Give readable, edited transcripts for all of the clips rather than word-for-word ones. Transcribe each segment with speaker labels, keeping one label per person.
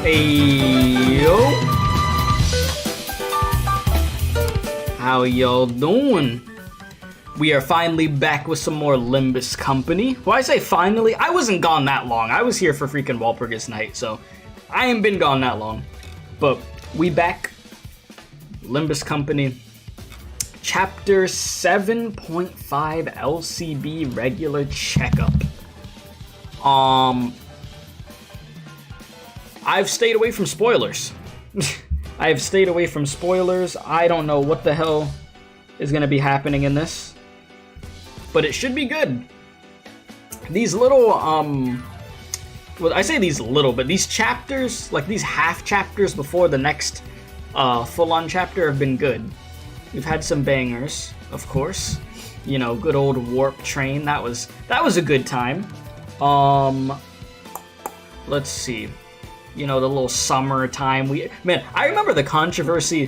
Speaker 1: Hey, yo. How y'all doing? We are finally back with some more Limbus Company. Well, I say finally, I wasn't gone that long. I was here for freaking Walpurgis Night, so I ain't been gone that long. But we back. Limbus Company. Chapter 7.5 LCB regular checkup. I've stayed away from spoilers. I've stayed away from spoilers. I don't know what the hell is going to be happening in this, but it should be good. These little, well, I say these little, but these chapters, like these half chapters before the next full-on chapter have been good. We've had some bangers, of course. You know, good old Warp Train. That was a good time. Let's see. You know, the little summertime. Man, I remember the controversy.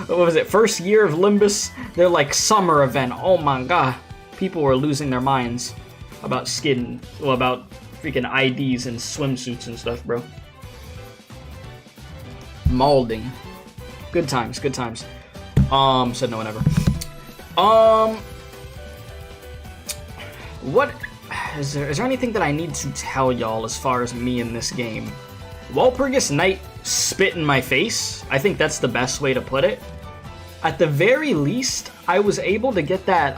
Speaker 1: What was it? First year of Limbus. They're like summer event. Oh my god, people were losing their minds about about freaking IDs and swimsuits and stuff, bro. Molding. Good times. Good times. Said no one ever. What is there anything that I need to tell y'all as far as me in this game? Walpurgis Night spit in my face. I think that's the best way to put it. At the very least, I was able to get that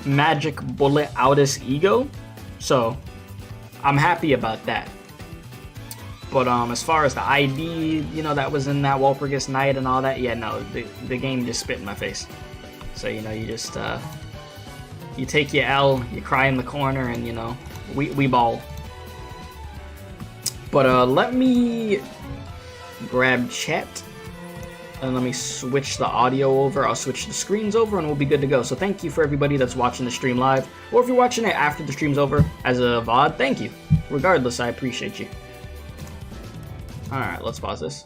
Speaker 1: magic bullet out his ego, so I'm happy about that. But as far as the ID, you know, that was in that Walpurgis Night and all that, yeah, no, the game just spit in my face. So, you know, you just you take your L, you cry in the corner, and you know, we ball. But let me grab chat, and let me switch the audio over. I'll switch the screens over, and we'll be good to go. So thank you for everybody that's watching the stream live, or if you're watching it after the stream's over as a VOD, thank you. Regardless, I appreciate you. Alright, let's pause this.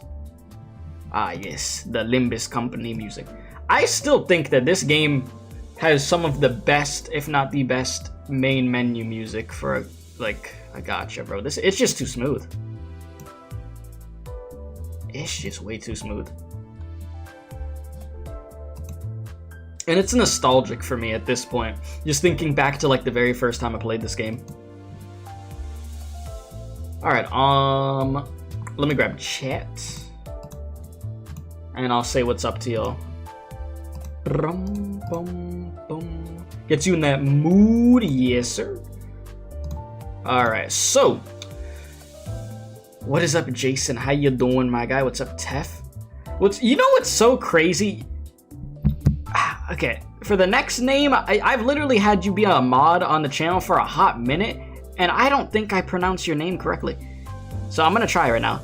Speaker 1: Ah, yes, the Limbus Company music. I still think that this game has some of the best, if not the best, main menu music for, like, a gacha, bro. It's just too smooth. It's just way too smooth. And it's nostalgic for me at this point. Just thinking back to, like, the very first time I played this game. Alright, let me grab chat. And I'll say what's up to y'all. Gets you in that mood, yes sir. Alright, so what is up, Jason? How you doing, my guy? What's up, Tef? You know what's so crazy? Okay, for the next name, I've literally had you be a mod on the channel for a hot minute, and I don't think I pronounced your name correctly. So I'm gonna try right now.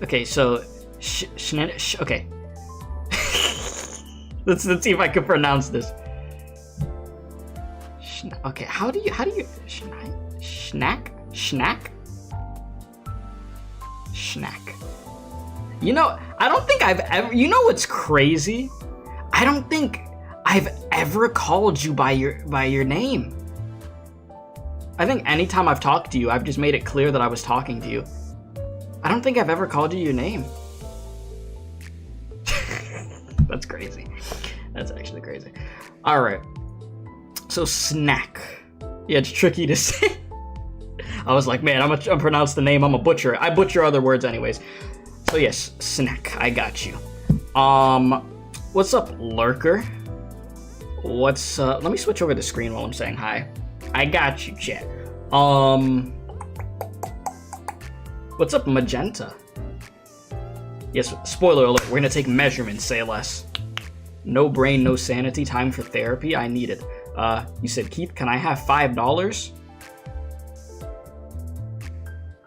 Speaker 1: Okay, so okay. let's see if I can pronounce this. Okay, how do you Schnack? You know, I don't think I've ever, you know what's crazy? I don't think I've ever called you by your name. I think anytime I've talked to you, I've just made it clear that I was talking to you. I don't think I've ever called you your name. That's crazy. That's actually crazy. Alright. So, snack. Yeah, it's tricky to say. I was like, man, I'm gonna pronounce the name, I'm a butcher. I butcher other words anyways. So yes, snack, I got you. What's up, Lurker? Let me switch over the screen while I'm saying hi. I got you, chat. What's up, Magenta? Yes, spoiler alert, we're gonna take measurements, say less. No brain, no sanity, time for therapy, I need it. You said, Keith, can I have $5?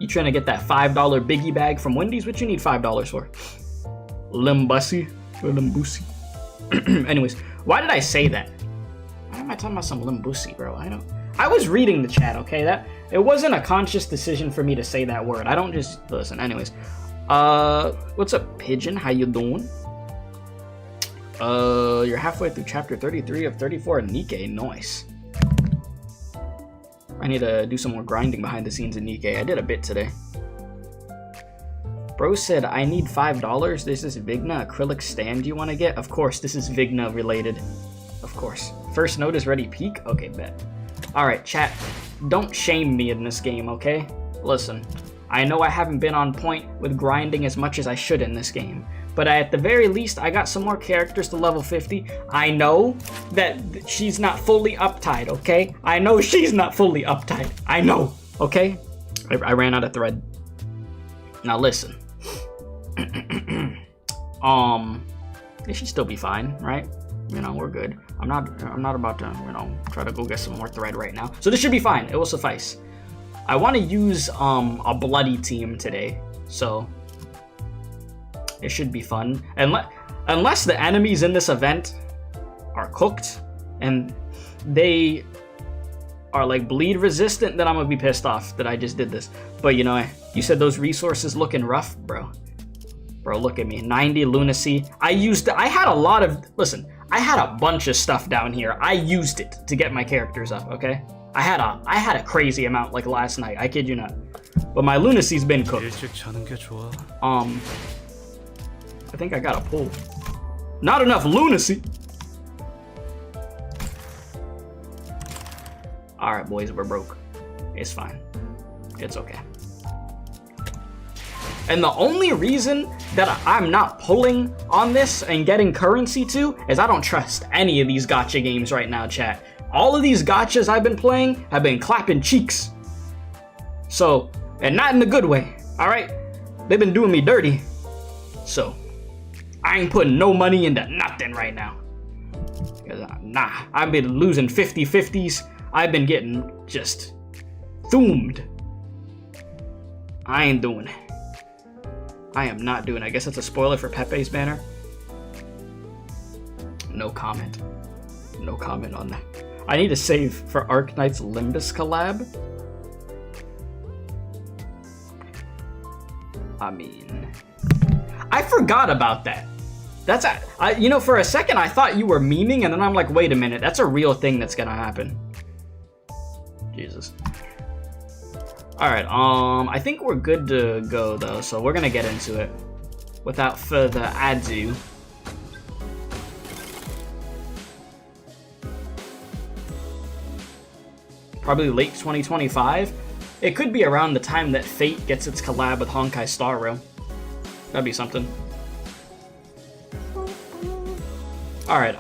Speaker 1: You trying to get that $5 biggie bag from Wendy's? What you need $5 for? Limbussy or Limbussy? Anyways, why did I say that? Why am I talking about some Limbussy, bro? I was reading the chat, okay? It wasn't a conscious decision for me to say that word. I don't just listen. Anyways, what's up, Pigeon? How you doing? You're halfway through chapter 33 of 34. Nikkei, nice. I need to do some more grinding behind the scenes in Nikkei. I did a bit today. Bro said, I need $5. This is Vigna acrylic stand you want to get? Of course, this is Vigna related. Of course. First note is ready peak? Okay, bet. Alright, chat. Don't shame me in this game, okay? Listen, I know I haven't been on point with grinding as much as I should in this game. But at the very least, I got some more characters to level 50. I know that she's not fully uptight, okay? I know she's not fully uptight. I know, okay? I ran out of thread. Now listen. It should still be fine, right? You know, we're good. I'm not about to, you know, try to go get some more thread right now. So this should be fine. It will suffice. I want to use a bloody team today, so it should be fun. Unless the enemies in this event are cooked and they are like bleed resistant, then I'm gonna be pissed off that I just did this. But you know, you said those resources looking rough, bro. Bro, look at me. 90 lunacy. I had a lot of, listen, I had a bunch of stuff down here. I used it to get my characters up, okay? I had a crazy amount like last night. I kid you not. But my lunacy's been cooked. I think I got a pull. Not enough lunacy. All right, boys, we're broke. It's fine. It's okay. And the only reason that I'm not pulling on this and getting currency to is I don't trust any of these gacha games right now, chat. All of these gachas I've been playing have been clapping cheeks. So, and not in a good way, all right? They've been doing me dirty. So, I ain't putting no money into nothing right now. Nah, I've been losing 50-50s. I've been getting just thumbed. I ain't doing it. I am not doing it. I guess that's a spoiler for Pepe's banner. No comment. No comment on that. I need to save for Arknight's Limbus collab. I mean, I forgot about that. That's you know, for a second I thought you were memeing, and then I'm like, wait a minute, that's a real thing that's gonna happen. Jesus. All right, I think we're good to go though, so we're gonna get into it without further ado. Probably late 2025. It could be around the time that Fate gets its collab with Honkai Star Rail. That'd be something. All right,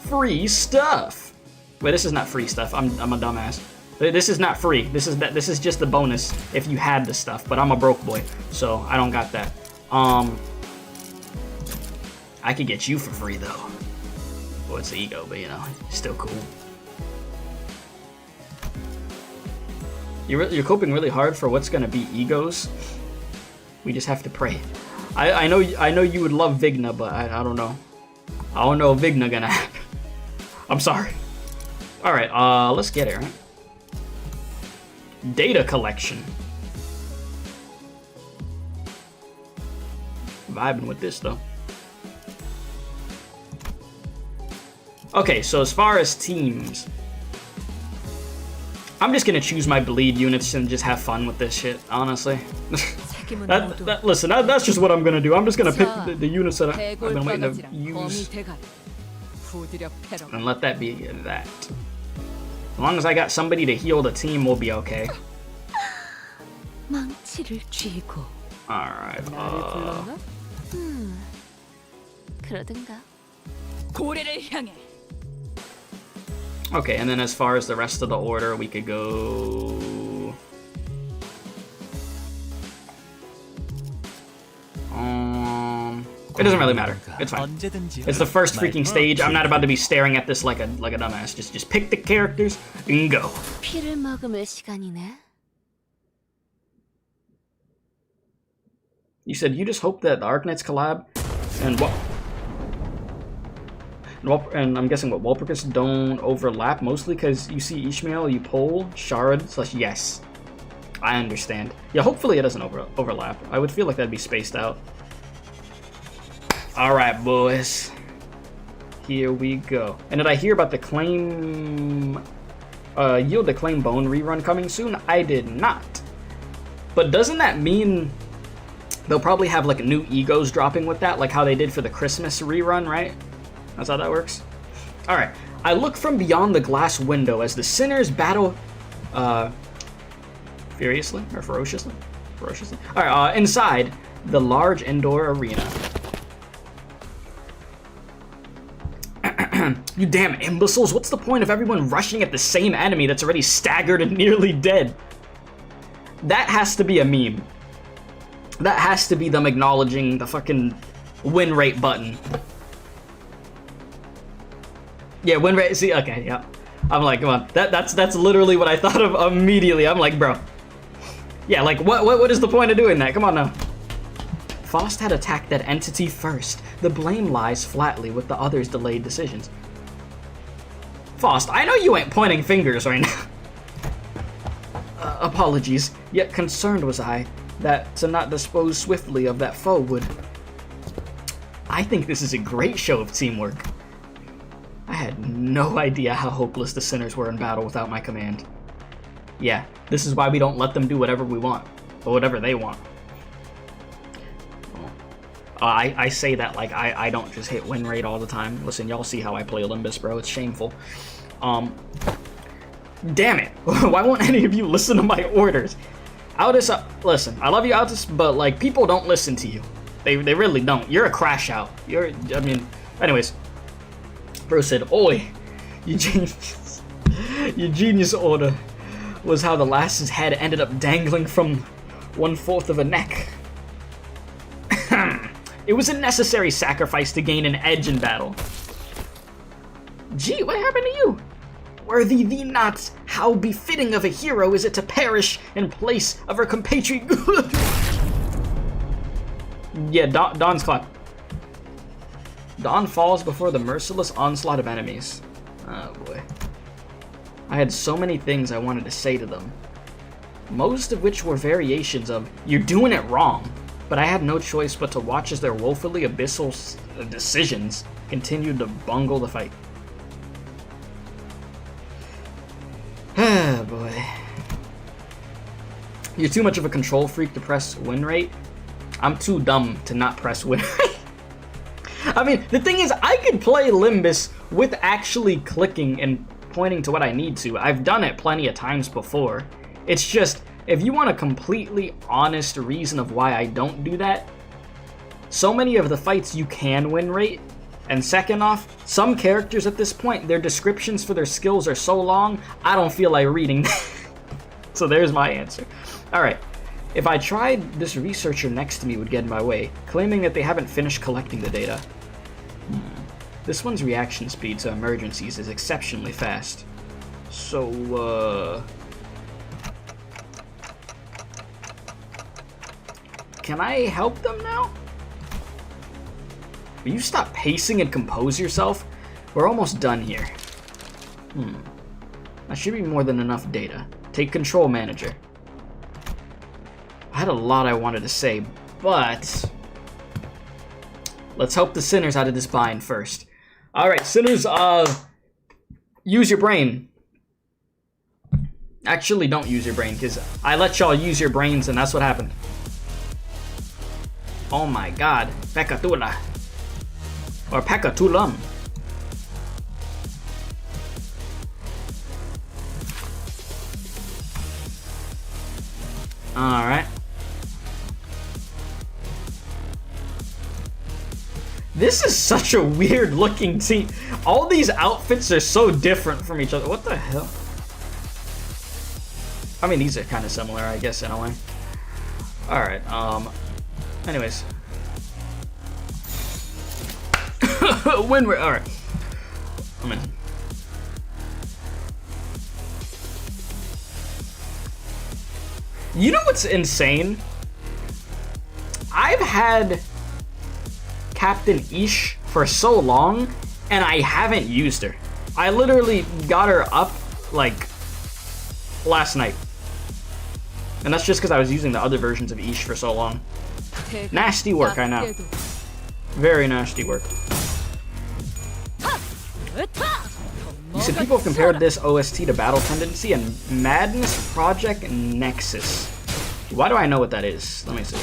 Speaker 1: free stuff. Wait, this is not free stuff. I'm a dumbass. This is not free. This is just the bonus if you had the stuff. But I'm a broke boy, so I don't got that. I could get you for free though. Well, it's the ego, but you know, still cool. You're coping really hard for what's gonna be egos. We just have to pray. I know you would love Vigna, but I don't know. I don't know if Vigna gonna happen. I'm sorry. All right, let's get it. Right? Data collection. Vibing with this though. Okay, so as far as teams, I'm just gonna choose my bleed units and just have fun with this shit, honestly. Listen, that's just what I'm gonna do. I'm just gonna pick the units that I've been waiting to use and let that be that. As long as I got somebody to heal the team, we'll be okay. Alright, okay, and then as far as the rest of the order, we could go... It doesn't really matter. It's fine. It's the first freaking stage. I'm not about to be staring at this like a dumbass. Just pick the characters and go. You said you just hope that the Arknights collab and and I'm guessing what Walpurgis don't overlap, mostly because you see Ishmael, you pull Shard / yes. I understand. Yeah, hopefully it doesn't overlap. I would feel like that'd be spaced out. All right, boys. Here we go. And did I hear about the claim, Yield the Claim Bone rerun coming soon? I did not. But doesn't that mean They'll probably have like new egos dropping with that, like how they did for the Christmas rerun, right? That's how that works. Alright, I look from beyond the glass window as the sinners battle furiously or ferociously? Ferociously? Alright, inside the large indoor arena. You damn imbeciles, what's the point of everyone rushing at the same enemy that's already staggered and nearly dead? That has to be a meme. That has to be them acknowledging the fucking win rate button. Yeah, win rate, see, okay, yeah. I'm like, come on, that's literally what I thought of immediately. I'm like, bro. Yeah, like, what is the point of doing that? Come on now. Faust had attacked that entity first. The blame lies flatly with the others' delayed decisions. Faust, I know you ain't pointing fingers right now. Apologies, yet concerned was I that to not dispose swiftly of that foe would... I think this is a great show of teamwork. I had no idea how hopeless the sinners were in battle without my command. Yeah, this is why we don't let them do whatever we want, or whatever they want. I say that like I don't just hit win rate all the time. Listen, y'all see how I play Limbus, bro. It's shameful. Damn it. Why won't any of you listen to my orders? Aldous, listen, I love you, Aldous, but like people don't listen to you. They really don't. You're a crash out. Anyways. Bro said, oi, your genius order was how the lass's head ended up dangling from 1/4 of a neck. It was a necessary sacrifice to gain an edge in battle. Gee, what happened to you? Worthy thee not, how befitting of a hero is it to perish in place of her compatriot. Yeah, Dawn's clap. Dawn falls before the merciless onslaught of enemies. Oh boy. I had so many things I wanted to say to them. Most of which were variations of, you're doing it wrong. But I had no choice but to watch as their woefully abyssal decisions continued to bungle the fight. Ah, boy. You're too much of a control freak to press win rate. I'm too dumb to not press win rate. I mean, the thing is, I could play Limbus with actually clicking and pointing to what I need to. I've done it plenty of times before. It's just, if you want a completely honest reason of why I don't do that, so many of the fights you can win rate, and second off, some characters at this point, their descriptions for their skills are so long, I don't feel like reading. So there's my answer. Alright, if I tried, this researcher next to me would get in my way, claiming that they haven't finished collecting the data. This one's reaction speed to emergencies is exceptionally fast. So, can I help them now? Will you stop pacing and compose yourself? We're almost done here. That should be more than enough data. Take control, manager. I had a lot I wanted to say, but let's help the sinners out of this bind first. Alright, sinners, use your brain. Actually, don't use your brain, because I let y'all use your brains, and that's what happened. Oh my god. Pekatula. Or Pekatulam. Alright. This is such a weird looking team. All these outfits are so different from each other. What the hell? I mean, these are kind of similar, I guess, in a way. Alright, anyways. When we're... Alright. I'm in. You know what's insane? I've had Captain Ish for so long, and I haven't used her. I literally got her up, like, last night. And that's just because I was using the other versions of Ish for so long. Nasty work, I know. Very nasty work. You said people have compared this OST to Battle Tendency and Madness Project Nexus. Why do I know what that is? Let me see.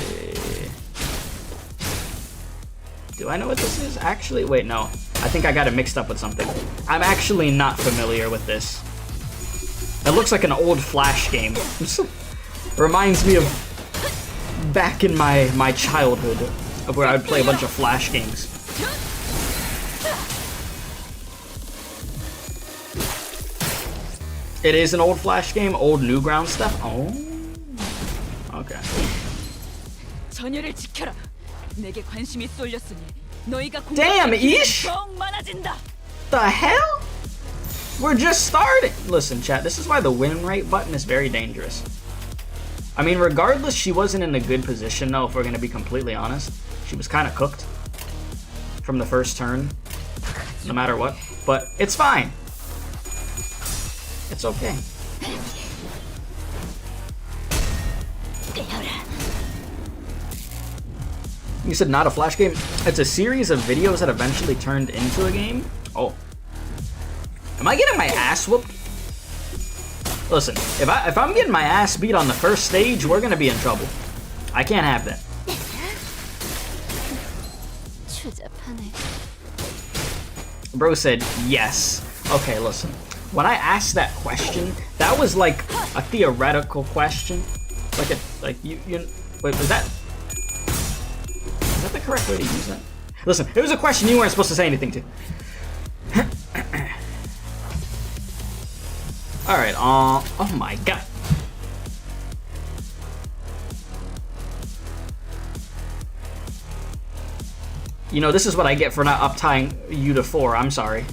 Speaker 1: Do I know what this is? Actually, wait, no. I think I got it mixed up with something. I'm actually not familiar with this. It looks like an old Flash game. Reminds me of back in my childhood, of where I would play a bunch of Flash games. It is an old Flash game, old Newgrounds stuff. Oh, okay. Damn, Ish! The hell? We're just starting. Listen, chat, this is why the win rate button is very dangerous. I mean, regardless, she wasn't in a good position, though, if we're going to be completely honest. She was kind of cooked from the first turn, no matter what. But it's fine. It's okay. You said not a Flash game? It's a series of videos that eventually turned into a game? Oh. Am I getting my ass whooped? Listen, if I'm getting my ass beat on the first stage, we're gonna be in trouble. I can't have that. Bro said yes. Okay, listen. When I asked that question, that was like a theoretical question. Like you wait, was that the correct way to use that? Listen, it was a question you weren't supposed to say anything to. Alright, oh my god. You know, this is what I get for not uptying you to 4, I'm sorry.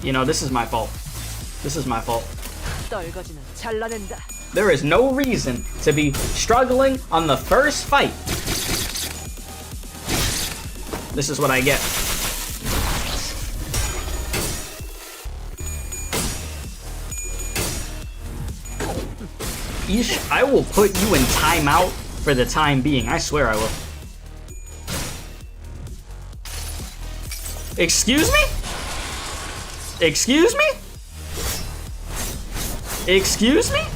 Speaker 1: You know, this is my fault. This is my fault. There is no reason to be struggling on the first fight. This is what I get. Ish, I will put you in timeout for the time being. I swear I will. Excuse me? Excuse me? Excuse me?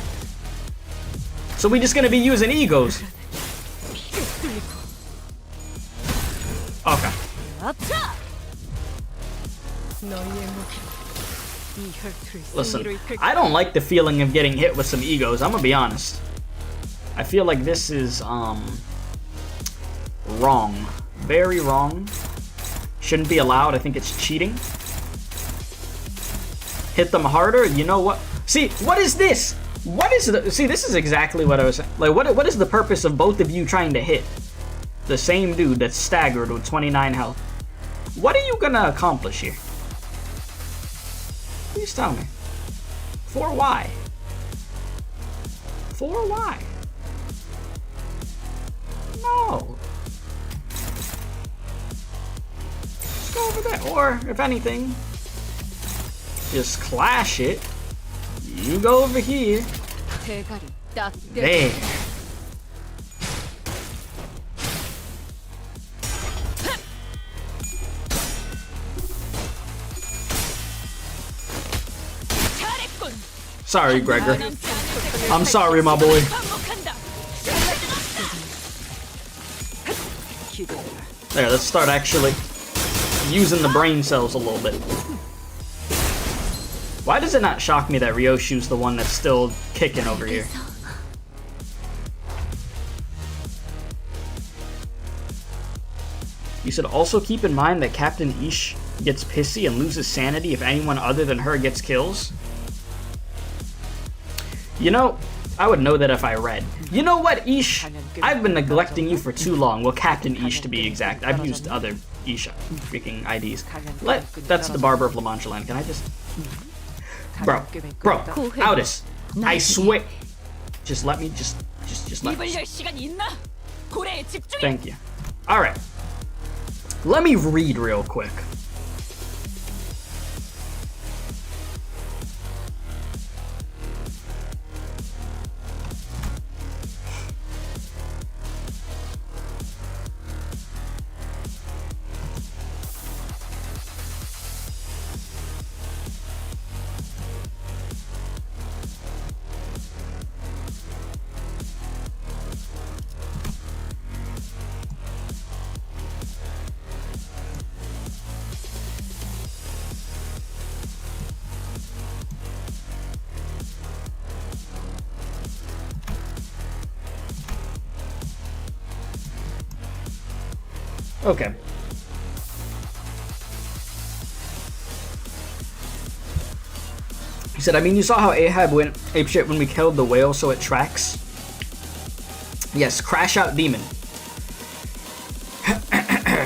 Speaker 1: So we just gonna be using egos? Okay. Listen, I don't like the feeling of getting hit with some egos, I'm gonna be honest. I feel like this is, wrong. Very wrong. Shouldn't be allowed, I think it's cheating. Hit them harder, you know what? See, what is this? What is the, see, this is exactly what I was saying. Like, what is the purpose of both of you trying to hit the same dude that's staggered with 29 health? What are you gonna accomplish here? Please tell me. For why? For why? No. Just go over there. Or, if anything, just clash it. You go over here. There. Sorry, Gregor. I'm sorry, my boy. There, let's start actually using the brain cells a little bit. Why does it not shock me that Ryoshu's the one that's still kicking over here? You should also keep in mind that Captain Ish gets pissy and loses sanity if anyone other than her gets kills. You know, I would know that if I read. You know what, Ish? I've been neglecting you for too long. Well, Captain Ish to be exact. I've used other Ish freaking IDs. That's the Barber of La Mancha Land. Can I just... Bro, Aldous, I swear. Just let me, just let me. Thank you. Alright. Let me read real quick. Okay. He said, I mean, you saw how Ahab went apeshit when we killed the whale, so it tracks. Yes, crash out demon.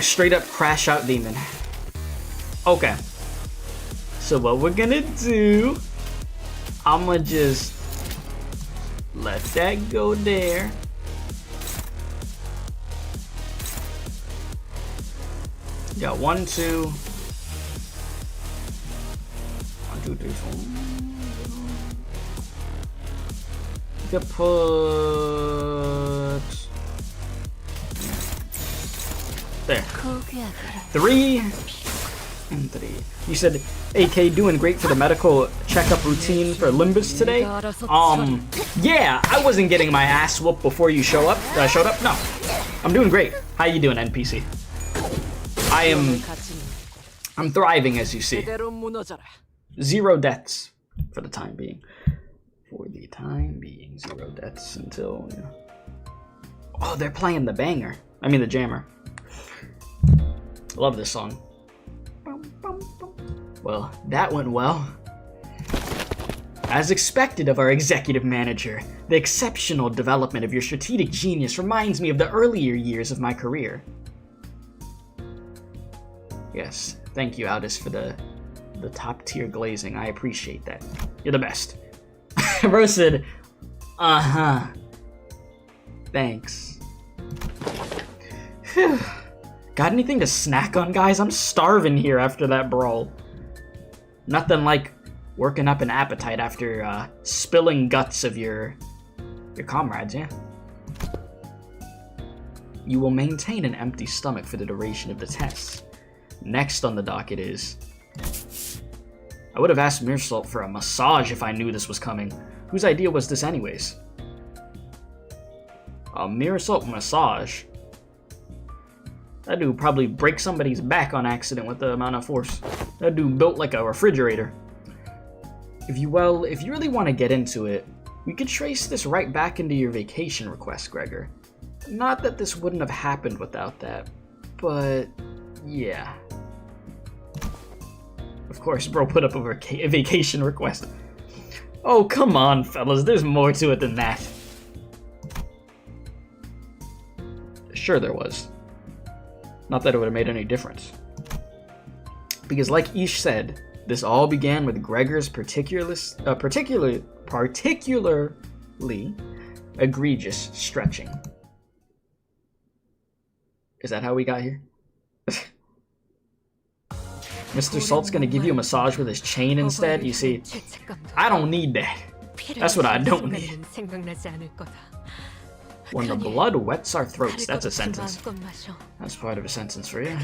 Speaker 1: Straight up crash out demon. Okay. So what we're gonna do, I'ma just let that go there. Got 1, 2. 1, 2, 3, 4. You could put there. 3 and 3. You said AK doing great for the medical checkup routine for Limbus today. Yeah, I wasn't getting my ass whooped before you showed up. No, I'm doing great. How you doing, NPC? I'm thriving, as you see. 0 deaths for the time being. 0 deaths until. You know. Oh, they're playing the banger. I mean the jammer. Love this song. Well, that went well. As expected of our executive manager, the exceptional development of your strategic genius reminds me of the earlier years of my career. Yes, thank you, Aldous, for the top tier glazing. I appreciate that. You're the best. Bro said, uh-huh. Thanks. Phew. Got anything to snack on, guys? I'm starving here after that brawl. Nothing like working up an appetite after spilling guts of your comrades, yeah? You will maintain an empty stomach for the duration of the test. Next on the docket is... I would have asked Meersalt for a massage if I knew this was coming. Whose idea was this anyways? A Meersalt massage? That dude probably break somebody's back on accident with the amount of force. That dude built like a refrigerator. If you really want to get into it, we could trace this right back into your vacation request, Gregor. Not that this wouldn't have happened without that, but yeah. Of course, bro put up a vacation request. Oh, come on, fellas, there's more to it than that. Sure there was. Not that it would have made any difference. Because like Ish said, this all began with Gregor's particularly egregious stretching. Is that how we got here? Mr. Salt's gonna give you a massage with his chain instead? You see, I don't need that. That's what I don't need. When the blood wets our throats, that's a sentence. That's part of a sentence for you.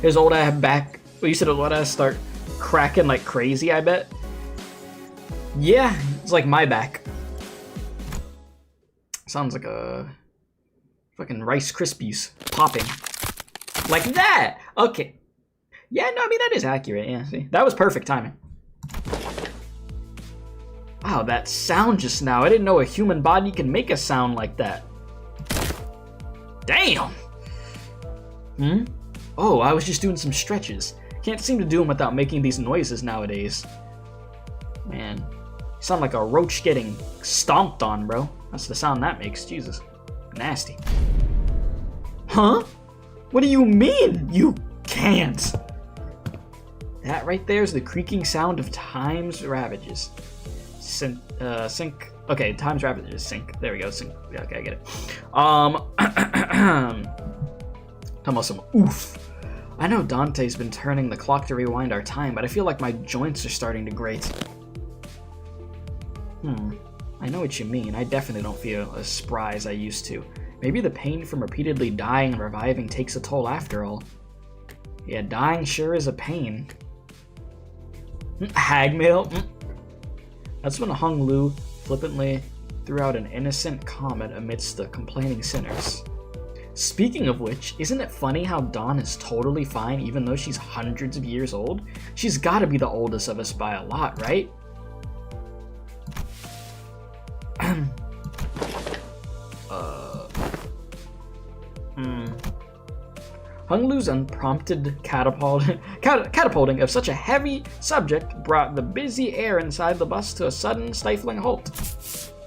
Speaker 1: His old ass back. Well, you said his old ass start cracking like crazy, I bet. Yeah, it's like my back. Sounds like a fucking Rice Krispies popping. Like that! Okay. Yeah, no, I mean, that is accurate. Yeah, see? That was perfect timing. Wow, that sound just now. I didn't know a human body can make a sound like that. Damn! Oh, I was just doing some stretches. Can't seem to do them without making these noises nowadays. Man, you sound like a roach getting stomped on, bro. That's the sound that makes. Jesus. Nasty. Huh? What do you mean you can't? That right there is the creaking sound of Time's Ravages. Sync. Okay, Time's Ravages. Sync. There we go. Sync. Yeah, okay, I get it. Talking about some oof. I know Dante's been turning the clock to rewind our time, but I feel like my joints are starting to grate. I know what you mean. I definitely don't feel as spry as I used to. Maybe the pain from repeatedly dying and reviving takes a toll after all. Yeah, dying sure is a pain. Hagmail? That's when Hung Lu flippantly threw out an innocent comment amidst the complaining sinners. Speaking of which, isn't it funny how Dawn is totally fine even though she's hundreds of years old? She's gotta be the oldest of us by a lot, right? Hung Lu's unprompted catapulting of such a heavy subject brought the busy air inside the bus to a sudden stifling halt.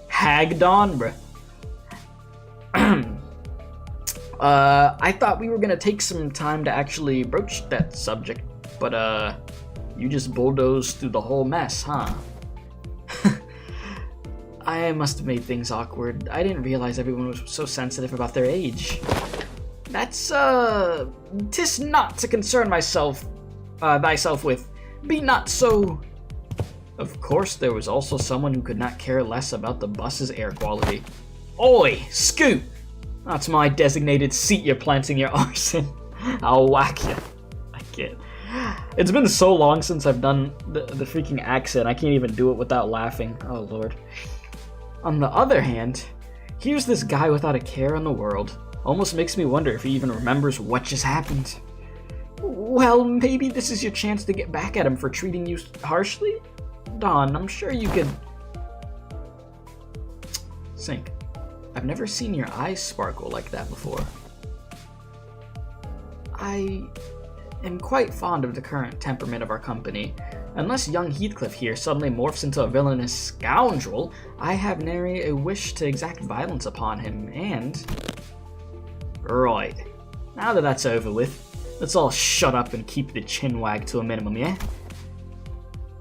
Speaker 1: Hag Dawn, bruh. I thought we were gonna take some time to actually broach that subject, but you just bulldozed through the whole mess, huh? I must have made things awkward. I didn't realize everyone was so sensitive about their age. That's, 'tis not to concern thyself with. Be not so... Of course, there was also someone who could not care less about the bus's air quality. Oi, Scoot! That's my designated seat you're planting your arse in. I'll whack you. I can't. It's been so long since I've done the freaking accent, I can't even do it without laughing. Oh, Lord. On the other hand, here's this guy without a care in the world. Almost makes me wonder if he even remembers what just happened. Well, maybe this is your chance to get back at him for treating you harshly? Dawn, I'm sure you could... Sync. I've never seen your eyes sparkle like that before. I am quite fond of the current temperament of our company. Unless young Heathcliff here suddenly morphs into a villainous scoundrel, I have nary a wish to exact violence upon him, and... Right. Now that that's over with, let's all shut up and keep the chin wag to a minimum, yeah?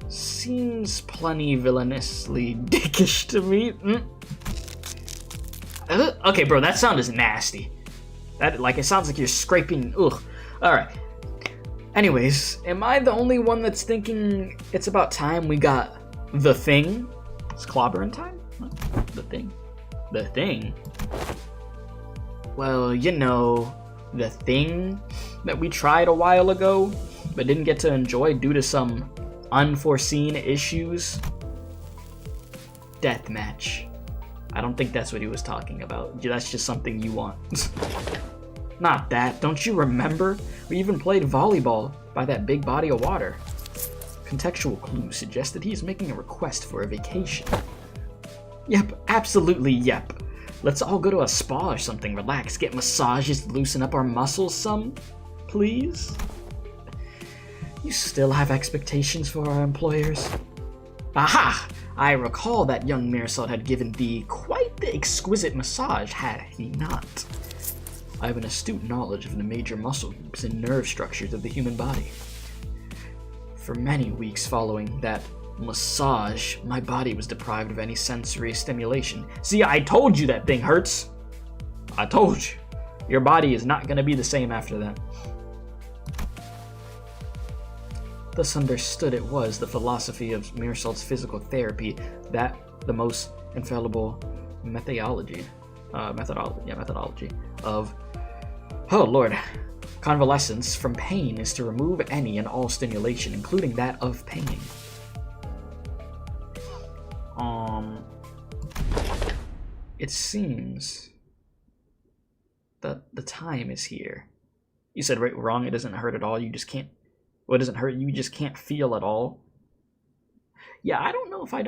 Speaker 1: Seems plenty villainously dickish to me. Okay, bro, that sound is nasty. It sounds like you're scraping. Ugh. Alright. Anyways, am I the only one that's thinking it's about time we got the thing? It's clobbering time? The thing. The thing? Well, you know, the thing that we tried a while ago, but didn't get to enjoy due to some unforeseen issues. Deathmatch. I don't think that's what he was talking about. That's just something you want. Not that. Don't you remember? We even played volleyball by that big body of water. Contextual clues suggest that he is making a request for a vacation. Yep, absolutely yep. Let's all go to a spa or something, relax, get massages, loosen up our muscles some, please? You still have expectations for our employers? Aha! I recall that young Mirsad had given thee quite the exquisite massage, had he not? I have an astute knowledge of the major muscle groups and nerve structures of the human body. For many weeks following that massage, my body was deprived of any sensory stimulation. See, I told you that thing hurts. I told you. Your body is not going to be the same after that. Thus understood it was the philosophy of Mirsad's physical therapy that the most infallible methodology of, oh lord, convalescence from pain is to remove any and all stimulation, including that of pain. It seems that the time is here. You said right or wrong, it doesn't hurt at all, you just can't. What doesn't hurt? You just can't feel at all. Yeah, I don't know if I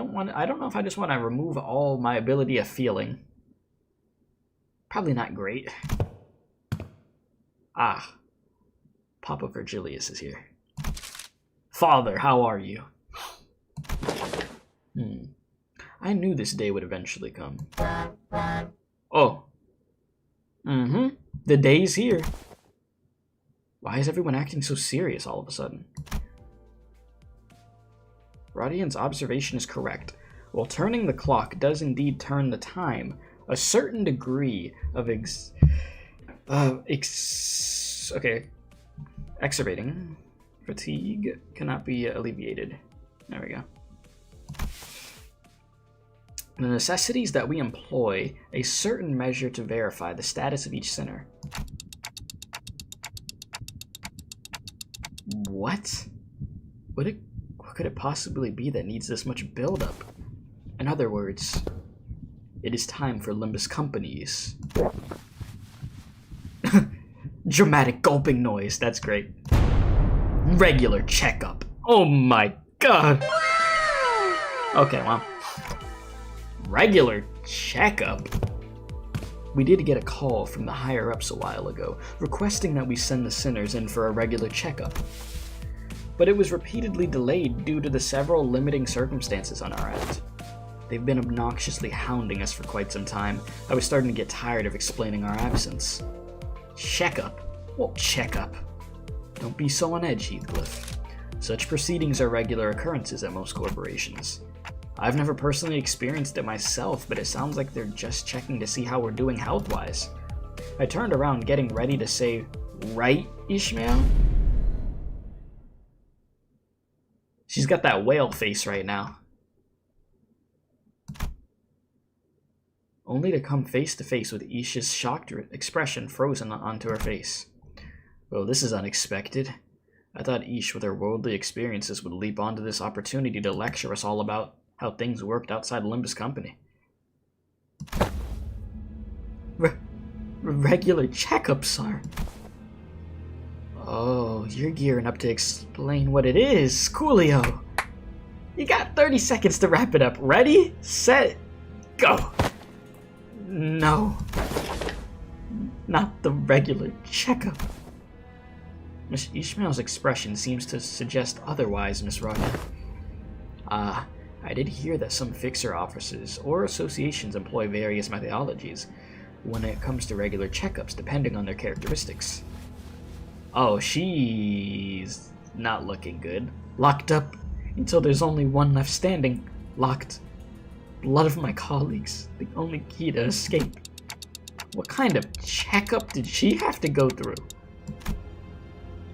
Speaker 1: just want to remove all my ability of feeling. Probably not great. Ah, Papa Virgilius is here. Father, how are you? I knew this day would eventually come. Oh. The day's here. Why is everyone acting so serious all of a sudden? Rodian's observation is correct. While turning the clock does indeed turn the time, a certain degree of exacerbating fatigue cannot be alleviated. There we go. The necessities that we employ a certain measure to verify the status of each sinner. What? What could it possibly be that needs this much buildup? In other words, it is time for Limbus Company's Dramatic gulping noise. That's great. Regular checkup. Oh my god. Okay, well. Regular checkup? We did get a call from the higher-ups a while ago, requesting that we send the sinners in for a regular checkup. But it was repeatedly delayed due to the several limiting circumstances on our end. They've been obnoxiously hounding us for quite some time. I was starting to get tired of explaining our absence. Checkup? What checkup? Don't be so on edge, Heathcliff. Such proceedings are regular occurrences at most corporations. I've never personally experienced it myself, but it sounds like they're just checking to see how we're doing health-wise. I turned around, getting ready to say, right, Ishmael? She's got that whale face right now. Only to come face to face with Isha's shocked expression frozen onto her face. Well, this is unexpected. I thought Ish, with her worldly experiences, would leap onto this opportunity to lecture us all about how things worked outside Limbus Company. Regular checkups, sir. Oh, you're gearing up to explain what it is, Coolio. You got 30 seconds to wrap it up. Ready, set, go. No. Not the regular checkup. Miss Ishmael's expression seems to suggest otherwise, Miss Rocket. I did hear that some fixer offices or associations employ various methodologies when it comes to regular checkups, depending on their characteristics. Oh, she's not looking good. Locked up until there's only one left standing. Locked. Blood of my colleagues, the only key to escape. What kind of checkup did she have to go through?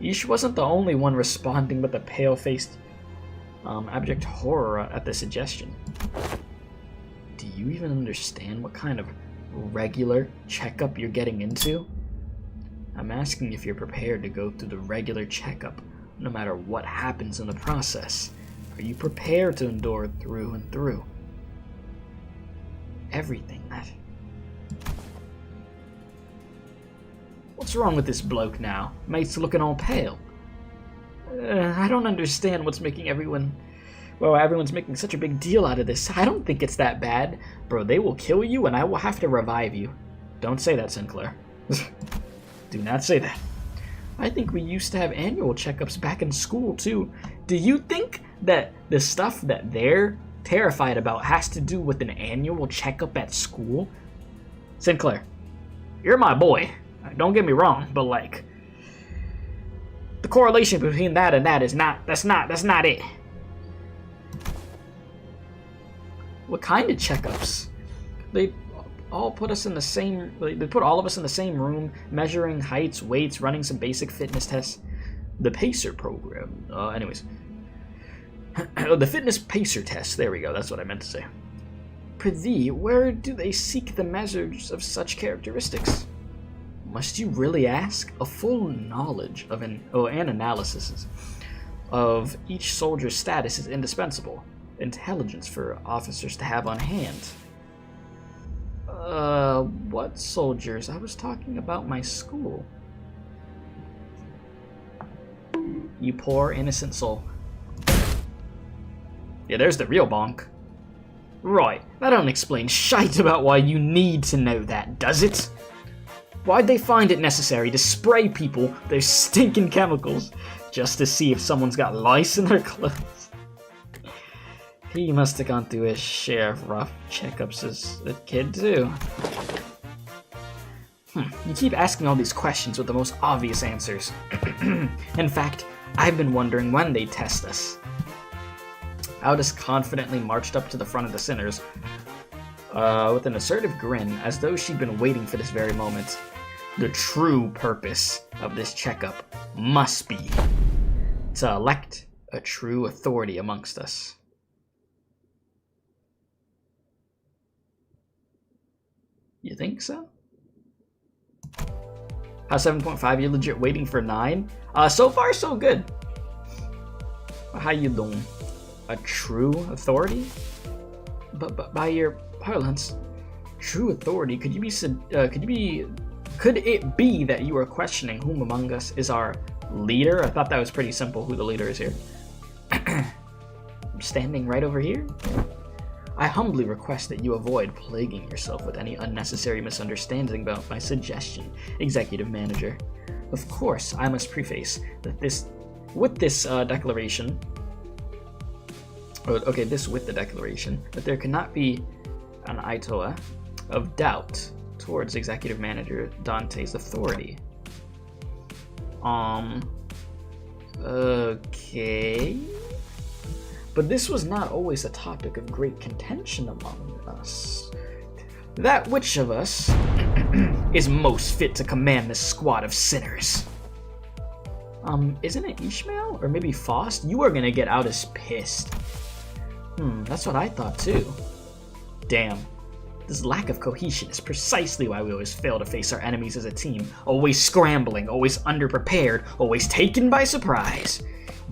Speaker 1: Ish wasn't the only one responding with a pale-faced abject horror at the suggestion. Do you even understand what kind of regular checkup you're getting into? I'm asking if you're prepared to go through the regular checkup, no matter what happens in the process. Are you prepared to endure through and through? Everything that... What's wrong with this bloke now? Mate's looking all pale. I don't understand what's making everyone's making such a big deal out of this. I don't think it's that bad. Bro, they will kill you and I will have to revive you. Don't say that, Sinclair. Do not say that. I think we used to have annual checkups back in school, too. Do you think that the stuff that they're terrified about has to do with an annual checkup at school? Sinclair, you're my boy. Don't get me wrong, but like... the correlation between that and that is that's not it. What kind of checkups? They all put us in the same, they put all of us in the same room, measuring heights, weights, running some basic fitness tests. The PACER program. Anyways. The fitness PACER test. There we go, that's what I meant to say. Prithee, where do they seek the measures of such characteristics? Must you really ask? A full knowledge of and analysis of each soldier's status is indispensable. Intelligence for officers to have on hand. What soldiers? I was talking about my school. You poor innocent soul. Yeah, there's the real bonk. Right, that don't explain shite about why you need to know that, does it? Why'd they find it necessary to spray people with their stinking chemicals just to see if someone's got lice in their clothes? He must have gone through his share of rough checkups as a kid, too. You keep asking all these questions with the most obvious answers. In fact, I've been wondering when they'd test us. Aldous confidently marched up to the front of the sinners with an assertive grin, as though she'd been waiting for this very moment. The true purpose of this checkup must be to elect a true authority amongst us. You think so? How 7.5? You're legit waiting for 9? So far, so good. How you doing? A true authority? But by your parlance, true authority, could you be Could it be that you are questioning whom among us is our leader? I thought that was pretty simple who the leader is here. I'm standing right over here. I humbly request that you avoid plaguing yourself with any unnecessary misunderstanding about my suggestion, Executive Manager. Of course, I must preface that with the declaration, that there cannot be an iota of doubt towards Executive Manager Dante's authority. Okay. But this was not always a topic of great contention among us. That which of us is most fit to command this squad of sinners? Isn't it Ishmael? Or maybe Faust? You are gonna get out as pissed. That's what I thought too. Damn. This lack of cohesion is precisely why we always fail to face our enemies as a team. Always scrambling, always underprepared, always taken by surprise.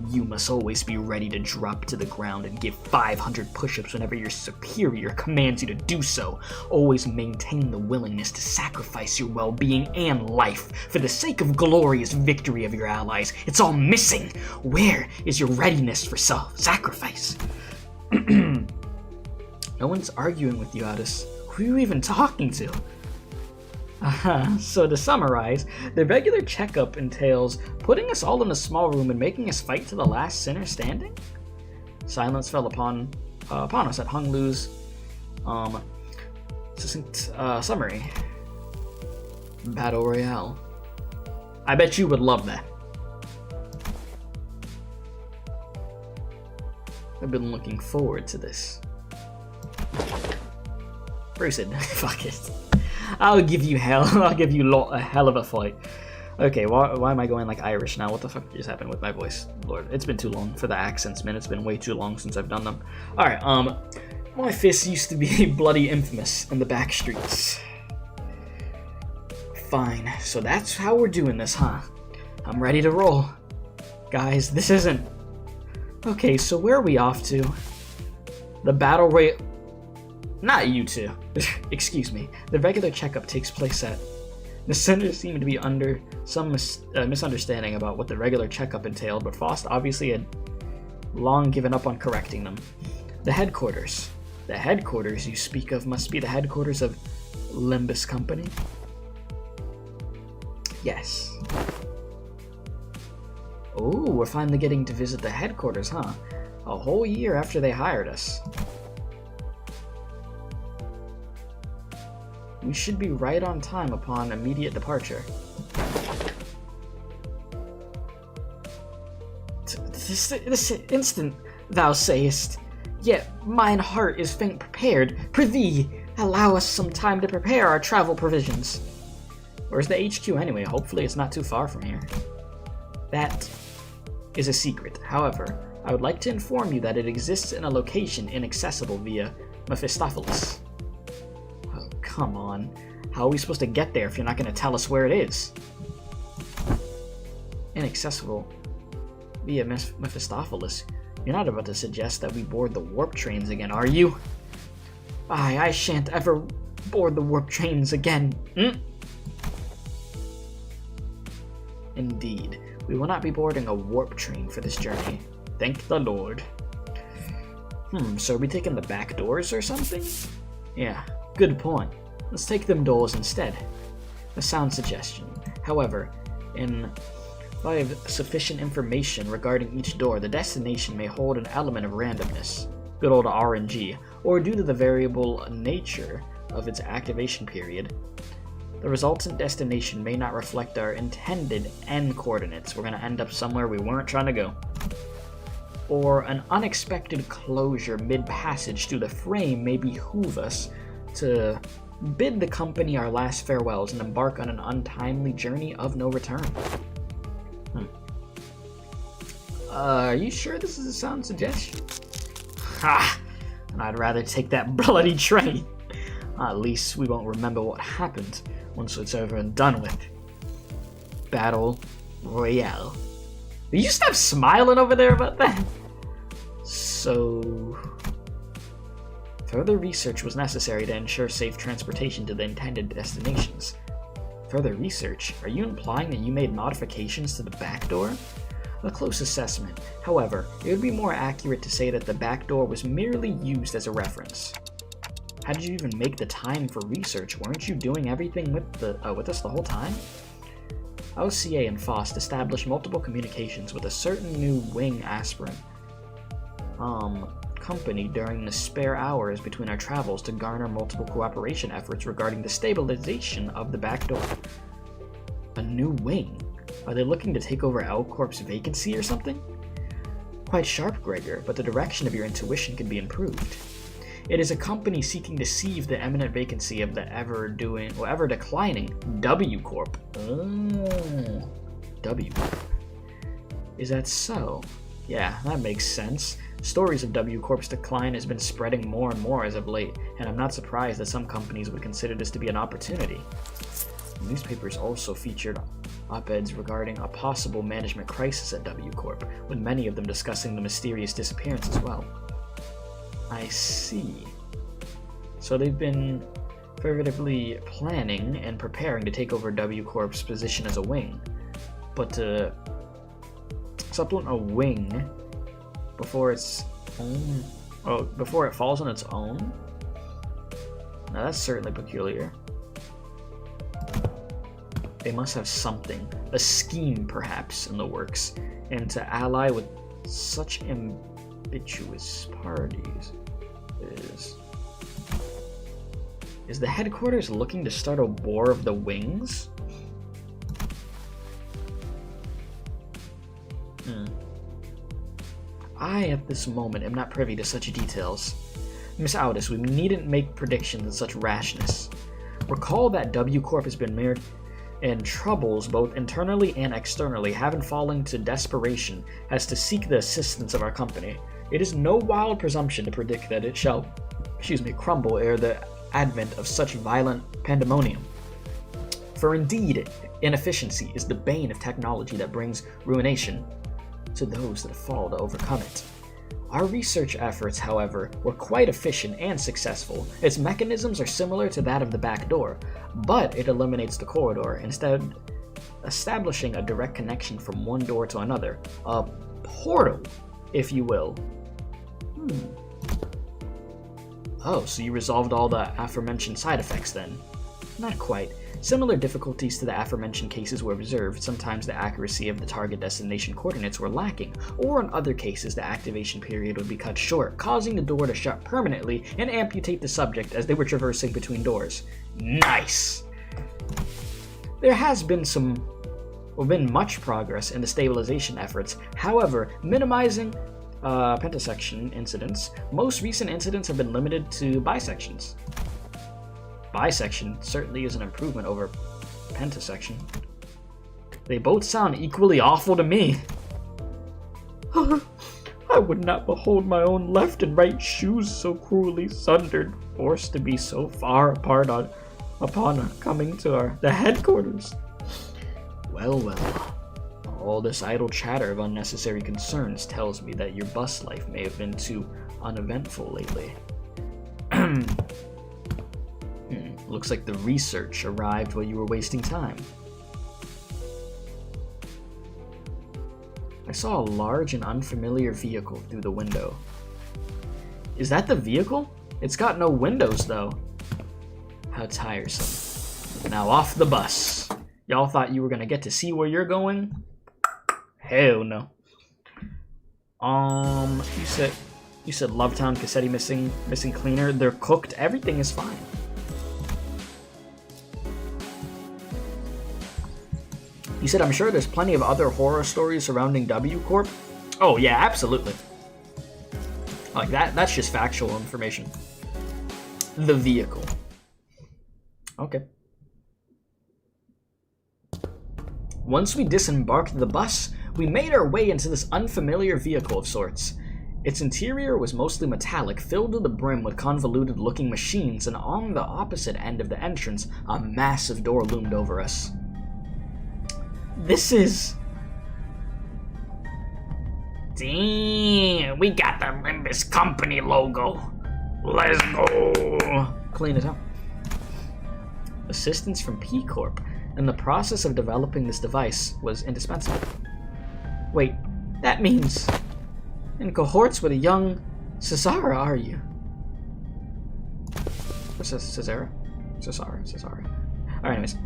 Speaker 1: You must always be ready to drop to the ground and give 500 push-ups whenever your superior commands you to do so. Always maintain the willingness to sacrifice your well-being and life for the sake of glorious victory of your allies. It's all missing. Where is your readiness for self-sacrifice? No one's arguing with you, Addis. Who are you even talking to? So to summarize, the regular checkup entails putting us all in a small room and making us fight to the last sinner standing? Silence fell upon us at Hung Lu's succinct summary. Battle Royale. I bet you would love that. I've been looking forward to this. Proceed. Fuck it. I'll give you hell. I'll give you a hell of a fight. Okay, why am I going like Irish now? What the fuck just happened with my voice? Lord, it's been too long for the accents, man. It's been way too long since I've done them. Alright, my fists used to be bloody infamous in the back streets. Fine, so that's how we're doing this, huh? I'm ready to roll. Guys, this isn't... Okay, so where are we off to? The battle rate... Not you two. Excuse me. The regular checkup takes place at... The senators seem to be under some misunderstanding about what the regular checkup entailed, but Faust obviously had long given up on correcting them. The headquarters. The headquarters you speak of must be the headquarters of Limbus Company? Yes. Oh, we're finally getting to visit the headquarters, huh? A whole year after they hired us. We should be right on time upon immediate departure. This instant, thou sayest, yet mine heart is faint prepared. Prithee, allow us some time to prepare our travel provisions. Where's the HQ anyway? Hopefully it's not too far from here. That is a secret. However, I would like to inform you that it exists in a location inaccessible via Mephistopheles. Come on. How are we supposed to get there if you're not going to tell us where it is? Inaccessible via Mephistopheles. You're not about to suggest that we board the warp trains again, are you? I shan't ever board the warp trains again. Indeed. We will not be boarding a warp train for this journey. Thank the Lord. So are we taking the back doors or something? Yeah, good point. Let's take them doors instead. A sound suggestion. However, if I have sufficient information regarding each door, the destination may hold an element of randomness. Good old RNG. Or due to the variable nature of its activation period, the resultant destination may not reflect our intended end coordinates. We're going to end up somewhere we weren't trying to go. Or an unexpected closure mid-passage through the frame may behoove us to bid the company our last farewells and embark on an untimely journey of no return. Are you sure this is a sound suggestion? Ha! And I'd rather take that bloody train. At least we won't remember what happened once it's over and done with. Battle Royale. Will you stop smiling over there about that? So... Further research was necessary to ensure safe transportation to the intended destinations. Further research? Are you implying that you made modifications to the back door? A close assessment. However, it would be more accurate to say that the back door was merely used as a reference. How did you even make the time for research? Weren't you doing everything with us the whole time? OCA and FOST established multiple communications with a certain new wing aspirant company during the spare hours between our travels to garner multiple cooperation efforts regarding the stabilization of the back door. A new wing? Are they looking to take over L Corp's vacancy or something? Quite sharp, Gregor, but the direction of your intuition can be improved. It is a company seeking to seize the eminent vacancy of the ever-declining W Corp. Oh, W Corp. Is that so? Yeah, that makes sense. Stories of W Corp's decline has been spreading more and more as of late, and I'm not surprised that some companies would consider this to be an opportunity. Newspapers also featured op-eds regarding a possible management crisis at W Corp, with many of them discussing the mysterious disappearance as well. I see. So they've been furtively planning and preparing to take over W Corp's position as a wing. But to supplement a wing before its own, before it falls on its own? Now that's certainly peculiar. They must have something, a scheme perhaps, in the works, and to ally with such ambitious parties is the headquarters looking to start a war of the wings? I, at this moment, am not privy to such details. Miss Aldous, we needn't make predictions in such rashness. Recall that W Corp has been mired in troubles both internally and externally, having fallen to desperation as to seek the assistance of our company. It is no wild presumption to predict that it shall, crumble ere the advent of such violent pandemonium. For indeed, inefficiency is the bane of technology that brings ruination to those that fall to overcome it. Our research efforts, however, were quite efficient and successful. Its mechanisms are similar to that of the back door, but it eliminates the corridor, instead establishing a direct connection from one door to another. A portal, if you will. Oh, so you resolved all the aforementioned side effects then? Not quite. Similar difficulties to the aforementioned cases were observed. Sometimes the accuracy of the target destination coordinates were lacking, or in other cases the activation period would be cut short, causing the door to shut permanently and amputate the subject as they were traversing between doors. Nice! There has been much progress in the stabilization efforts. However, minimizing pentasection incidents, most recent incidents have been limited to bisections. Bisection certainly is an improvement over pentasection. They both sound equally awful to me. I would not behold my own left and right shoes so cruelly sundered, forced to be so far apart upon coming to the headquarters. Well, all this idle chatter of unnecessary concerns tells me that your bus life may have been too uneventful lately. Looks like the research arrived while you were wasting time. I saw a large and unfamiliar vehicle through the window. Is that the vehicle? It's got no windows, though. How tiresome. Now off the bus. Y'all thought you were gonna get to see where you're going? Hell no. You said Lovetown Cassetti missing cleaner. They're cooked. Everything is fine. You said, I'm sure there's plenty of other horror stories surrounding W Corp. Oh yeah, absolutely. Like that's just factual information. The vehicle. Okay. Once we disembarked the bus, we made our way into this unfamiliar vehicle of sorts. Its interior was mostly metallic, filled to the brim with convoluted-looking machines, and on the opposite end of the entrance, a massive door loomed over us. This is... Damn, we got the Limbus Company logo. Let's go. Clean it up. Assistance from PE Corp. and the process of developing this device was indispensable. Wait, that means in cohorts with a young Cesara, are you? What's this? Cesara? Cesara. Alright, anyways.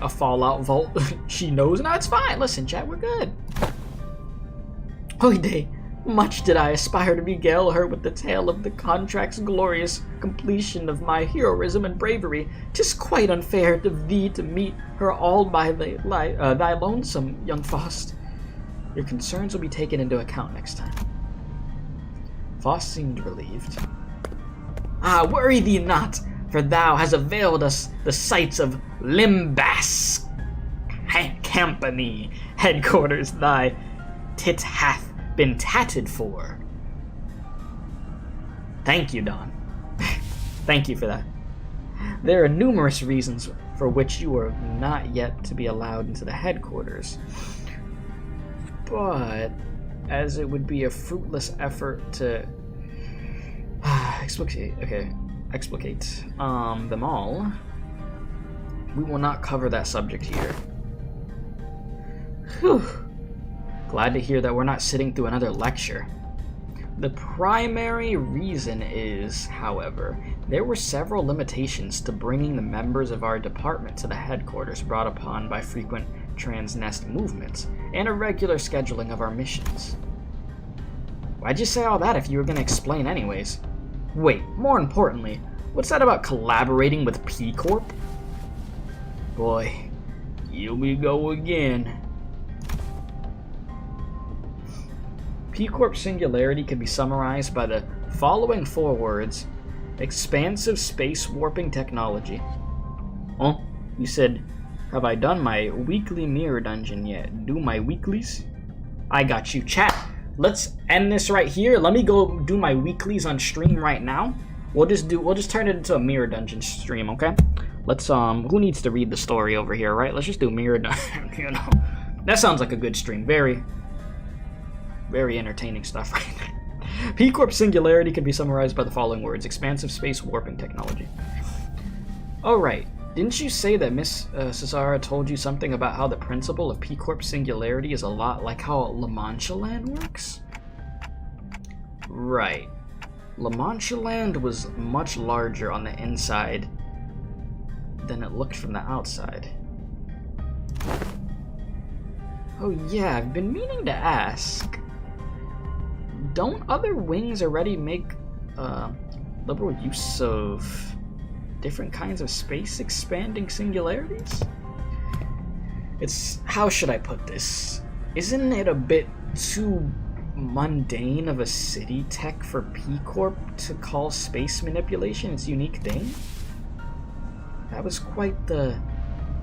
Speaker 1: A Fallout vault. She knows. No, it's fine. Listen, chat, we're good. Oy day. Much did I aspire to regale her with the tale of the contract's glorious completion of my heroism and bravery. 'Tis quite unfair of thee to meet her all by thy lonesome, young Faust. Your concerns will be taken into account next time. Faust seemed relieved. Ah, worry thee not, for thou hast availed us the sights of Limbus Company headquarters. Thy tit hath been tatted for. Thank you, Don. Thank you for that. There are numerous reasons for which you are not yet to be allowed into the headquarters, but as it would be a fruitless effort to explicate them all, we will not cover that subject here. Whew. Glad to hear that we're not sitting through another lecture. The primary reason is, however, there were several limitations to bringing the members of our department to the headquarters brought upon by frequent transnest movements and irregular scheduling of our missions. Why'd you say all that if you were going to explain anyways? Wait, more importantly, what's that about collaborating with PE Corp? Boy, here we go again. PE Corp singularity can be summarized by the following 4 words: expansive space warping technology. Oh, you said, have I done my weekly mirror dungeon yet? Do my weeklies? I got you. Chat, let's end this right here. Let me go do my weeklies on stream right now. We'll just turn it into a mirror dungeon stream, okay? Let's who needs to read the story over here, right? Let's just do mirror dungeon, you know. That sounds like a good stream. Very entertaining stuff right there. PE Corp singularity can be summarized by the following words: expansive space warping technology. Alright, didn't you say that Miss Cesara told you something about how the principle of PE Corp singularity is a lot like how La Mancha Land works? Right. La Mancha Land was much larger on the inside than it looked from the outside. Oh yeah, I've been meaning to ask. Don't other wings already make liberal use of different kinds of space expanding singularities? It's, how should I put this? Isn't it a bit too mundane of a city tech for PE Corp to call space manipulation its unique thing? That was quite the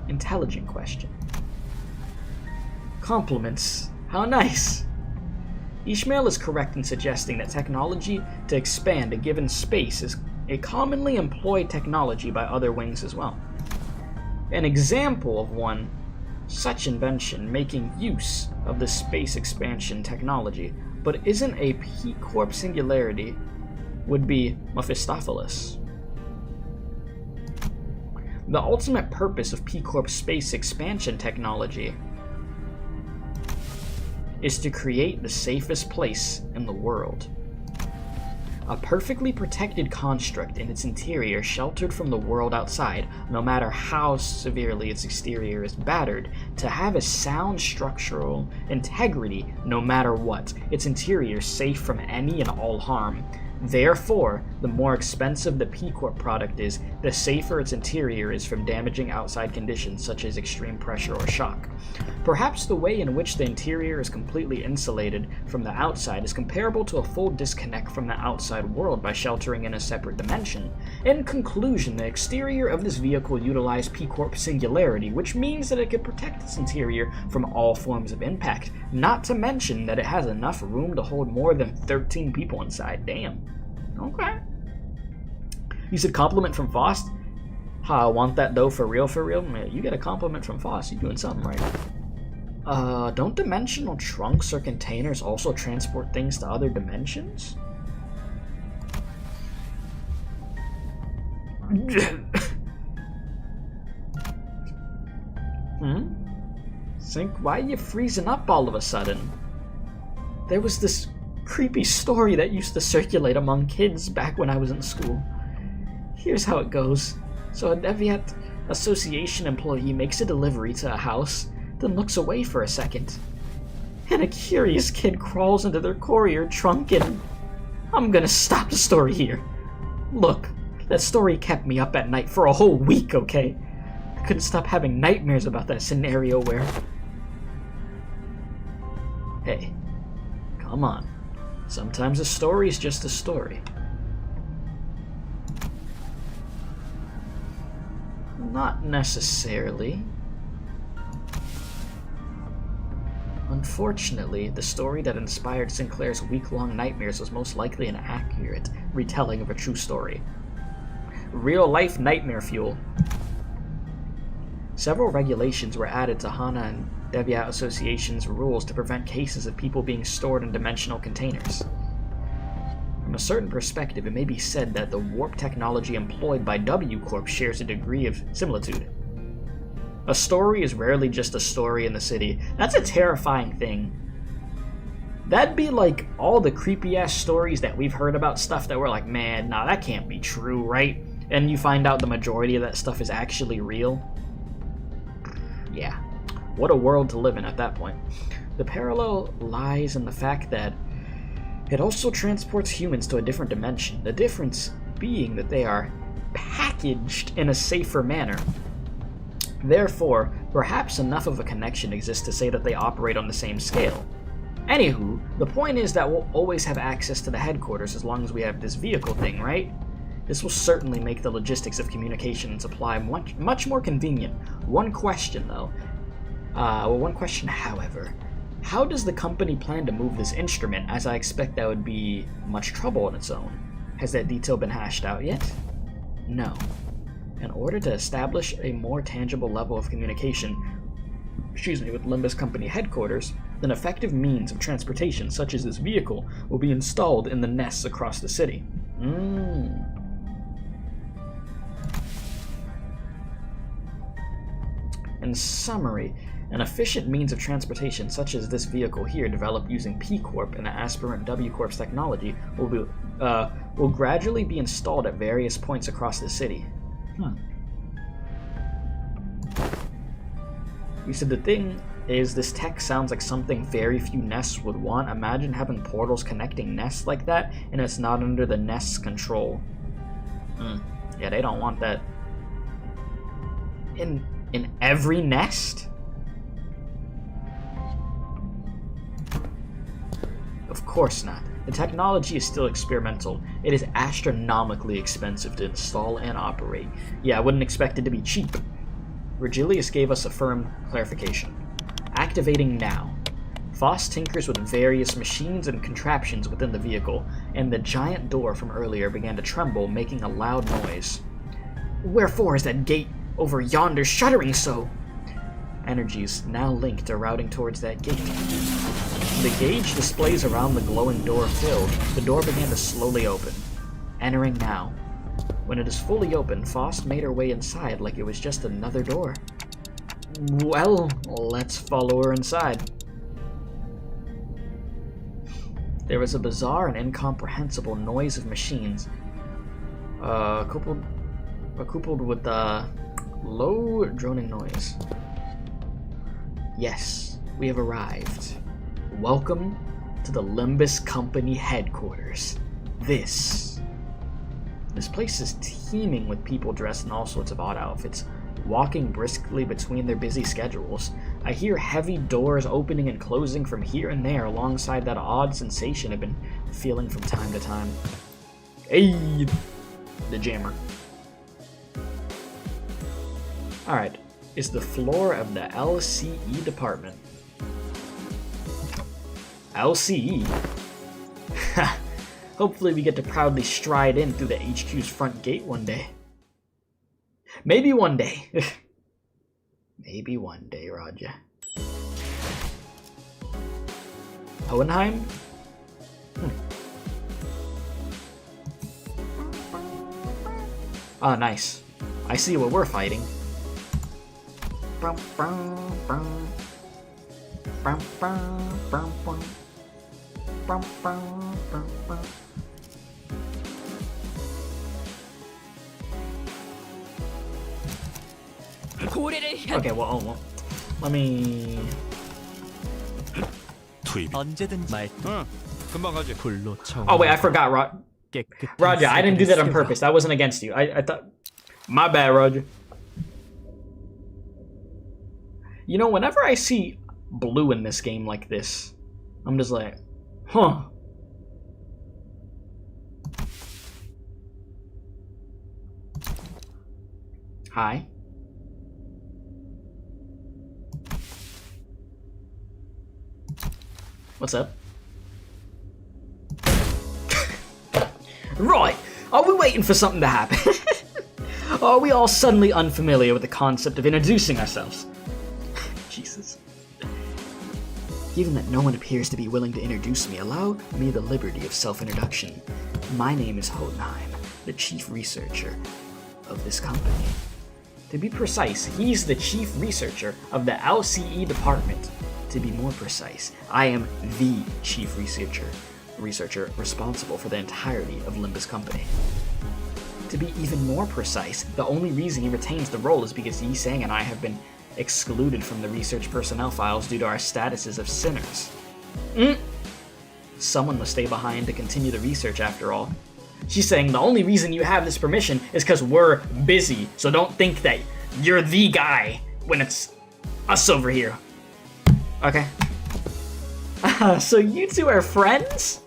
Speaker 1: intelligent question. Compliments. How nice. Ishmael is correct in suggesting that technology to expand a given space is a commonly employed technology by other wings as well. An example of one such invention making use of the space expansion technology, but isn't a PE Corp singularity, would be Mephistopheles. The ultimate purpose of PE Corp space expansion technology is to create the safest place in the world. A perfectly protected construct in its interior, sheltered from the world outside, no matter how severely its exterior is battered, to have a sound structural integrity no matter what, its interior safe from any and all harm. Therefore, the more expensive the PE Corp product is, the safer its interior is from damaging outside conditions such as extreme pressure or shock. Perhaps the way in which the interior is completely insulated from the outside is comparable to a full disconnect from the outside world by sheltering in a separate dimension. In conclusion, the exterior of this vehicle utilized PE Corp singularity, which means that it can protect its interior from all forms of impact, not to mention that it has enough room to hold more than 13 people inside. Damn. Okay. You said compliment from Faust? Ha, I want that though for real, for real? Man, you get a compliment from Faust, you're doing something right. Don't dimensional trunks or containers also transport things to other dimensions? Zink, why are you freezing up all of a sudden? There was this creepy story that used to circulate among kids back when I was in school. Here's how it goes. So a Deviant Association employee makes a delivery to a house, then looks away for a second. And a curious kid crawls into their courier trunk and... I'm gonna stop the story here. Look, that story kept me up at night for a whole week, okay? I couldn't stop having nightmares about that scenario where... Hey, come on. Sometimes a story's just a story. Not necessarily. Unfortunately, the story that inspired Sinclair's week-long nightmares was most likely an accurate retelling of a true story. Real-life nightmare fuel. Several regulations were added to HANA and Deviant Association's rules to prevent cases of people being stored in dimensional containers. From a certain perspective, it may be said that the warp technology employed by W Corp shares a degree of similitude. A story is rarely just a story in the city. That's a terrifying thing. That'd be like all the creepy-ass stories that we've heard about stuff that we're like, man, nah, that can't be true, right? And you find out the majority of that stuff is actually real. Yeah. What a world to live in at that point. The parallel lies in the fact that it also transports humans to a different dimension, the difference being that they are packaged in a safer manner. Therefore, perhaps enough of a connection exists to say that they operate on the same scale. Anywho, the point is that we'll always have access to the headquarters as long as we have this vehicle thing, right? This will certainly make the logistics of communication and supply much more convenient. One question, however. How does the company plan to move this instrument, as I expect that would be much trouble on its own? Has that detail been hashed out yet? No. In order to establish a more tangible level of communication, with Limbus Company headquarters, an effective means of transportation, such as this vehicle, will be installed in the nests across the city. In summary, an efficient means of transportation such as this vehicle here, developed using P Corp and the aspirant W Corp's technology, will gradually be installed at various points across the city. You said the thing is, this tech sounds like something very few nests would want. Imagine having portals connecting nests like that, and it's not under the nest's control. Yeah, they don't want that. In every nest? Of course not. The technology is still experimental. It is astronomically expensive to install and operate. Yeah, I wouldn't expect it to be cheap. Regilius gave us a firm clarification. Activating now. Foss tinkers with various machines and contraptions within the vehicle, and the giant door from earlier began to tremble, making a loud noise. Wherefore is that gate over yonder shuddering so? Energies now linked are routing towards that gate. The gauge displays around the glowing door filled. The door began to slowly open. Entering now. When it is fully open, Foss made her way inside like it was just another door. Well, let's follow her inside. There was a bizarre and incomprehensible noise of machines, coupled with a low droning noise. Yes, we have arrived. Welcome to the Limbus Company headquarters. This place is teeming with people dressed in all sorts of odd outfits, walking briskly between their busy schedules. I hear heavy doors opening and closing from here and there alongside that odd sensation I've been feeling from time to time. Hey, the jammer. Alright, it's the floor of the LCE department. LCE? Hopefully we get to proudly stride in through the HQ's front gate one day. Maybe one day. Maybe one day, Roger. Hohenheim? Oh, nice. I see what we're fighting. Okay, well, let me...
Speaker 2: 언제든지 말.
Speaker 3: 금방 가지.
Speaker 2: 불로 쳐.
Speaker 1: Oh wait, I forgot,
Speaker 2: 깨끗한
Speaker 1: Roger, I didn't do that on
Speaker 2: 세계를
Speaker 1: purpose. That wasn't against you. I thought... My bad, Roger. You know, whenever I see blue in this game like this, I'm just like, huh. Hi. What's up? Right, are we waiting for something to happen? Are we all suddenly unfamiliar with the concept of introducing ourselves? Jesus. Given that no one appears to be willing to introduce me, allow me the liberty of self-introduction. My name is Hodenheim, the chief researcher of this company. To be precise, he's the chief researcher of the LCE department. To be more precise, I am the chief researcher responsible for the entirety of Limbus Company. To be even more precise, the only reason he retains the role is because Yi Sang and I have been excluded from the research personnel files due to our statuses of sinners. Someone must stay behind to continue the research after all. She's saying the only reason you have this permission is because we're busy, so don't think that you're the guy when it's us over here. Okay. So you two are friends?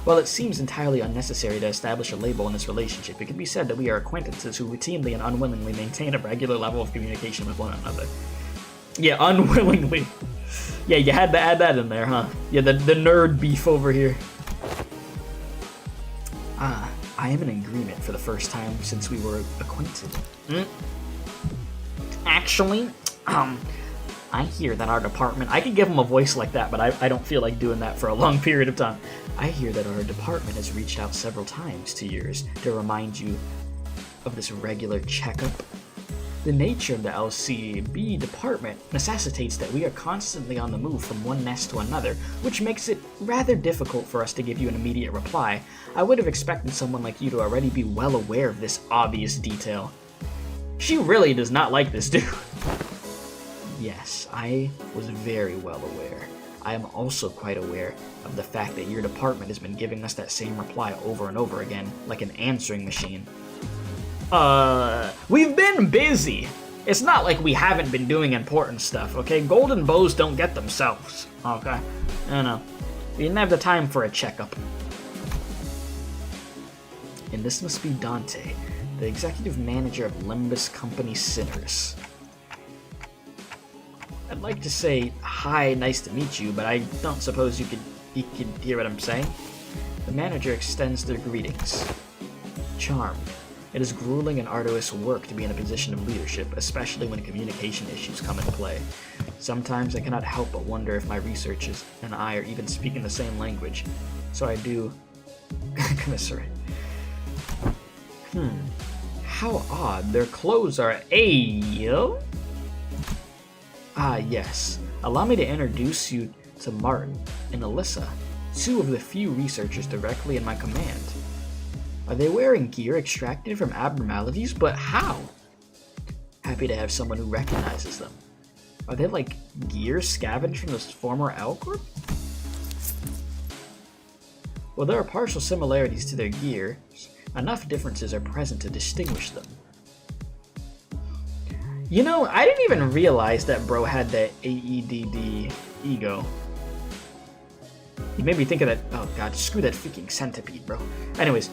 Speaker 1: While it seems entirely unnecessary to establish a label in this relationship, it can be said that we are acquaintances who routinely and unwillingly maintain a regular level of communication with one another. Yeah, unwillingly. Yeah, you had to add that in there, huh? Yeah, the nerd beef over here. I am in agreement for the first time since we were acquainted. Actually, I hear that our department... I could give him a voice like that, but I don't feel like doing that for a long period of time. I hear that our department has reached out several times to yours to remind you of this regular checkup. The nature of the LCB department necessitates that we are constantly on the move from one nest to another, which makes it rather difficult for us to give you an immediate reply. I would have expected someone like you to already be well aware of this obvious detail. She really does not like this dude. Yes, I was very well aware. I am also quite aware of the fact that your department has been giving us that same reply over and over again, like an answering machine. We've been busy. It's not like we haven't been doing important stuff, okay? Golden bows don't get themselves, okay? I know. We didn't have the time for a checkup. And this must be Dante, the executive manager of Limbus Company Sinners. I'd like to say, hi, nice to meet you, but I don't suppose you could hear what I'm saying. The manager extends their greetings. Charmed. It is grueling and arduous work to be in a position of leadership, especially when communication issues come into play. Sometimes I cannot help but wonder if my researchers and I are even speaking the same language, so I do commiserate. How odd. Their clothes are ale? Ah, yes. Allow me to introduce you to Martin and Alyssa, two of the few researchers directly in my command. Are they wearing gear extracted from abnormalities? But how? Happy to have someone who recognizes them. Are they like gear scavenged from this former L Corp? Well, there are partial similarities to their gear. Enough differences are present to distinguish them. You know, I didn't even realize that bro had that AEDD ego. You made me think of that. Oh god, screw that freaking centipede, bro. Anyways,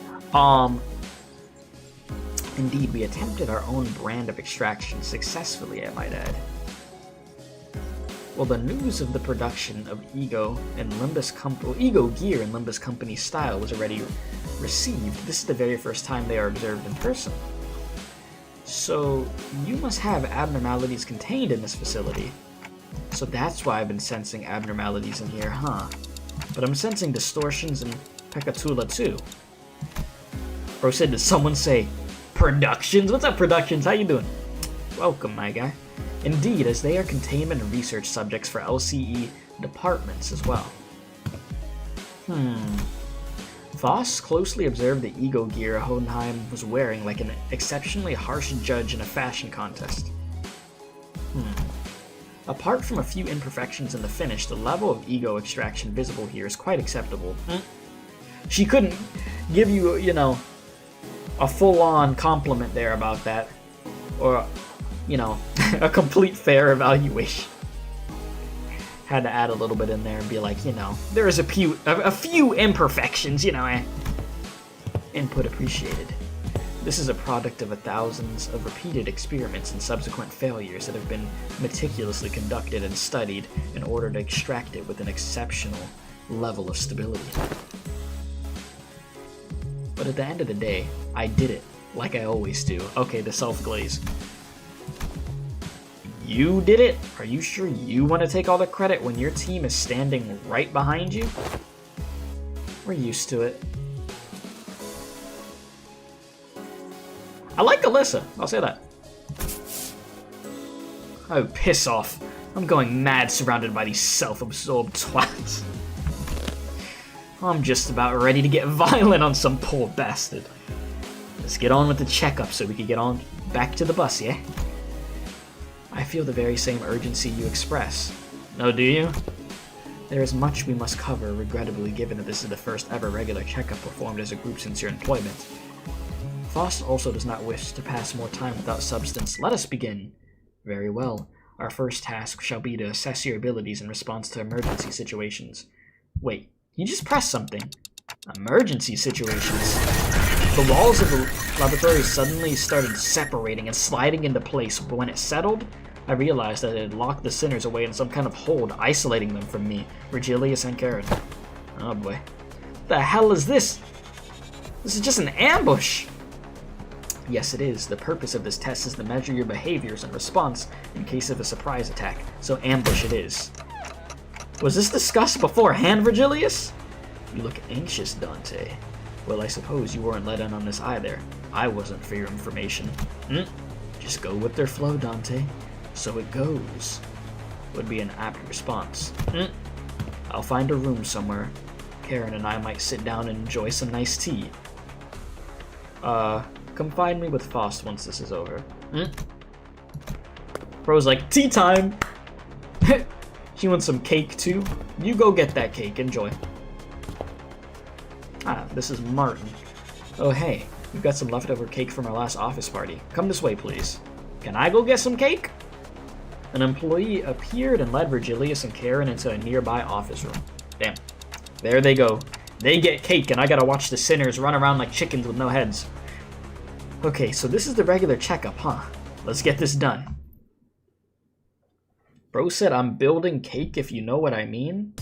Speaker 1: indeed, we attempted our own brand of extraction successfully, I might add. Well, the news of the production of Ego gear in Limbus Company style was already received. This is the very first time they are observed in person. So, you must have abnormalities contained in this facility. So that's why I've been sensing abnormalities in here, huh? But I'm sensing distortions and Pekatula too. Bro said, did someone say Productions? What's up, Productions? How you doing? Welcome, my guy. Indeed, as they are containment and research subjects for LCE departments as well. Voss closely observed the ego gear Hohenheim was wearing like an exceptionally harsh judge in a fashion contest. Apart from a few imperfections in the finish, the level of ego extraction visible here is quite acceptable. She couldn't give you, you know, a full-on compliment there about that. Or, you know, a complete fair evaluation. Had to add a little bit in there and be like, you know, there is a few imperfections, you know, Input appreciated. This is a product of thousands of repeated experiments and subsequent failures that have been meticulously conducted and studied in order to extract it with an exceptional level of stability. But at the end of the day, I did it, like I always do. Okay, the self-glaze. You did it? Are you sure you want to take all the credit when your team is standing right behind you? We're used to it. I like Alyssa, I'll say that. Oh, piss off. I'm going mad surrounded by these self-absorbed twats. I'm just about ready to get violent on some poor bastard. Let's get on with the checkup so we can get on back to the bus, yeah? I feel the very same urgency you express. Oh, do you? There is much we must cover, regrettably, given that this is the first ever regular checkup performed as a group since your employment. Faust also does not wish to pass more time without substance. Let us begin. Very well. Our first task shall be to assess your abilities in response to emergency situations. Wait, you just pressed something. Emergency situations. The walls of the laboratory suddenly started separating and sliding into place, but when it settled, I realized that it had locked the sinners away in some kind of hold, isolating them from me, Regilius and Karen. Oh boy. What the hell is this? This is just an ambush! Yes, it is. The purpose of this test is to measure your behaviors and response in case of a surprise attack, so ambush it is. Was this discussed beforehand, Regilius? You look anxious, Dante. Well, I suppose you weren't let in on this either. I wasn't for your information. Just go with their flow, Dante. So it goes. Would be an apt response. I'll find a room somewhere. Karen and I might sit down and enjoy some nice tea. Come find me with Faust once this is over. Bro's like, tea time! She wants some cake too? You go get that cake, enjoy. Ah, this is Martin. Oh hey, we've got some leftover cake from our last office party. Come this way, please. Can I go get some cake? An employee appeared and led Regilius and Karen into a nearby office room. Damn. There they go. They get cake and I gotta watch the sinners run around like chickens with no heads. Okay, so this is the regular checkup, huh? Let's get this done. Bro said I'm building cake, if you know what I mean.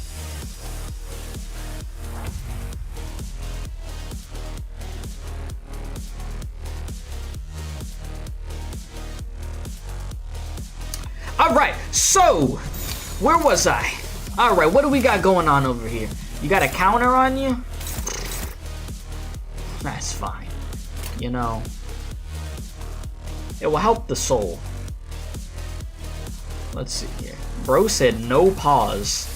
Speaker 1: Alright, so, where was I? Alright, what do we got going on over here? You got a counter on you? That's fine. You know, it will help the soul. Let's see here. Bro said no pause.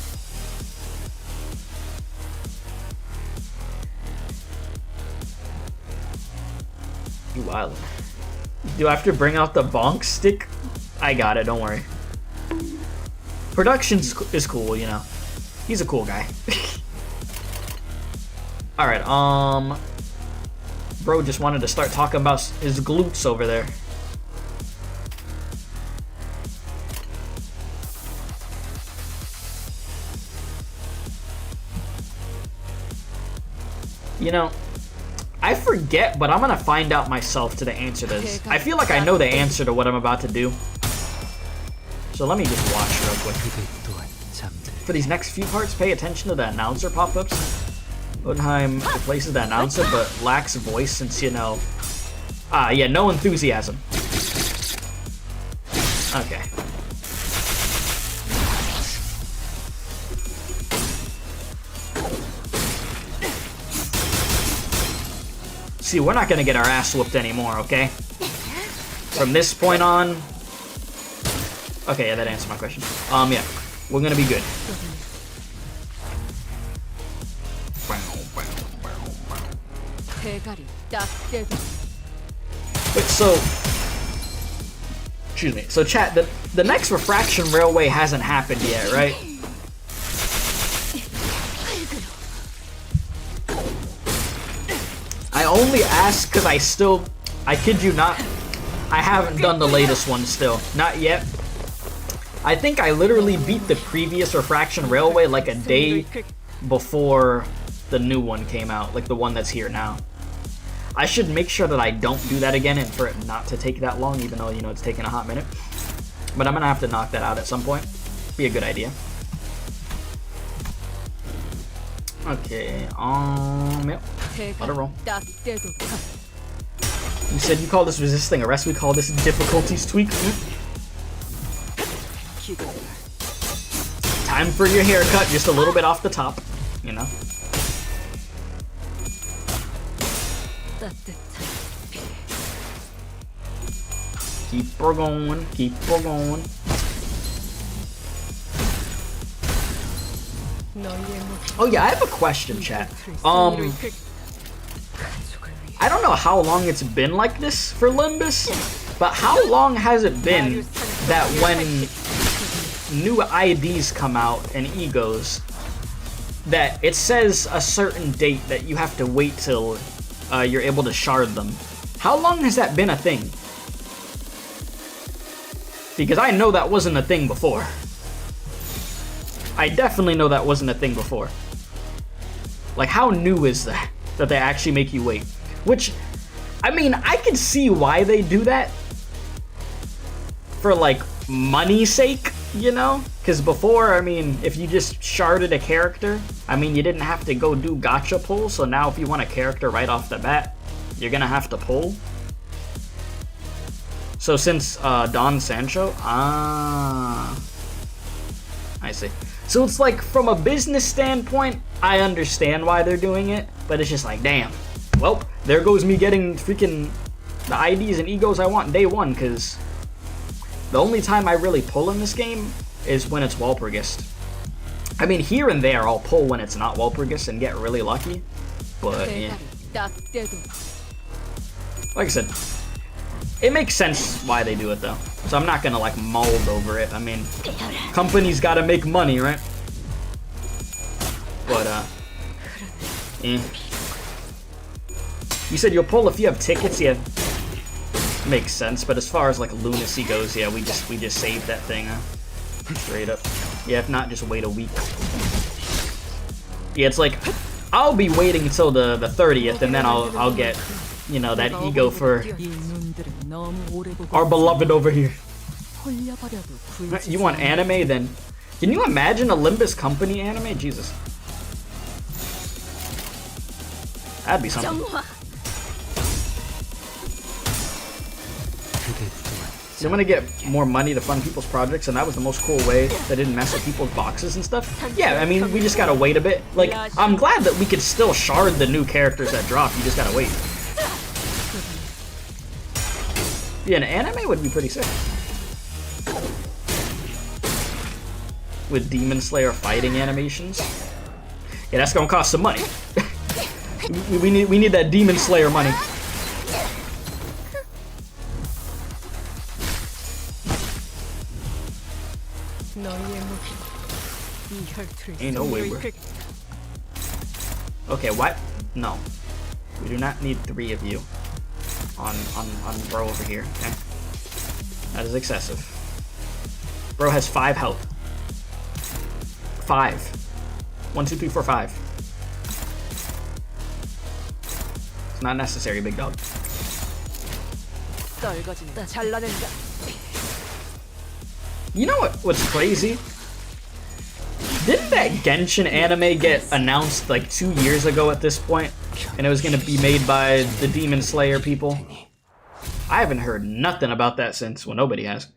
Speaker 1: You wildin'. Do I have to bring out the bonk stick? I got it, don't worry. Production is cool, you know. He's a cool guy. Alright, Bro just wanted to start talking about his glutes over there. You know, I forget, but I'm gonna find out myself to the answer to this. I feel like I know the answer to what I'm about to do. So let me just watch real quick. For these next few parts, pay attention to the announcer pop-ups. Hohenheim replaces the announcer, but lacks voice since, you know... yeah, no enthusiasm. Okay. See, we're not gonna get our ass whooped anymore, okay? From this point on, Okay, yeah, that answered my question. Yeah, we're gonna be good. Wait, so... Excuse me. So, chat, the next refraction railway hasn't happened yet, right? I only ask because I kid you not, I haven't done the latest one still. Not yet. I think I literally beat the previous refraction railway like a day before the new one came out, like the one that's here now. I should make sure that I don't do that again and for it not to take that long, even though, you know, it's taking a hot minute. But I'm gonna have to knock that out at some point. Be a good idea. Okay, yep. Let it roll. You said you call this resisting arrest, we call this difficulties tweak. Time for your haircut, just a little bit off the top, you know. Keep her going, keep her going. Oh yeah, I have a question, chat. I don't know how long it's been like this for Limbus, but how long has it been that when new IDs come out and egos, that it says a certain date that you have to wait till you're able to shard them? How long has that been a thing? Because I know that wasn't a thing before. I definitely know that wasn't a thing before. Like, how new is that they actually make you wait? Which, I mean, I can see why they do that. For, like, money's sake, you know? Because before, I mean, if you just sharded a character, I mean, you didn't have to go do gacha pull, so now if you want a character right off the bat, you're gonna have to pull. So since Don Sancho, I see. So it's like, from a business standpoint, I understand why they're doing it, but it's just like, damn. Well, there goes me getting freaking the IDs and egos I want day one, because the only time I really pull in this game is when it's Walpurgis. I mean, here and there I'll pull when it's not Walpurgis and get really lucky, but yeah. Like I said, it makes sense why they do it though. So I'm not gonna like mold over it. I mean, companies gotta make money, right? But yeah. You said you'll pull if you have tickets, yeah. Makes sense, but as far as like lunacy goes, yeah, we just saved that thing, straight up. Yeah, if not, just wait a week. Yeah, it's like I'll be waiting until the 30th, and then I'll get, you know, that ego for our beloved over here. You want anime then? Can you imagine a Limbus Company anime? Jesus. That'd be something. So I'm gonna get more money to fund people's projects, and that was the most cool way that didn't mess with people's boxes and stuff. Yeah, I mean, we just gotta wait a bit. Like, I'm glad that we could still shard the new characters that drop, you just gotta wait. Yeah, an anime would be pretty sick. With Demon Slayer fighting animations. Yeah, that's gonna cost some money. we need that Demon Slayer money. Ain't no way we're... Okay, what? No. We do not need 3 of you on bro over here, okay? That is excessive. Bro has 5 health. 5. 1, 2, 3, 4, 5. It's not necessary, big dog. You know what's crazy? Didn't that Genshin anime get announced like 2 years ago at this point? And it was gonna be made by the Demon Slayer people? I haven't heard nothing about that since. Well, nobody has.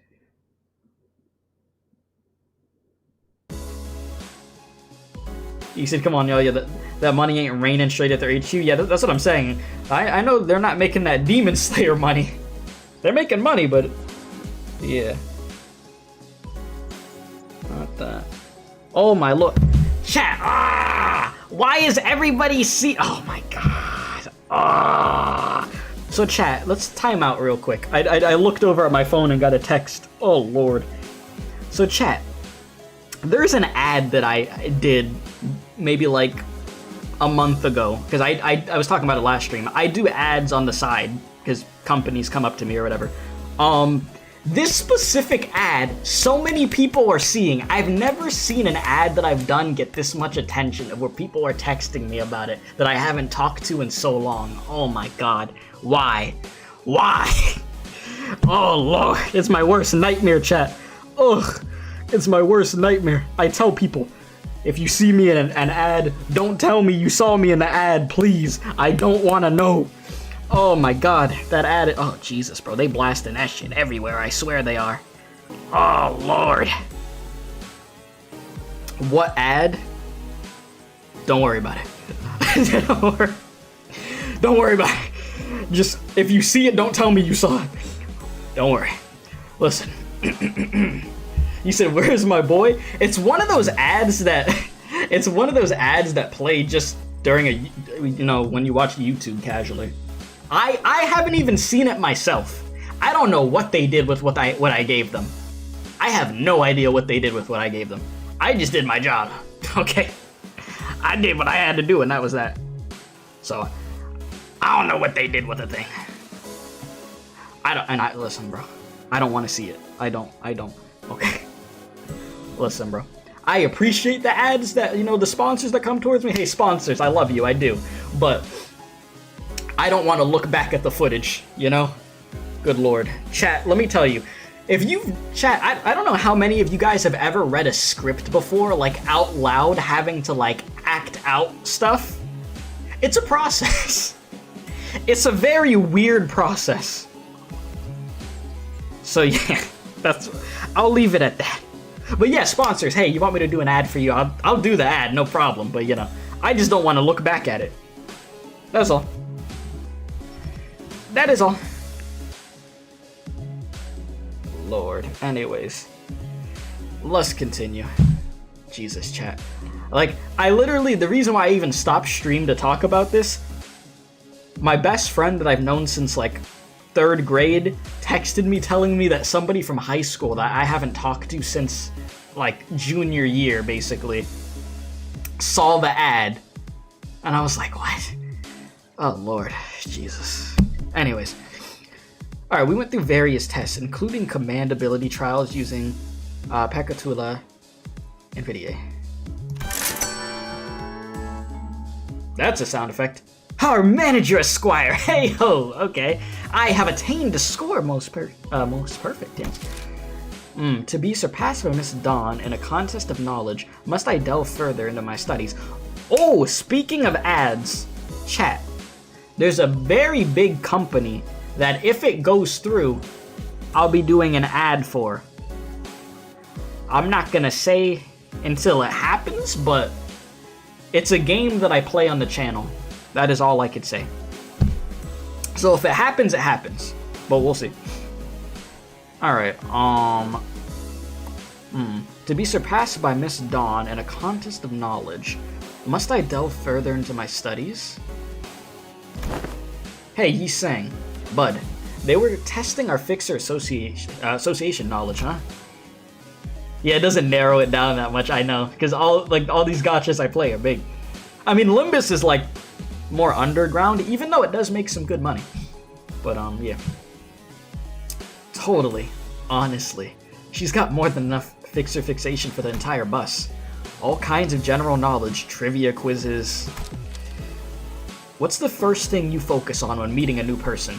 Speaker 1: You said, come on, yo, yeah, that money ain't raining straight at their HQ. Yeah, that's what I'm saying. I know they're not making that Demon Slayer money. They're making money, but... yeah. that. Oh my lord. Chat! Ah! Why is everybody see? Oh my god. Ah! So chat, let's time out real quick. I looked over at my phone and got a text. Oh lord. So chat, there's an ad that I did maybe like a month ago, because I was talking about it last stream. I do ads on the side because companies come up to me or whatever. This specific ad, so many people are seeing. I've never seen an ad that I've done get this much attention, where people are texting me about it that I haven't talked to in so long. Oh my god. Why? Why? Oh lord, it's my worst nightmare, chat. Ugh, it's my worst nightmare. I tell people, if you see me in an ad, don't tell me you saw me in the ad, please. I don't want to know. Oh my god, that ad. Oh Jesus, bro, they blasting that shit everywhere. I swear they are. Oh lord. What ad? Don't worry about it. Don't worry about it. Just, if you see it, don't tell me you saw it. Don't worry. Listen. You said, where's my boy? It's one of those ads that play just during when you watch YouTube casually. I haven't even seen it myself. I don't know what they did with what I gave them. I have no idea what they did with what I gave them. I just did my job. Okay? I did what I had to do, and that was that. So I don't know what they did with the thing. Listen, bro. I don't want to see it. I don't. Okay. Listen, bro. I appreciate the ads that, the sponsors that come towards me. Hey, sponsors, I love you. I do. But I don't want to look back at the footage, Good lord. Chat, let me tell you. I don't know how many of you guys have ever read a script before, like out loud, having to like act out stuff. It's a process. It's a very weird process. So yeah, I'll leave it at that. But yeah, sponsors, hey, you want me to do an ad for you? I'll do the ad, no problem. But I just don't want to look back at it. That's all. That is all. Lord. Anyways, let's continue. Jesus, chat. Like, the reason why I even stopped stream to talk about this, my best friend that I've known since like 3rd grade texted me telling me that somebody from high school that I haven't talked to since like junior year basically saw the ad, and I was like, what? Oh lord, Jesus. Anyways, alright, we went through various tests including command ability trials using Pekatula and Vidier. That's a sound effect. Our manager, Esquire. Hey ho. Okay, I have attained a score most perfect. Yeah. To be surpassed by Miss Dawn in a contest of knowledge, must I delve further into my studies? Oh, speaking of ads, chat. There's a very big company that if it goes through, I'll be doing an ad for. I'm not gonna say until it happens, but it's a game that I play on the channel. That is all I could say. So if it happens, it happens. But we'll see. Alright, to be surpassed by Miss Dawn in a contest of knowledge, must I delve further into my studies? Hey, Yi Sang. Bud, they were testing our fixer association knowledge, huh? Yeah, it doesn't narrow it down that much, I know. Because all these gachas I play are big. I mean, Limbus is like more underground, even though it does make some good money. But yeah. Totally. Honestly. She's got more than enough fixer fixation for the entire bus. All kinds of general knowledge, trivia quizzes. What's the first thing you focus on when meeting a new person?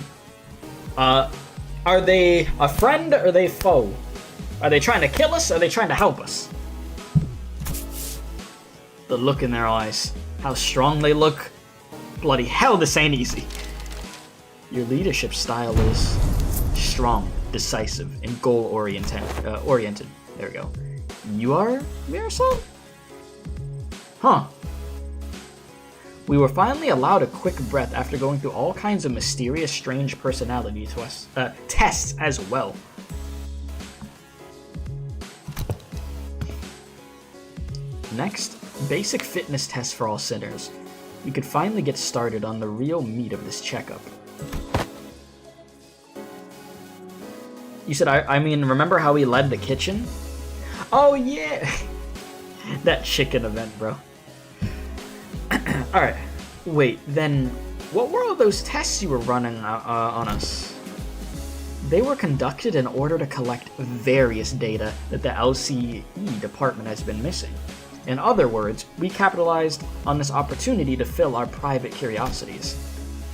Speaker 1: Are they a friend or are they foe? Are they trying to kill us or are they trying to help us? The look in their eyes. How strong they look. Bloody hell, this ain't easy. Your leadership style is strong, decisive, and goal-oriented. There we go. You are Marisol? Huh. We were finally allowed a quick breath after going through all kinds of mysterious, strange personality tests as well. Next, basic fitness tests for all sinners. We could finally get started on the real meat of this checkup. You said, I mean, remember how we led the kitchen? Oh, yeah! That chicken event, bro. Alright, wait, then what were all those tests you were running on us? They were conducted in order to collect various data that the LCE department has been missing. In other words, we capitalized on this opportunity to fill our private curiosities.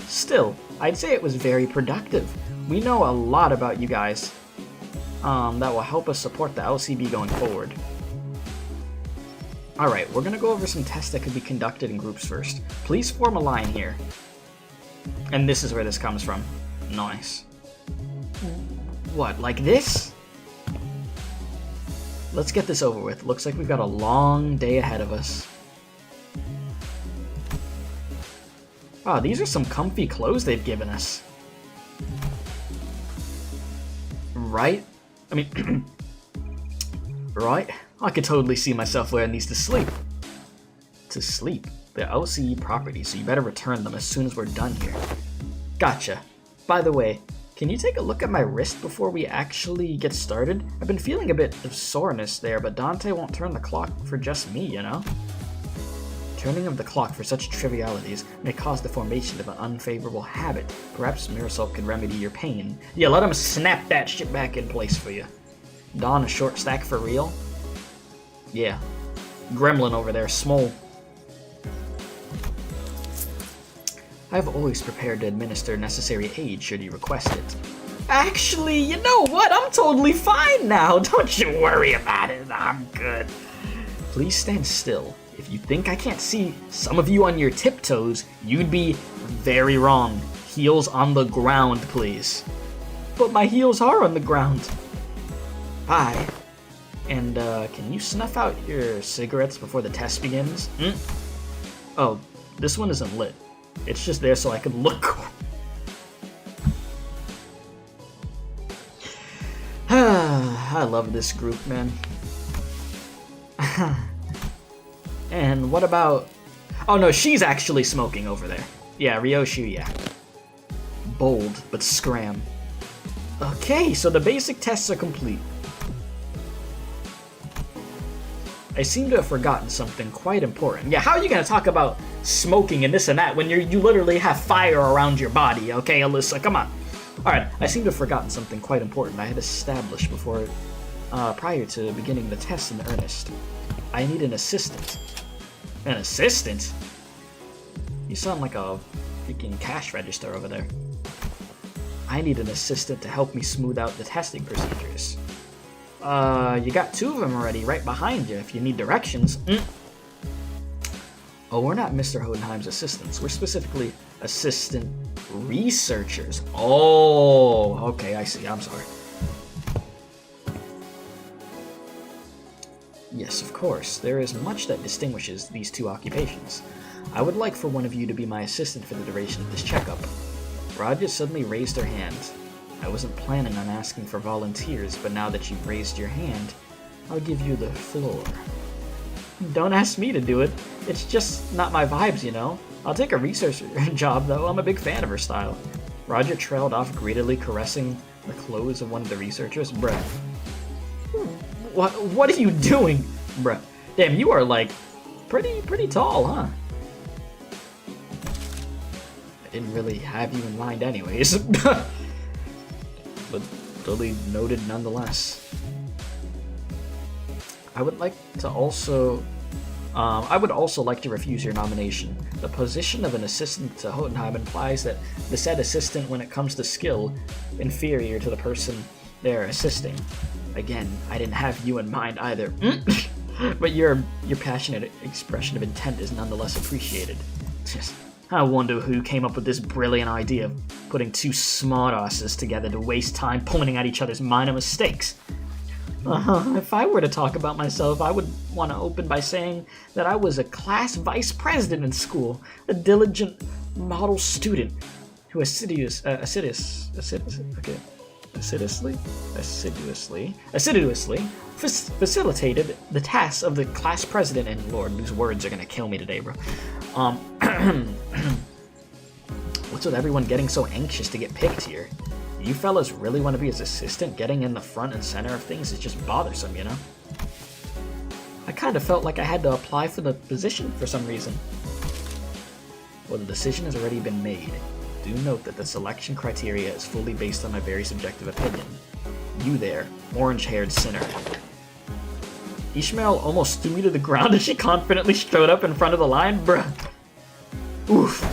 Speaker 1: Still, I'd say it was very productive. We know a lot about you guys that will help us support the LCB going forward. Alright, we're gonna go over some tests that could be conducted in groups first. Please form a line here. And this is where this comes from. Nice. What, like this? Let's get this over with. Looks like we've got a long day ahead of us. Wow, these are some comfy clothes they've given us. Right? I mean, right? I could totally see myself wearing these to sleep. To sleep? They're LCE properties, so you better return them as soon as we're done here. Gotcha. By the way, can you take a look at my wrist before we actually get started? I've been feeling a bit of soreness there, but Dante won't turn the clock for just me, you know? Turning of the clock for such trivialities may cause the formation of an unfavorable habit. Perhaps Mirasol could remedy your pain. Yeah, let him snap that shit back in place for you. Don, a short stack for real? Yeah. Gremlin over there, small. I have always prepared to administer necessary aid should you request it. Actually, you know what? I'm totally fine now. Don't you worry about it. I'm good. Please stand still. If you think I can't see some of you on your tiptoes, you'd be very wrong. Heels on the ground, please. But my heels are on the ground. Bye. And, can you snuff out your cigarettes before the test begins? Oh, this one isn't lit. It's just there so I can look cool. I love this group, man. And what about... Oh no, she's actually smoking over there. Yeah, Ryoshi, yeah. Bold, but scram. Okay, so the basic tests are complete. I seem to have forgotten something quite important. Yeah, how are you gonna talk about smoking and this and that when you literally have fire around your body, okay, Alyssa? Come on. Alright, I seem to have forgotten something quite important I had established before, prior to beginning the test in earnest. I need an assistant. An assistant? You sound like a freaking cash register over there. I need an assistant to help me smooth out the testing procedures. You got two of them already right behind you if you need directions. Oh, we're not Mr. Hodenheim's assistants. We're specifically assistant researchers. Oh, okay, I see. I'm sorry. Yes, of course. There is much that distinguishes these two occupations. I would like for one of you to be my assistant for the duration of this checkup. Raja suddenly raised her hand. I wasn't planning on asking for volunteers, but now that you've raised your hand, I'll give you the floor. Don't ask me to do it. It's just not my vibes, you know? I'll take a researcher job, though. I'm a big fan of her style. Roger trailed off, greedily caressing the clothes of one of the researchers. Bruh. What are you doing? Bruh. Damn, you are, like, pretty tall, huh? I didn't really have you in mind anyways. But totally noted nonetheless. I would also like to refuse your nomination. The position of an assistant to Hodenheim implies that the said assistant, when it comes to skill, inferior to the person they're assisting. Again, I didn't have you in mind either. But your passionate expression of intent is nonetheless appreciated. Just, I wonder who came up with this brilliant idea of putting two smartasses together to waste time pointing at each other's minor mistakes. If I were to talk about myself, I would want to open by saying that I was a class vice president in school, a diligent model student who assiduously facilitated the tasks of the class president, and Lord, these words are gonna kill me today, bro. What's with everyone getting so anxious to get picked here? You fellas really want to be his assistant? Getting in the front and center of things is just bothersome, you know? I kind of felt like I had to apply for the position for some reason. Well, the decision has already been made. Do note that the selection criteria is fully based on my very subjective opinion. You there, orange-haired sinner. Ishmael almost threw me to the ground as she confidently strode up in front of the line, bruh. Oof.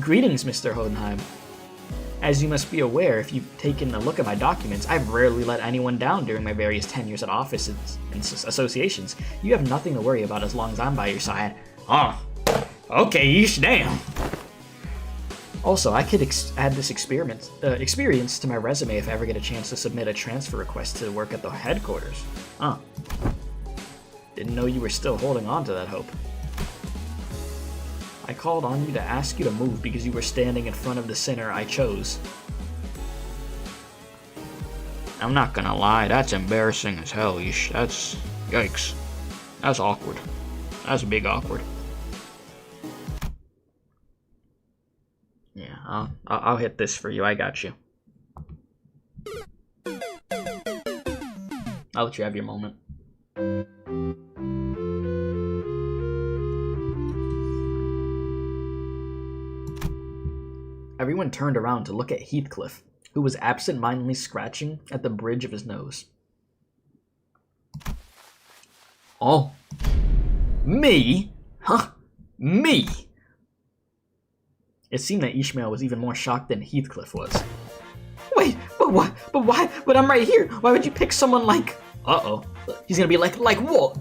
Speaker 1: Greetings, Mr. Hodenheim. As you must be aware, if you've taken a look at my documents, I've rarely let anyone down during my various tenures at offices and associations. You have nothing to worry about as long as I'm by your side. Oh, okay, yeesh, damn. Also, I could add this experience to my resume if I ever get a chance to submit a transfer request to work at the headquarters. Didn't know you were still holding on to that hope. I called on you to ask you to move because you were standing in front of the sinner I chose. I'm not gonna lie, that's embarrassing as hell. That's... yikes. That's awkward. That's big awkward. Yeah, I'll hit this for you. I got you. I'll let you have your moment. Everyone turned around to look at Heathcliff, who was absent-mindedly scratching at the bridge of his nose. Oh. Me? Huh? Me? It seemed that Ishmael was even more shocked than Heathcliff was. Wait, but what? But why? But I'm right here. Why would you pick someone like... Uh-oh. He's gonna be like what?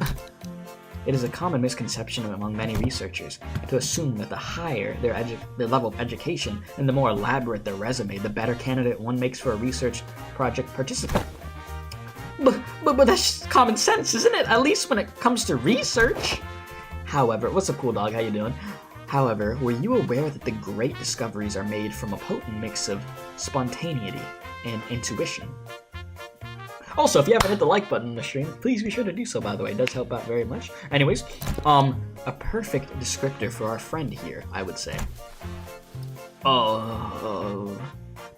Speaker 1: It is a common misconception among many researchers to assume that the higher their level of education and the more elaborate their resume, the better candidate one makes for a research project participant. But that's just common sense, isn't it? At least when it comes to research. However, what's up, cool dog? How you doing? However, were you aware that the great discoveries are made from a potent mix of spontaneity and intuition? Also, if you haven't hit the like button in the stream, please be sure to do so, by the way. It does help out very much. Anyways, a perfect descriptor for our friend here, I would say.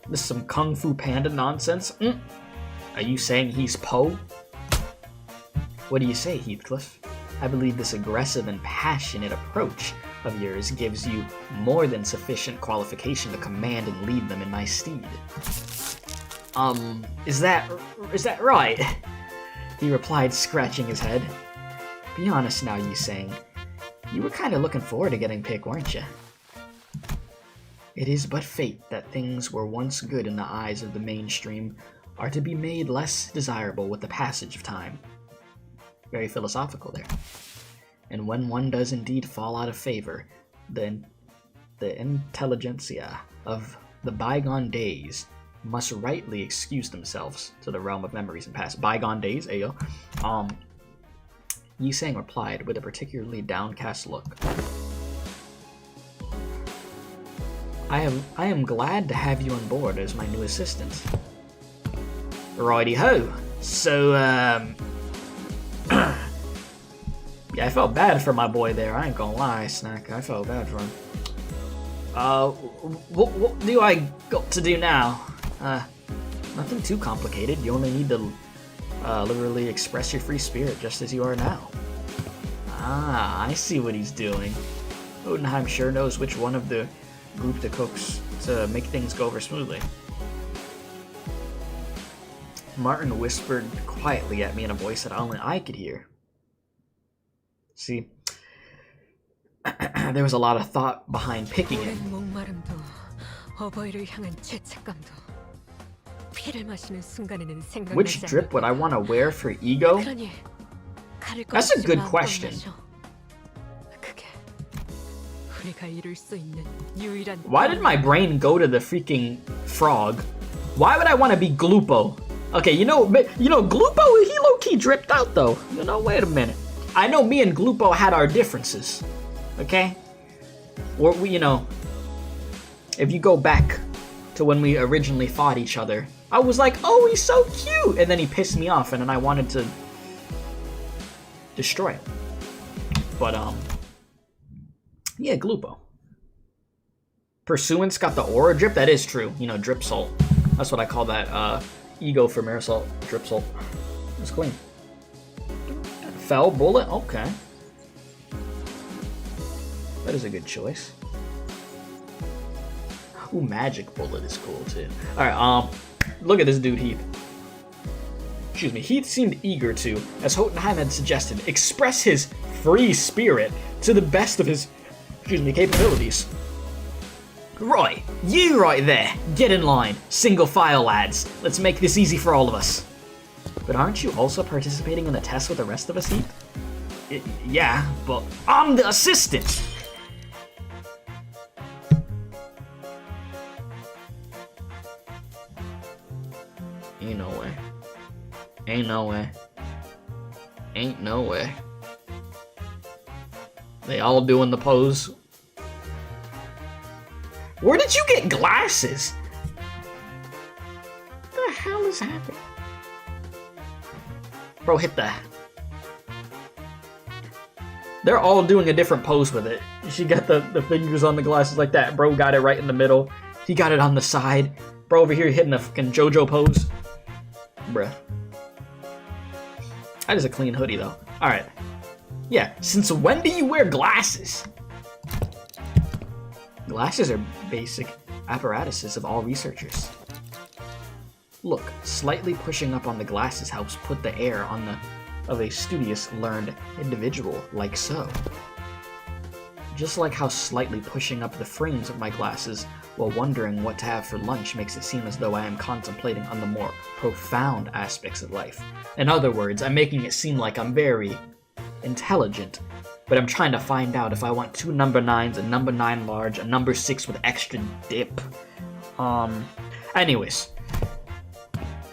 Speaker 1: This is some Kung Fu Panda nonsense? Are you saying he's Poe? What do you say, Heathcliff? I believe this aggressive and passionate approach of yours gives you more than sufficient qualification to command and lead them in my stead. Is that right? He replied, scratching his head. Be honest now, Yi Sang. You were kind of looking forward to getting picked, weren't you? It is but fate that things were once good in the eyes of the mainstream are to be made less desirable with the passage of time. Very philosophical there. And when one does indeed fall out of favor, then the intelligentsia of the bygone days must rightly excuse themselves to the realm of memories and past. Bygone days, ayo. Yi Sang replied with a particularly downcast look. I am glad to have you on board as my new assistant. Righty-ho. So, yeah, I felt bad for my boy there. I ain't gonna lie, Snack. I felt bad for him. What do I got to do now? Nothing too complicated. You only need to literally express your free spirit just as you are now. Ah, I see what he's doing. Hodenheim sure knows which one of the group to cooks to make things go over smoothly. Martin whispered quietly at me in a voice that only I could hear. See, there was a lot of thought behind picking it. Which drip would I want to wear for ego? That's a good question. Why did my brain go to the freaking frog? Why would I want to be Glupo? Okay, you know, Glupo, he low-key dripped out though. You know, wait a minute. I know me and Glupo had our differences, okay? Or, you know, if you go back to when we originally fought each other I was like, oh, he's so cute! And then he pissed me off, and then I wanted to destroy him. But, yeah, Glupo. Pursuance got the aura drip? That is true. You know, drip salt. That's what I call that, ego for Marisol. Drip salt. It's clean. Fell bullet? Okay. That is a good choice. Ooh, magic bullet is cool, too. Alright, look at this dude, Heath. Excuse me. Heath seemed eager to, as Hotenheim had suggested, express his free spirit to the best of his, capabilities. Roy, you right there. Get in line. Single file, lads. Let's make this easy for all of us. But aren't you also participating in the test with the rest of us, Heath? Yeah, but I'm the assistant. Ain't no way. Ain't no way. Ain't no way. They all doing the pose. Where did you get glasses? What the hell is happening? Bro, hit that. They're all doing a different pose with it. She got the fingers on the glasses like that. Bro got it right in the middle. He got it on the side. Bro over here hitting a fucking JoJo pose. Bruh. That is a clean hoodie, though. Alright. Yeah, since when do you wear glasses? Glasses are basic apparatuses of all researchers. Look, slightly pushing up on the glasses helps put the air on of a studious, learned individual, like so. Just like how slightly pushing up the frames of my glasses while wondering what to have for lunch makes it seem as though I am contemplating on the more profound aspects of life. In other words, I'm making it seem like I'm very intelligent, but I'm trying to find out if I want 2 number 9s, a number 9 large, a number 6 with extra dip. Anyways.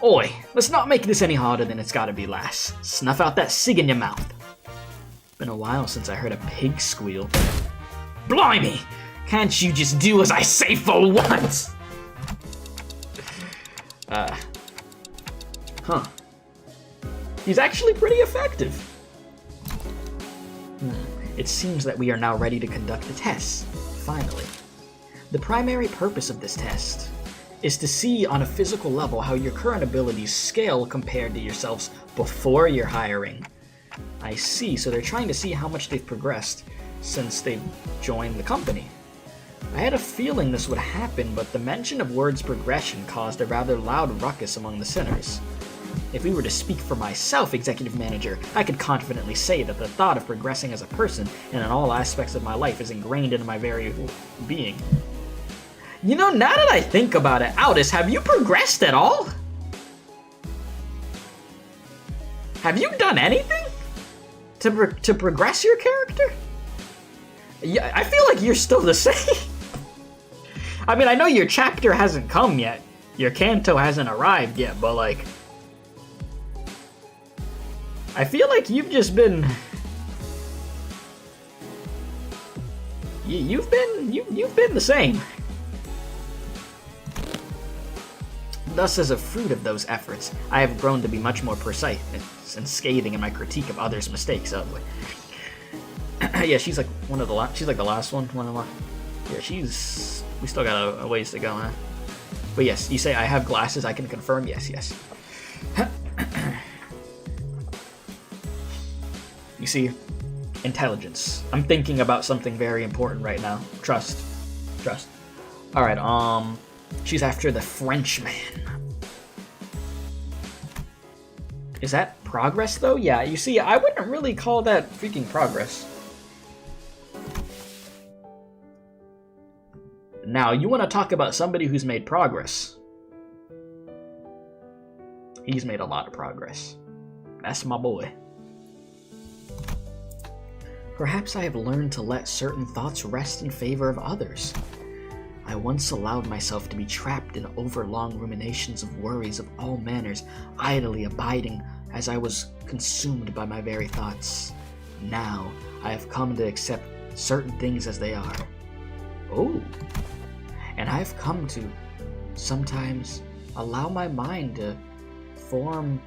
Speaker 1: Oi, let's not make this any harder than it's gotta be, lass. Snuff out that cig in your mouth. Been a while since I heard a pig squeal. Blimey! Can't you just do as I say for once? Huh. He's actually pretty effective. It seems that we are now ready to conduct the test, finally. The primary purpose of this test is to see on a physical level how your current abilities scale compared to yourselves before your hiring. I see, so they're trying to see how much they've progressed since they've joined the company. I had a feeling this would happen, but the mention of word's progression caused a rather loud ruckus among the sinners. If we were to speak for myself, Executive Manager, I could confidently say that the thought of progressing as a person and in all aspects of my life is ingrained into my very being. You know, now that I think about it, Aldous, have you progressed at all? Have you done anything to progress your character? Yeah, I feel like you're still the same. I mean, I know your chapter hasn't come yet. Your canto hasn't arrived yet, but like, I feel like you've just been, you've been the same. Thus, as a fruit of those efforts, I have grown to be much more precise and scathing in my critique of others' mistakes. Yeah, she's like one of the last. She's like the last one. Yeah, we still got a ways to go, huh? But yes, you say I have glasses. I can confirm. Yes. You see, intelligence. I'm thinking about something very important right now. Trust. All right. She's after the Frenchman. Is that progress, though? Yeah, you see, I wouldn't really call that freaking progress. Now, you want to talk about somebody who's made progress. He's made a lot of progress. That's my boy. Perhaps I have learned to let certain thoughts rest in favor of others. I once allowed myself to be trapped in overlong ruminations of worries of all manners, idly abiding as I was consumed by my very thoughts. Now, I have come to accept certain things as they are. Oh. And I have come to sometimes allow my mind to form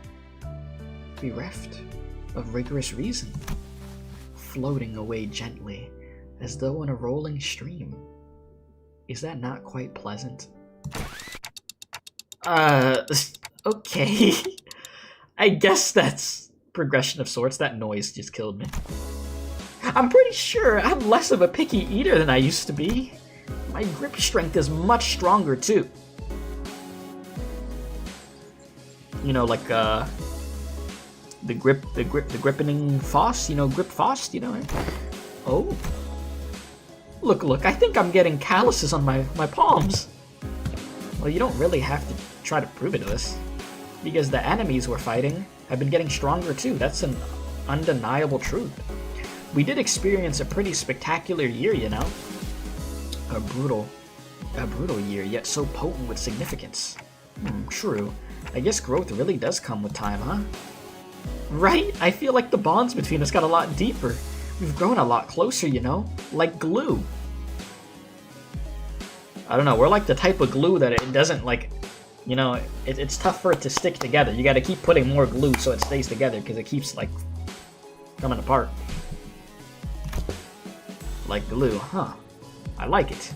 Speaker 1: bereft of rigorous reason, floating away gently as though in a rolling stream. Is that not quite pleasant? Okay. I guess that's progression of sorts. That noise just killed me. I'm pretty sure I'm less of a picky eater than I used to be. My grip strength is much stronger too. You know, like the grippening Faust, you know, grip Faust, you know. Oh. Look, I think I'm getting calluses on my palms. Well, you don't really have to try to prove it to us, because the enemies we're fighting have been getting stronger too. That's an undeniable truth. We did experience a pretty spectacular year, you know? A brutal year, yet so potent with significance. True. I guess growth really does come with time, huh? Right? I feel like the bonds between us got a lot deeper. We've grown a lot closer, you know? Like glue. I don't know, we're like the type of glue that it doesn't, like, you know, it's tough for it to stick together. You gotta keep putting more glue so it stays together, because it keeps, like, coming apart. Like glue, huh? I like it.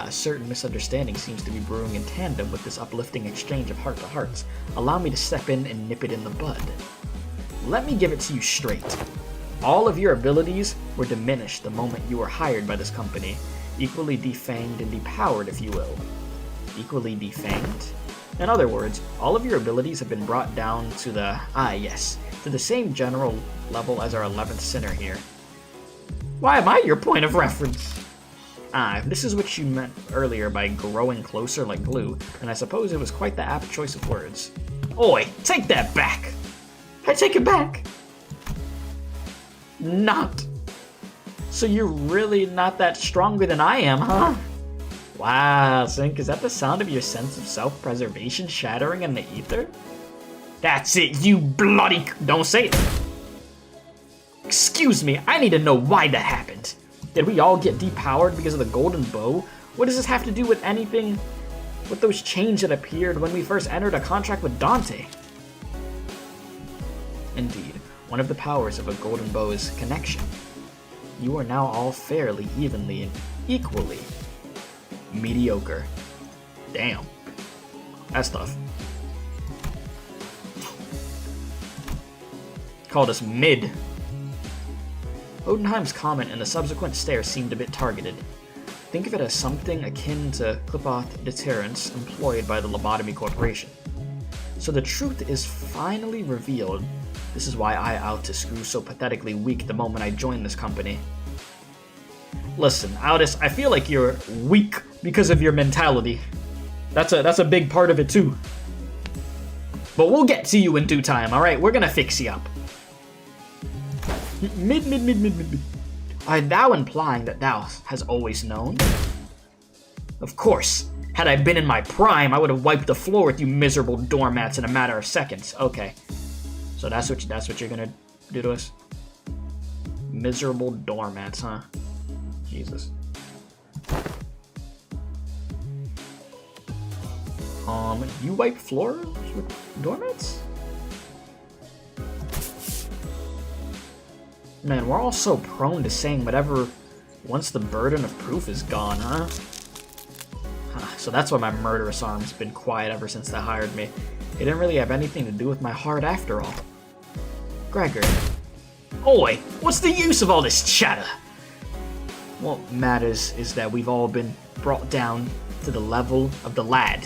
Speaker 1: A certain misunderstanding seems to be brewing in tandem with this uplifting exchange of heart-to-hearts. Allow me to step in and nip it in the bud. Let me give it to you straight. All of your abilities were diminished the moment you were hired by this company. Equally defanged and depowered, if you will. Equally defanged? In other words, all of your abilities have been brought down to the, to the same general level as our 11th sinner here. Why am I your point of reference? This is what you meant earlier by growing closer like glue, and I suppose it was quite the apt choice of words. Oi, take that back! I take it back! Not. So you're really not that stronger than I am, huh? Wow, Sync, is that the sound of your sense of self-preservation shattering in the ether? That's it, you bloody... Don't say it. Excuse me, I need to know why that happened. Did we all get depowered because of the golden bow? What does this have to do with anything with those chains that appeared when we first entered a contract with Dante? Indeed, one of the powers of a golden bow is connection. You are now all fairly, evenly, and equally mediocre. Damn. That's tough. Called us mid. Odenheim's comment and the subsequent stare seemed a bit targeted. Think of it as something akin to clip-off deterrence employed by the Lobotomy Corporation. So the truth is finally revealed. This is why I Altus grew so pathetically weak the moment I joined this company. Listen, Altus, I feel like you're weak because of your mentality. That's a big part of it too. But we'll get to you in due time, alright? We're gonna fix you up. Mid. Are thou implying that thou has always known? Of course. Had I been in my prime, I would have wiped the floor with you miserable doormats in a matter of seconds. Okay. So that's what you're gonna do to us? Miserable doormats, huh? Jesus. You wipe floors with doormats? Man, we're all so prone to saying whatever once the burden of proof is gone, huh? So that's why my murderous arm's been quiet ever since they hired me. It didn't really have anything to do with my heart after all. Gregor. Oi, what's the use of all this chatter? What matters is that we've all been brought down to the level of the lad.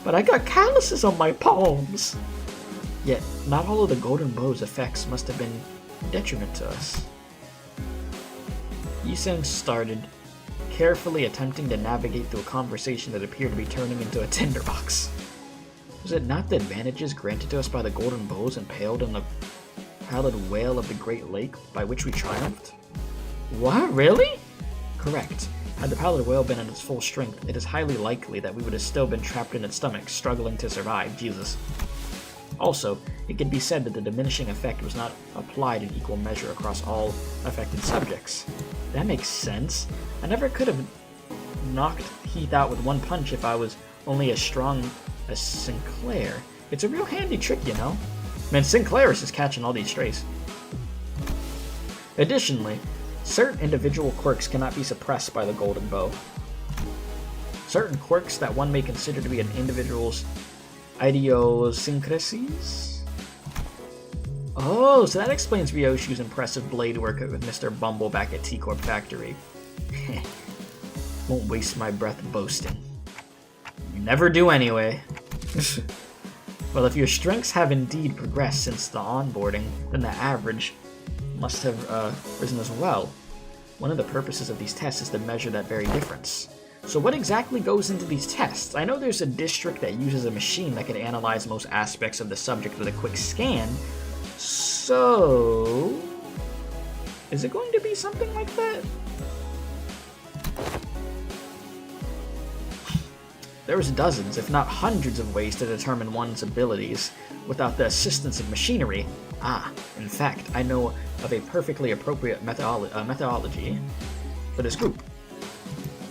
Speaker 1: But I got calluses on my palms. Yet, not all of the golden bow's effects must have been detriment to us. Yiseng started, carefully attempting to navigate through a conversation that appeared to be turning into a tinderbox. Was it not the advantages granted to us by the golden bows impaled in the pallid whale of the Great Lake by which we triumphed? What? Really? Correct. Had the pallid whale been at its full strength, it is highly likely that we would have still been trapped in its stomach, struggling to survive. Jesus. Also, it can be said that the diminishing effect was not applied in equal measure across all affected subjects. That makes sense. I never could have knocked Heath out with one punch if I was only as strong as Sinclair. It's a real handy trick, you know? Man, Sinclair is just catching all these strays. Additionally, certain individual quirks cannot be suppressed by the golden bow. Certain quirks that one may consider to be an individual's idiosyncrasies? Oh, so that explains Ryoshu's impressive blade work with Mr. Bumble back at T-Corp Factory. Won't waste my breath boasting. You never do anyway. Well, if your strengths have indeed progressed since the onboarding, then the average must have risen as well. One of the purposes of these tests is to measure that very difference. So what exactly goes into these tests? I know there's a district that uses a machine that can analyze most aspects of the subject with a quick scan. So... is it going to be something like that? There's dozens, if not hundreds of ways to determine one's abilities without the assistance of machinery. In fact, I know of a perfectly appropriate methodology for this group.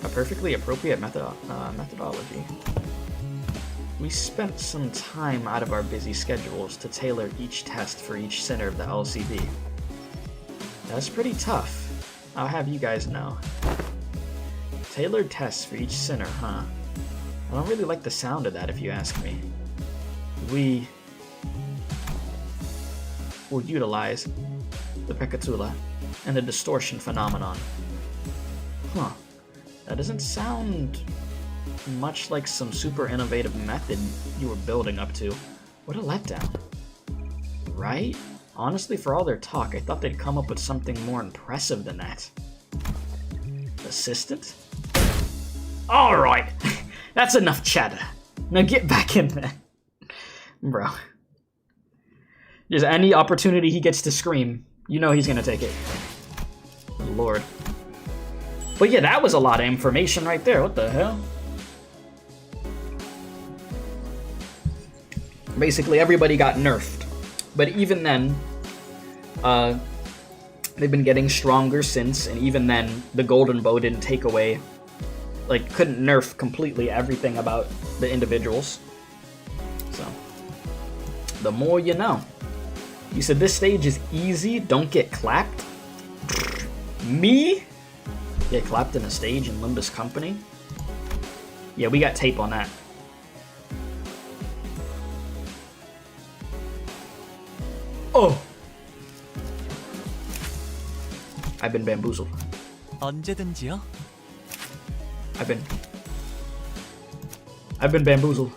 Speaker 1: A perfectly appropriate methodology. We spent some time out of our busy schedules to tailor each test for each center of the LCB. That's pretty tough. I'll have you guys know. Tailored tests for each center, huh? I don't really like the sound of that, if you ask me. We will utilize the Pekatula and the distortion phenomenon. Huh. That doesn't sound much like some super innovative method you were building up to. What a letdown. Right? Honestly, for all their talk, I thought they'd come up with something more impressive than that. Assistant? Alright! That's enough chatter. Now get back in there. Bro. Just any opportunity he gets to scream, you know he's gonna take it. Lord. But yeah, that was a lot of information right there. What the hell? Basically, everybody got nerfed. But even then, they've been getting stronger since, and even then, the Golden Bow didn't take away, like, couldn't nerf completely everything about the individuals. So, the more you know. You said this stage is easy, don't get clapped? Me? Get clapped in a stage in Limbus Company? Yeah, we got tape on that. Oh! I've been bamboozled.
Speaker 2: 언제든지요.
Speaker 1: I've been bamboozled.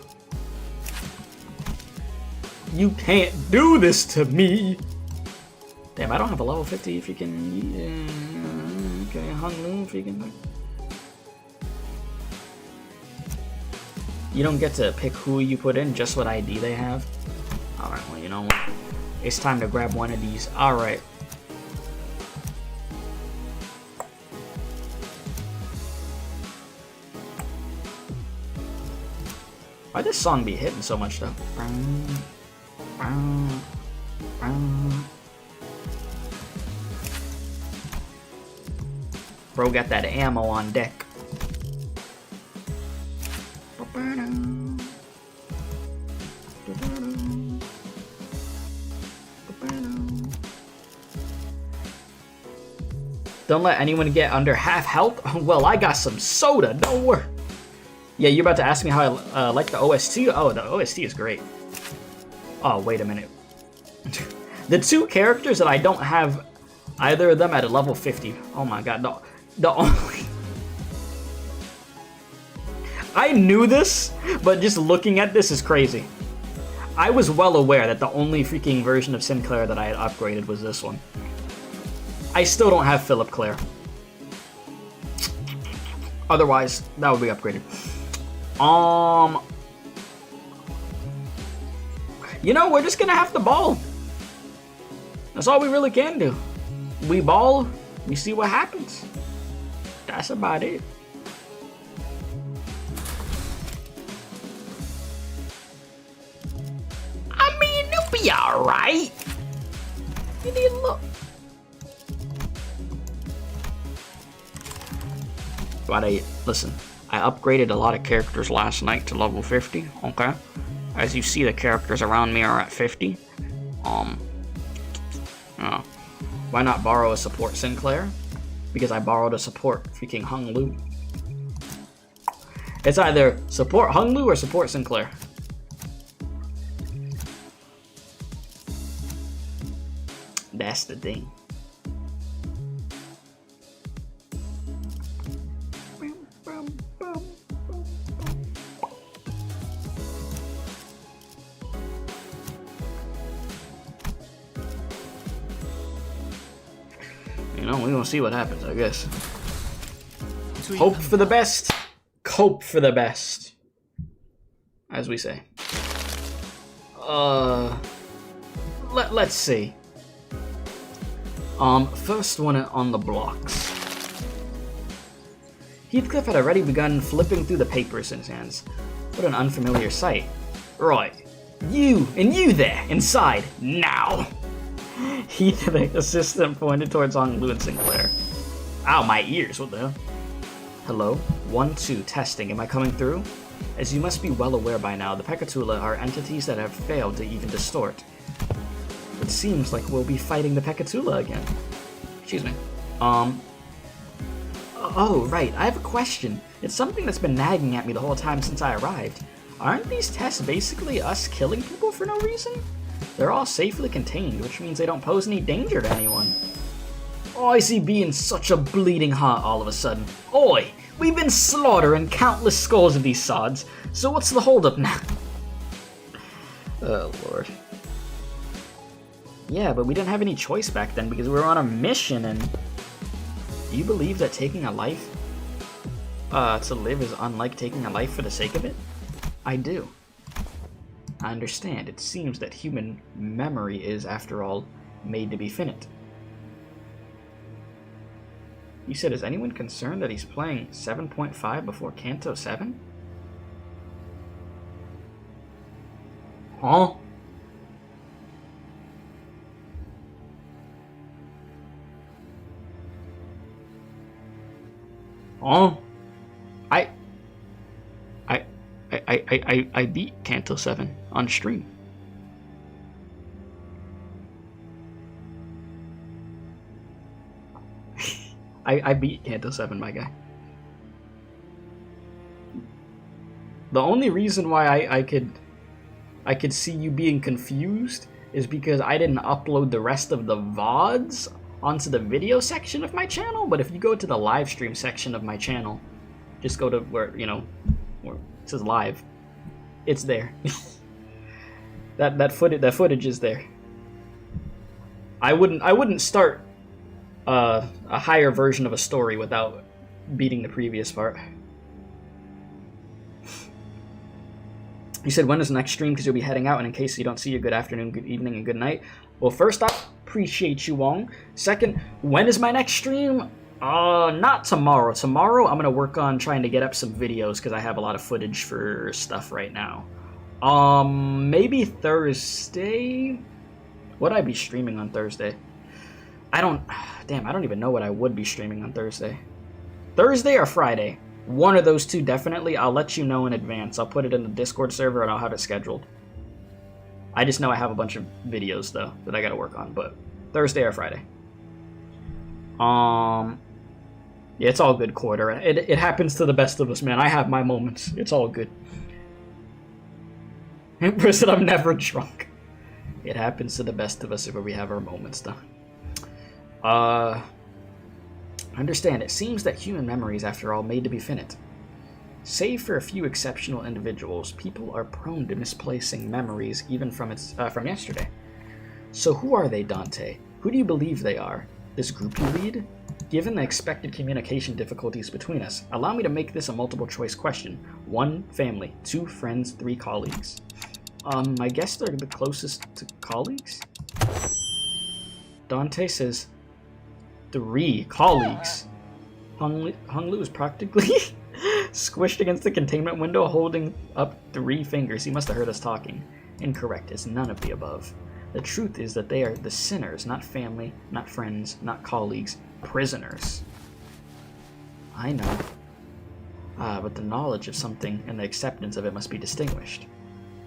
Speaker 1: You can't do this to me! Damn, I don't have a level 50 if you can... okay, Hung Moon if you can... You don't get to pick who you put in, just what ID they have. Alright, well, you know what? It's time to grab one of these. Alright. Why'd this song be hitting so much, though? Bro got that ammo on deck. Don't let anyone get under half health? Well, I got some soda, don't worry. Yeah, you're about to ask me how I like the OST? Oh, the OST is great. Oh, wait a minute. The two characters that I don't have either of them at a level 50. Oh my god, the only... I knew this, but just looking at this is crazy. I was well aware that the only freaking version of Sinclair that I had upgraded was this one. I still don't have Philip Claire. Otherwise, that would be upgraded. You know, we're just gonna have to ball. That's all we really can do. We ball, we see what happens. That's about it. I mean, it'll be alright. You need a look. Listen, I I upgraded a lot of characters last night to level 50, okay? As you see, the characters around me are at 50. Why not borrow a support Sinclair? Because I borrowed a support freaking Hung Lu. It's either support Hung Lu or support Sinclair. That's the thing. You know, we're gonna see what happens, I guess. Hope for the best, cope for the best, as we say. Let's see. First one on the blocks. Heathcliff had already begun flipping through the papers in his hands. What an unfamiliar sight. Right. You there, inside, now! Heath, the assistant, pointed towards Hong Lu and Sinclair. Ow, my ears, what the hell? Hello? 1, 2, testing, am I coming through? As you must be well aware by now, the Pekatula are entities that have failed to even distort. It seems like we'll be fighting the Pekatula again. Excuse me. Oh, right, I have a question. It's something that's been nagging at me the whole time since I arrived. Aren't these tests basically us killing people for no reason? They're all safely contained, which means they don't pose any danger to anyone. Oh, I see being such a bleeding heart all of a sudden. Oi, we've been slaughtering countless skulls of these sods, so what's the holdup now? Oh, Lord. Yeah, but we didn't have any choice back then because we were on a mission, and... Do you believe that taking a life to live is unlike taking a life for the sake of it? I do. I understand. It seems that human memory is, after all, made to be finite. You said, is anyone concerned that he's playing 7.5 before Canto 7? Huh? Oh, I beat Canto 7 on stream. I beat Canto 7, my guy. The only reason why I could see you being confused is because I didn't upload the rest of the VODs onto the video section of my channel, but if you go to the live stream section of my channel, just go to where, you know, where it says live, it's there. that footage is there. I wouldn't start a higher version of a story without beating the previous part. You said, when is the next stream? Because you'll be heading out, and in case you don't see you, good afternoon, good evening, and good night. Well, first off, appreciate you, Wong. Second, when is my next stream? Not tomorrow. Tomorrow, I'm going to work on trying to get up some videos, because I have a lot of footage for stuff right now. Maybe Thursday? Would I be streaming on Thursday? I don't even know what I would be streaming on Thursday. Thursday or Friday? One of those two, definitely. I'll let you know in advance. I'll put it in the Discord server and I'll have it scheduled. I just know I have a bunch of videos, though, that I gotta work on, but Thursday or Friday. Yeah, it's all good, Quarter. It happens to the best of us, man. I have my moments. It's all good. Empress said I'm never drunk. It happens to the best of us where we have our moments, though. Understand, it seems that human memory is, after all, made to be finite. Save for a few exceptional individuals, people are prone to misplacing memories even from yesterday. So who are they, Dante? Who do you believe they are? This group you lead? Given the expected communication difficulties between us, allow me to make this a multiple choice question. 1, family. 2, friends. 3, colleagues. I guess they're the closest to colleagues? Dante says 3 colleagues. Hung Lu is practically squished against the containment window, holding up 3 fingers. He must have heard us talking. Incorrect. It's none of the above. The truth is that they are the sinners, not family, not friends, not colleagues, prisoners. I know. but the knowledge of something and the acceptance of it must be distinguished.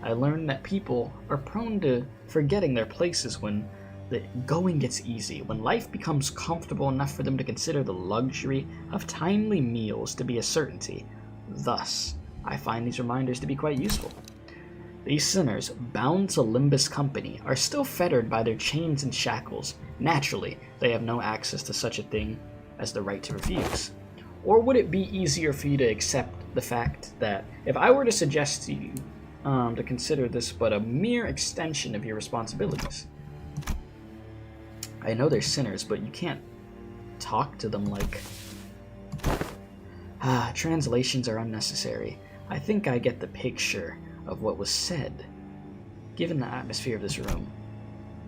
Speaker 1: I learned that people are prone to forgetting their places when the going gets easy, when life becomes comfortable enough for them to consider the luxury of timely meals to be a certainty. Thus, I find these reminders to be quite useful. These sinners, bound to Limbus Company, are still fettered by their chains and shackles. Naturally, they have no access to such a thing as the right to refuse. Or would it be easier for you to accept the fact that if I were to suggest to you to consider this but a mere extension of your responsibilities? I know they're sinners, but you can't talk to them like... translations are unnecessary. I think I get the picture of what was said, given the atmosphere of this room.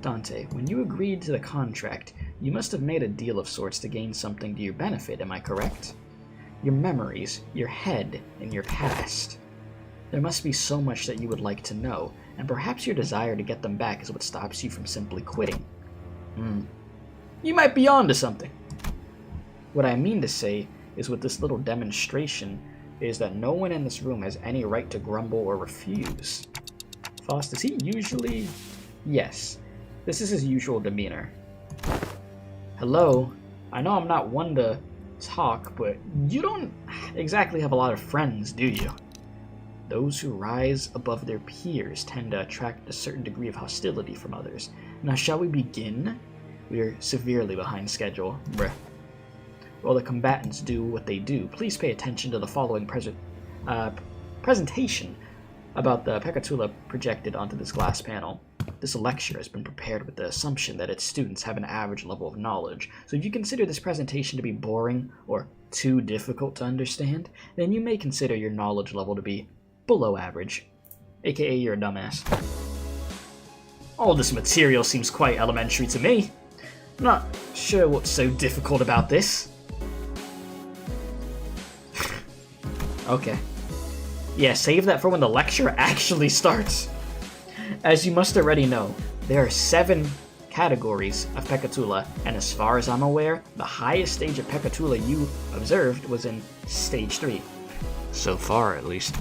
Speaker 1: Dante, when you agreed to the contract, you must have made a deal of sorts to gain something to your benefit, am I correct? Your memories, your head, and your past. There must be so much that you would like to know, and perhaps your desire to get them back is what stops you from simply quitting. You might be onto something. What I mean to say is with this little demonstration is that no one in this room has any right to grumble or refuse. Faust, does he usually... Yes, this is his usual demeanor. Hello, I know I'm not one to talk, but you don't exactly have a lot of friends, do you? Those who rise above their peers tend to attract a certain degree of hostility from others. Now, shall we begin? We are severely behind schedule. Bruh. While the combatants do what they do, please pay attention to the following presentation about the Pecatula projected onto this glass panel. This lecture has been prepared with the assumption that its students have an average level of knowledge, so if you consider this presentation to be boring or too difficult to understand, then you may consider your knowledge level to be below average, aka you're a dumbass. All this material seems quite elementary to me. I'm not sure what's so difficult about this. Okay. Yeah, save that for when the lecture actually starts. As you must already know, there are 7 categories of Pecatula, and as far as I'm aware, the highest stage of Pecatula you observed was in Stage 3. So far, at least.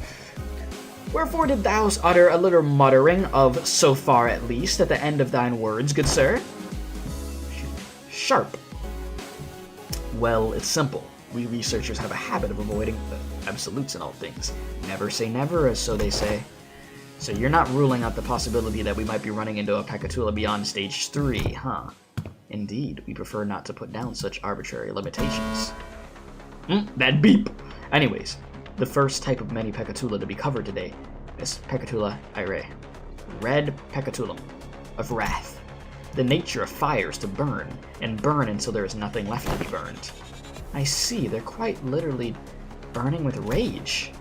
Speaker 1: Wherefore did thou utter a little muttering of "so far at least" at the end of thine words, good sir? Sharp. Well, it's simple. We researchers have a habit of avoiding absolutes in all things. Never say never, as so they say. So you're not ruling out the possibility that we might be running into a Pecatula beyond Stage 3, huh? Indeed, we prefer not to put down such arbitrary limitations. That beep! Anyways, the first type of many Pecatula to be covered today is Pecatula irae. Red Pecatulum, of wrath. The nature of fire is to burn, and burn until there is nothing left to be burned. I see, they're quite literally burning with rage.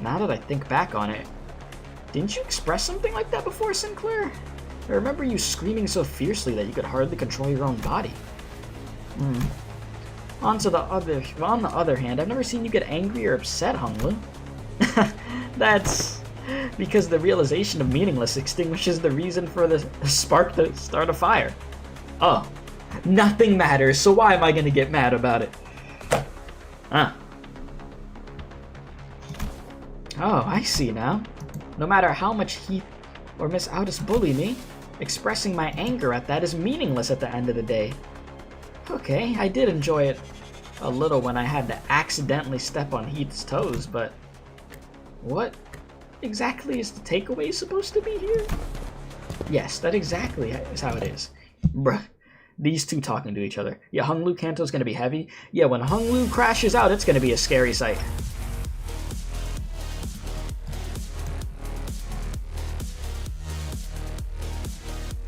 Speaker 1: Now that I think back on it, didn't you express something like that before, Sinclair? I remember you screaming so fiercely that you could hardly control your own body. On the other hand, I've never seen you get angry or upset, Honglu. That's because the realization of meaningless extinguishes the reason for the spark to start a fire. Oh, nothing matters, so why am I gonna get mad about it? Oh, I see now. No matter how much Heath or Miss Aldous bully me, expressing my anger at that is meaningless at the end of the day. Okay, I did enjoy it a little when I had to accidentally step on Heath's toes, but what exactly is the takeaway supposed to be here? Yes, that exactly is how it is. Bruh, these two talking to each other. Yeah, Honglu Kanto's gonna be heavy. Yeah, when Honglu crashes out, it's gonna be a scary sight.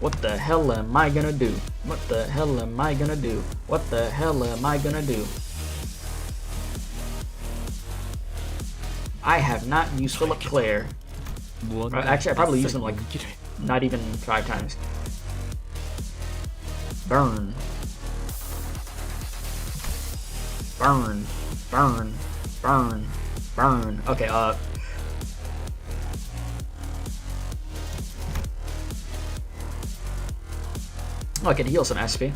Speaker 1: What the hell am I gonna do? What the hell am I gonna do? What the hell am I gonna do? I have not used Philip Clare. Actually, I probably used him like not even 5 times. Burn. Burn. Burn. Burn. Burn. Okay, Oh, I could heal some SP.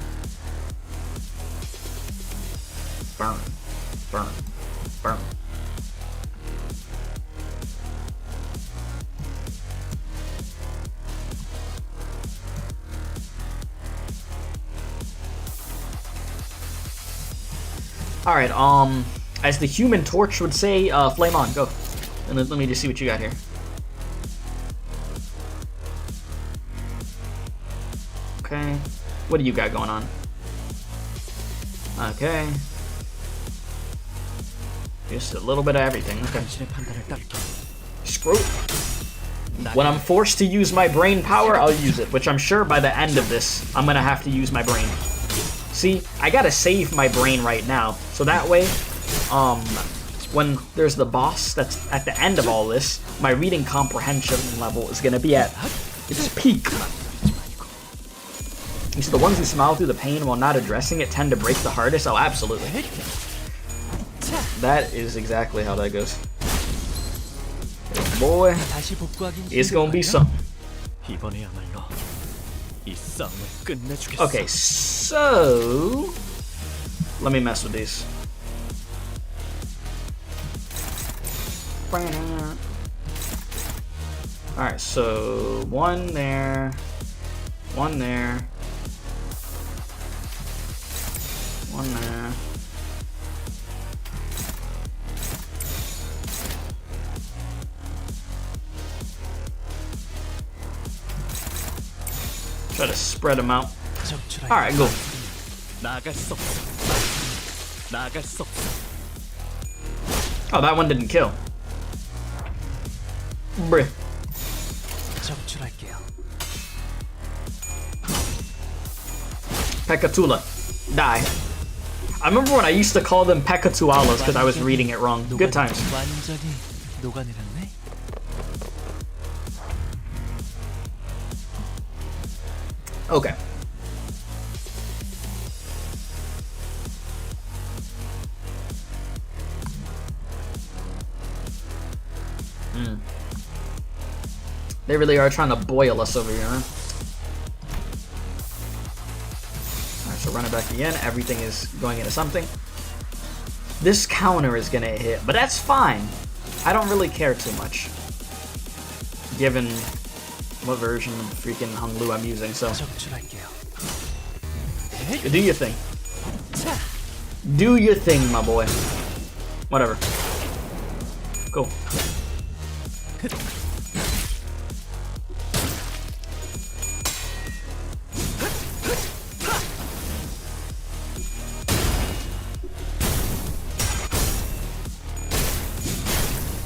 Speaker 1: Burn. Burn. Burn. Alright, as the Human Torch would say, flame on, go. And let me just see what you got here. Okay. What do you got going on? Okay. Just a little bit of everything. Okay. Screw it. When I'm forced to use my brain power, I'll use it. Which I'm sure by the end of this, I'm gonna have to use my brain. See, I gotta save my brain right now. So that way, when there's the boss that's at the end of all this, my reading comprehension level is gonna be at its peak. So the ones who smile through the pain while not addressing it tend to break the hardest. Oh, absolutely. That is exactly how that goes. Boy, it's gonna be something. Okay, so let me mess with these. Alright, so one there, one there, one there. Try to spread them out. Alright, go. Oh, that one didn't kill. Bruh. Pekatula. Die. I remember when I used to call them Pekatualas because I was reading it wrong. Good times. Okay. They really are trying to boil us over here, huh? Alright, so run it back again. Everything is going into something. This counter is gonna hit, but that's fine. I don't really care too much, given what version of freaking Hung Lu I'm using, so do your thing. Do your thing, my boy. Whatever. Cool.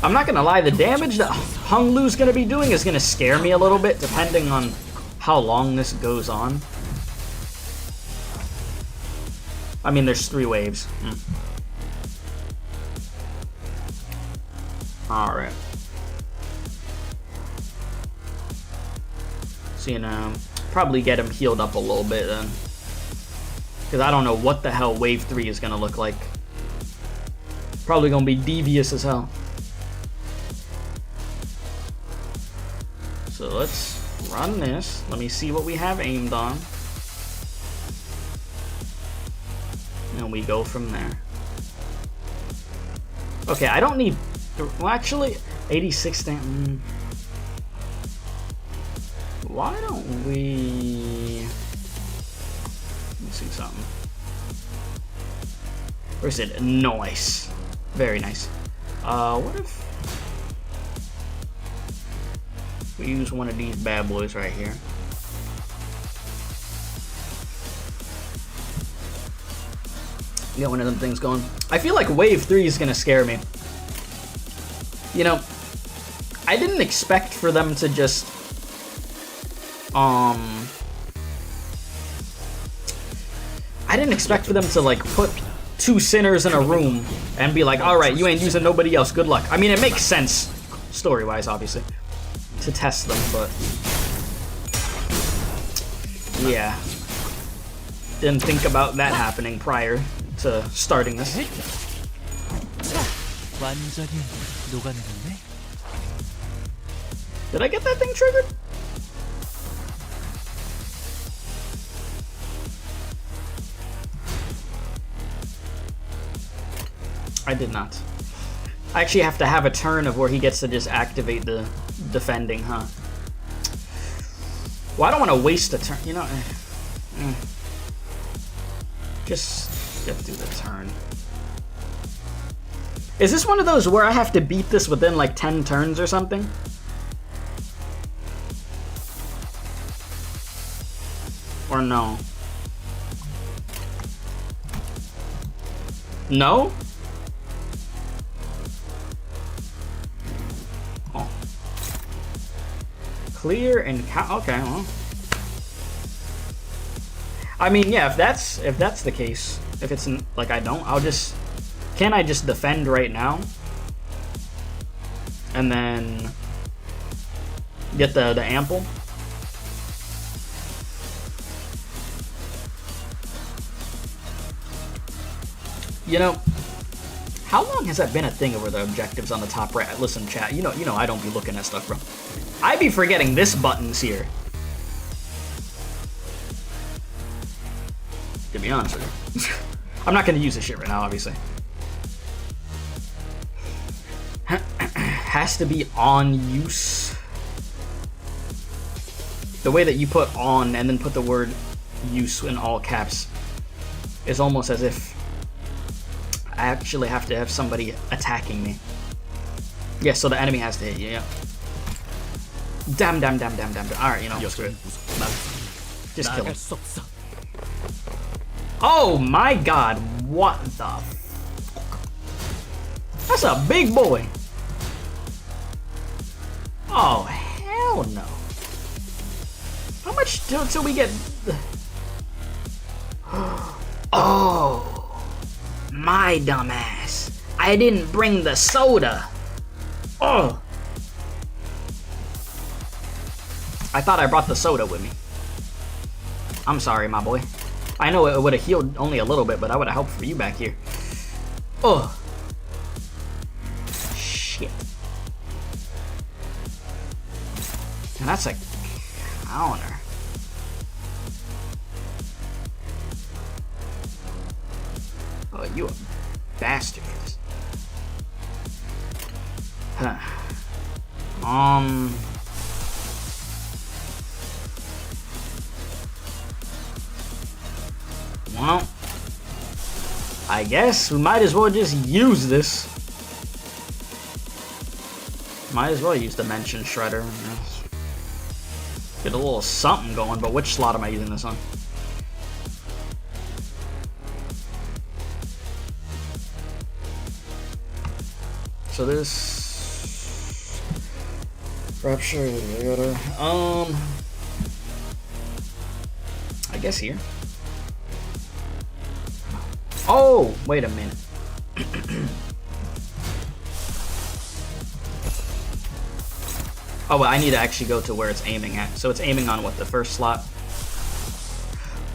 Speaker 1: I'm not gonna lie, the damage that Hung Lu's gonna be doing is gonna scare me a little bit, depending on how long this goes on. I mean, there's 3 waves. Alright. So, you know, probably get him healed up a little bit then. Because I don't know what the hell wave 3 is gonna look like. Probably gonna be devious as hell. So let's run this. Let me see what we have aimed on. And we go from there. Okay, I don't need... Well, actually, 86 damage. Why don't we... Let me see something. Where is it? Nice. Very nice. What if... we use one of these bad boys right here. Get one of them things going. I feel like wave 3 is gonna scare me. You know, I didn't expect for them to just I didn't expect for them to like put 2 sinners in a room and be like, alright, you ain't using nobody else, good luck. I mean, it makes sense story-wise, obviously, to test them, but yeah, didn't think about that happening prior to starting this. Did I get that thing triggered? I did not. I actually have to have a turn of where he gets to just activate the defending, huh? Well, I don't want to waste a turn, you know. Just get through the turn. Is this one of those where I have to beat this within like 10 turns or something? Or no? No? Oh. Clear and okay, well. I mean, yeah, if that's the case, if it's like I don't, can I just defend right now? And then get the ample? You know, how long has that been a thing over the objectives on the top right? Listen, chat, you know I don't be looking at stuff, bro. I be forgetting this button's here. To be honest with you. I'm not gonna use this shit right now, obviously. Has to be on use. The way that you put on and then put the word use in all caps is almost as if I actually have to have somebody attacking me. Yeah, so the enemy has to hit you, yeah. Damn. Alright, you know, screw it. Just kill him. Oh my god, what the fuck? That's a big boy. Oh, hell no. How much till we get... Oh. My dumbass. I didn't bring the soda. Oh. I thought I brought the soda with me. I'm sorry, my boy. I know it would have healed only a little bit, but I would have helped for you back here. Oh. Shit. And that's a counter. Oh, you a bastard. Huh. Well, I guess we might as well just use this. Might as well use Dimension Shredder. Get a little something going, but which slot am I using this on? So this Rapture, I guess here. Oh, wait a minute. Oh, well, I need to actually go to where it's aiming at. So it's aiming on what, the first slot?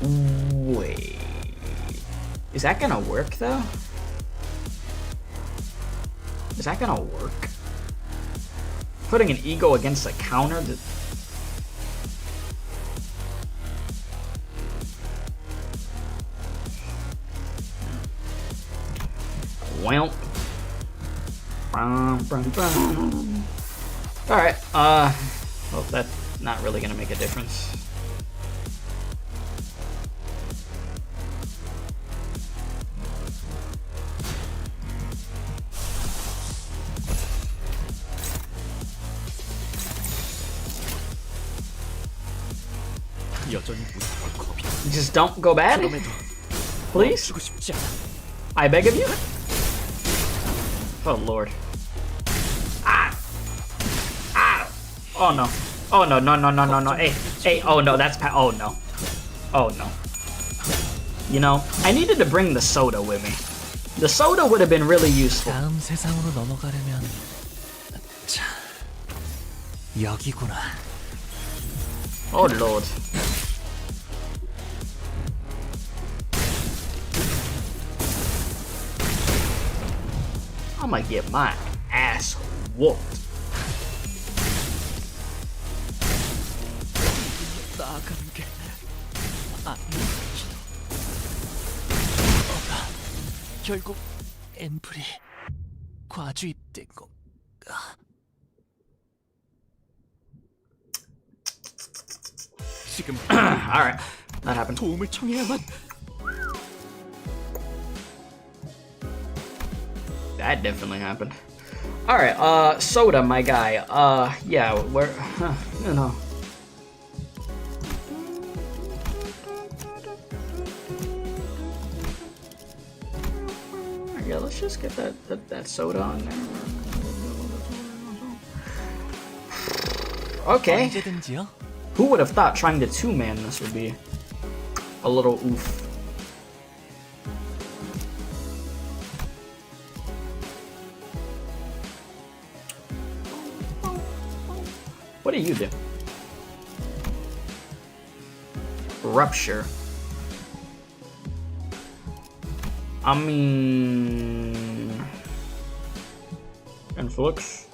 Speaker 1: Wait. Is that gonna work though? Is that gonna work? Putting an ego against a counter? Well. Alright, well, that's not really gonna make a difference. Just don't go bad, please. I beg of you. Oh lord. Ah. Ah. Oh no. Oh no. No. Hey. Oh no. That's oh no. Oh no. You know, I needed to bring the soda with me. The soda would have been really useful. Oh lord. I'm gonna get my ass whooped. Alright, that happened. That definitely happened. Alright, Soda, my guy. Yeah, where... you know. Yeah, let's just get that Soda on there. Okay.
Speaker 2: 언제든지요.
Speaker 1: Who would have thought trying to two-man this would be a little oof. What do you do? Rupture. I mean... Influx?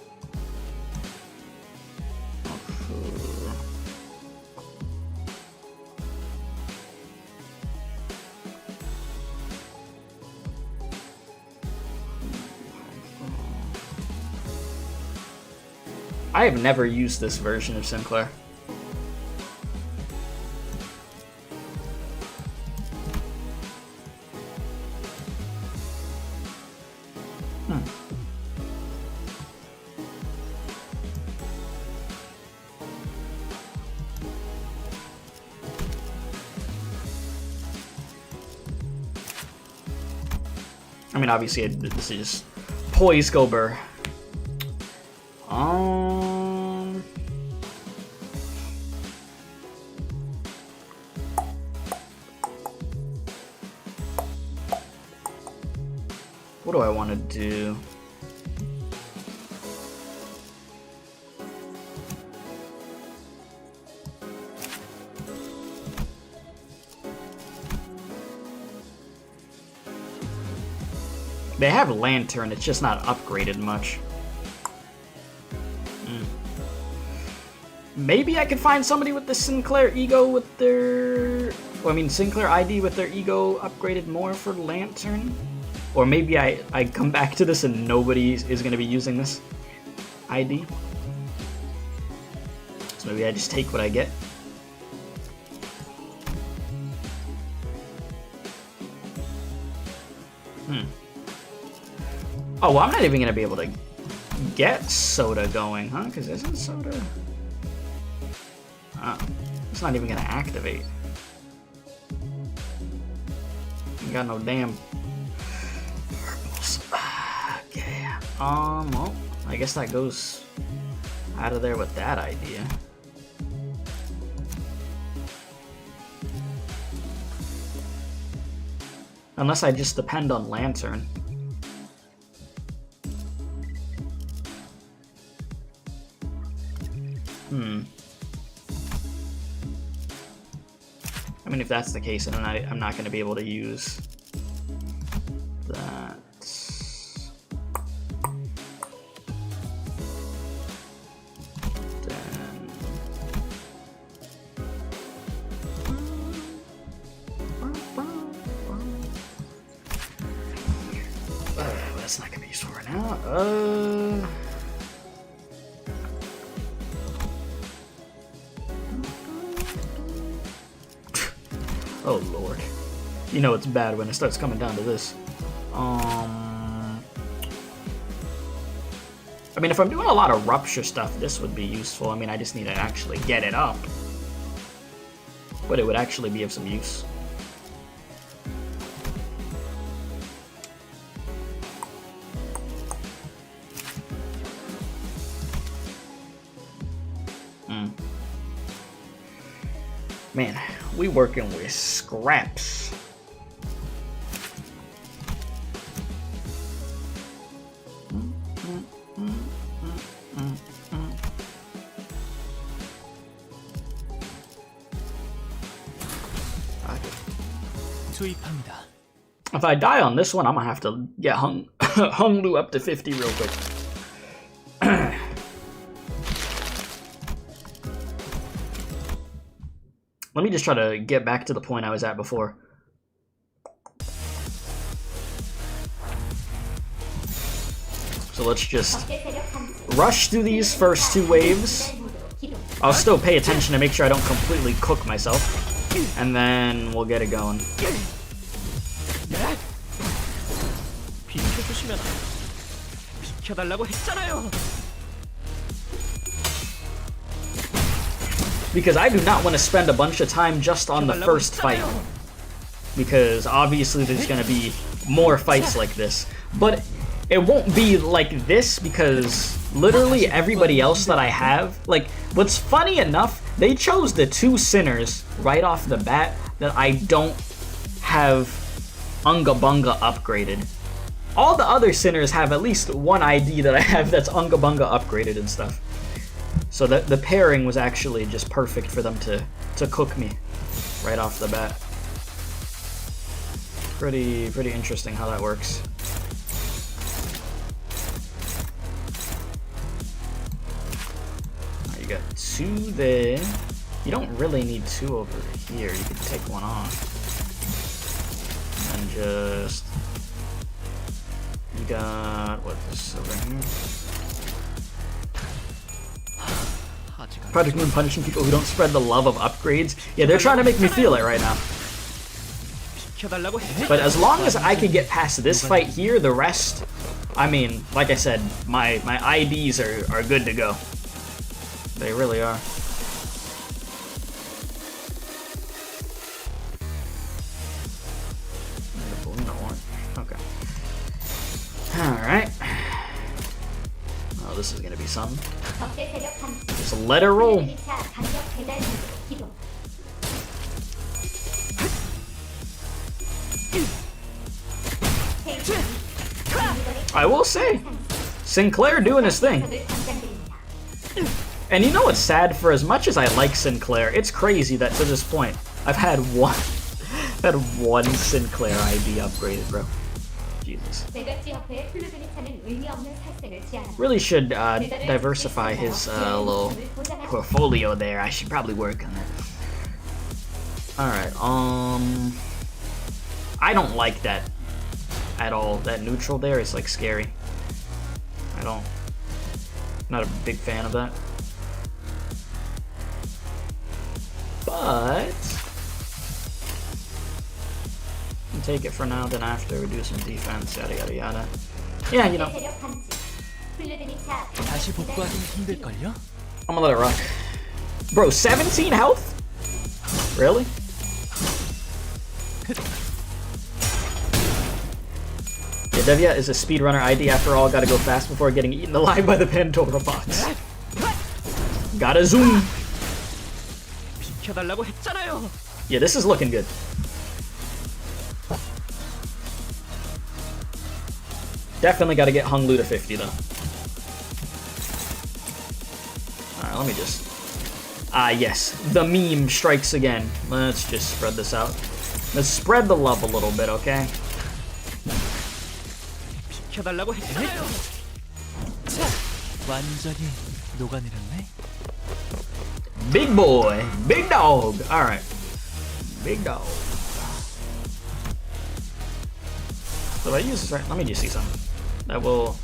Speaker 1: I have never used this version of Sinclair. I mean, obviously, this is Poise Gober. What do I want to do? They have Lantern, it's just not upgraded much. Maybe I could find somebody with the Sinclair Ego with their... Well, I mean, Sinclair ID with their Ego upgraded more for Lantern? Or maybe I come back to this and nobody is going to be using this ID. So maybe I just take what I get. Oh, well, I'm not even going to be able to get Soda going, huh? Because isn't Soda... it's not even going to activate. Ain't got no damn... Okay. Well, I guess that goes out of there with that idea. Unless I just depend on Lantern. I mean, if that's the case, then I'm not going to be able to use that. That's not going to be useful right now. Oh lord. You know it's bad when it starts coming down to this. I mean, if I'm doing a lot of Rupture stuff, this would be useful. I mean, I just need to actually get it up. But it would actually be of some use. Man, we working with scraps.
Speaker 2: 투입합니다.
Speaker 1: If I die on this one, I'm gonna have to get hung Lu up to 50 real quick. Let me just try to get back to the point I was at before. So let's just rush through these first two waves. I'll still pay attention to make sure I don't completely cook myself. And then we'll get it going.
Speaker 2: 비켜달라고 했잖아요.
Speaker 1: Because I do not want to spend a bunch of time just on the first fight. Because obviously there's going to be more fights like this. But it won't be like this because literally everybody else that I have, like, what's funny enough, they chose the 2 sinners right off the bat that I don't have Unga Bunga upgraded. All the other sinners have at least one ID that I have that's Unga Bunga upgraded and stuff. So the pairing was actually just perfect for them to cook me right off the bat. Pretty interesting how that works. You got 2 there. You don't really need 2 over here. You can take 1 off. And just... You got... what, this over here? Project Moon punishing people who don't spread the love of upgrades. Yeah, they're trying to make me feel it right now. But as long as I can get past this fight here, the rest... I mean, like I said, my IDs are good to go. They really are. Okay. Alright. Oh, this is gonna be something. Just let it roll. I will say, Sinclair doing his thing. And you know what's sad? For as much as I like Sinclair, it's crazy that to this point, I've had one Sinclair ID upgraded, bro. Jesus. Really should diversify his little portfolio there. I should probably work on that. Alright, I don't like that at all. That neutral there is like scary. Not a big fan of that. But I'll take it for now, then after we do some defense, yada yada yada. Yeah, you know.
Speaker 2: 다시 복구하긴 힘들걸요?
Speaker 1: I'm gonna let it rock. Bro, 17 health? Really? Yeah, Devia is a speedrunner ID after all. Gotta go fast before getting eaten alive by the Pandora box. Gotta zoom.
Speaker 2: 비켜달라고 했잖아요.
Speaker 1: Yeah, this is looking good. Definitely gotta get Hung Lu to 50 though. Alright, let me just... yes. The meme strikes again. Let's just spread this out. Let's spread the love a little bit, okay?
Speaker 2: 비켜달라고 했잖아요. 자, 완전히 녹아내렸네.
Speaker 1: Big boy. Big dog. Alright. Big dog. So if I use this right... Let me just see something. That will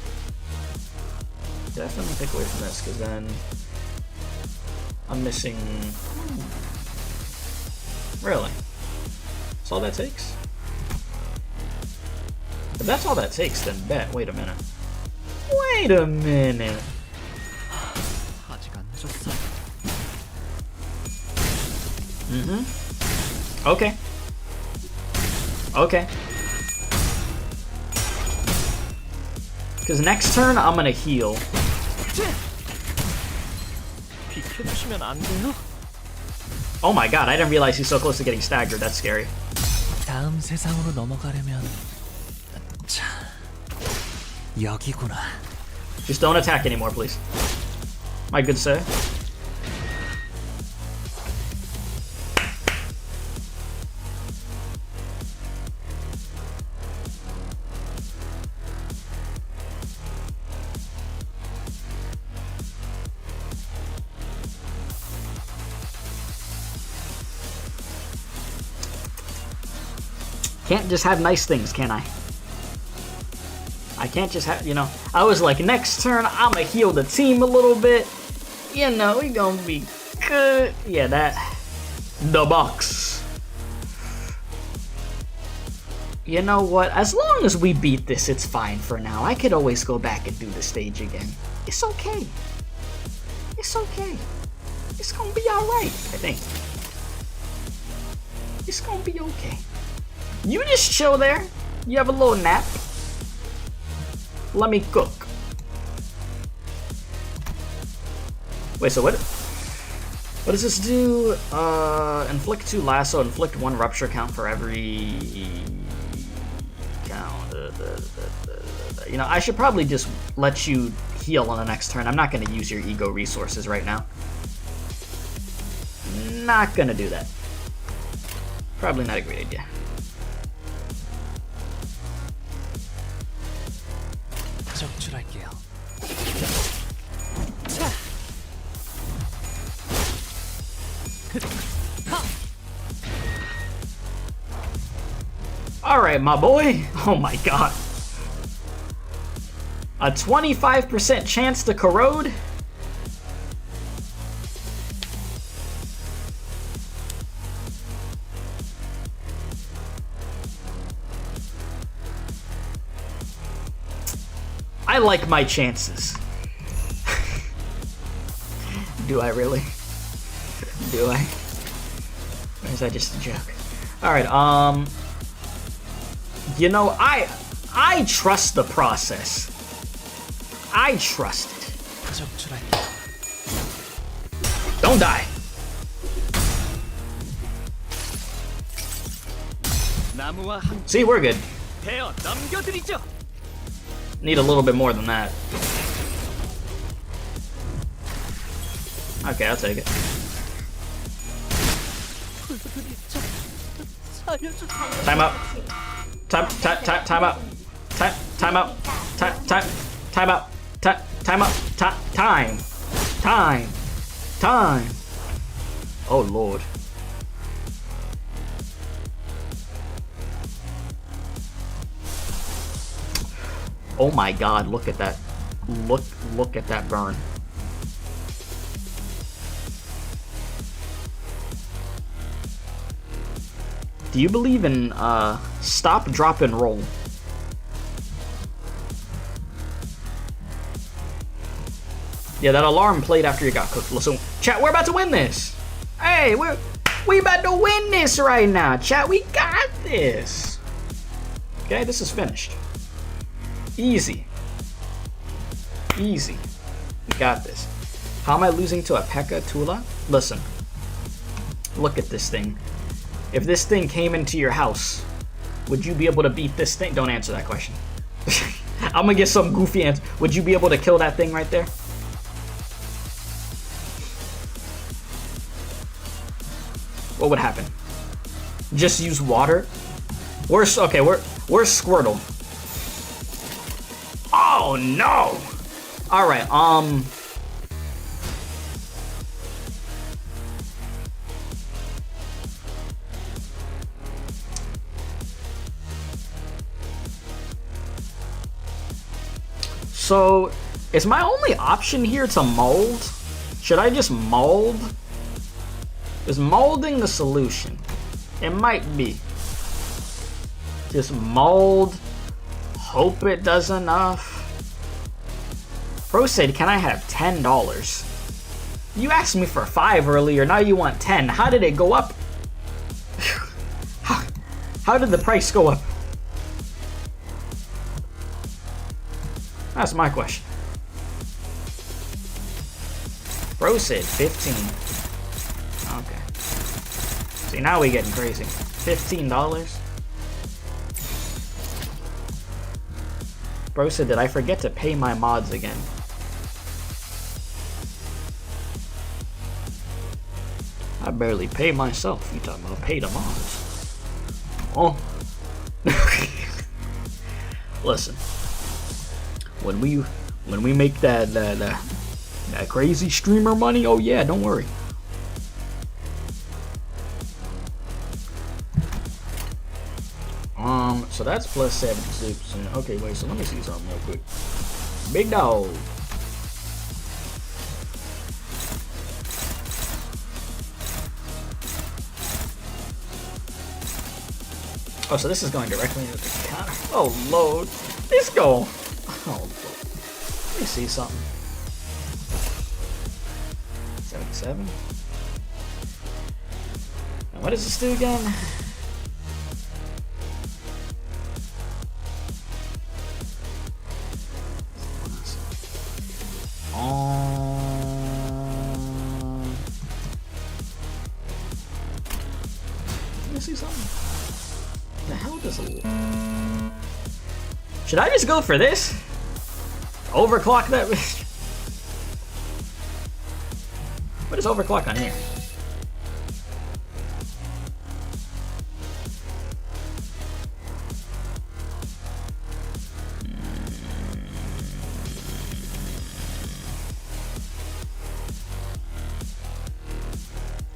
Speaker 1: definitely take away from this, because then I'm missing... Really? That's all that takes? If that's all that takes, then bet. Wait a minute. Wait a minute.
Speaker 2: 아직 안 늦었어.
Speaker 1: Okay. Okay. Because next turn, I'm gonna heal.
Speaker 2: 비켜주시면 안 돼요?
Speaker 1: Oh my god, I didn't realize he's so close to getting staggered. That's scary.
Speaker 2: 다음 세상으로 넘어가려면 자, 여기구나.
Speaker 1: Just don't attack anymore, please. My good sir. Can't just have nice things, can I? I can't just have, you know, I was like, next turn, I'ma heal the team a little bit. You know, we gonna be good. Yeah, that. The box. You know what? As long as we beat this, it's fine for now. I could always go back and do the stage again. It's okay. It's okay. It's gonna be alright, I think. It's gonna be okay. You just chill there. You have a little nap. Let me cook. Wait, so what does this do? Inflict 2 lasso, inflict 1 rupture count for every count. You know, I should probably just let you heal on the next turn. I'm not gonna use your ego resources right now. Not gonna do that. Probably not a great idea.
Speaker 2: 적출할게요.
Speaker 1: Alright, my boy. Oh my god. A 25% chance to corrode? I like my chances. Do I really? Do I? Or is that just a joke? Alright, you know, I trust the process. I trust it.
Speaker 2: 적출할게요.
Speaker 1: Don't die.
Speaker 2: 나무와 함께
Speaker 1: See, we're good.
Speaker 2: 베어 넘겨드리죠.
Speaker 1: Need a little bit more than that. Okay, I'll take it. Time out. Time out. Time out. Time out. Time. Oh Lord. Oh my god, look at that. Look at that burn. Do you believe in stop, drop, and roll? Yeah, that alarm played after you got cooked. Listen, chat, we're about to win this. Hey, we about to win this right now, chat. We got this. Okay, this is finished. Easy. Easy. We got this. How am I losing to a P.E.K.K.A. Tula? Listen. Look at this thing. If this thing came into your house, would you be able to beat this thing? Don't answer that question. I'm gonna get some goofy answer. Would you be able to kill that thing right there? What would happen? Just use water? Where's Squirtle? Oh no! Alright, so, is my only option here to mold? Should I just mold? Is molding the solution? It might be. Just mold. Hope it does enough. Bro said, can I have $10? You asked me for 5 earlier, now you want 10. How did it go up? How did the price go up? That's my question. Bro said 15. Okay. See, now we getting crazy. $15? Bro said, did I forget to pay my mods again? I barely pay myself. You talking about pay the mods? Oh. Listen. When we make that crazy streamer money, oh yeah, don't worry. So that's plus 76%. Okay, wait, so let me see something real quick. Big dog. Oh, so this is going directly into the counter. Oh, load. Let's go. Oh, Lord. Let me see something. 77. And what does this do again? Let me see something. The hell does it? Should I just go for this? Overclock that? What is overclock on here?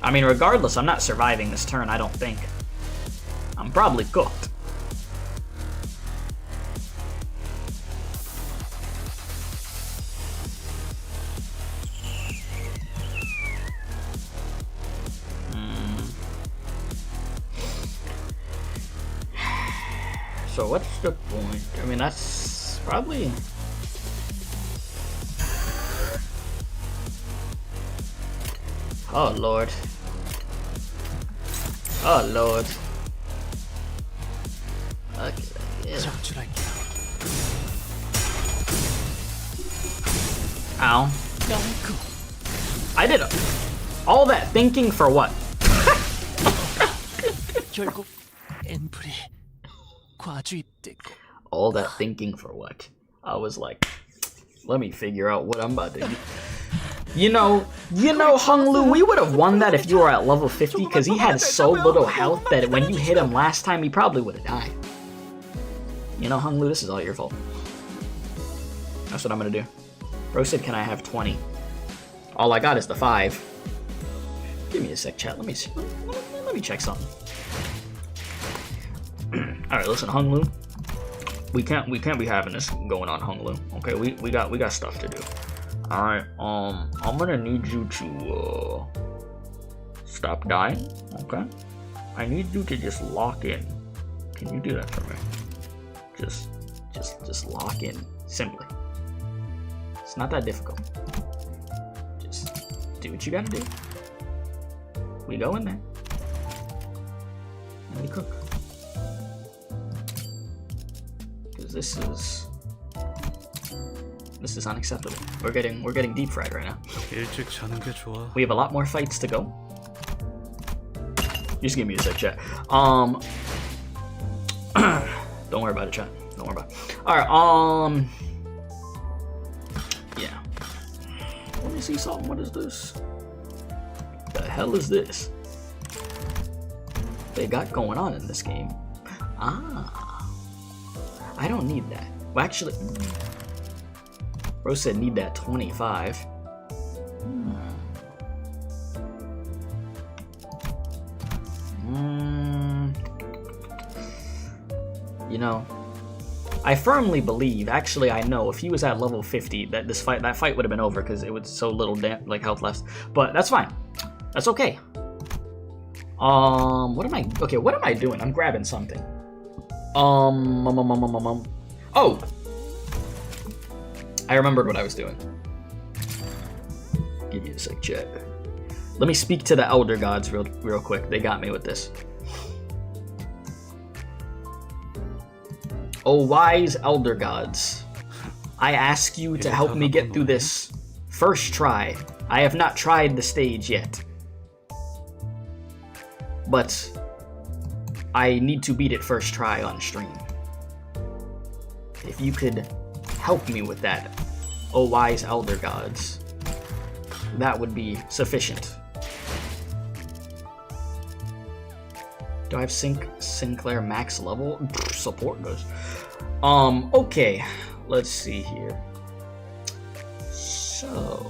Speaker 1: I mean, regardless, I'm not surviving this turn, I don't think. I'm probably cooked. So what's the point? I mean, that's probably... Oh, Lord. Oh, Lord. Okay, yeah. Ow. I did all that thinking for what? All that thinking for what? I was like, let me figure out what I'm about to do. You know, Hung Lu, we would have won that if you were at level 50, because he had so little health that when you hit him last time, he probably would have died. You know, Hung Lu, this is all your fault. That's what I'm gonna do. Bro said, can I have 20? All I got is the 5. Give me a sec, chat. Let me see. Let me check something. Alright, listen, Hung Lu. We can't be having this going on, Hung Lu. Okay, we got stuff to do. Alright, I'm gonna need you to stop dying, okay? I need you to just lock in. Can you do that for me? Just lock in, simply. It's not that difficult. Just do what you gotta do. We go in there. And we cook. Because this is unacceptable. We're getting deep fried right now. We have a lot more fights to go. Just give me a sec, chat. Don't worry about it, chat. Don't worry about it. Alright, yeah. Let me see something. What is this? The hell is this? They got going on in this game. Ah. I don't need that. Well, actually... Bro said need that 25. You know, I firmly believe, actually I know, if he was at level 50, that that fight would have been over because it was so little health left. But that's fine. That's okay. What am I doing? I'm grabbing something. Oh! I remembered what I was doing. Give me a sec, chat. Let me speak to the Elder Gods real quick. They got me with this. Oh, wise Elder Gods. I ask you to help me get through this first try. I have not tried the stage yet. But I need to beat it first try on stream. If you could help me with that, oh wise Elder Gods, that would be sufficient. Do I have Sinclair max level? Support does. Okay, let's see here. So...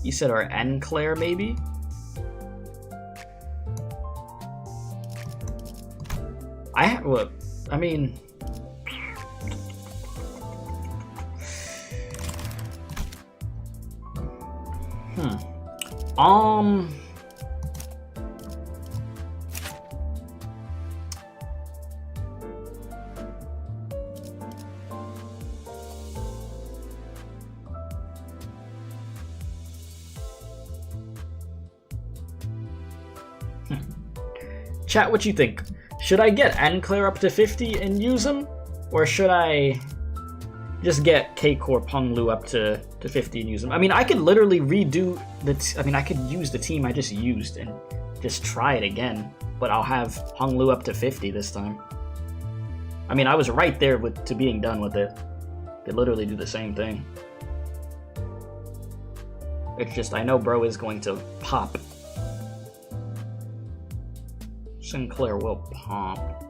Speaker 1: You said our Enclair, maybe? I mean... Chat, what you think? Should I get Enclair up to 50 and use him? Or should I just get K-Corp Hung Lu up to 50 and use him? I mean, I could literally redo I could use the team I just used and just try it again. But I'll have Hung Lu up to 50 this time. I mean, I was right there to being done with it. They literally do the same thing. It's just, I know bro is going to pop. Sinclair will pop.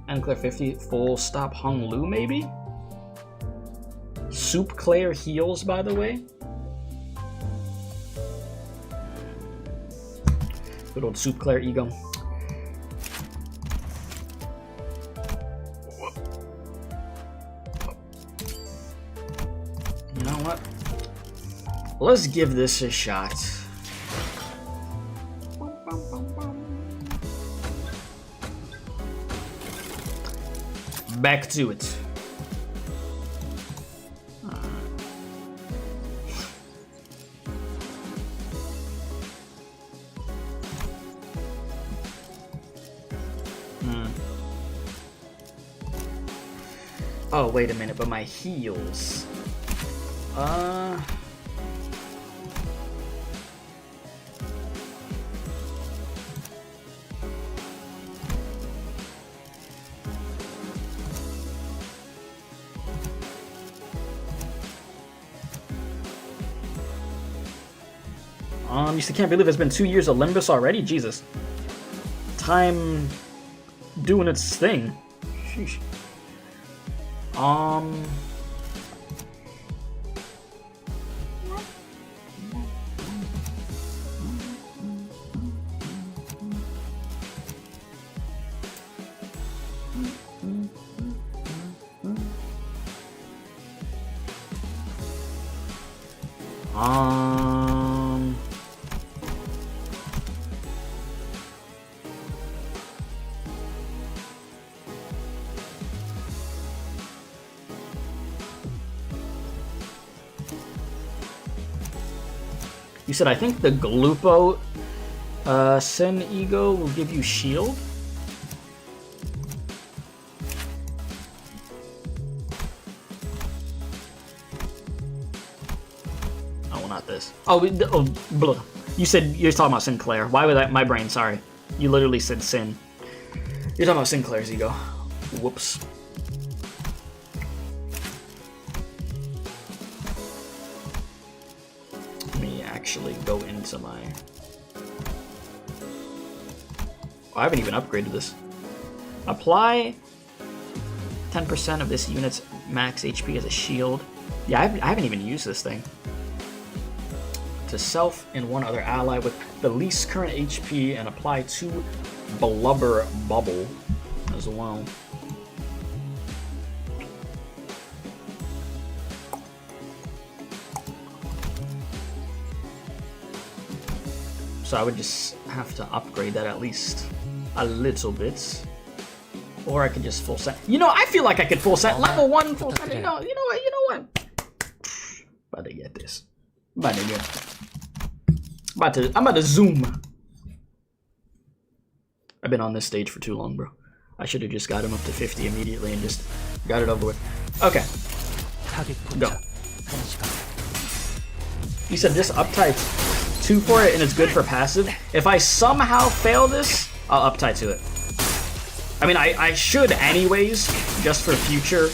Speaker 1: Enclair 50, full stop Hung Lu maybe? Soup Claire heals, by the way. Good old Soup Claire ego. You know what? Let's give this a shot. Back to it. Oh, wait a minute, but my heals. You still can't believe it's been 2 years of Limbus already? Jesus. Time doing its thing. Sheesh. You said, I think the Glupo Sin Ego will give you shield? Oh, not this. Oh, blah. You said you're talking about Sinclair. Why would that? My brain, sorry. You literally said Sin. You're talking about Sinclair's ego. Whoops. Actually go into my... Oh, I haven't even upgraded this. Apply 10% of this unit's max HP as a shield. Yeah, I haven't even used this thing. To self and one other ally with the least current HP, and apply 2 Blubber Bubble as well. So I would just have to upgrade that at least a little bit. Or I could just full set. You know, I feel like I could full set. Level 1 full set. You know what? About to get this. I'm about to zoom. I've been on this stage for too long, bro. I should have just got him up to 50 immediately and just got it over with. Okay. Go. You said this uptight 2 for it and it's good for passive. If I somehow fail this, I'll uptie to it. I mean, I should anyways, just for future,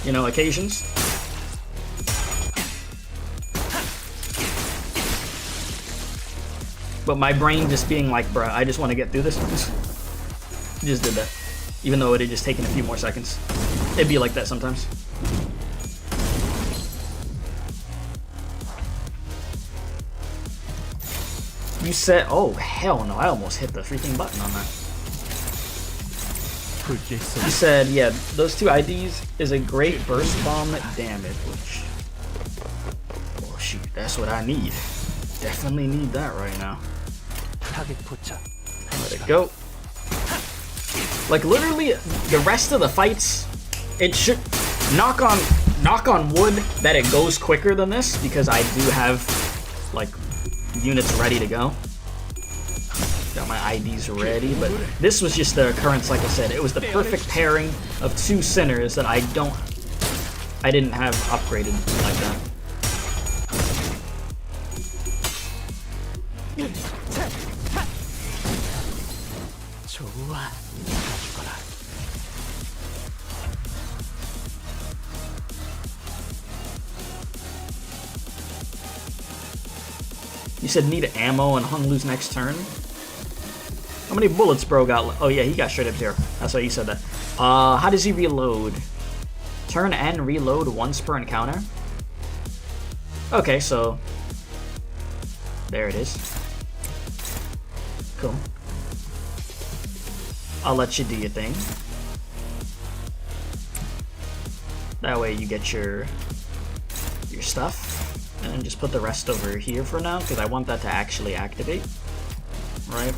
Speaker 1: you know, occasions. But my brain just being like, bruh, I just want to get through this. Just did that. Even though it had just taken a few more seconds. It'd be like that sometimes. You said, oh, hell no, I almost hit the freaking button on that. You said, yeah, those 2 IDs is a great burst bomb damage, which, oh shoot, that's what I need. Definitely need that right now. Let it go. Like, literally, the rest of the fights, it should, knock on wood that it goes quicker than this, because I do have, like, units ready to go. Got my IDs ready, but this was just the occurrence, like I said. It was the perfect pairing of two sinners that I didn't have upgraded like that.
Speaker 2: 좋아. 죽어라.
Speaker 1: You said need ammo and Hung Lu's next turn? How many bullets bro got? Oh yeah, he got straight up 0. That's why you said that. How does he reload? Turn and reload once per encounter? Okay, so... there it is. Cool. I'll let you do your thing. That way you get your stuff. And just put the rest over here for now, because I want that to actually activate. Right?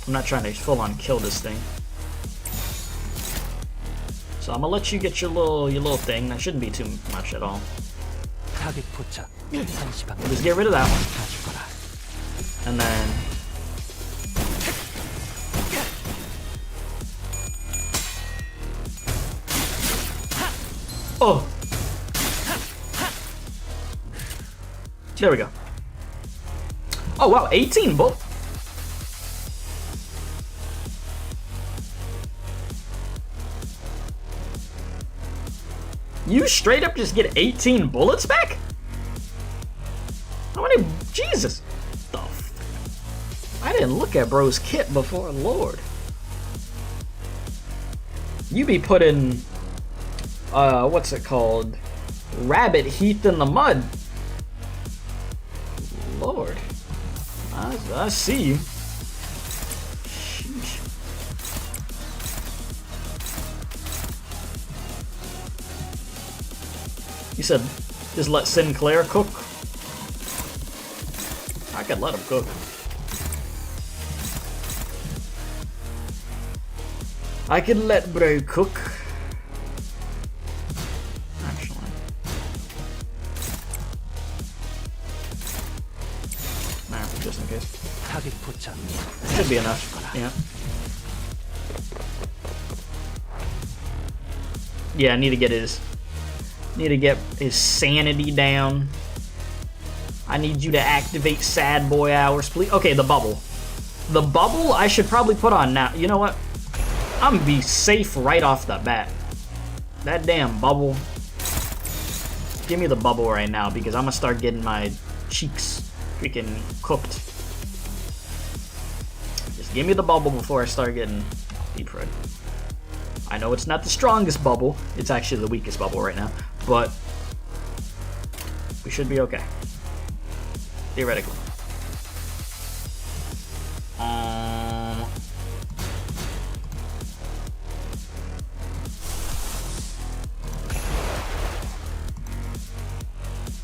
Speaker 1: I'm not trying to full-on kill this thing. So I'm gonna let you get your little thing. That shouldn't be too much at all. Just get rid of that one. And then... oh! There we go. Oh wow, 18 bullets. You straight up just get 18 bullets back? How many? Jesus. The I didn't look at bro's kit before, Lord. You be putting, what's it called? Rabbit heath in the mud. Lord. I see you. Sheesh. You said just let Sinclair cook? I could let him cook. I could let bro cook. Actually. Nah, just in case. Should be enough. Yeah. Yeah, I need to get his sanity down. I need you to activate sad boy hours, please. Okay, the bubble. The bubble I should probably put on now. You know what? I'm gonna be safe right off the bat. That damn bubble. Give me the bubble right now because I'm gonna start getting my cheeks freaking cooked. Just give me the bubble before I start getting deep fried. I know it's not the strongest bubble. It's actually the weakest bubble right now. But we should be okay. Theoretically.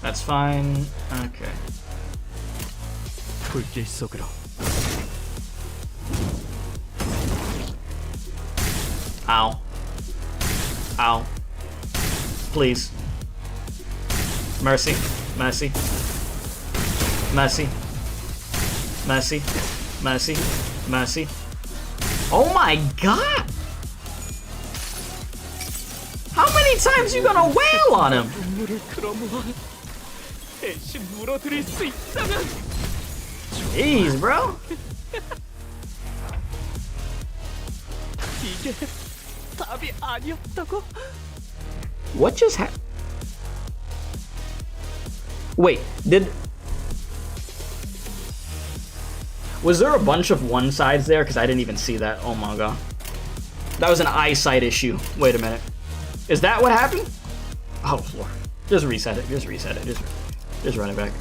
Speaker 1: That's fine. Okay. Ow. Ow. Please. Mercy. Mercy. Mercy. Mercy. Mercy. Mercy. Oh my god! How many times you gonna wail on him? Jeez, bro. What just happened? Wait, was there a bunch of one sides there? Because I didn't even see that. Oh my god. That was an eyesight issue. Wait a minute. Is that what happened? Oh lord. Just reset it. Just reset it. Just run it back.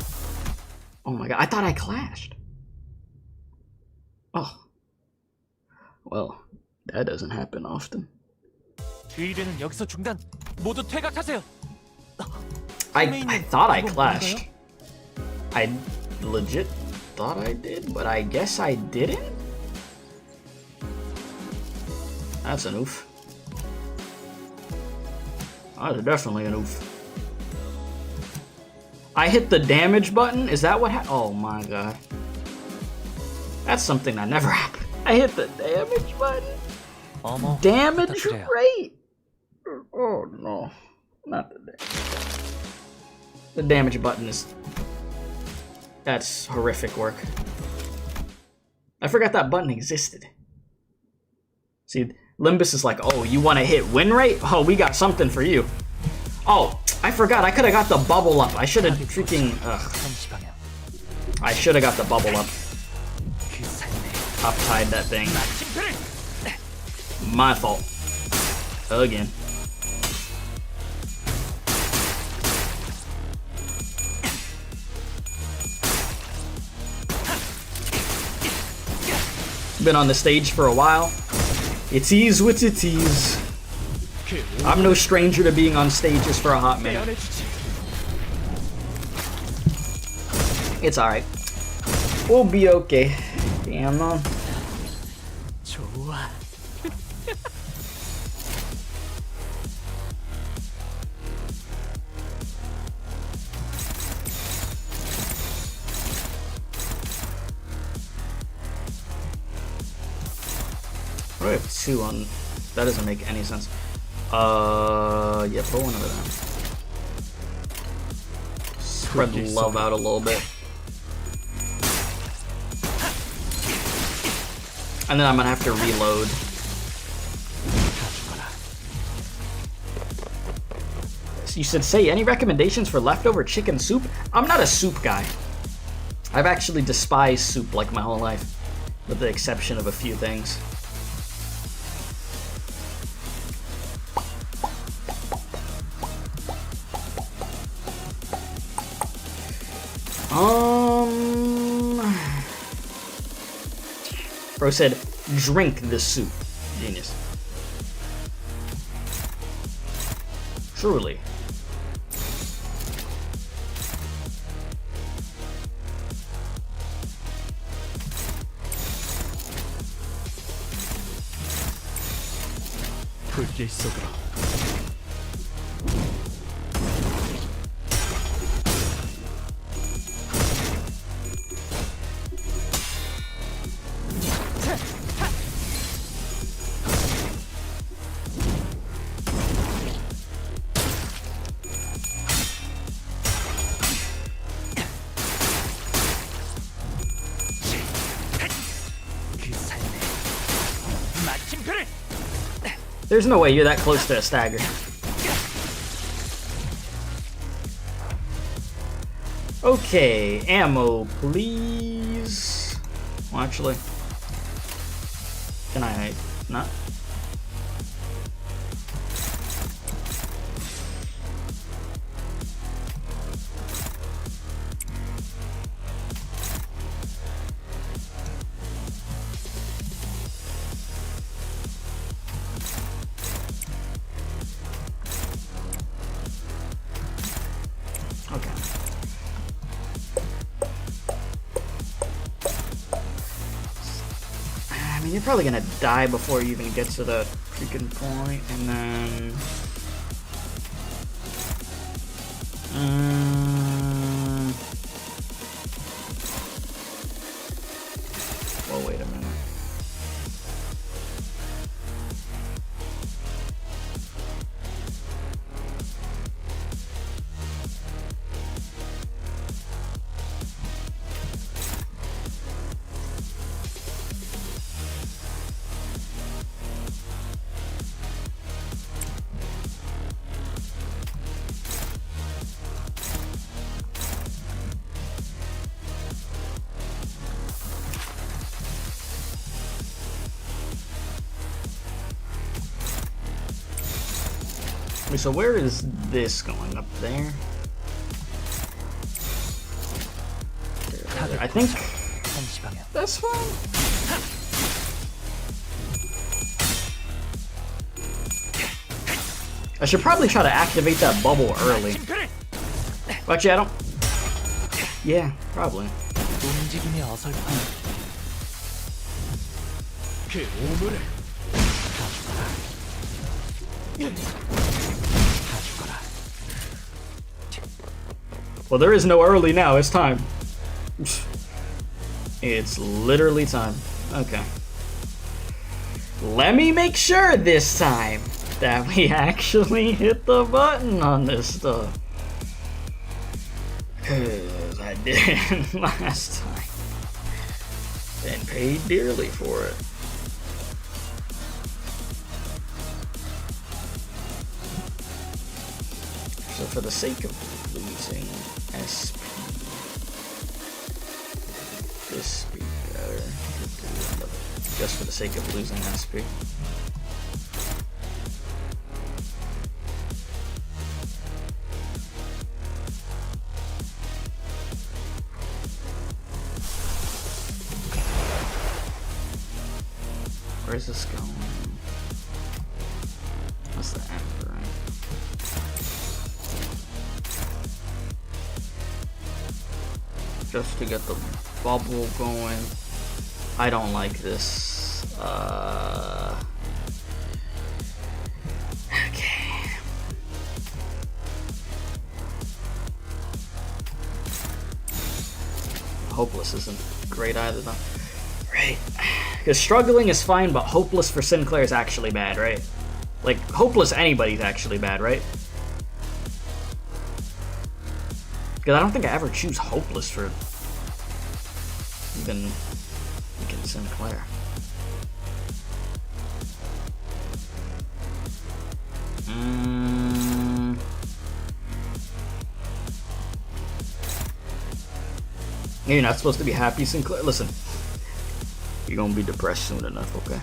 Speaker 1: Oh my god. I thought I clashed. Oh. Well, that doesn't happen often. I thought I clashed. I legit thought I did, but I guess I didn't? That's an oof. That's definitely an oof. I hit the damage button? Is that what oh my god. That's something that never happened. I hit the damage button? Damage rate? Oh no. Not the damage. The damage button is... That's horrific work. I forgot that button existed. See, Limbus is like, oh, you want to hit win rate? Oh, we got something for you. Oh, I forgot. I could have got the bubble up. I should have freaking... I should have got the bubble up. Top-tied that thing. My fault. Again. Been on the stage for a while. It's ease with it ease. I'm no stranger to being on stages for a hot minute. It's alright. We'll be okay. Damn on. I have 2 on. That doesn't make any sense. Yeah, put one over there. Spread the love out a little bit. And then I'm gonna have to reload. So you said, say, any recommendations for leftover chicken soup? I'm not a soup guy. I've actually despised soup like my whole life, with the exception of a few things. Bro said, drink the soup. Genius. Truly. There's no way you're that close to a stagger. Okay, ammo, please. Well, actually, can I not? You're probably gonna die before you even get to the freaking point, and then... well, wait a minute. Wait, so where is this going? Up there? I think that's fine. I should probably try to activate that bubble early. Well, actually, I don't. Yeah, probably. Well, there is no early now. It's time. It's literally time. Okay. Let me make sure this time that we actually hit the button on this stuff. Because I didn't last time. And paid dearly for it. So for the sake of losing SP, this be better. Just for the sake of losing SP. Where's this going? That's the Emperor, right? Just to get the bubble going. I don't like this. Okay. Hopeless isn't great either, though. Right. Because struggling is fine, but hopeless for Sinclair is actually bad, right? Like, hopeless anybody's actually bad, right? Because I don't think I ever choose hopeless for even Sinclair. You're not supposed to be happy, Sinclair. Listen, you're gonna be depressed soon enough, okay?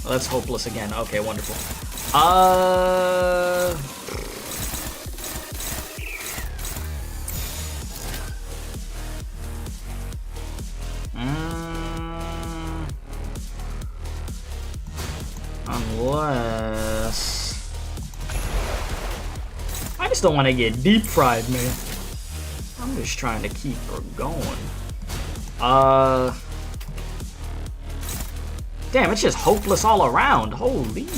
Speaker 1: Well, that's hopeless again. Okay, wonderful. Unless I just don't want to get deep fried, man. I'm just trying to keep her going. Damn, it's just hopeless all around. Holy.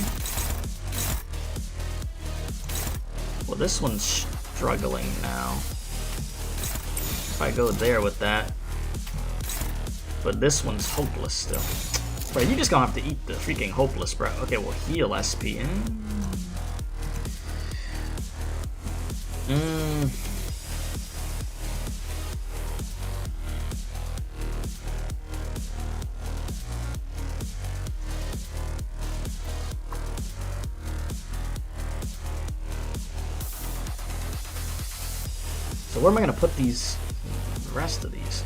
Speaker 1: Well, this one's struggling now. If I go there with that. But this one's hopeless still. Bro, you just gonna have to eat the freaking hopeless, bro. Okay, we'll heal SP. So where am I gonna put these, the rest of these?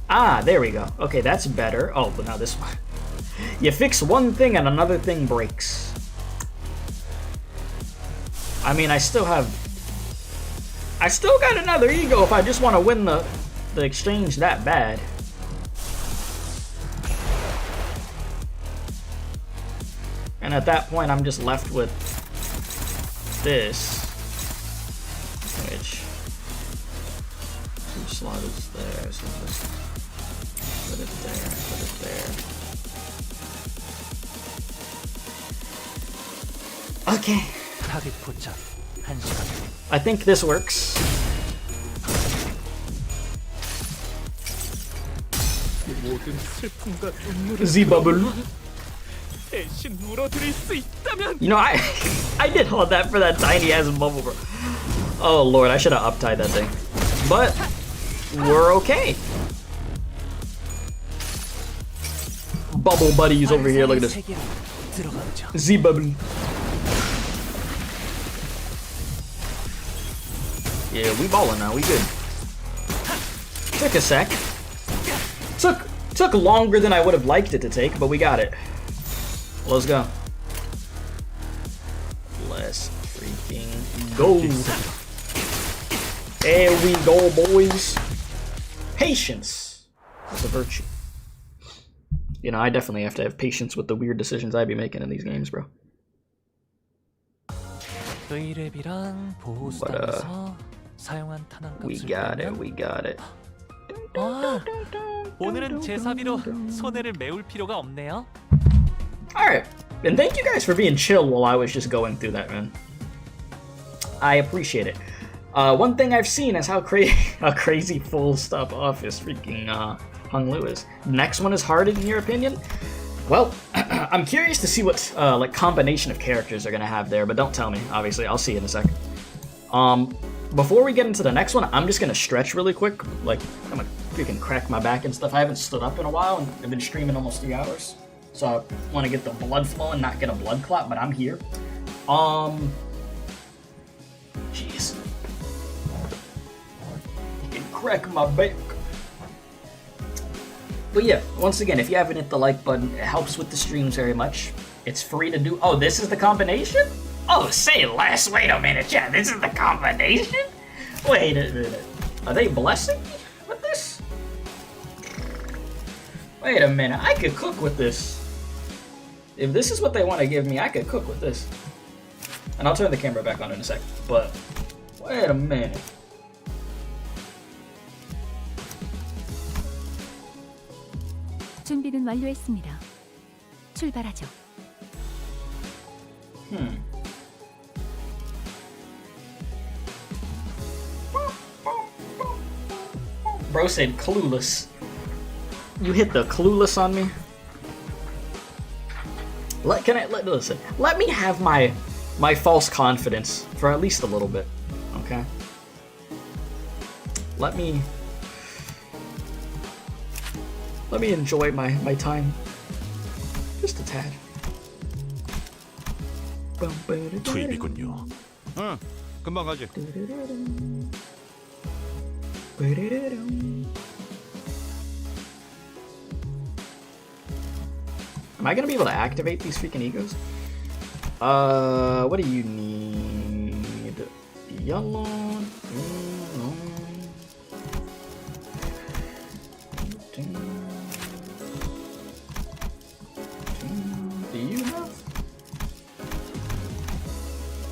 Speaker 1: Ah, there we go. Okay, that's better. Oh, but now this one. You fix one thing and another thing breaks. I mean, I still got another ego if I just want to win the exchange that bad. And at that point, I'm just left with this. Which, two slot is there, so just put it there, put it there. Okay. I think this works. Z-bubble. You know, I did all that for that tiny ass bubble, bro. Oh lord, I should have uptied that thing. But we're okay. Bubble buddies over here, look at this. Z-bubble. Yeah, we ballin' now, we good. Took a sec. Took longer than I would have liked it to take, but we got it. Let's go. Let's freaking go. There we go, boys. Patience is a virtue. You know, I definitely have to have patience with the weird decisions I be making in these games, bro.
Speaker 2: 의뢰비랑 보호수단에서 사용한 탄환값을
Speaker 1: We got it.
Speaker 2: 빼면
Speaker 1: We got it.
Speaker 2: 아, 오늘은 제 사비로 손해를 메울 필요가 없네요.
Speaker 1: Alright, and thank you guys for being chill while I was just going through that, man. I appreciate it. One thing I've seen is how crazy full stop off is freaking Hung Lu is. Next one is hard in your opinion? Well, I'm curious to see what like combination of characters they're gonna have there, but don't tell me, obviously. I'll see you in a sec. Before we get into the next one, I'm just gonna stretch really quick. Like, I'm gonna freaking crack my back and stuff. I haven't stood up in a while, and I've been streaming almost 3 hours. So I want to get the blood flowing, not get a blood clot, but I'm here. Jeez. You can crack my back. But yeah, once again, if you haven't hit the like button, it helps with the streams very much. It's free to do. Oh, this is the combination? Oh, say less. Wait a minute, yeah, this is the combination? Wait a minute. Are they blessing me with this? Wait a minute, I could cook with this. If this is what they want to give me, I could cook with this. And I'll turn the camera back on in a sec. But, wait a minute.
Speaker 3: 준비는 완료했습니다. 출발하죠.
Speaker 1: Bro said clueless. You hit the clueless on me? Listen. Let me have my false confidence for at least a little bit, okay? Let me enjoy my time, just a tad.
Speaker 4: 투입이군요.
Speaker 5: 응, 금방 가지.
Speaker 1: Am I gonna be able to activate these freaking egos? What do you need? Yellow. Do you have?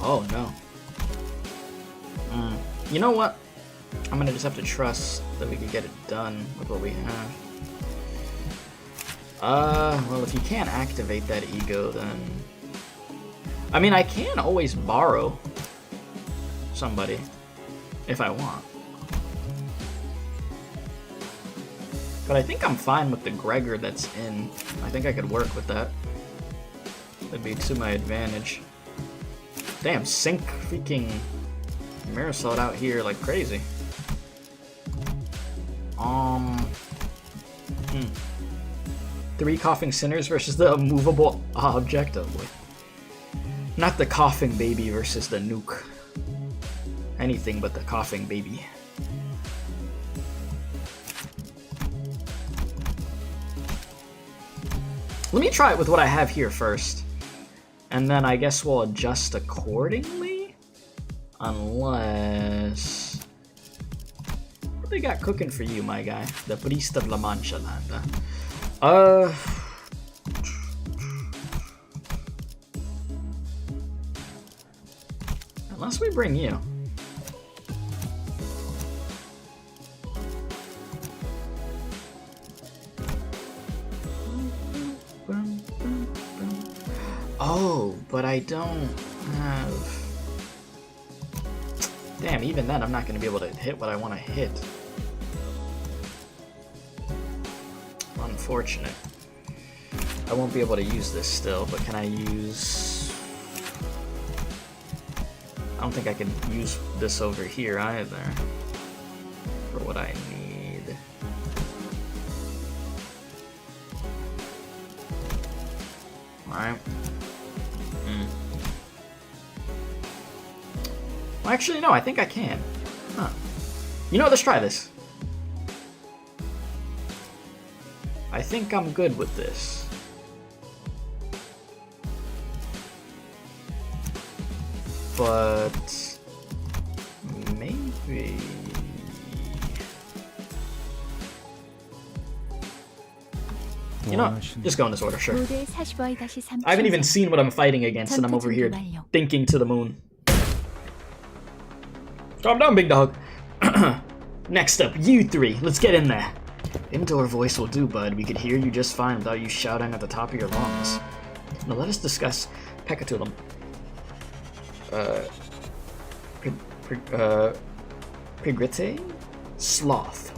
Speaker 1: Oh no. You know what? I'm gonna just have to trust that we can get it done with what we have. Well, if you can't activate that ego, then... I mean, I can always borrow somebody, if I want. But I think I'm fine with the Gregor that's in. I think I could work with that. That'd be to my advantage. Damn, Sync freaking Marisol out here like crazy. 3 coughing sinners versus the immovable object. Not the coughing baby versus the nuke. Anything but the coughing baby. Let me try it with what I have here first. And then I guess we'll adjust accordingly? Unless... What they got cooking for you, my guy? The Priest of La Mancha Land. Unless we bring you. Oh, but I don't have... Damn, even then I'm not going to be able to hit what I want to hit. Unfortunate. I won't be able to use this still, but can I use... I don't think I can use this over here either. For what I need. Alright. Well, actually, no, I think I can. Huh. You know what, let's try this. I think I'm good with this. But... maybe... You know, just go in this order, sure. I haven't even seen what I'm fighting against, and I'm over here thinking to the moon. Calm down, big dog. Next up, you three. Let's get in there. Indoor voice will do, bud. We could hear you just fine without you shouting at the top of your lungs. Now let us discuss Pecatulum. Prigrite? Sloth.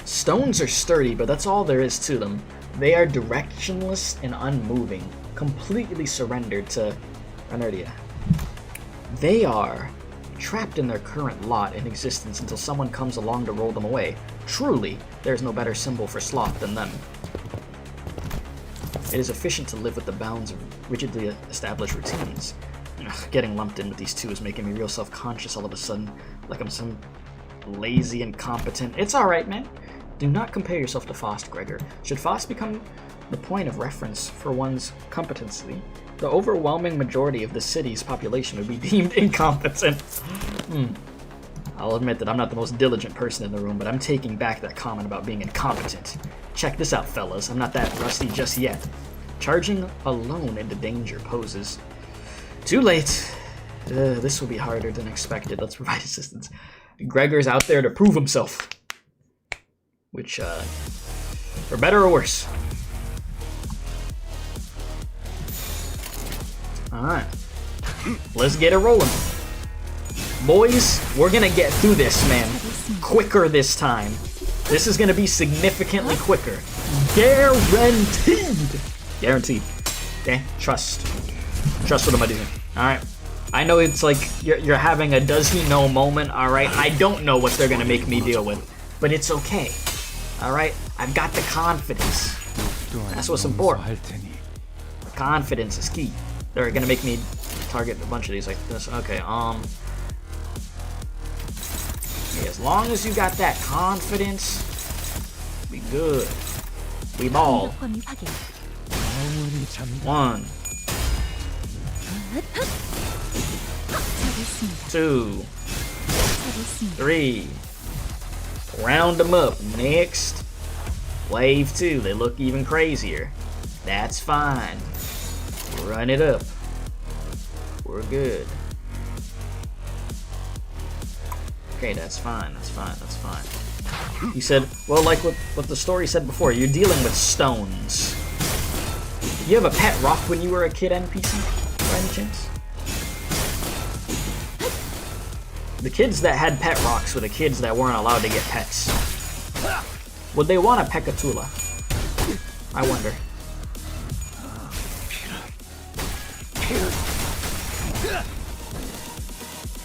Speaker 1: Stones are sturdy, but that's all there is to them. They are directionless and unmoving, completely surrendered to inertia. They are trapped in their current lot in existence until someone comes along to roll them away. Truly, there's no better symbol for sloth than them. It is efficient to live with the bounds of rigidly established routines. Ugh, getting lumped in with these two is making me real self-conscious all of a sudden, like I'm some lazy incompetent. It's alright, man. Do not compare yourself to Faust, Gregor. Should Faust become the point of reference for one's competency, the overwhelming majority of the city's population would be deemed incompetent. I'll admit that I'm not the most diligent person in the room, but I'm taking back that comment about being incompetent. Check this out, fellas. I'm not that rusty just yet. Charging alone into danger poses. Too late. This will be harder than expected. Let's provide assistance. Gregor's out there to prove himself. Which, for better or worse. Alright. Let's get it rolling. Boys, we're gonna get through this, man. Quicker this time. This is gonna be significantly quicker. Guaranteed! Guaranteed. Okay, trust. Trust what I'm doing. Alright. I know it's like you're having a does he know moment, alright? I don't know what they're gonna make me deal with, but it's okay. Alright? I've got the confidence. That's what's important. Confidence is key. They're gonna make me target a bunch of these like this. Okay, as long as you got that confidence, be good. We ball. 1, 2, 3. Round them up. Next. Wave 2. They look even crazier. That's fine. Run it up. We're good. Okay, that's fine. That's fine. That's fine. You said, well, like what the story said before, you're dealing with stones. You have a pet rock when you were a kid, NPC, by any chance? The kids that had pet rocks were the kids that weren't allowed to get pets. Would they want a Pecatula? I wonder.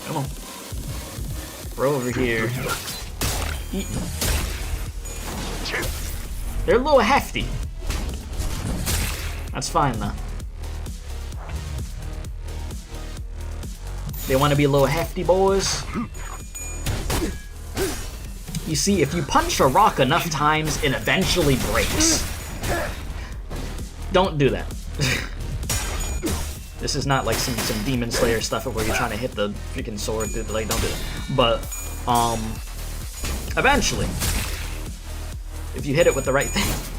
Speaker 1: Come on. Bro over here. Eat. They're a little hefty. That's fine though. They want to be a little hefty, boys. You see, if you punch a rock enough times, it eventually breaks. Don't do that. This is not like some Demon Slayer stuff where you're trying to hit the freaking sword. Like, don't do that. But, eventually, if you hit it with the right thing.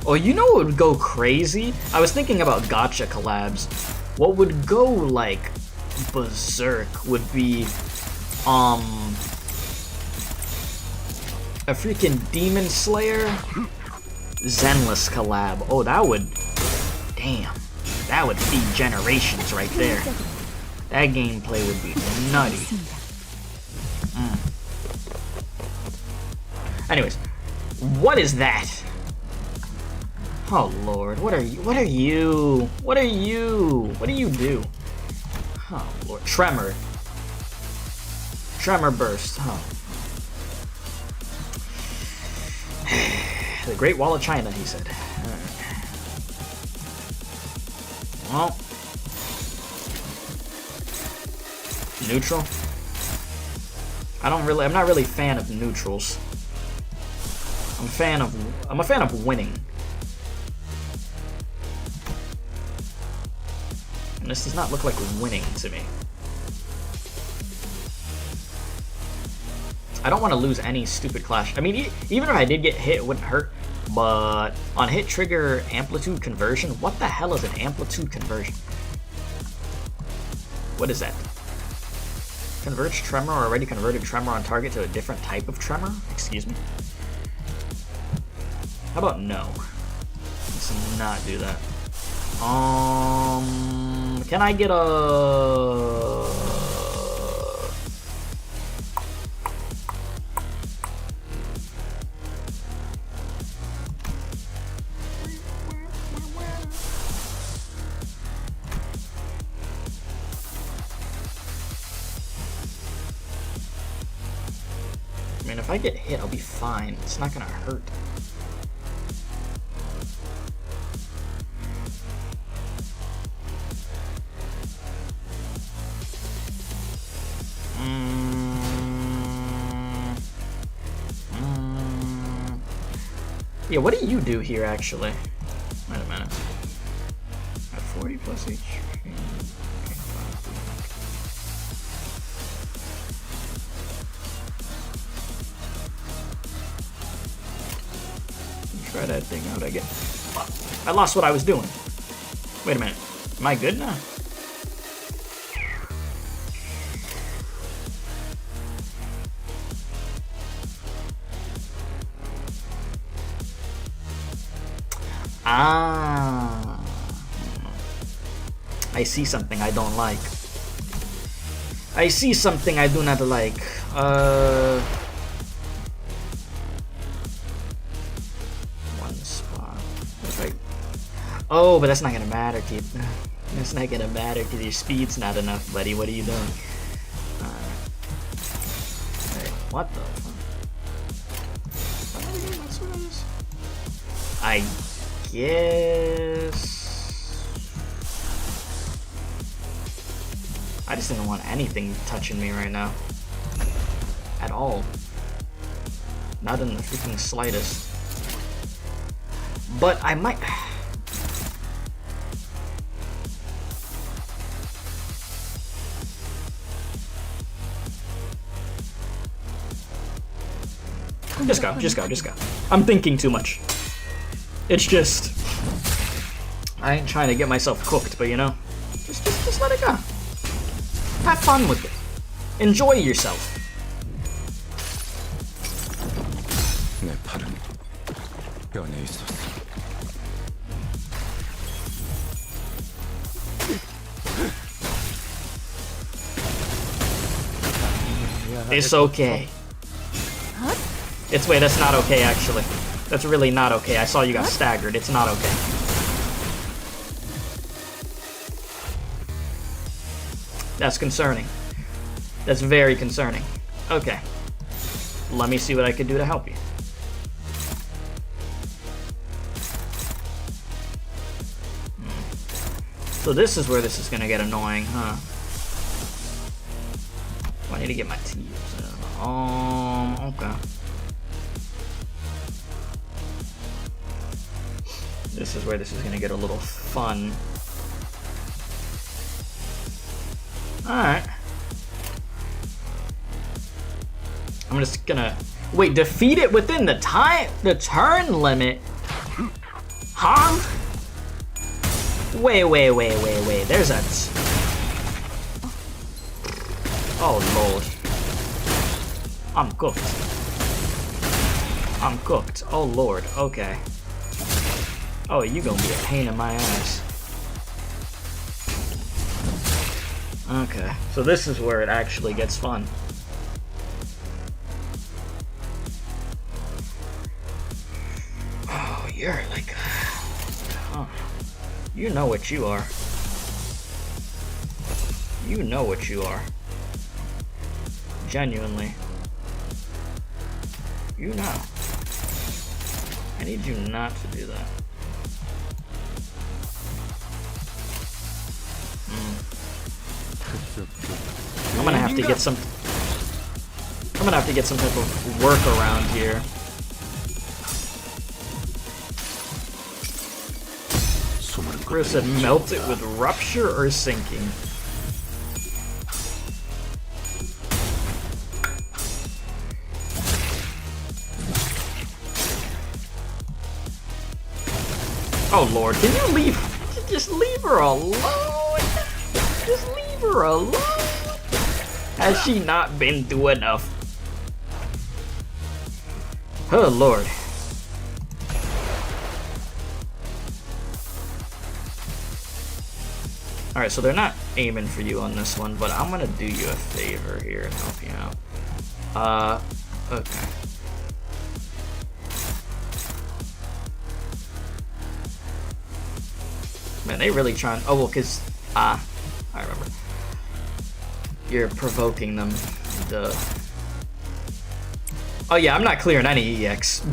Speaker 1: Oh, you know what would go crazy? I was thinking about gacha collabs. What would go like berserk would be a freaking Demon Slayer Zenless collab. Oh, that would, damn, that would feed generations right there. That gameplay would be nutty. Anyways, what is that? Oh Lord, what are you? What are you? What are you? What do you do? Oh Lord, Tremor. Tremor burst. Oh. The Great Wall of China, he said. Well, neutral. I'm not really a fan of neutrals. I'm a fan of winning. And this does not look like winning to me. I don't want to lose any stupid clash. I mean, even if I did get hit, it wouldn't hurt. But on hit trigger amplitude conversion, what the hell is an amplitude conversion? What is that? Converts tremor or already converted tremor on target to a different type of tremor? Excuse me. How about no? Let's not do that. Can I get a... I mean, if I get hit, I'll be fine. It's not gonna hurt. Yeah, what do you do here, actually? Wait a minute. At 40 plus HP. Try that thing out, I guess. I lost what I was doing. Wait a minute. Am I good now? Ah. I see something I don't like. I see something I do not like. One spot. Oh, but that's not gonna matter to you. That's not gonna matter because your speed's not enough, buddy. What are you doing? Hey, what the fuck? I guess... I just didn't want anything touching me right now. At all. Not in the freaking slightest. But I might... Just go, just go, just go. I'm thinking too much. It's just... I ain't trying to get myself cooked, but you know, just let it go. Have fun with it. Enjoy yourself.
Speaker 4: 내 팔은 뼈에 있었어.
Speaker 1: It's okay. It's wait, that's not okay actually. That's really not okay. I saw you got staggered. It's not okay. That's concerning. That's very concerning. Okay. Let me see what I can do to help you. So this is where this is gonna get annoying, huh? I need to get my T's in. Okay. This is where this is gonna get a little fun. Alright. I'm just gonna... Wait, defeat it within the turn limit? Huh? Wait. There's a... Oh, Lord. I'm cooked. I'm cooked. Oh, Lord. Okay. Oh, you gonna be a pain in my ass. Okay, so this is where it actually gets fun. Oh, you're like... Huh. You know what you are. You know what you are. Genuinely. You know. I need you not to do that. I'm gonna have to get some... I'm gonna have to get some type of workaround here. Chris said melt it with rupture or sinking. Oh lord, can you leave? Just leave her alone. Just leave her alone. Has she not been through enough? Oh lord. Alright, so they're not aiming for you on this one, but I'm gonna do you a favor here and help you out. Okay. Man, they really trying. Oh, well, because, I remember. You're provoking them. Duh. Oh, yeah, I'm not clearing any EX.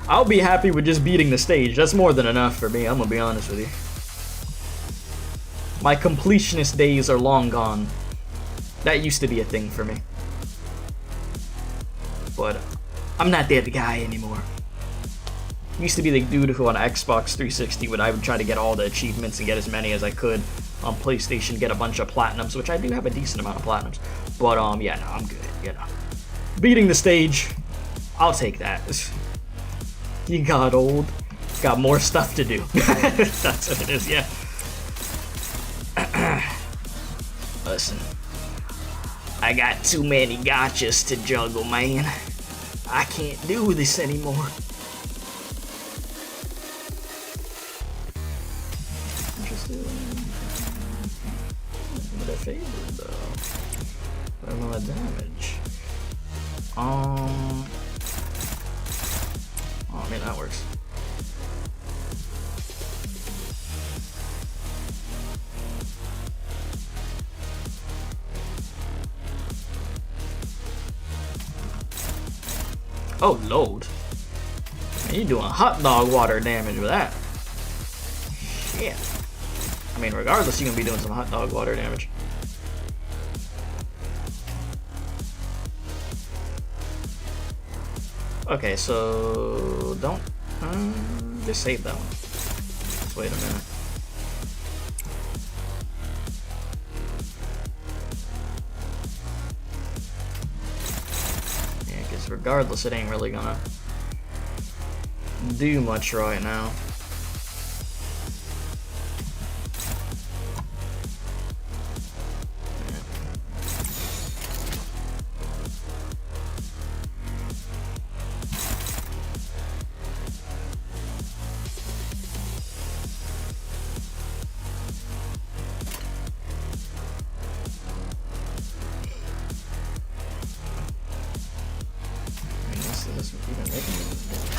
Speaker 1: I'll be happy with just beating the stage. That's more than enough for me, I'm gonna be honest with you. My completionist days are long gone. That used to be a thing for me. But I'm not that guy anymore. Used to be the dude who on Xbox 360 I would try to get all the achievements and get as many as I could. On PlayStation, get a bunch of platinums, which I do have a decent amount of platinums. But yeah, no, I'm good, you know. Beating the stage, I'll take that. You got old, got more stuff to do. That's what it is, yeah. Listen, I got too many gotchas to juggle, man. I can't do this anymore. Interesting. What I favored though. What amount of damage? Oh, I mean that works. Oh, load. Man, you doing hot dog water damage with that. Shit. I mean, regardless, you're gonna be doing some hot dog water damage. Okay, so don't just save that one. Just wait a minute. Yeah, because regardless, it ain't really gonna do much right now.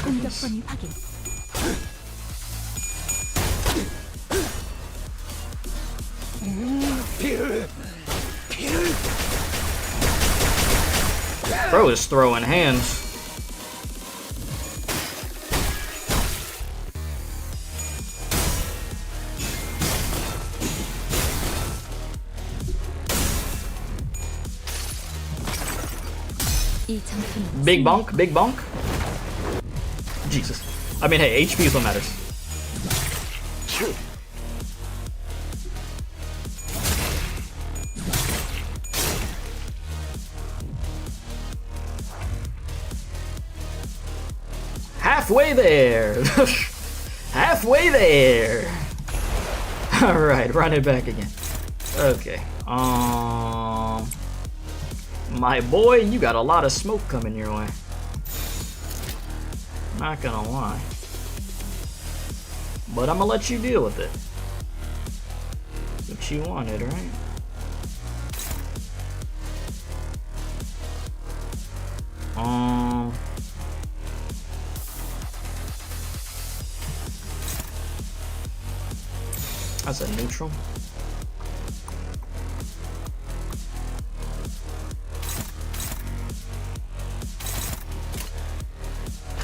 Speaker 3: 공격권을 확인.
Speaker 1: Bro is throwing hands.
Speaker 3: 이 전투는
Speaker 1: Big bonk, big bonk. Jesus. I mean, hey, HP is what matters. Halfway there. Halfway there. All right, run it back again. Okay. My boy, you got a lot of smoke coming your way. Not gonna lie. But I'm gonna let you deal with it. What you wanted, right? That's a neutral.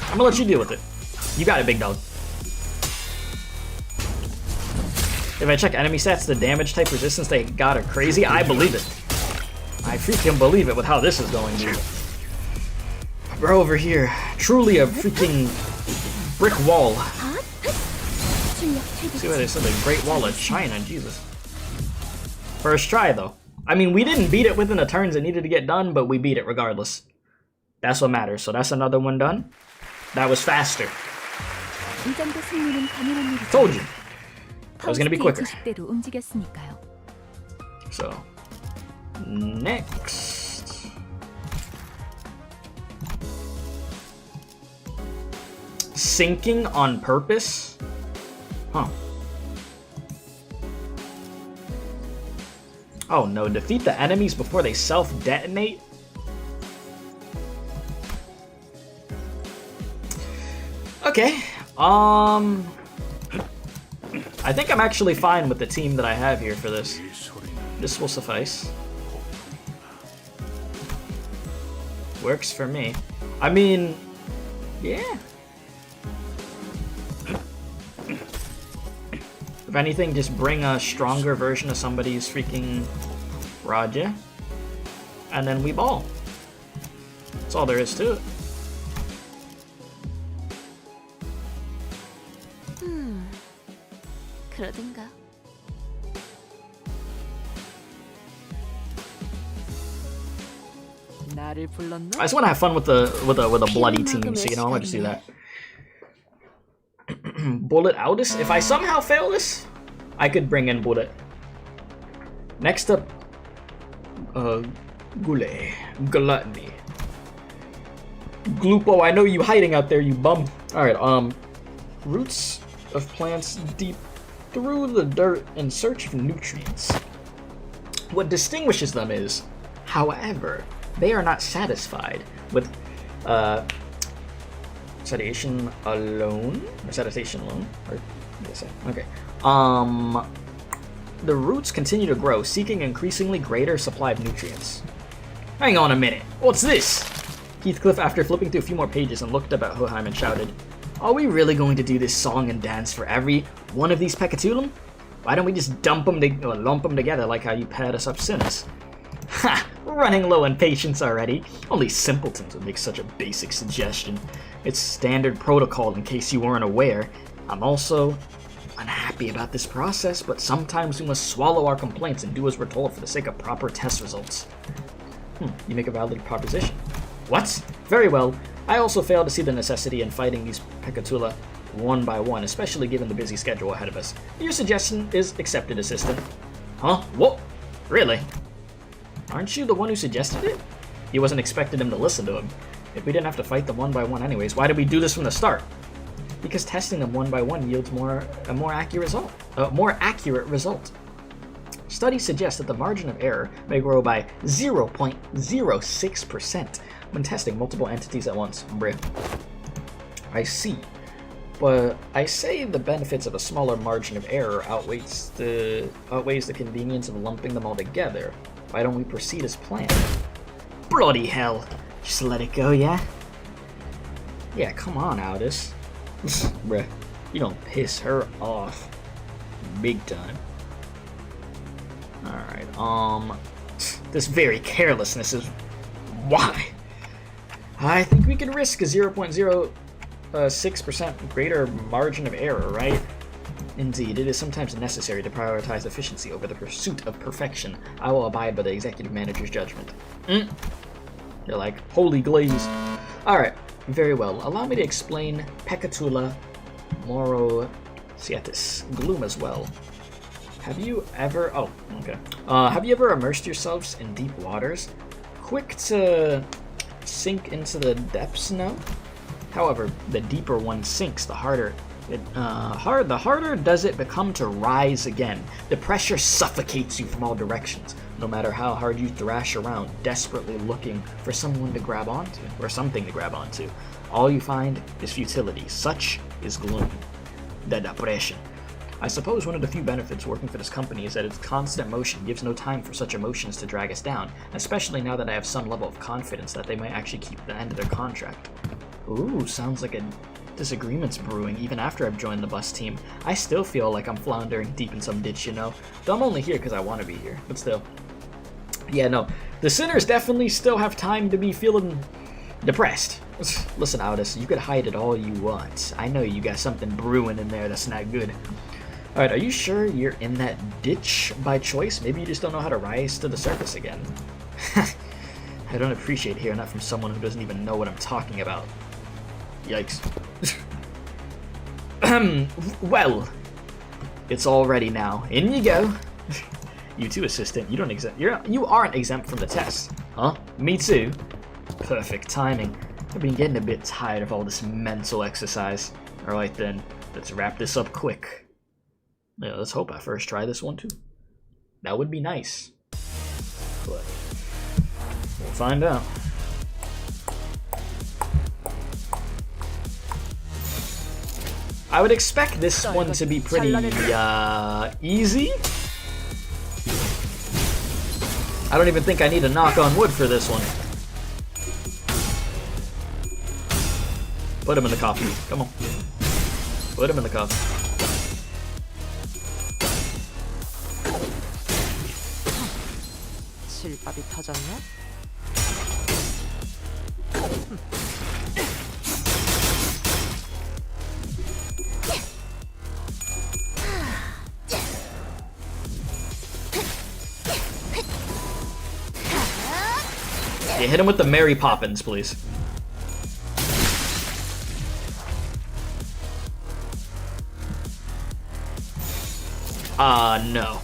Speaker 1: I'm gonna let you deal with it. You got it, big dog. If I check enemy stats, the damage type resistance they got are crazy. I believe it. I freaking believe it with how this is going, dude. Bro over here, truly a freaking brick wall. See what they said, the Great Wall of China, Jesus. First try though. I mean, we didn't beat it within the turns it needed to get done, but we beat it regardless. That's what matters. So that's another one done. That was faster.
Speaker 3: 이 정도 승리는 당연한 일이죠.
Speaker 1: Told you. That was gonna be quicker.
Speaker 3: 지식대로 움직였으니까요.
Speaker 1: So, next. Sinking on purpose? Huh. Oh no, defeat the enemies before they self-detonate? Okay, I think I'm actually fine with the team that I have here for this. This will suffice. Works for me. I mean, yeah. If anything, just bring a stronger version of somebody's freaking Raja, and then we ball. That's all there is to it.
Speaker 3: 그러든가.
Speaker 2: 나를 불렀나?
Speaker 1: I just want to have fun with a bloody team, so you know, I'll just do that. Bullet Aldous. If I somehow fail this, I could bring in Bullet. Next up, Goulet, Gluttony, Glupo. I know you hiding out there, you bum. All right, roots of plants deep through the dirt in search of nutrients. What distinguishes them is, however, they are not satisfied with sedation alone, or sediation alone, or yes, okay. The roots continue to grow, seeking increasingly greater supply of nutrients. Hang on a minute, what's this? Heathcliff, after flipping through a few more pages, and looked up at Hoheim and shouted, "Are we really going to do this song and dance for every one of these Pecatulum? Why don't we just lump them together like how you paired us up sinners?" Ha! Running low on patience already. Only simpletons would make such a basic suggestion. It's standard protocol in case you weren't aware. I'm also unhappy about this process, but sometimes we must swallow our complaints and do as we're told for the sake of proper test results. You make a valid proposition. What? Very well. I also fail to see the necessity in fighting these Pecatula one by one, especially given the busy schedule ahead of us. Your suggestion is accepted, Assistant. Huh? What? Really? Aren't you the one who suggested it? He wasn't expecting him to listen to him. If we didn't have to fight them one by one anyways, why did we do this from the start? Because testing them one by one yields a more accurate result. Studies suggest that the margin of error may grow by 0.06% when testing multiple entities at once. Bruh. I see. But I say the benefits of a smaller margin of error outweighs the convenience of lumping them all together. Why don't we proceed as planned? Bloody hell. Just let it go, yeah? Yeah, come on, Aldous. Bruh, you don't piss her off. Big time. Alright, this very carelessness is... Why? I think we can risk a 0.06% greater margin of error, right? Indeed, it is sometimes necessary to prioritize efficiency over the pursuit of perfection. I will abide by the executive manager's judgment. You're like, holy glaze. Alright, very well. Allow me to explain Pecatula Morosietis, gloom as well. Have you ever... Oh, okay. Have you ever immersed yourselves in deep waters? Quick to sink into the depths now? However, the deeper one sinks, the harder does it become to rise again. The pressure suffocates you from all directions, no matter how hard you thrash around, desperately looking for someone to grab onto, or something to grab onto. All you find is futility. Such is gloom. The depression. I suppose one of the few benefits working for this company is that its constant motion gives no time for such emotions to drag us down, especially now that I have some level of confidence that they might actually keep the end of their contract. Ooh, sounds like a disagreement's brewing even after I've joined the bus team. I still feel like I'm floundering deep in some ditch, you know? Though I'm only here because I want to be here, but still. Yeah, no, the sinners definitely still have time to be feeling depressed. Listen, Aldous, you could hide it all you want. I know you got something brewing in there that's not good. Alright, are you sure you're in that ditch by choice? Maybe you just don't know how to rise to the surface again. I don't appreciate hearing that from someone who doesn't even know what I'm talking about. Yikes. Well, it's all ready now. In you go. You too, assistant. You aren't exempt from the test, huh? Me too. Perfect timing. I've been getting a bit tired of all this mental exercise. All right then, let's wrap this up quick. Yeah, let's hope I first try this one too. That would be nice, but we'll find out. I would expect this one to be pretty easy. I don't even think I need to knock on wood for this one. Put him in the coffin. Come on. Put him in the coffin.
Speaker 6: 실밥이 터졌네.
Speaker 1: Yeah, hit him with the Mary Poppins, please. No.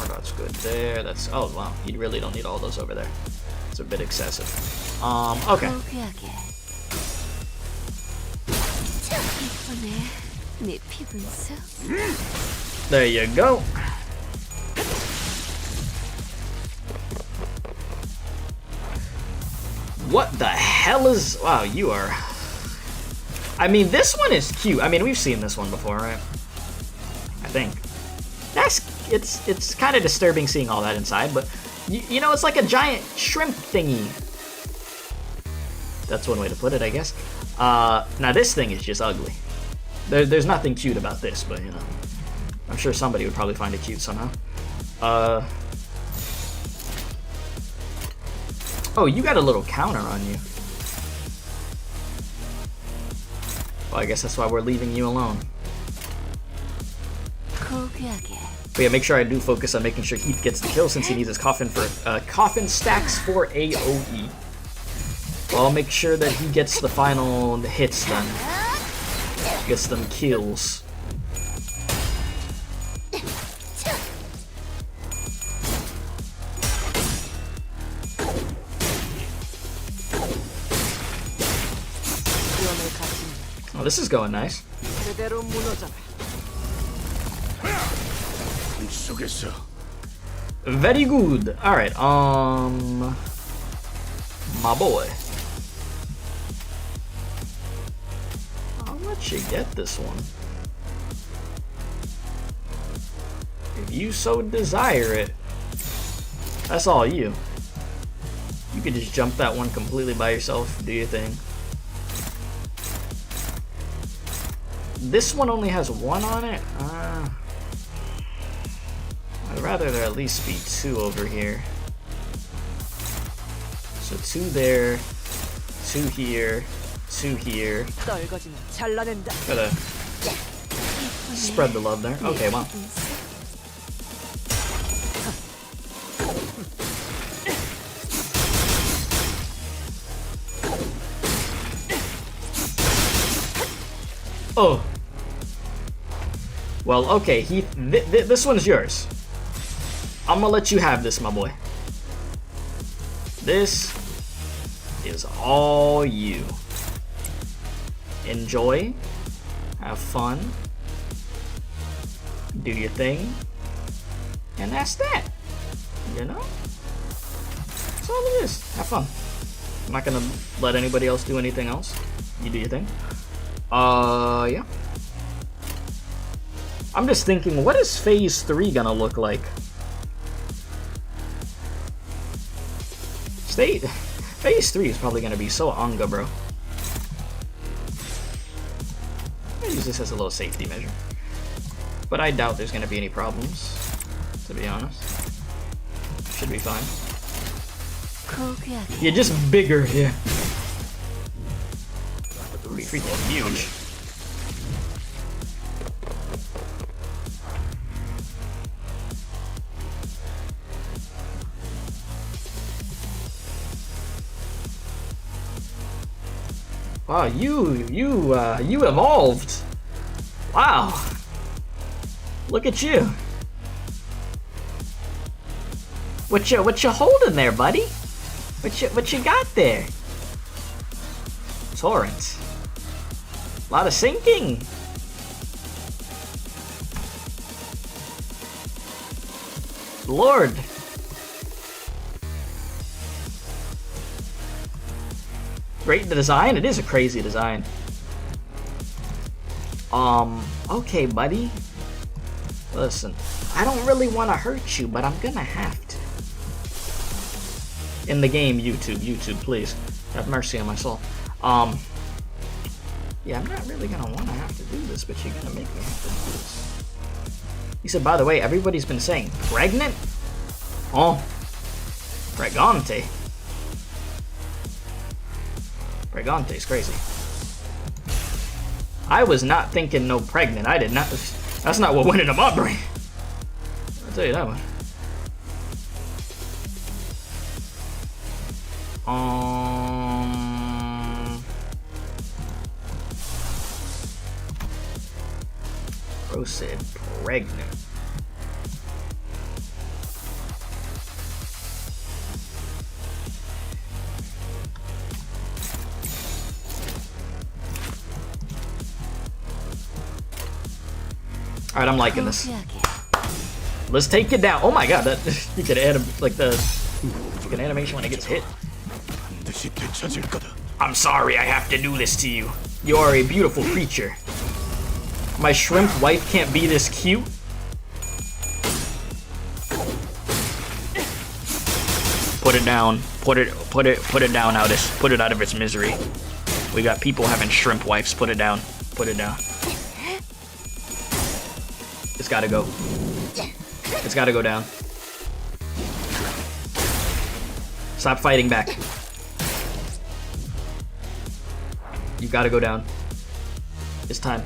Speaker 1: That's good there. That's, oh wow, you really don't need all those over there. It's a bit excessive. Okay. There you go. What the hell is... Wow, you are... I mean, this one is cute. I mean, we've seen this one before, right? I think. It's kind of disturbing seeing all that inside, but... You know, it's like a giant shrimp thingy. That's one way to put it, I guess. Now, this thing is just ugly. There's nothing cute about this, but, you know. I'm sure somebody would probably find it cute somehow. Oh, you got a little counter on you. Well, I guess that's why we're leaving you alone. But yeah, make sure I do focus on making sure Heath gets the kill since he needs his coffin for coffin stacks for AoE. Well, I'll make sure that he gets the final hits done. Gets them kills. Oh, this is going nice. Very good. Alright, my boy. I'll let you get this one. If you so desire it. That's all you. You could just jump that one completely by yourself, do your thing. This one only has one on it? I'd rather there at least be two over here. So two there, two here, two here. Gotta spread the love there. Okay, well. Oh. Well, okay, this one's yours. I'm gonna let you have this, my boy. This is all you. Enjoy. Have fun. Do your thing. And that's that. You know? That's all it is. Have fun. I'm not gonna let anybody else do anything else. You do your thing. Yeah. I'm just thinking, what is Phase 3 gonna look like? Phase 3 is probably gonna be so Anga, bro. I use this as a little safety measure. But I doubt there's gonna be any problems, to be honest. Should be fine. Yeah, just bigger, yeah. Pretty freaking huge. Wow, you evolved. Wow. Look at you. What you holding there, buddy? What you got there? Torrent. A lot of sinking. Lord. Great design. It is a crazy design. Okay, buddy. Listen, I don't really want to hurt you, but I'm gonna have to. In the game, YouTube, please. Have mercy on my soul. Yeah, I'm not really gonna want to have to do this, but you're gonna make me have to do this. He said, by the way, everybody's been saying pregnant? Oh. Pregante. Pregante's crazy. I was not thinking no pregnant. I did not. That's not what went into my brain. I'll tell you that one. Bro said pregnant. Alright, I'm liking this. Let's take it down. Oh my god, that you could add like an animation when it gets hit. I'm sorry I have to do this to you. You are a beautiful creature. My shrimp wife can't be this cute. Put it down. Put it down, Aldous. Put it out of its misery. We got people having shrimp wives. Put it down. Put it down. It's gotta go. It's gotta go down. Stop fighting back. You gotta go down. It's time.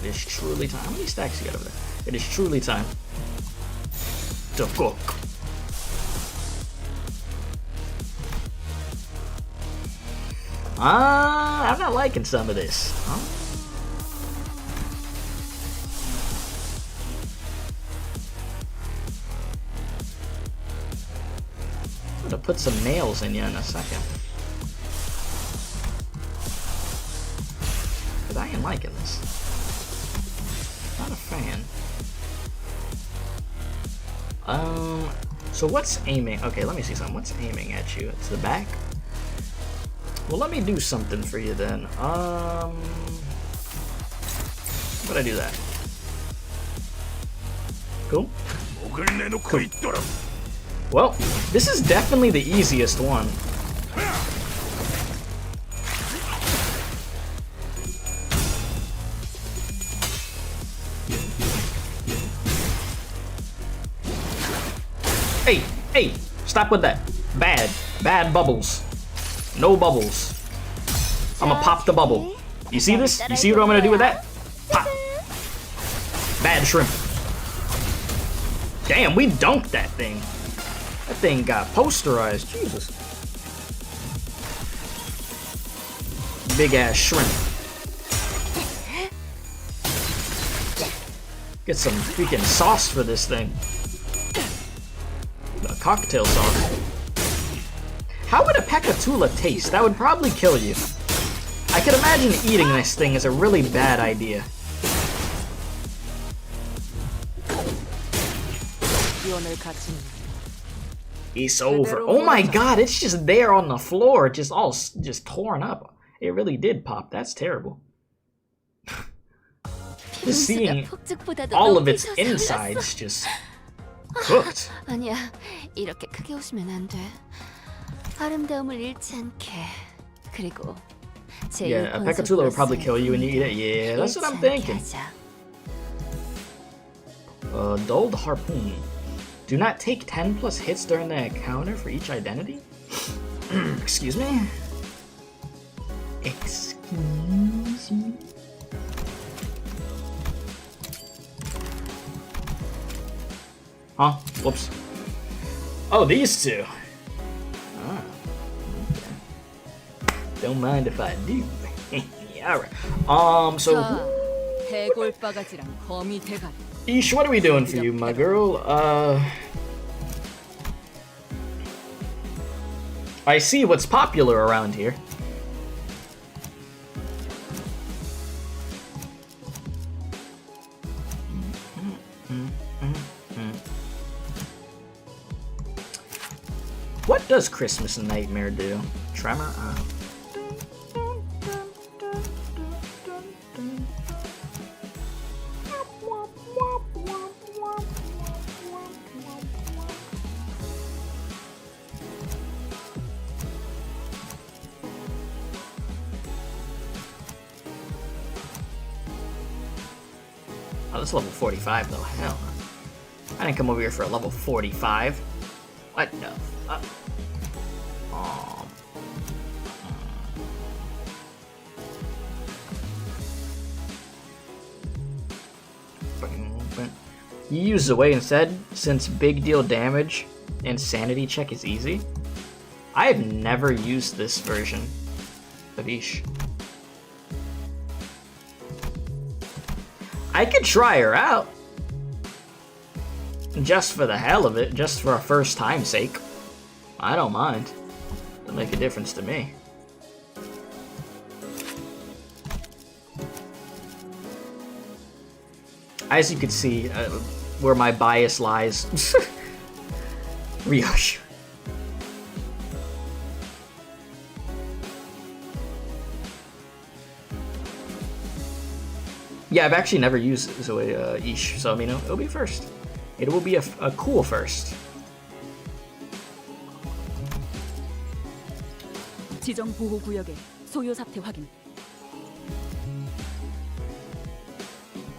Speaker 1: It is truly time. How many stacks you got over there? It is truly time to cook. I'm not liking some of this. Huh? I'm gonna put some nails in you in a second. Cause I ain't liking this. Not a fan. So what's aiming? Okay, let me see something. What's aiming at you? It's the back. Well, let me do something for you then. How would I do that? Cool. Cool. Well, this is definitely the easiest one. Hey, stop with that. Bad bubbles. No bubbles. I'm gonna pop the bubble. You see this? You see what I'm gonna do with that? Pop. Bad shrimp. Damn, we dunked that thing. That thing got posterized. Jesus. Big ass shrimp. Get some freaking sauce for this thing. A cocktail sauce. How would a Pekatula taste? That would probably kill you. I could imagine eating this thing is a really bad idea. It's over. Oh my god, it's just there on the floor, just torn up. It really did pop. That's terrible. Just seeing all of its insides just cooked.
Speaker 3: 아니야, 이렇게 크게 웃으면 안 돼. 아름다움을 잃지 않게. 그리고
Speaker 1: Yeah, a Pekatula would probably kill you when you eat it. Yeah, that's what I'm thinking. Dulled harpoon. Do not take 10 plus hits during the encounter for each identity? Excuse me? Excuse me? Huh? Whoops. Oh, these two. Don't mind if I do. Alright. So
Speaker 6: 대골바가지랑 거미 대가리.
Speaker 1: Ish, what are we doing for you, my girl? I see what's popular around here. What does Christmas Nightmare do? Tremor? Oh, this is level 45 though. Hell. I didn't come over here for a level 45. What the fuck? You use Away instead, since big deal damage and sanity check is easy. I have never used this version of Ish. I could try her out. Just for the hell of it, just for a first time's sake. I don't mind. It'll make a difference to me. As you can see, where my bias lies. Ryosh. Yeah, I've actually never used Zoe Ish, so I mean, it'll be first. It will be a cool first.
Speaker 6: 지정 보호 구역의 소요 사태 확인.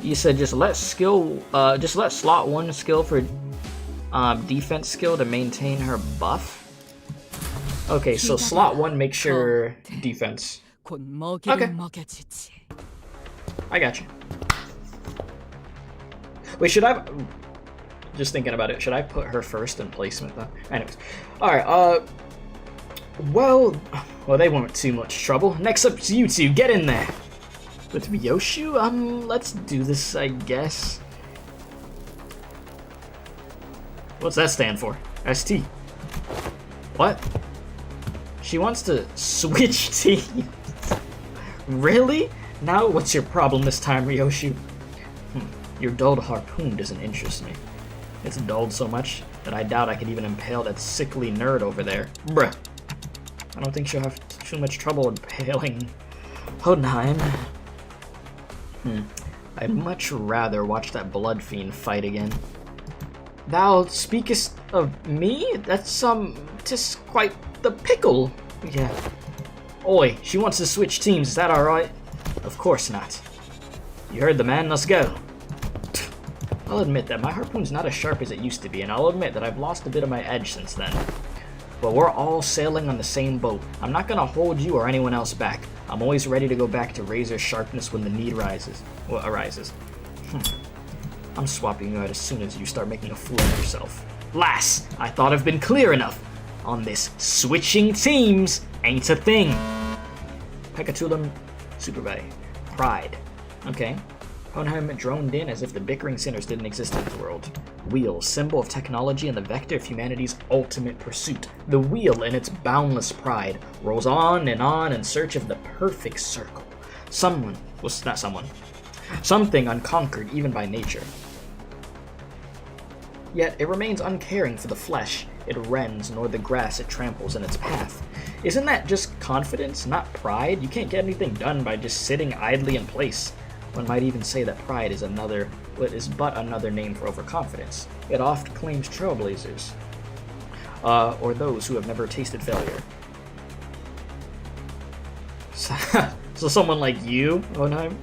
Speaker 1: You said just let slot 1 skill for defense skill to maintain her buff. Okay, so slot 1 makes sure defense.
Speaker 6: 곧 먹이를
Speaker 1: Okay.
Speaker 6: 먹여주지.
Speaker 1: I got you. Wait, should I? Just thinking about it. Should I put her first in placement though? Anyways, all right. Well, they weren't too much trouble. Next up to you two. Get in there. With Ryoshu, let's do this, I guess. What's that stand for? ST. What? She wants to switch teams. Really? Now what's your problem this time, Ryoshu? Your dulled harpoon doesn't interest me. It's dulled so much that I doubt I could even impale that sickly nerd over there. Bruh. I don't think she'll have too much trouble impaling Hodenheim. I'd much rather watch that blood fiend fight again. Thou speakest of me? That's, 'tis quite the pickle. Yeah. Oi, she wants to switch teams, is that alright? Of course not. You heard the man, let's go. I'll admit that my harpoon's not as sharp as it used to be, and I'll admit that I've lost a bit of my edge since then. But we're all sailing on the same boat. I'm not gonna hold you or anyone else back. I'm always ready to go back to razor sharpness when the need arises. I'm swapping you out as soon as you start making a fool of yourself. Lass, I thought I've been clear enough. On this, switching teams ain't a thing. Pecatulum Superbay. Pride. Okay. Hohenheim droned in as if the bickering sinners didn't exist in the world. Wheel, symbol of technology and the vector of humanity's ultimate pursuit. The wheel, in its boundless pride, rolls on in search of the perfect circle. Something unconquered even by nature. Yet it remains uncaring for the flesh it rends nor the grass it tramples in its path. Isn't that just confidence, not pride? You can't get anything done by just sitting idly in place. One might even say that pride is but another name for overconfidence. It oft claims trailblazers, or those who have never tasted failure. So someone like you, Hohenheim?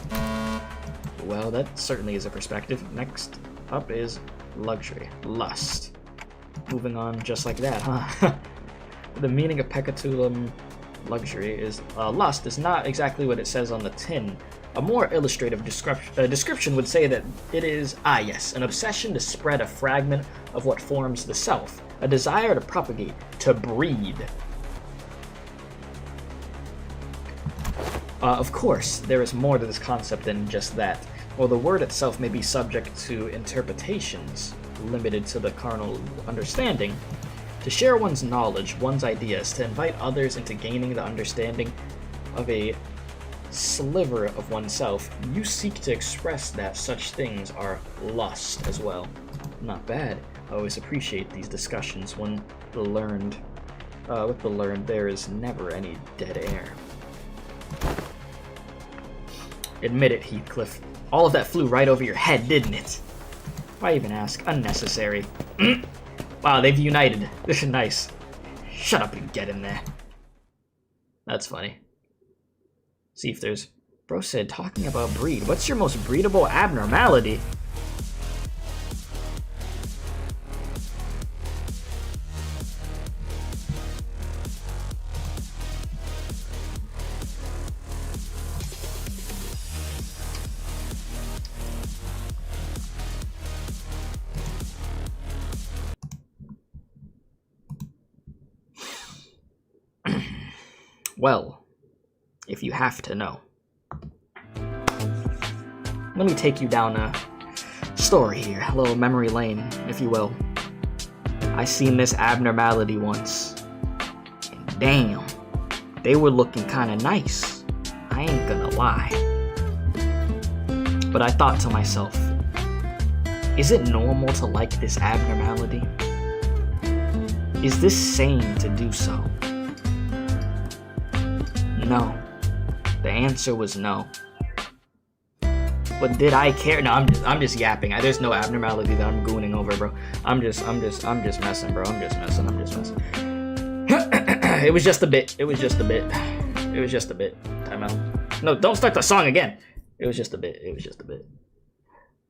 Speaker 1: Well, that certainly is a perspective. Next up is luxury, lust. Moving on just like that, huh? The meaning of Pecatulum luxury is lust is not exactly what it says on the tin. A more illustrative description would say that it is, an obsession to spread a fragment of what forms the self, a desire to propagate, to breed. Of course, there is more to this concept than just that. While the word itself may be subject to interpretations limited to the carnal understanding, to share one's knowledge, one's ideas, to invite others into gaining the understanding of a sliver of oneself, you seek to express that such things are lust as well. Not bad. I always appreciate these discussions when with the learned, there is never any dead air. Admit it, Heathcliff. All of that flew right over your head, didn't it? Why even ask? Unnecessary. Wow, they've united. This is nice. Shut up and get in there. That's funny. See if there's... Bro said, talking about breed. What's your most breedable abnormality? Well, if you have to know. Let me take you down a story here, a little memory lane, if you will. I seen this abnormality once, and damn, they were looking kinda nice. I ain't gonna lie. But I thought to myself, is it normal to like this abnormality? Is this sane to do so? No. The answer was no. But did I care? No, I'm just yapping. There's no abnormality that I'm gooning over, bro. I'm just messing, bro. I'm just messing. It was just a bit. Time out. No, don't start the song again. It was just a bit.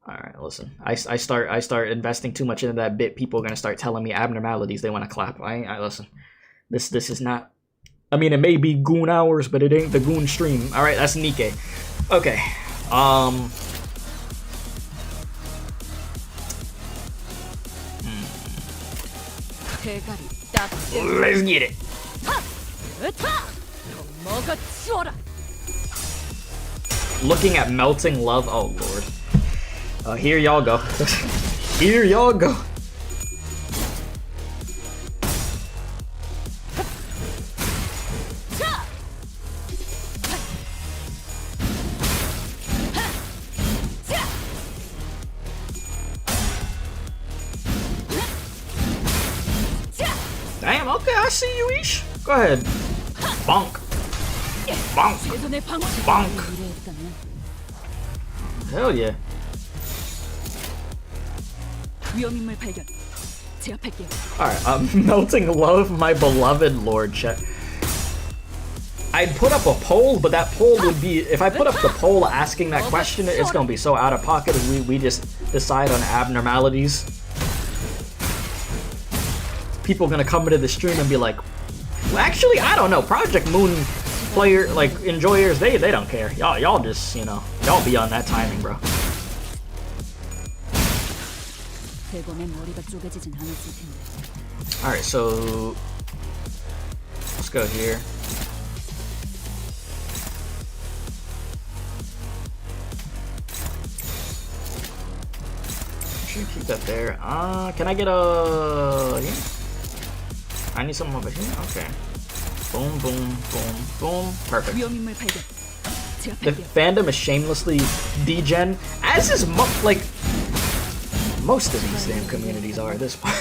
Speaker 1: All right, listen. I start investing too much into that bit. People are gonna start telling me abnormalities. They want to clap. I listen. This is not. I mean, it may be goon hours, but it ain't the goon stream. All right, that's Nikke. Okay. Let's get it. Looking at melting love. Oh lord. Here y'all go. Here y'all go. Damn, okay, I see you, Ish. Go ahead. Bonk. Bonk. Bonk. Hell yeah. Alright, melting love, my beloved lord. Check. I'd put up a poll, but that poll would be, if I put up the poll asking that question, it's gonna be so out of pocket if we just decide on abnormalities. People gonna come into the stream and be like, well, actually, I don't know. Project Moon player, like, enjoyers, they don't care. Y'all just, you know, y'all be on that timing, bro. Alright, so let's go here. Should keep that there. Can I get a... Yeah. I need something over here. Okay. Boom, boom, boom, boom. Perfect. The fandom is shamelessly degen, as is like most of these damn communities are at this point.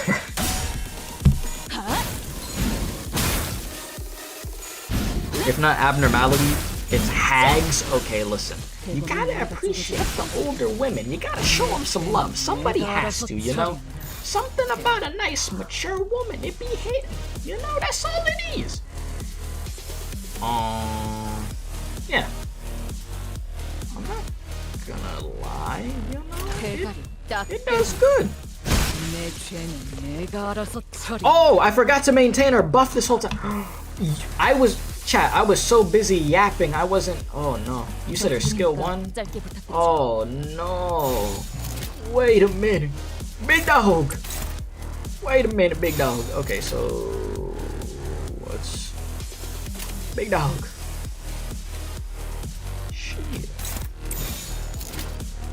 Speaker 1: If not abnormality, it's hags. Okay, listen. You gotta appreciate the older women. You gotta show them some love. Somebody has to, you know? Something about a nice, mature woman. It be hitting. You know, that's all it is. Yeah. I'm not gonna lie, you know? It does good. Oh, I forgot to maintain her buff this whole time. I was so busy yapping, I wasn't... Oh no. You said her skill 1? Oh no. Wait a minute. Big dog. Wait a minute, big dog. Okay, so... What's... Big dog.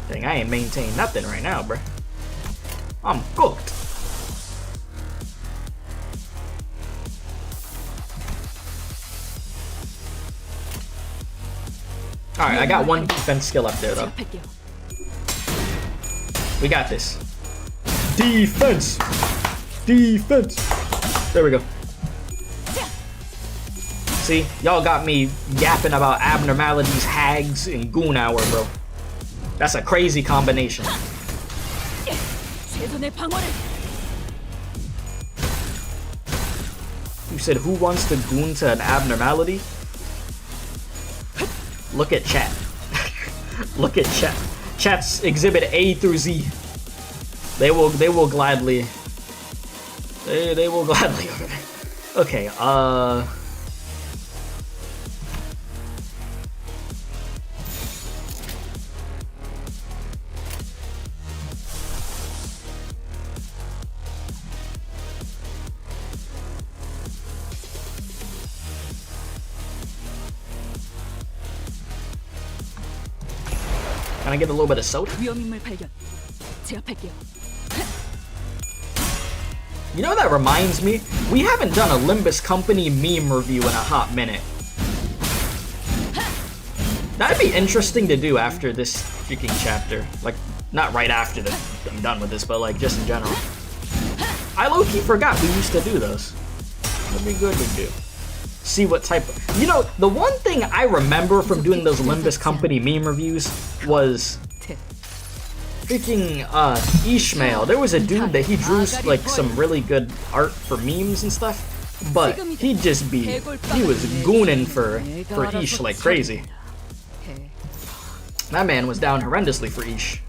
Speaker 1: Dang, I ain't maintained nothing right now, bruh. I'm cooked. Alright, I got one defense skill up there, though.
Speaker 6: 제압할게요.
Speaker 1: We got this. Defense! Defense! There we go. See? Y'all got me yapping about abnormalities, hags, and goon hour, bro. That's a crazy combination.
Speaker 6: 최선의 방어를.
Speaker 1: You said who wants to goon to an abnormality? Look at chat. Look at chat. Chat's exhibit A through Z. They will gladly. They will gladly. Okay, can I get a little bit of soda?
Speaker 6: 위험인물 발견. 제압할게요.
Speaker 1: You know, that reminds me, we haven't done a Limbus Company meme review in a hot minute. That'd be interesting to do after this freaking chapter. Like, not right after I'm done with this, but like just in general. I low-key forgot we used to do those. That'd be good to do. See what type of... You know, the one thing I remember from doing those Limbus Company meme reviews was... freaking Ishmael. There was a dude that he drew like some really good art for memes and stuff, but he was gooning for Ish like crazy. That man was down horrendously for Ish.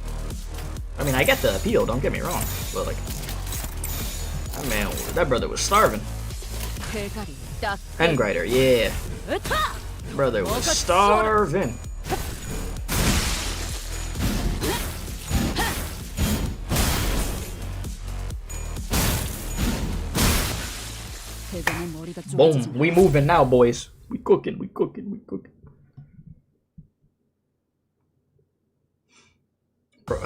Speaker 1: I mean, I get the appeal, don't get me wrong, but like, that brother was starving. Pen grinder, yeah. Brother was starving. Boom, we moving now, boys. We cooking, we cooking, we cooking. Bro.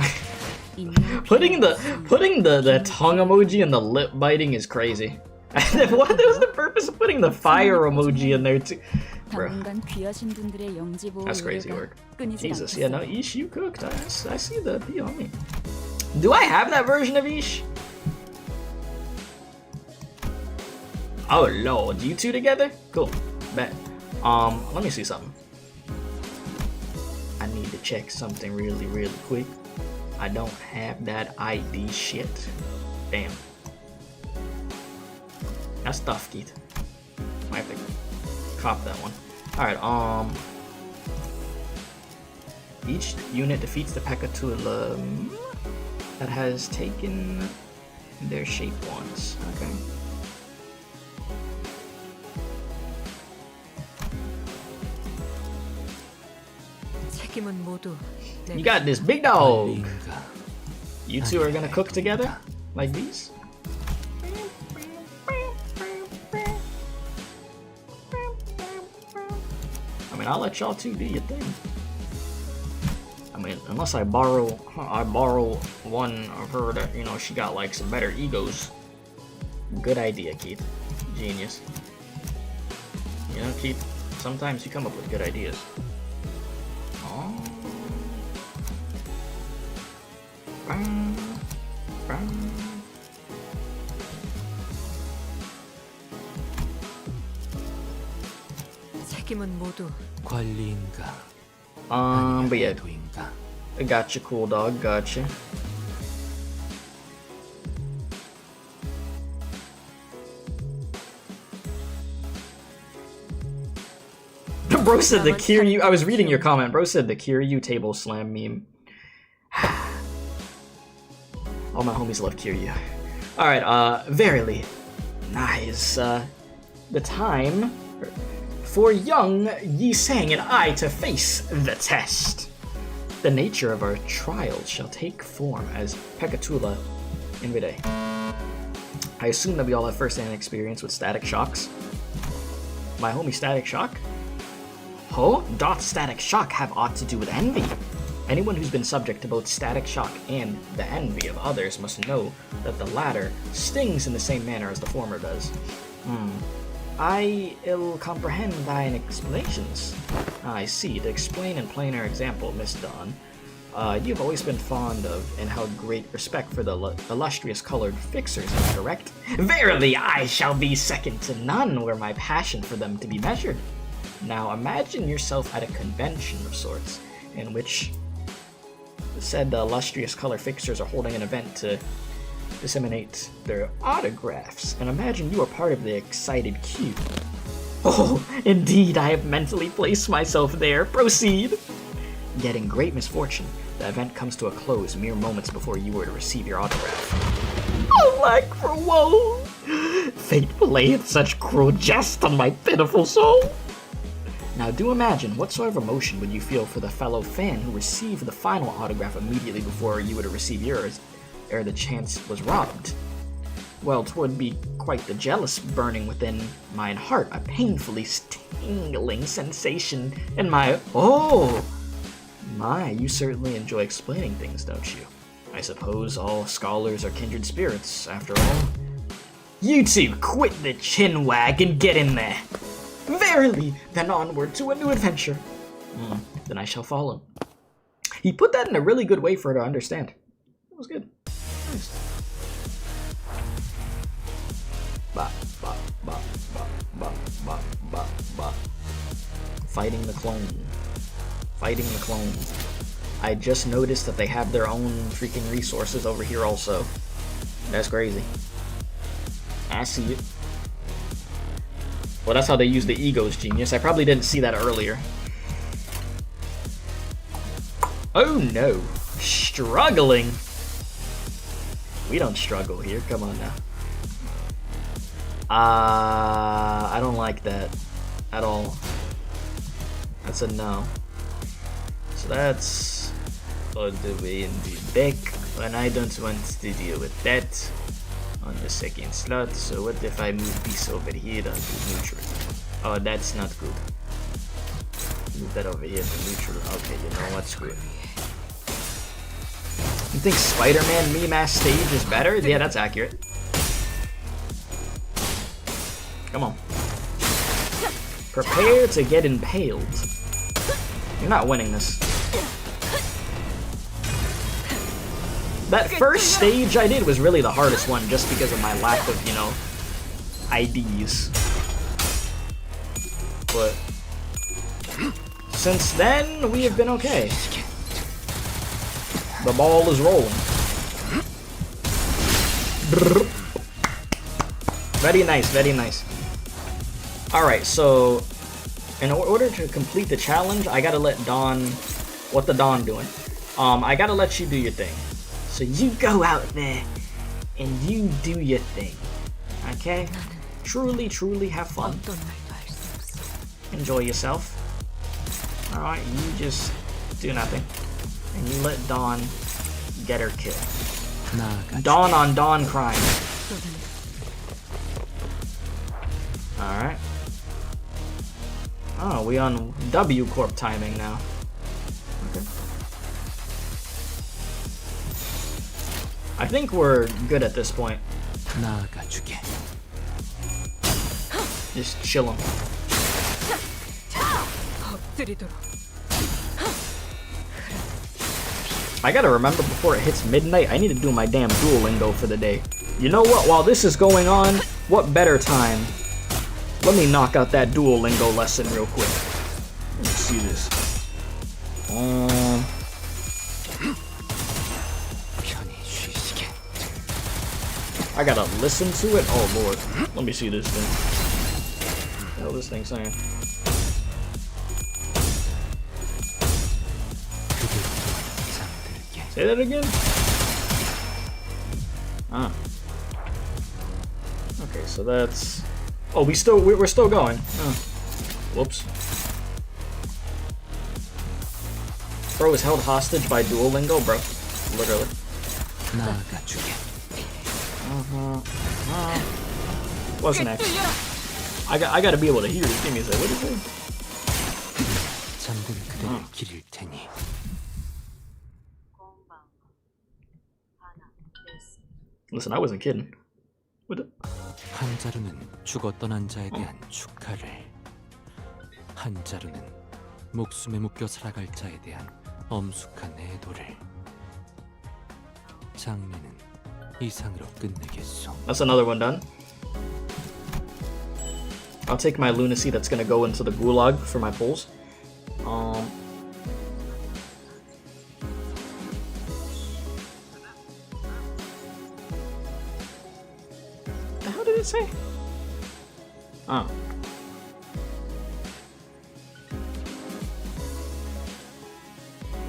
Speaker 1: putting the tongue emoji and the lip biting is crazy. What was the purpose of putting the fire emoji in there too? Bro. That's crazy work. Jesus, yeah, no, Ish, you cooked. I see the appeal. I mean, do I have that version of Ish? Oh lord, you two together? Cool. Bet. Let me see something. I need to check something really, really quick. I don't have that ID shit. Damn. That's tough, Keith. Might have to cop that one. Alright, each unit defeats the Pekatula that has taken their shape once. Okay. You got this big dog. You two are gonna cook together? Like these? I mean, I'll let y'all two do your thing. I mean, unless I borrow one of her that, you know, she got like some better egos. Good idea, Keith. Genius. You know, Keith, sometimes you come up with good ideas. But yeah, I gotcha, cool dog, gotcha. Bro said the Kiryu. I was reading your comment. Bro said the Kiryu table slam meme. All my homies love Kiryu. Alright, verily. Nice. The time for young Yi Sang and I to face the test. The nature of our trials shall take form as Pekatula Invide. I assume that we all have first-hand experience with static shocks. My homie Static Shock? Oh, doth static shock have aught to do with envy? Anyone who's been subject to both static shock and the envy of others must know that the latter stings in the same manner as the former does. I ill comprehend thine explanations. I see. To explain in plainer example, Miss Dawn, you've always been fond of and held great respect for the illustrious colored fixers, am I correct? Verily, I shall be second to none were my passion for them to be measured. Now imagine yourself at a convention of sorts, in which said the illustrious color fixers are holding an event to disseminate their autographs, and imagine you are part of the excited queue. Oh, indeed, I have mentally placed myself there. Proceed! Yet in great misfortune, the event comes to a close mere moments before you were to receive your autograph. Alack for woe! Fate played such cruel jest on my pitiful soul! Now do imagine what sort of emotion would you feel for the fellow fan who received the final autograph immediately before you were to receive yours, ere the chance was robbed. Well, 'twould be quite the jealous burning within mine heart, a painfully tingling sensation in my— Oh! My, you certainly enjoy explaining things, don't you? I suppose all scholars are kindred spirits, after all. You two, quit the chinwag and get in there! Verily, then onward to a new adventure. Then I shall follow. He put that in a really good way for her to understand. It was good. Nice. Ba, ba, ba, ba, ba, ba, ba, ba. Fighting the clone. Fighting the clone. I just noticed that they have their own freaking resources over here also. That's crazy. I see it. Well, that's how they use the ego's genius. I probably didn't see that earlier. Oh no. Struggling. We don't struggle here. Come on now. I don't like that at all. That's a no. So that's all the way in the back, and I don't want to deal with that on the second slot. So what if I move this over here onto neutral? Oh, that's not good. Move that over here to neutral. Okay, you know what's good. You think Spider-Man meme-ass stage is better? Yeah, that's accurate. Come on. Prepare to get impaled. You're not winning this. That first stage I did was really the hardest one just because of my lack of, you know, IDs. But since then, we have been okay. The ball is rolling. Very nice, very nice. Alright, so in order to complete the challenge, I gotta let Dawn... What the Dawn doing? I gotta let you do your thing. So you go out there and you do your thing. Okay? Truly, truly have fun. Enjoy yourself. Alright, you just do nothing. And you let Dawn get her kill. Dawn on Dawn crime. Alright. Oh, we on W Corp timing now. Okay. I think we're good at this point. Just chillin'. I gotta remember before it hits midnight, I need to do my damn Duolingo for the day. You know what? While this is going on, what better time? Let me knock out that Duolingo lesson real quick. Let me see this. I gotta listen to it? Oh lord. Let me see this thing. What the hell is this thing saying? Say that again? Ah. Okay, so that's... Oh, we're still going. Oh. Whoops. Bro is held hostage by Duolingo, bro. Literally. What's next? I gotta be able to hear this. Give me a second. What is it? Listen, I wasn't kidding. What the?
Speaker 2: 한 자루는 죽어 떠난 자에 대한 축하를, 한 자루는 목숨에 묶여 살아갈 자에 대한 엄숙한 애도를. 장례는 이상으로 끝내겠소.
Speaker 1: That's another one done. I'll take my lunacy that's gonna go into the gulag for my pulls. How did it say? Oh.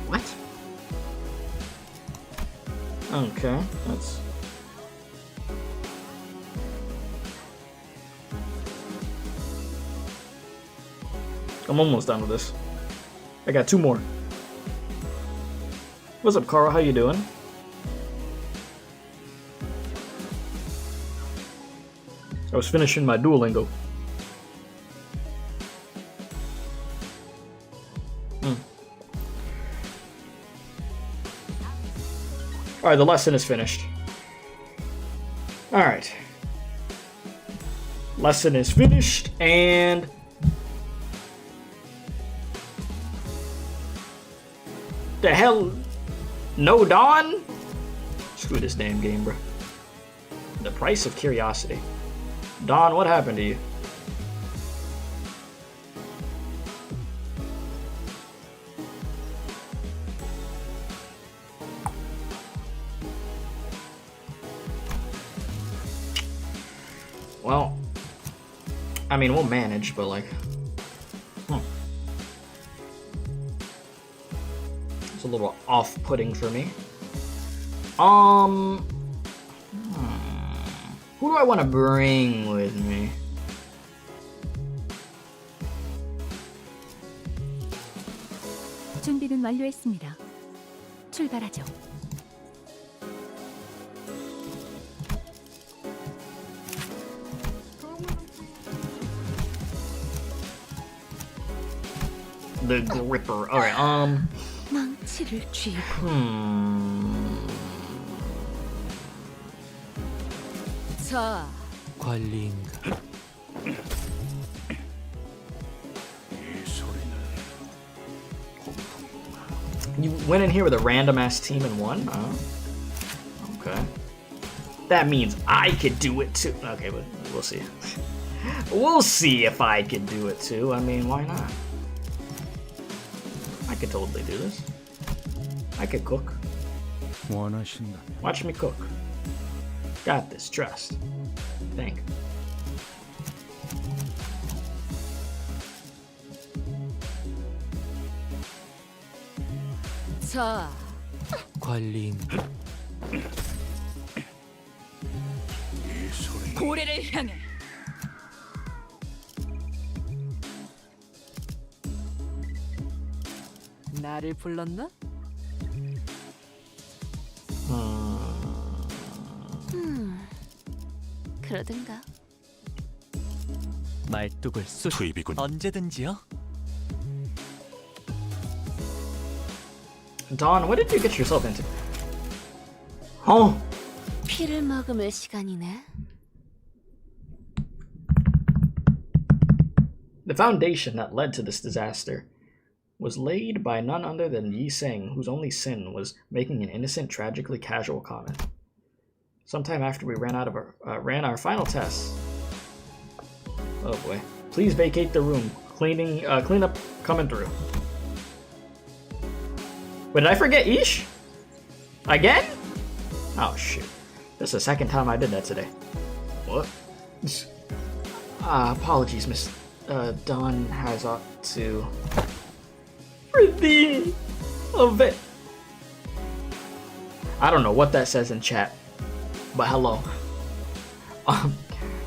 Speaker 1: What? Okay, that's... I'm almost done with this. I got 2 more. What's up, Carl? How you doing? I was finishing my Duolingo. Alright, the lesson is finished. Alright. Lesson is finished, and... the hell? No Dawn? Screw this damn game, bro. The price of curiosity. Dawn, what happened to you? Well, I mean, we'll manage, but like... It's a little off-putting for me. Who do I want to bring with me?
Speaker 6: 준비는 완료했습니다. 출발하죠.
Speaker 1: The Gripper. Alright,
Speaker 6: 망치를 쥐고 자,
Speaker 2: 관리인가?
Speaker 1: You went in here with a random ass team and won? Oh. Okay. That means I could do it too. Okay, but we'll see. We'll see if I could do it too. I mean, why not? I could totally do this. I could cook. Watch me cook. Got this, trust. Think.
Speaker 6: 자,
Speaker 2: 관리인가?
Speaker 6: 고래를 향해 나를 불렀나?
Speaker 3: 그러든가.
Speaker 2: 말뚝을 쑤시. 언제든지요.
Speaker 1: Dawn, what did you get yourself into? Oh.
Speaker 3: 피를 머금을 시간이네.
Speaker 1: The foundation that led to this disaster was laid by none other than Yi Seng, whose only sin was making an innocent, tragically casual comment. Sometime after we ran our final tests. Oh boy! Please vacate the room. Cleanup coming through. Wait, did I forget Ish? Again? Oh shoot! This is the second time I did that today. What? Apologies, Miss. Dawn has ought to redeem of it. I don't know what that says in chat, but hello.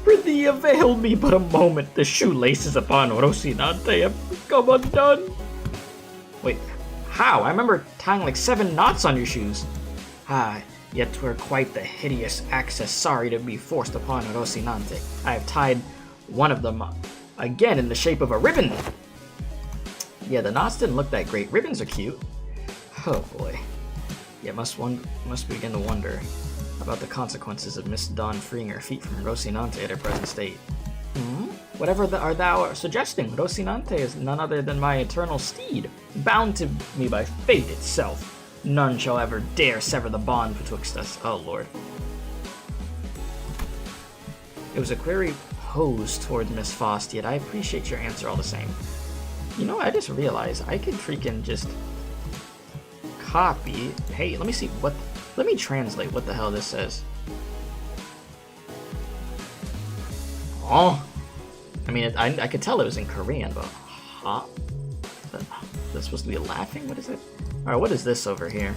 Speaker 1: Prithee, avail me but a moment. The shoelaces upon Rocinante have become undone. Wait, how? I remember tying like 7 knots on your shoes. Yet 'twere quite the hideous accessory to be forced upon Rocinante. I have tied one of them again in the shape of a ribbon. Yeah, the knots didn't look that great. Ribbons are cute. Oh boy. Yeah, must begin to wonder. about the consequences of Miss Dawn freeing her feet from Rocinante at her present state. Whatever thou suggesting, Rocinante is none other than my eternal steed, bound to me by fate itself. None shall ever dare sever the bond betwixt us. Oh, Lord. It was a query posed towards Miss Faust, yet I appreciate your answer all the same. You know, I just realized I could freaking just copy. Hey, let me see what. Let me translate what the hell this says. Oh, I mean, I could tell it was in Korean, but huh? That's supposed to be laughing? What is it? All right, what is this over here?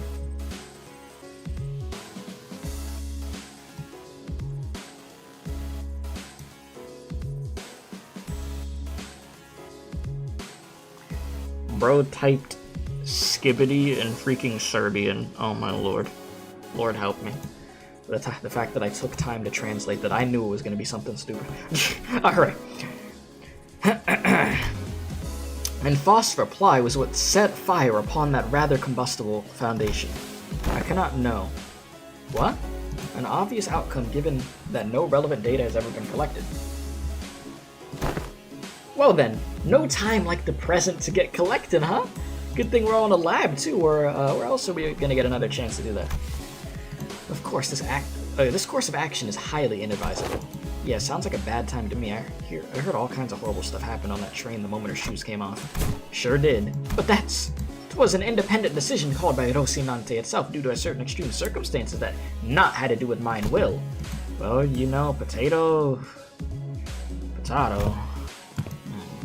Speaker 1: Bro typed skibbity in freaking Serbian. Oh my lord. Lord help me. The fact that I took time to translate that, I knew it was going to be something stupid. Alright. And Faust's reply was what set fire upon that rather combustible foundation. I cannot know. What? An obvious outcome given that no relevant data has ever been collected. Well then, no time like the present to get collected, huh? Good thing we're all in a lab too, or where else are we gonna get another chance to do that? Of course, this course of action is highly inadvisable. Yeah, sounds like a bad time to me. I heard all kinds of horrible stuff happen on that train the moment her shoes came off. Sure did. But it was an independent decision called by Rocinante itself due to a certain extreme circumstances that not had to do with mine will. Well, you know, potato.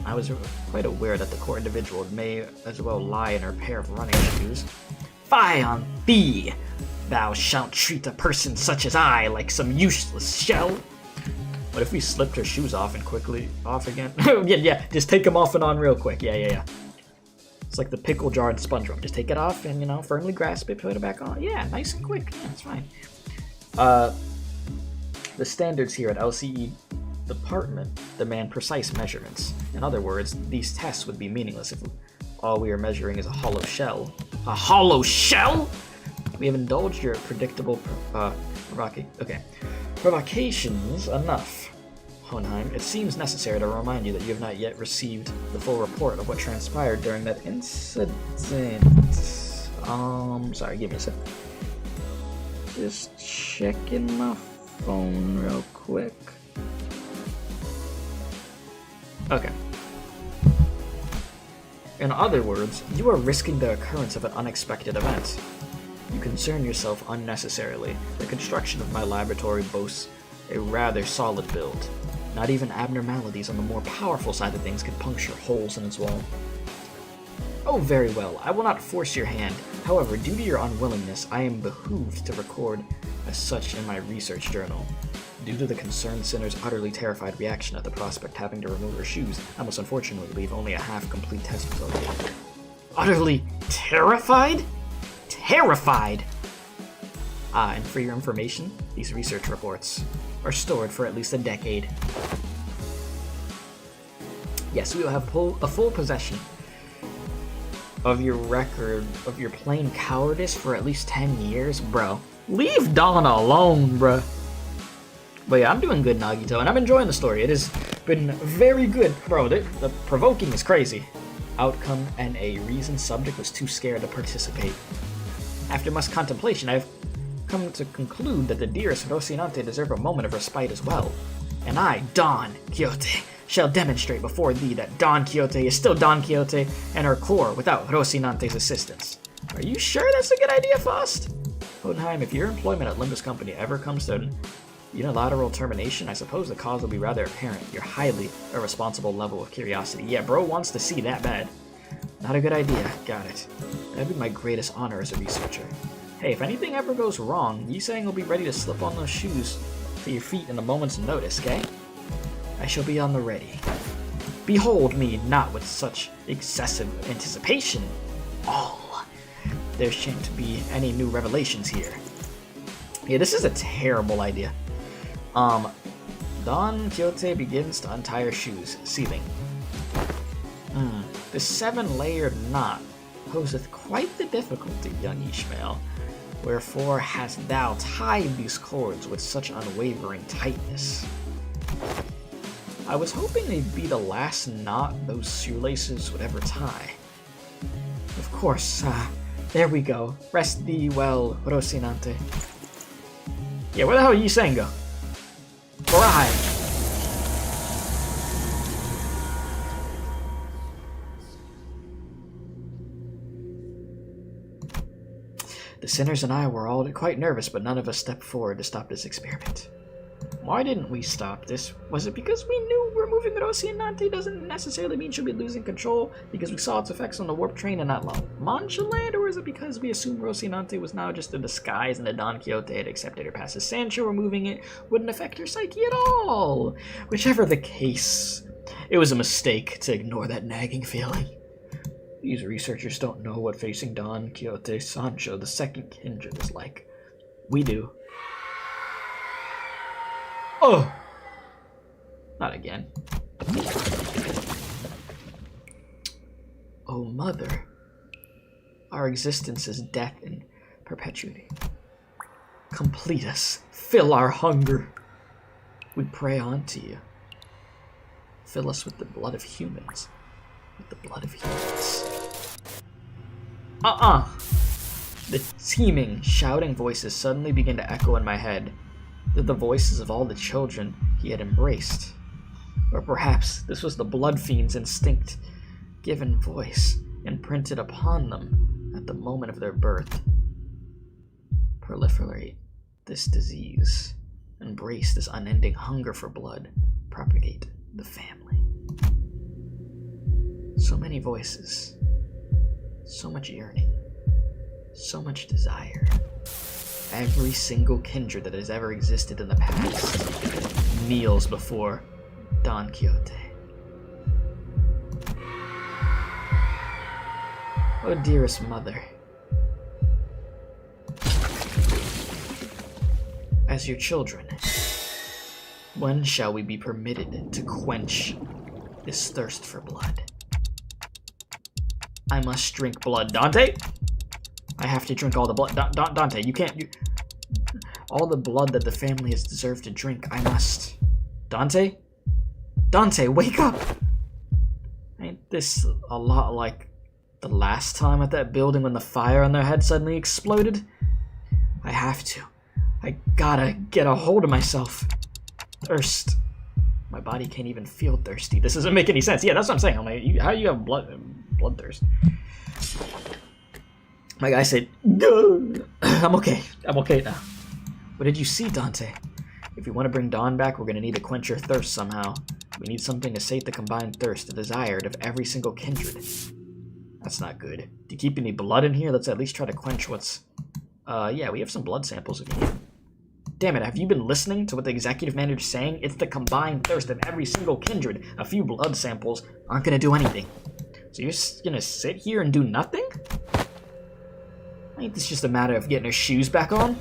Speaker 1: I was quite aware that the poor individual may as well lie in her pair of running shoes. Fie on thee! Thou shalt treat a person such as I like some useless shell. What if we slipped her shoes off and quickly off again? yeah, just take them off and on real quick. Yeah. It's like the pickle jar in SpongeBob. Just take it off and, you know, firmly grasp it, put it back on. Yeah, nice and quick. Yeah, that's fine. The standards here at LCE department demand precise measurements. In other words, these tests would be meaningless if all we are measuring is a hollow shell. A hollow shell? We have indulged your predictable provocations enough. Honheim, it seems necessary to remind you that you have not yet received the full report of what transpired during that incident. Sorry, give me a sec. Just checking my phone real quick. Okay. In other words, you are risking the occurrence of an unexpected event. You concern yourself unnecessarily. The construction of my laboratory boasts a rather solid build. Not even abnormalities on the more powerful side of things can puncture holes in its wall. Oh, very well. I will not force your hand. However, due to your unwillingness, I am behooved to record as such in my research journal. Due to the concerned sinner's utterly terrified reaction at the prospect of having to remove her shoes, I must unfortunately leave only a half-complete test result here. Utterly terrified? Terrified! And for your information, these research reports are stored for at least a decade. Yes, we will have a full possession of your record of your plain cowardice for at least 10 years, bro. Leave Dawn alone, bro. But yeah, I'm doing good, Nagito, and I'm enjoying the story. It has been very good. Bro, the provoking is crazy. Outcome and a reason subject was too scared to participate. After much contemplation, I have come to conclude that the dearest Rocinante deserve a moment of respite as well. And I, Don Quixote, shall demonstrate before thee that Don Quixote is still Don Quixote and her core without Rocinante's assistance. Are you sure that's a good idea, Faust? Hohenheim, if your employment at Limbus Company ever comes to unilateral termination, I suppose the cause will be rather apparent. Your highly irresponsible level of curiosity. Yeah, bro wants to see that bad. Not a good idea. Got it. That'd be my greatest honor as a researcher. Hey, if anything ever goes wrong, you saying you'll be ready to slip on those shoes to your feet in a moment's notice, okay? I shall be on the ready. Behold me not with such excessive anticipation. All. There shan't be any new revelations here. Yeah, this is a terrible idea. Don Quixote begins to untie her shoes, seething. The 7-layered knot poseth quite the difficulty, young Ishmael. Wherefore hast thou tied these cords with such unwavering tightness? I was hoping they'd be the last knot those shoelaces would ever tie. Of course, there we go. Rest thee well, Rocinante. Yeah, where the hell are you saying go? Arrive! The sinners and I were all quite nervous, but none of us stepped forward to stop this experiment. Why didn't we stop this? Was it because we knew removing Rocinante doesn't necessarily mean she'll be losing control because we saw its effects on the warp train and not La Mancha Land? Or is it because we assumed Rocinante was now just a disguise and that Don Quixote had accepted her past as Sancho, removing it wouldn't affect her psyche at all? Whichever the case, it was a mistake to ignore that nagging feeling. These researchers don't know what facing Don Quixote Sancho, the second kindred, is like. We do. Oh! Not again. Oh, Mother. Our existence is death in perpetuity. Complete us. Fill our hunger. We pray on to you. Fill us with the blood of humans. With the blood of humans. The teeming, shouting voices suddenly began to echo in my head. They're the voices of all the children he had embraced. Or perhaps this was the blood fiend's instinct given voice, imprinted upon them at the moment of their birth. Proliferate this disease. Embrace this unending hunger for blood. Propagate the family. So many voices. So much yearning. So much desire. Every single kindred that has ever existed in the past kneels before Don Quixote. Oh, dearest mother. As your children, when shall we be permitted to quench this thirst for blood? I must drink blood. Dante? I have to drink all the blood. Dante, you can't. All the blood that the family has deserved to drink, I must. Dante? Dante, wake up! Ain't this a lot like the last time at that building when the fire on their head suddenly exploded? I have to. I gotta get a hold of myself. Thirst. My body can't even feel thirsty. This doesn't make any sense. Yeah, that's what I'm saying. I'm like, how do you have bloodthirst? My guy said, I'm okay. I'm okay now. What did you see, Dante? If we want to bring Dawn back, we're going to need to quench her thirst somehow. We need something to sate the combined thirst, the desired of every single kindred. That's not good. Do you keep any blood in here? Let's at least try to quench what's... yeah, we have some blood samples if you need. Damn it, have you been listening to what the executive manager's saying? It's the combined thirst of every single kindred. A few blood samples aren't going to do anything. So you're just going to sit here and do nothing? Ain't this just a matter of getting her shoes back on?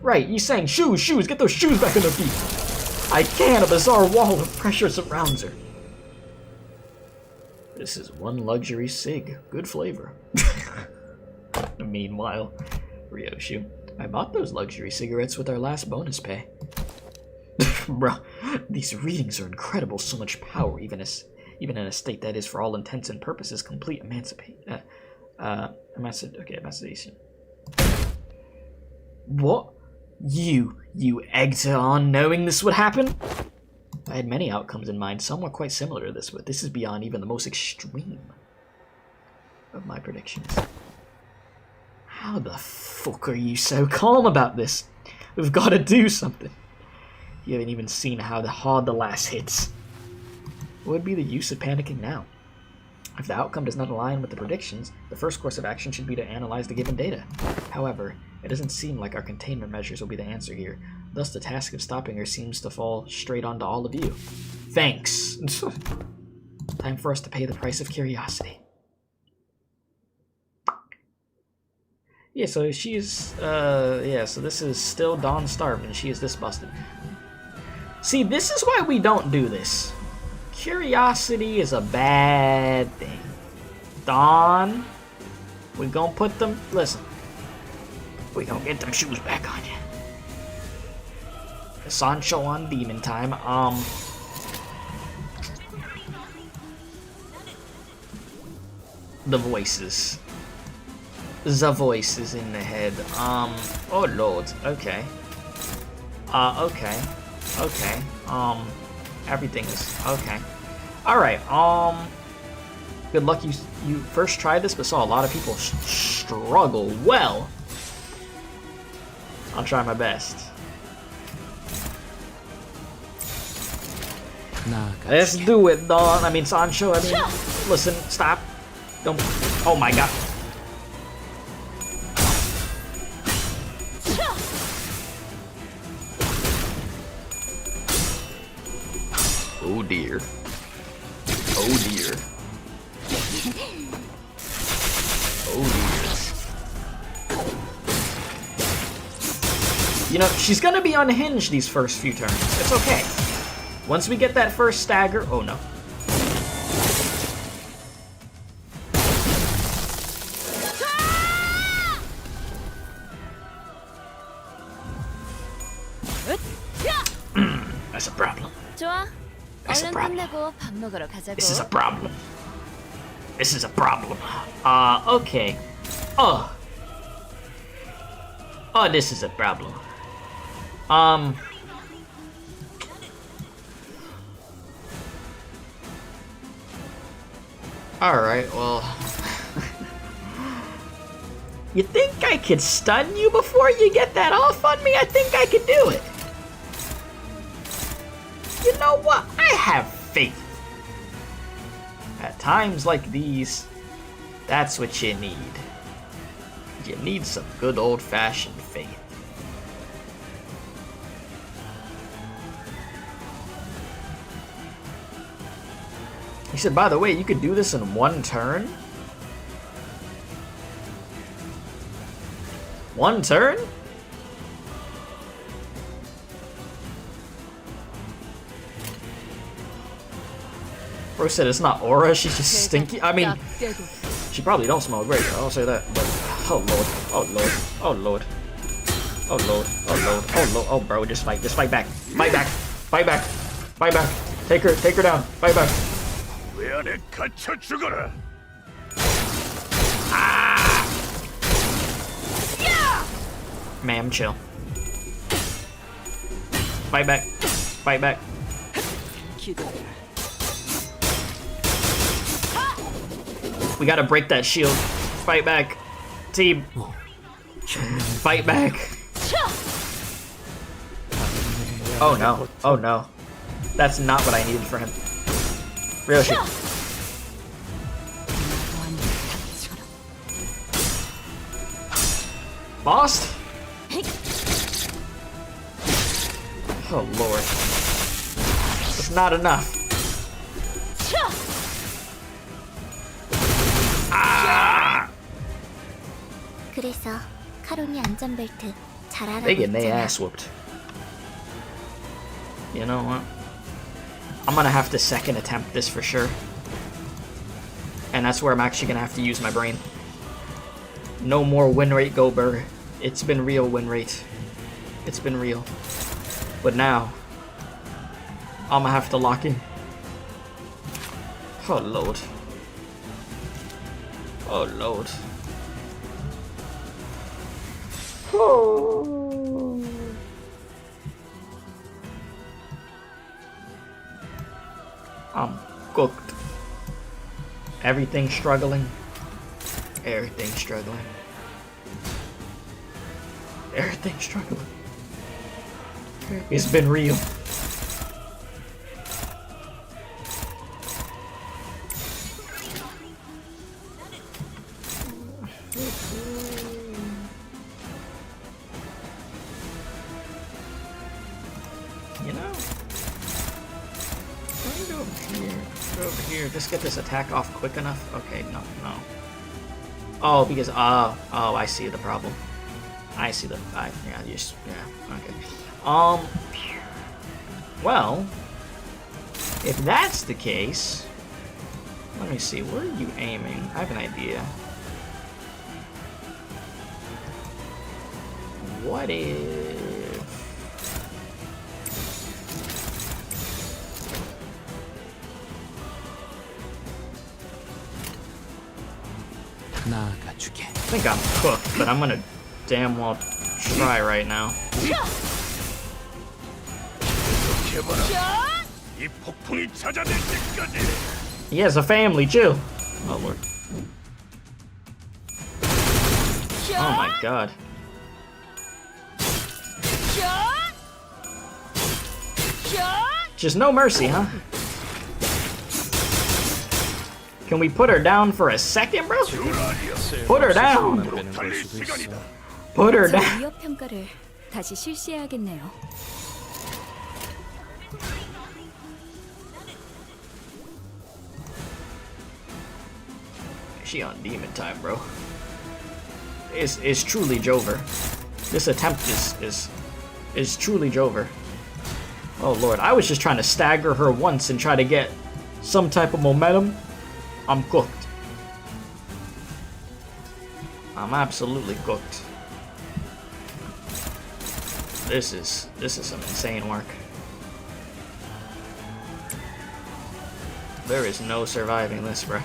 Speaker 1: Right, you saying shoes, get those shoes back on their feet. I can't, a bizarre wall of pressure surrounds her. This is one luxury cig. Good flavor. Meanwhile, Ryoshu, I bought those luxury cigarettes with our last bonus pay. Bruh, these readings are incredible. So much power, even in a state that is, for all intents and purposes, complete emancipation. What? You egged her on knowing this would happen? I had many outcomes in mind. Some were quite similar to this, but this is beyond even the most extreme of my predictions. How the fuck are you so calm about this? We've got to do something. You haven't even seen how hard the last hits. What would be the use of panicking now? If the outcome does not align with the predictions, the first course of action should be to analyze the given data. However, it doesn't seem like our containment measures will be the answer here. Thus, the task of stopping her seems to fall straight onto all of you. Thanks. Time for us to pay the price of curiosity. Yeah, so she's, yeah, so this is still Dawn starved and she is this busted. See, this is why we don't do this. Curiosity is a bad thing. Dawn, we're gonna put them, listen. We gonna get them shoes back on you. Sancho on demon time. The voices. The voices in the head. Oh lord. Okay. Okay. Okay. Everything is okay. All right. Good luck. You first tried this, but saw a lot of people struggle. Well, I'll try my best. Let's do it, Dawn. I mean, Sancho. I mean, listen. Stop. Don't. Oh my god. Oh dear. Oh dear. Oh dear. You know, she's gonna be unhinged these first few turns. It's okay. Once we get that first stagger... Oh no. That's a problem.
Speaker 3: 좋아.
Speaker 1: That's a
Speaker 3: 얼른
Speaker 1: problem.
Speaker 3: 끝내고 밥 먹으러 가자고.
Speaker 1: This is a problem. This is a problem. Okay. Oh, this is a problem. Alright, well... You think I could stun you before you get that off on me? I think I could do it. You know what? I have faith. At times like these, that's what you need. You need some good old-fashioned faith. He said, by the way, you could do this in one turn? One turn? Bro said it's not aura, she's just stinky. I mean, she probably don't smell great, I'll say that. But, oh lord, oh lord, oh lord. Oh lord, oh lord, oh lord, oh bro, just fight back. Fight back, fight back, fight back. Take her down, fight back. Ah! Ma'am, chill. Fight back, fight back. We gotta break that shield. Fight back. Team. Fight back. Oh no. Oh no. That's not what I needed for him. Real shit. Lost? Oh lord. It's not enough. Ah!
Speaker 3: 그래서 카론이 안전벨트 잘 알아보고
Speaker 1: They getting their
Speaker 3: 있잖아.
Speaker 1: ass whooped. You know what? I'm gonna have to second attempt this for sure. And that's where I'm actually gonna have to use my brain. No more win rate Gober. It's been real win rate. It's been real. But now, I'm gonna have to lock in. Oh lord. Oh lord. Oh. I'm cooked. Everything's struggling. Everything's struggling. Everything's struggling. It's been real. You know, let me go over here. Go over here. Just get this attack off quick enough. Okay, no. Oh, because I see the problem. I see the okay. Well, if that's the case, let me see. Where are you aiming? I have an idea. what if...
Speaker 2: 나아가주게.
Speaker 1: I think I'm cooked, but I'm gonna damn well try right now.
Speaker 5: 이 폭풍이 찾아낼 때까지.
Speaker 1: He has a family, too. Oh, Lord. Oh, my God. Just no mercy, huh? Can we put her down for a second, bro? Put her down. Put her down.
Speaker 6: 위협 평가를 다시 실시해야겠네요.
Speaker 1: She on demon time, bro. It's truly Jover. This attempt is truly Jover. Oh Lord, I was just trying to stagger her once and try to get some type of momentum. I'm cooked. I'm absolutely cooked. This is some insane work. There is no surviving this, bruh.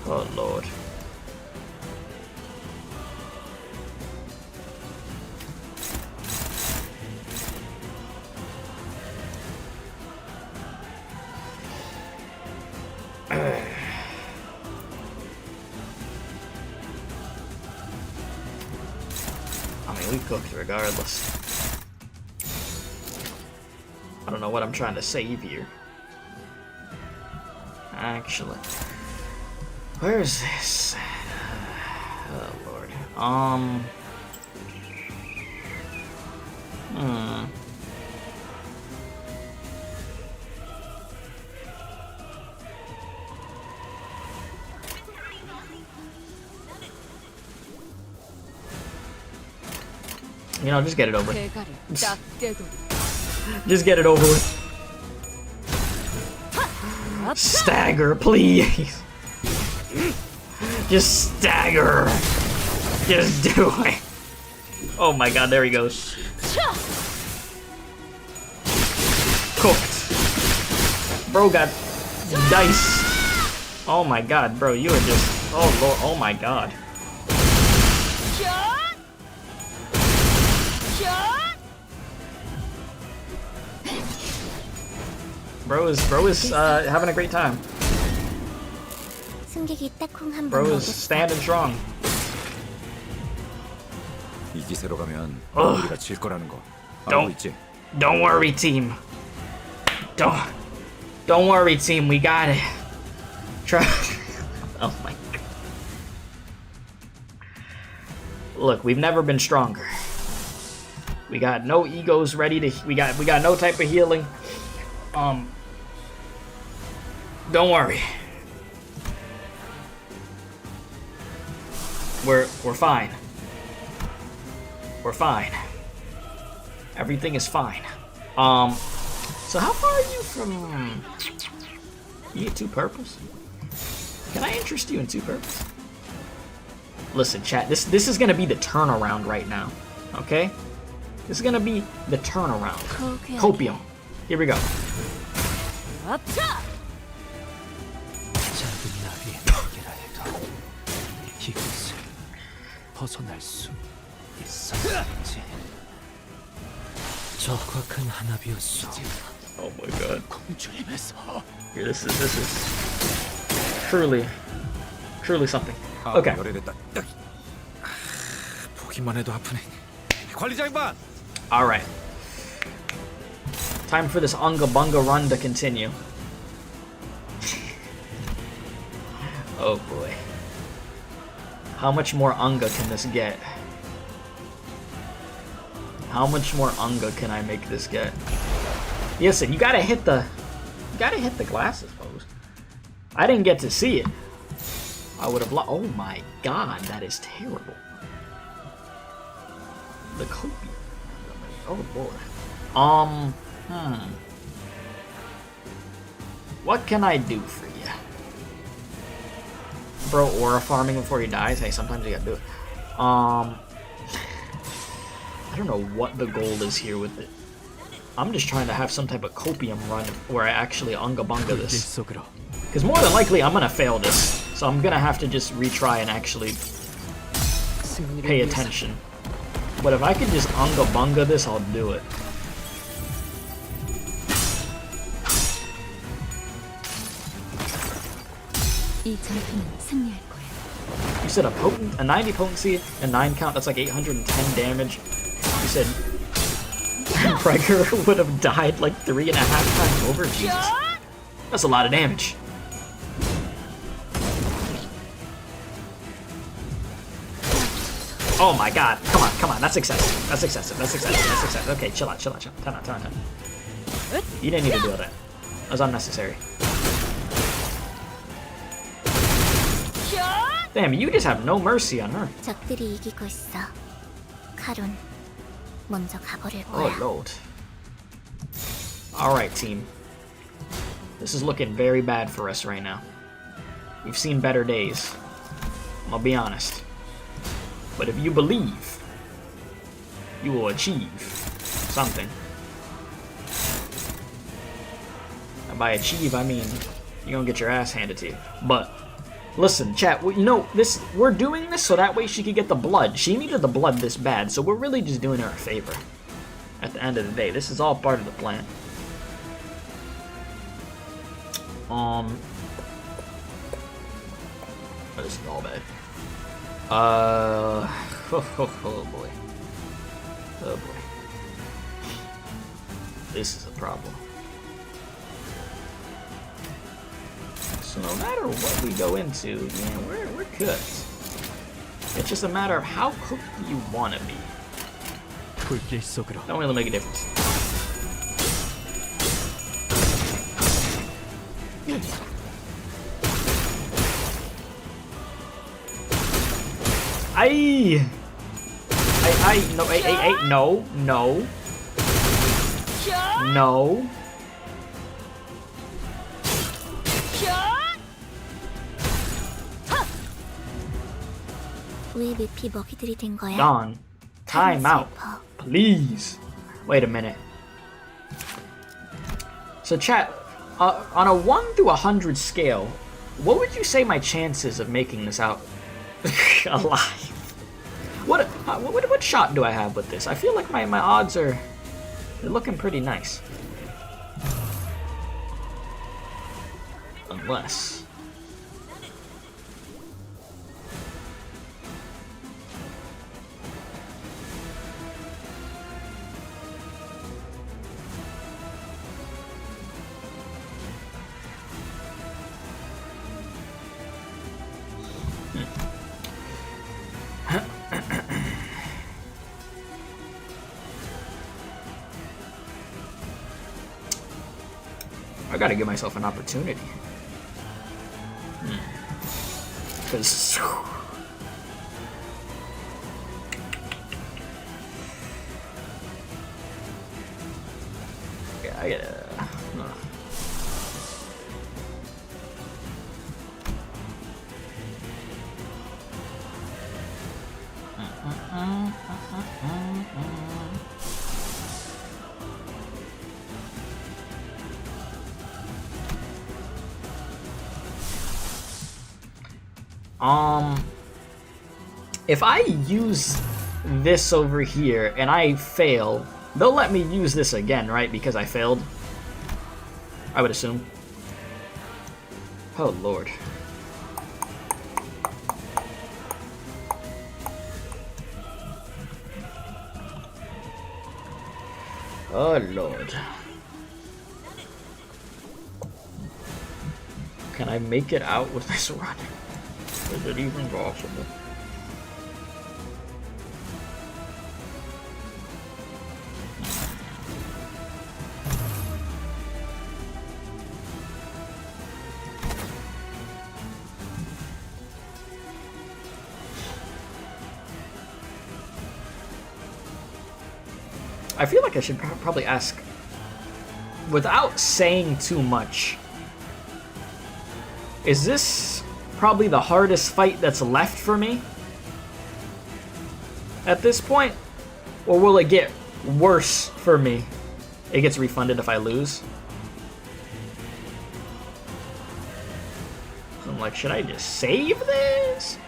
Speaker 1: Oh Lord. I mean, we cooked regardless. I don't know what I'm trying to save here. Actually. Where is this? Oh Lord. You know, just get it over with.
Speaker 6: 대가를 딱 떼고
Speaker 1: Just get it over with. Stagger, please. Just stagger. Just do it. Oh my God, there he goes. Cooked. Bro got diced. Oh my God, bro, you are just... Oh Lord, oh my God. Bro is having a great time. Bro is standing strong.
Speaker 4: 이 기세로 가면
Speaker 1: Ugh.
Speaker 4: 우리가 질 거라는 거 알고
Speaker 1: Don't
Speaker 4: 있지?
Speaker 1: don't worry, team. Don't worry, team. We got it. Try. Oh my God. Look, we've never been stronger. We got no egos ready to. We got no type of healing. Don't worry. We're fine. We're fine. Everything is fine. So how far are you from... You get 2 purples? Can I interest you in 2 purples? Listen, chat, this is gonna be the turnaround right now. Okay? This is gonna be the turnaround. Copium. Here we go.
Speaker 2: 작은 나비의 날개라 해도 이곳을 벗어날 수 있었지. 적확한 한압이었어.
Speaker 1: Oh my God.
Speaker 2: 공주님에서
Speaker 1: Yeah, this is truly something. Okay.
Speaker 4: 열애됐다. 보기만 해도 아프네. 관리자 양반.
Speaker 1: All right. Time for this Unga Bunga run to continue. Oh boy. How much more Unga can this get? How much more Unga can I make this get? Listen, you gotta hit the glasses, folks. I didn't get to see it. I would have oh my God, that is terrible. The copium. Oh boy. What can I do for you? bro aura farming before he dies. Hey, sometimes you gotta do it. I don't know what the goal is here with it. I'm just trying to have some type of copium run where I actually unga bunga this. Because more than likely I'm gonna fail this. So I'm gonna have to just retry and actually pay attention. But if I could just unga bunga this, I'll do it.
Speaker 6: 이 전투는 승리할 거야.
Speaker 1: You said a 90 potency, a 9 count, that's like 810 damage. You said Preger would have died like 3.5 times over? Jesus. That's a lot of damage. Oh my god. Come on. That's excessive. That's excessive. Okay, chill out. Time out. You didn't need to do that. That was unnecessary. Damn, you just have no mercy on her.
Speaker 7: 적들이 이기고 있어. 카론, 먼저 가버릴
Speaker 1: Oh
Speaker 7: 거야.
Speaker 1: lord. Alright, team. This is looking very bad for us right now. We've seen better days. I'll be honest. But if you believe, you will achieve something. And by achieve, I mean you're gonna get your ass handed to you. But listen, chat, you know, we're doing this so that way she could get the blood. She needed the blood this bad, so we're really just doing her a favor. At the end of the day, this is all part of the plan. Oh, this is all bad. Oh boy. Oh boy. This is a problem. So no matter what we go into, yeah, we're cooked. It's just a matter of how cooked you want to be. Don't really make a difference. No.
Speaker 7: 왜 늪이 먹이들이 된 거야?
Speaker 1: Don, time out, please. Wait a minute. So chat, on a 1 to 100 scale, what would you say my chances of making this out alive? What shot do I have with this? I feel like my odds they're looking pretty nice. Unless... I gotta give myself an opportunity. Because... yeah, I gotta... If I use this over here and I fail, they'll let me use this again, right? Because I failed? I would assume. Oh, Lord. Oh, Lord. Can I make it out with this run? Is it even possible? I feel like I should probably ask, without saying too much, is this probably the hardest fight that's left for me at this point? Or will it get worse for me? It gets refunded if I lose. I'm like, should I just save this?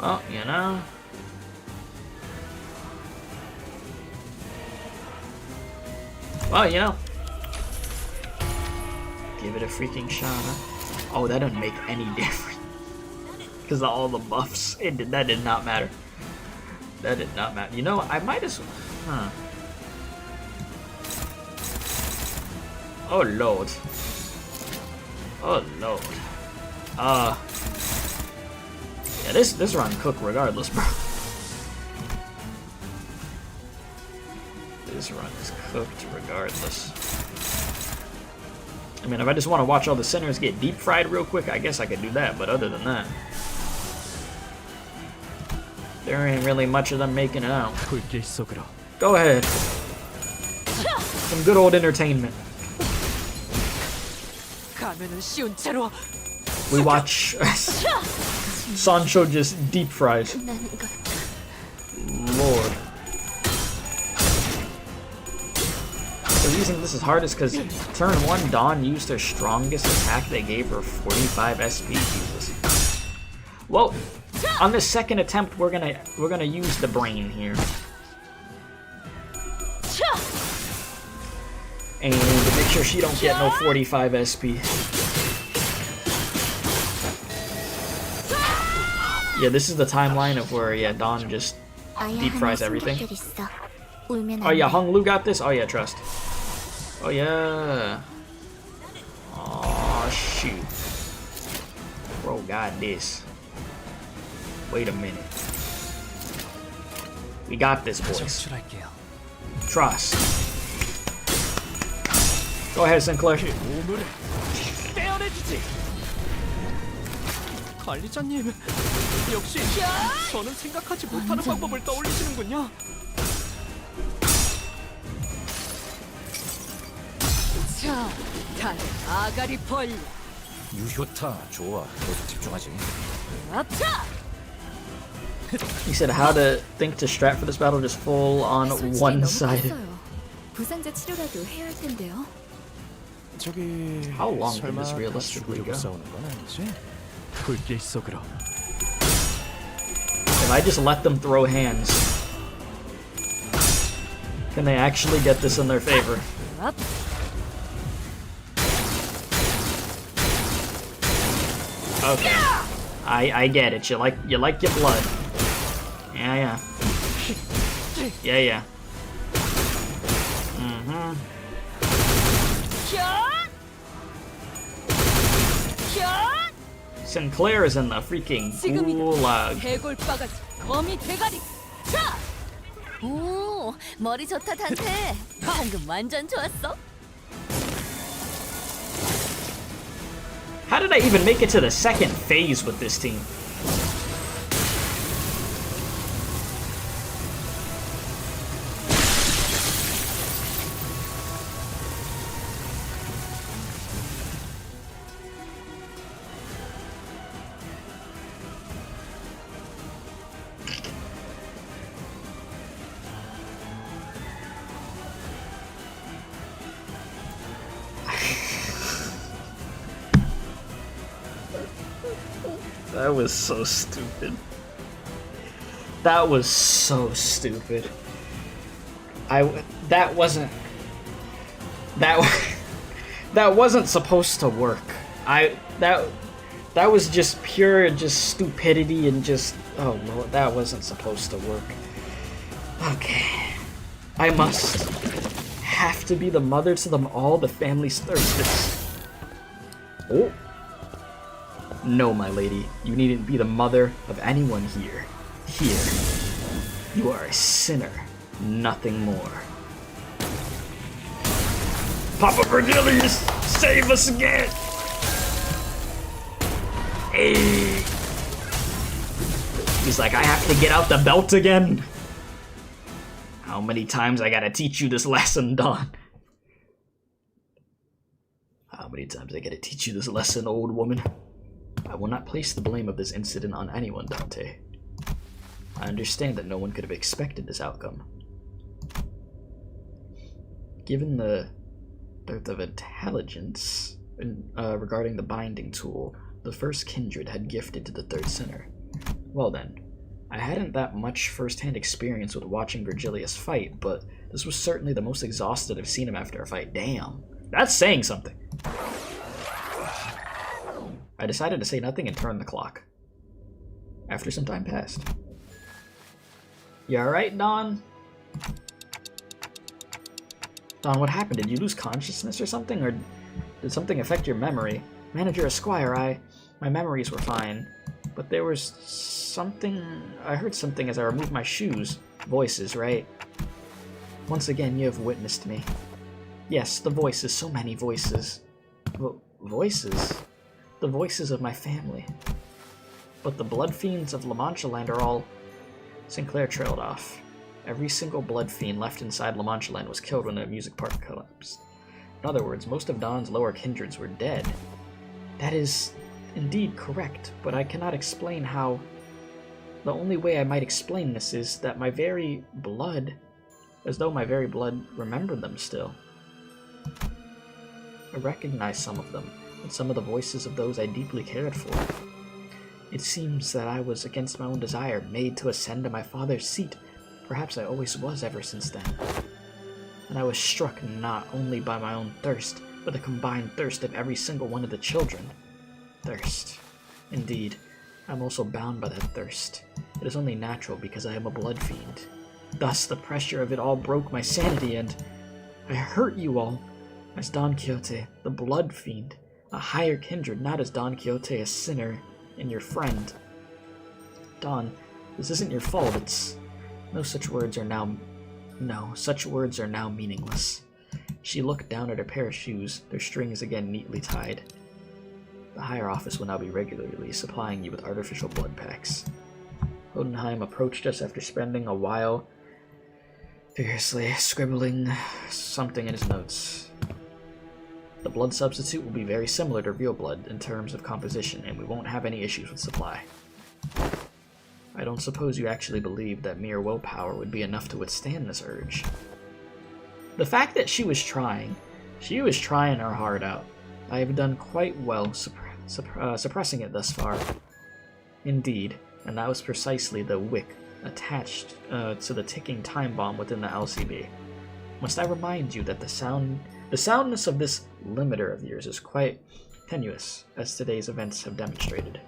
Speaker 1: Well, you know. Well, you know. Give it a freaking shot, huh? Oh, that didn't make any difference. Because of all the buffs. That did not matter. That did not matter. You know, I might as well... Huh. Oh, Lord. Oh, Lord. Yeah, this run cooked regardless, bro. This run is cooked regardless. I mean, if I just want to watch all the sinners get deep fried real quick, I guess I could do that, but other than that, there ain't really much of them making it out. Go ahead. Some good old entertainment. We watch Sancho just deep fries. Lord. The reason this is hard is because turn 1 Dawn used her strongest attack that gave her 45 SP. Jesus. Well, on this second attempt, we're gonna use the brain here. And make sure she don't get no 45 SP. Yeah, this is the timeline of where, yeah, Dawn just deep fries everything. Oh yeah, Hung Lu got this? Oh yeah, trust. Oh yeah. Oh shoot. Bro got this. Wait a minute. We got this, boys. Trust. Go ahead, Sinclair.
Speaker 2: 관리자님, 역시 저는 생각하지 못하는 방법을 떠올리시는군요.
Speaker 6: 자, 다들 아가리 벌려.
Speaker 4: 유효타 좋아. 계속 집중하지.
Speaker 6: 아차!
Speaker 1: He said how to think to strat for this battle, just full on one-sided.
Speaker 6: 부상자 치료라도 해야 할 텐데요.
Speaker 4: 저기
Speaker 1: How long can
Speaker 4: 설마
Speaker 1: this realistically go?
Speaker 4: 싸우는 건 아니지?
Speaker 2: 불길 속으로.
Speaker 1: If I just let them throw hands, can they actually get this in their favor? Okay, I get it. You like your blood. Yeah. Mm-hmm. Sinclair is in the freaking gulag.
Speaker 6: 해골바가지 거미 대가리. 자!
Speaker 3: 오, 머리 좋다 단테. 방금 완전 좋았어.
Speaker 1: How did I even make it to the second phase with this team? That was so stupid. That was so stupid. That wasn't supposed to work. That was just pure stupidity and just, oh Lord, that wasn't supposed to work. Okay. I have to be the mother to them all, the family's thirst. Oh. No, my lady, you needn't be the mother of anyone here. Here, you are a sinner, nothing more. Papa Virgilius, save us again! Hey! He's like, I have to get out the belt again? How many times I gotta teach you this lesson, Dawn? How many times I gotta teach you this lesson, old woman? I will not place the blame of this incident on anyone, Dante. I understand that no one could have expected this outcome. Given the dearth of intelligence regarding the binding tool the first kindred had gifted to the third center. Well then, I hadn't that much first-hand experience with watching Virgilius fight, but this was certainly the most exhausted I've seen him after a fight. Damn, that's saying something. I decided to say nothing and turn the clock. After some time passed. You alright, Dawn? Dawn, what happened? Did you lose consciousness or something? Or did something affect your memory? Manager Esquire, my memories were fine. But there was something... I heard something as I removed my shoes. Voices, right? Once again, you have witnessed me. Yes, the voices. So many voices. Voices? The voices of my family. But the blood fiends of La Mancha Land are all... Sinclair trailed off. Every single blood fiend left inside La Mancha Land was killed when the music park collapsed. In other words, most of Dawn's lower kindreds were dead. That is indeed correct, but I cannot explain how... The only way I might explain this is that my very blood... As though my very blood remembered them still. I recognize some of them, and some of the voices of those I deeply cared for. It seems that I was, against my own desire, made to ascend to my father's seat. Perhaps I always was ever since then. And I was struck not only by my own thirst, but the combined thirst of every single one of the children. Thirst. Indeed, I'm also bound by that thirst. It is only natural because I am a blood fiend. Thus, the pressure of it all broke my sanity, and I hurt you all, as Don Quixote, the blood fiend, a higher kindred, not as Don Quixote, a sinner, and your friend. Don, this isn't your fault, it's... such words are now meaningless. She looked down at her pair of shoes, their strings again neatly tied. The higher office will now be regularly supplying you with artificial blood packs. Hodenheim approached us after spending a while furiously scribbling something in his notes. The blood substitute will be very similar to real blood in terms of composition, and we won't have any issues with supply. I don't suppose you actually believe that mere willpower would be enough to withstand this urge. The fact that she was trying her heart out. I have done quite well suppressing it thus far. Indeed, and that was precisely the wick attached to the ticking time bomb within the LCB. Must I remind you that the soundness of this limiter of yours is quite tenuous, as today's events have demonstrated.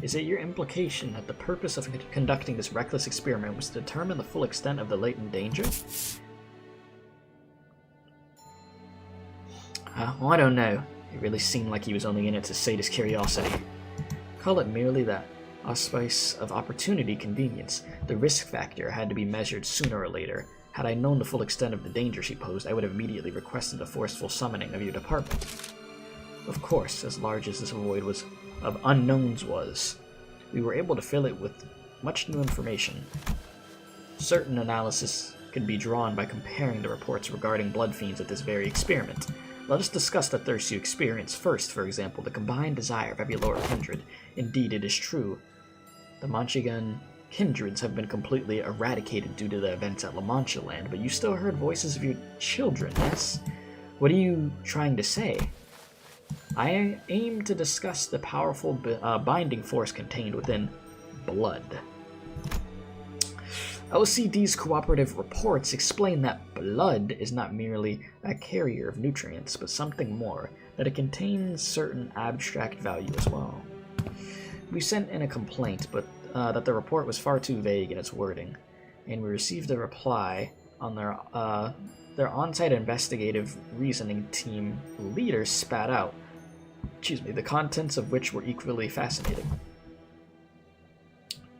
Speaker 1: Is it your implication that the purpose of conducting this reckless experiment was to determine the full extent of the latent danger? Well, I don't know. It really seemed like he was only in it to sate his curiosity. Call it merely that auspice of opportunity convenience. The risk factor had to be measured sooner or later. Had I known the full extent of the danger she posed, I would have immediately requested a forceful summoning of your department. Of course, as large as this void of unknowns was, we were able to fill it with much new information. Certain analysis could be drawn by comparing the reports regarding blood fiends at this very experiment. Let us discuss the thirst you experience first, for example, the combined desire of every lower kindred. Indeed, it is true. The Manchegan kindreds have been completely eradicated due to the events at La Mancha Land, but you still heard voices of your children, yes? What are you trying to say? I aim to discuss the powerful binding force contained within blood. LCD's cooperative reports explain that blood is not merely a carrier of nutrients, but something more, that it contains certain abstract value as well. We sent in a complaint, but that the report was far too vague in its wording, and we received a reply on their on-site investigative reasoning team leader spat out, the contents of which were equally fascinating.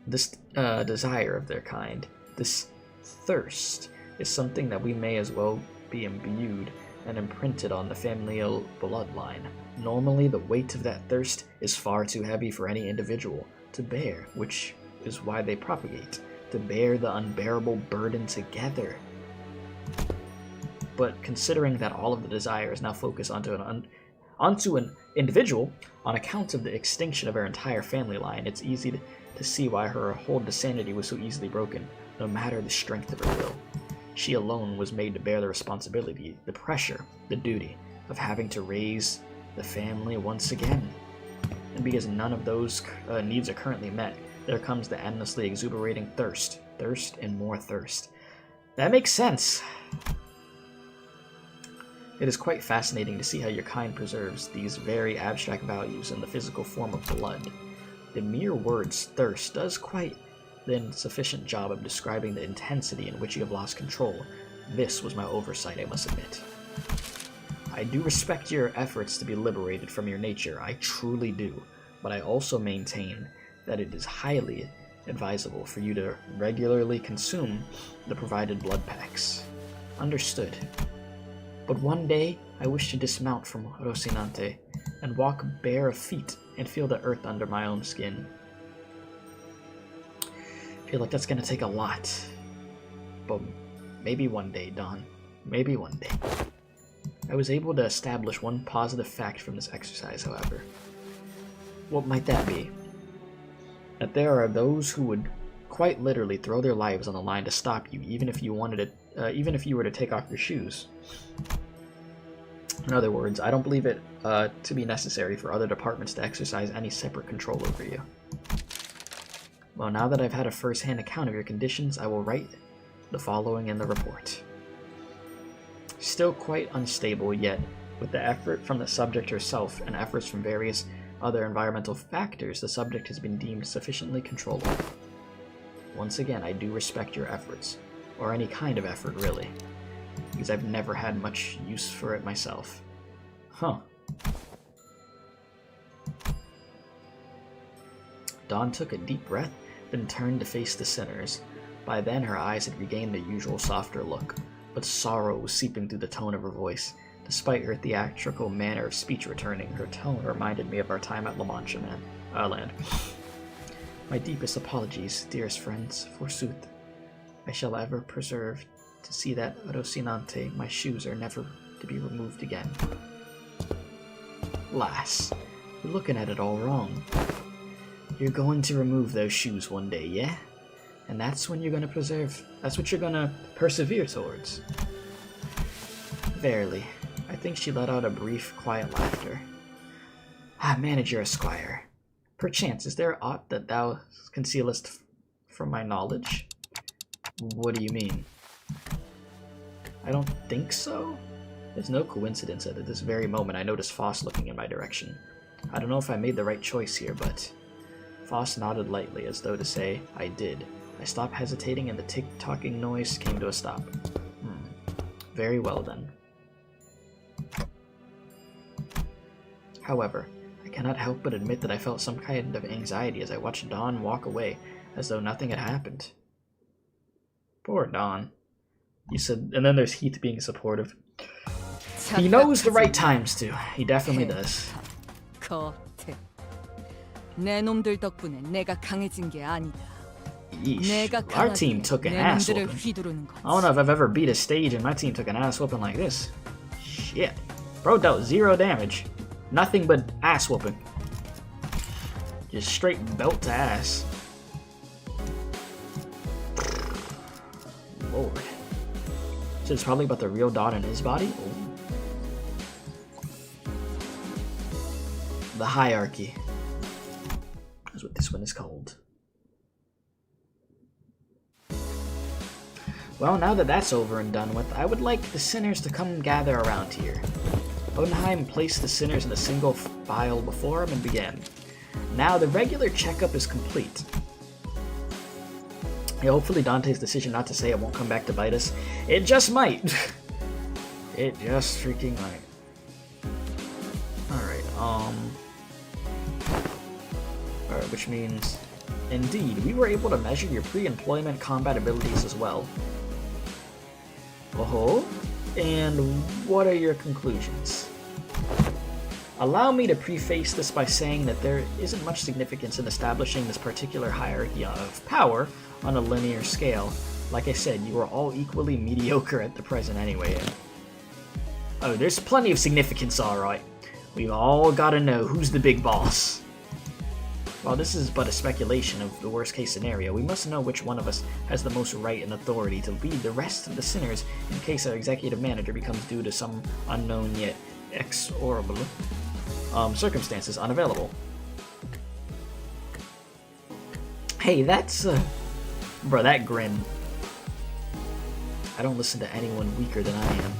Speaker 1: This desire of their kind, this thirst, is something that we may as well be imbued and imprinted on the familial bloodline. Normally, the weight of that thirst is far too heavy for any individual to bear, which is why they propagate, to bear the unbearable burden together. But considering that all of the desire is now focused onto an individual on account of the extinction of her entire family line, it's easy to see why her hold to sanity was so easily broken, no matter the strength of her will. She alone was made to bear the responsibility, the pressure, the duty of having to raise the family once again. And because none of those needs are currently met, there comes the endlessly exuberating thirst. Thirst and more thirst. That makes sense. It is quite fascinating to see how your kind preserves these very abstract values in the physical form of blood. The mere words thirst does quite the insufficient job of describing the intensity in which you have lost control. This was my oversight, I must admit. I do respect your efforts to be liberated from your nature, I truly do, but I also maintain that it is highly advisable for you to regularly consume the provided blood packs. Understood. But one day, I wish to dismount from Rocinante and walk bare of feet and feel the earth under my own skin. I feel like that's gonna take a lot. But maybe one day, Dawn. Maybe one day. I was able to establish one positive fact from this exercise, however. What might that be? That there are those who would quite literally throw their lives on the line to stop you, even if you wanted to, even if you were to take off your shoes. In other words, I don't believe it to be necessary for other departments to exercise any separate control over you. Well, now that I've had a first-hand account of your conditions, I will write the following in the report. Still quite unstable, yet with the effort from the subject herself and efforts from various other environmental factors, the subject has been deemed sufficiently controllable. Once again, I do respect your efforts, or any kind of effort, really, because I've never had much use for it myself. Huh. Dawn took a deep breath, then turned to face the sinners. By then, her eyes had regained their usual softer look, but sorrow was seeping through the tone of her voice. Despite her theatrical manner of speech returning, her tone reminded me of our time at La Mancha land. My deepest apologies, dearest friends, forsooth. I shall ever preserve to see that Rocinante, my shoes are never to be removed again. Lass, you're looking at it all wrong. You're going to remove those shoes one day, yeah? And that's when you're going to that's what you're going to persevere towards. Verily, I think she let out a brief, quiet laughter. Ah, manager esquire, perchance is there aught that thou concealest from my knowledge? What do you mean? I don't think so. There's no coincidence that at this very moment I noticed Foss looking in my direction. I don't know if I made the right choice here, but... Foss nodded lightly, as though to say, I did. I stopped hesitating and the tick-tocking noise came to a stop. Very well then. However, I cannot help but admit that I felt some kind of anxiety as I watched Dawn walk away, as though nothing had happened. Poor Dawn. You said, and then there's Heath being supportive. He knows the right times to. He definitely does.
Speaker 6: 내 놈들 덕분에 내가 강해진 게 아니다.
Speaker 1: Yeesh. Our team took an ass whooping. I don't know if I've ever beat a stage and my team took an ass whooping like this. Shit. Bro dealt 0 damage. Nothing but ass whooping. Just straight belt to ass. Lord. So it's probably about the real Dawn in his body? Ooh. The hierarchy. That's what this one is called. Well, now that that's over and done with, I would like the sinners to come gather around here. Odenheim placed the sinners in a single file before him and began. Now the regular checkup is complete. Yeah, hopefully Dante's decision not to say it won't come back to bite us. It just might. It just freaking might. Alright, Alright, which means... Indeed, we were able to measure your pre-employment combat abilities as well. Oh-ho. And what are your conclusions? Allow me to preface this by saying that there isn't much significance in establishing this particular hierarchy of power on a linear scale. Like I said, you are all equally mediocre at the present anyway. Oh, there's plenty of significance, alright. We've all gotta know who's the big boss. While this is but a speculation of the worst case scenario, we must know which one of us has the most right and authority to lead the rest of the sinners in case our executive manager becomes due to some unknown yet exorable circumstances unavailable. Hey, that's bro, that grin. I don't listen to anyone weaker than I am.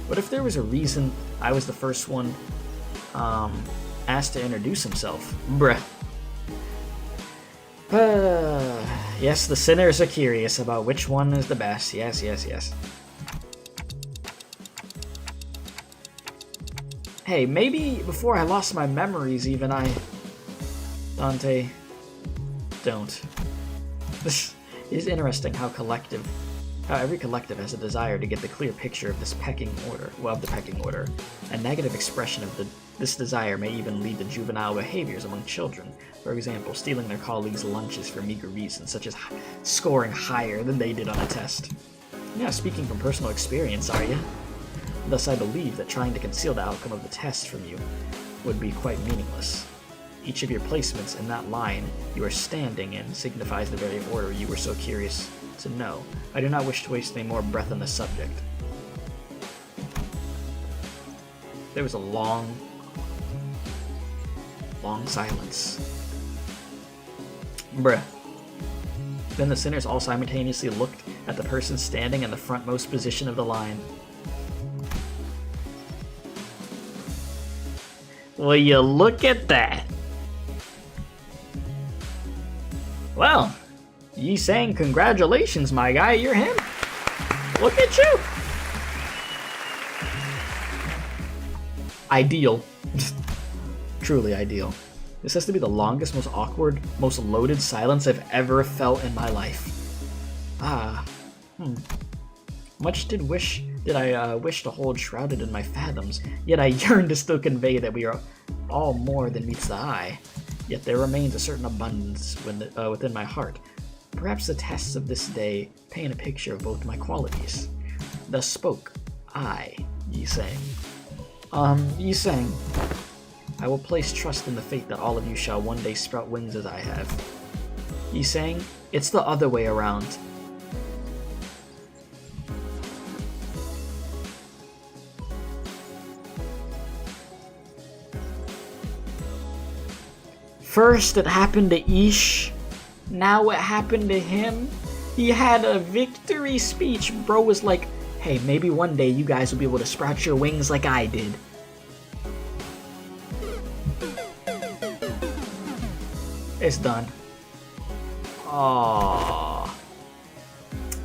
Speaker 1: What if there was a reason I was the first one asked to introduce himself? Bruh. Yes, the sinners are curious about which one is the best. Yes, yes, yes. Hey, maybe before I lost my memories even Dante, don't. This is interesting how every collective has a desire to get the clear picture of this pecking order, A negative expression of this desire may even lead to juvenile behaviors among children. For example, stealing their colleagues' lunches for meager reasons, such as scoring higher than they did on a test. Yeah, speaking from personal experience, are you? Thus, I believe that trying to conceal the outcome of the test from you would be quite meaningless. Each of your placements in that line you are standing in signifies the very order you were so curious to know. I do not wish to waste any more breath on this subject. There was a long silence. Bruh. Then the sinners all simultaneously looked at the person standing in the frontmost position of the line. Will you look at that? Well, Yi saying congratulations, my guy, you're him. Look at you. Ideal. Truly ideal. This has to be the longest, most awkward, most loaded silence I've ever felt in my life. Much did I wish to hold shrouded in my fathoms, yet I yearn to still convey that we are all more than meets the eye. Yet there remains a certain abundance within my heart. Perhaps the tests of this day paint a picture of both my qualities. Thus spoke I, Yi Sang. Yi Sang, I will place trust in the fate that all of you shall one day sprout wings as I have. Yi Sang, it's the other way around. First it happened to Ish, now it happened to him. He had a victory speech. Bro was like, hey, maybe one day you guys will be able to sprout your wings like I did. It's done. Aww.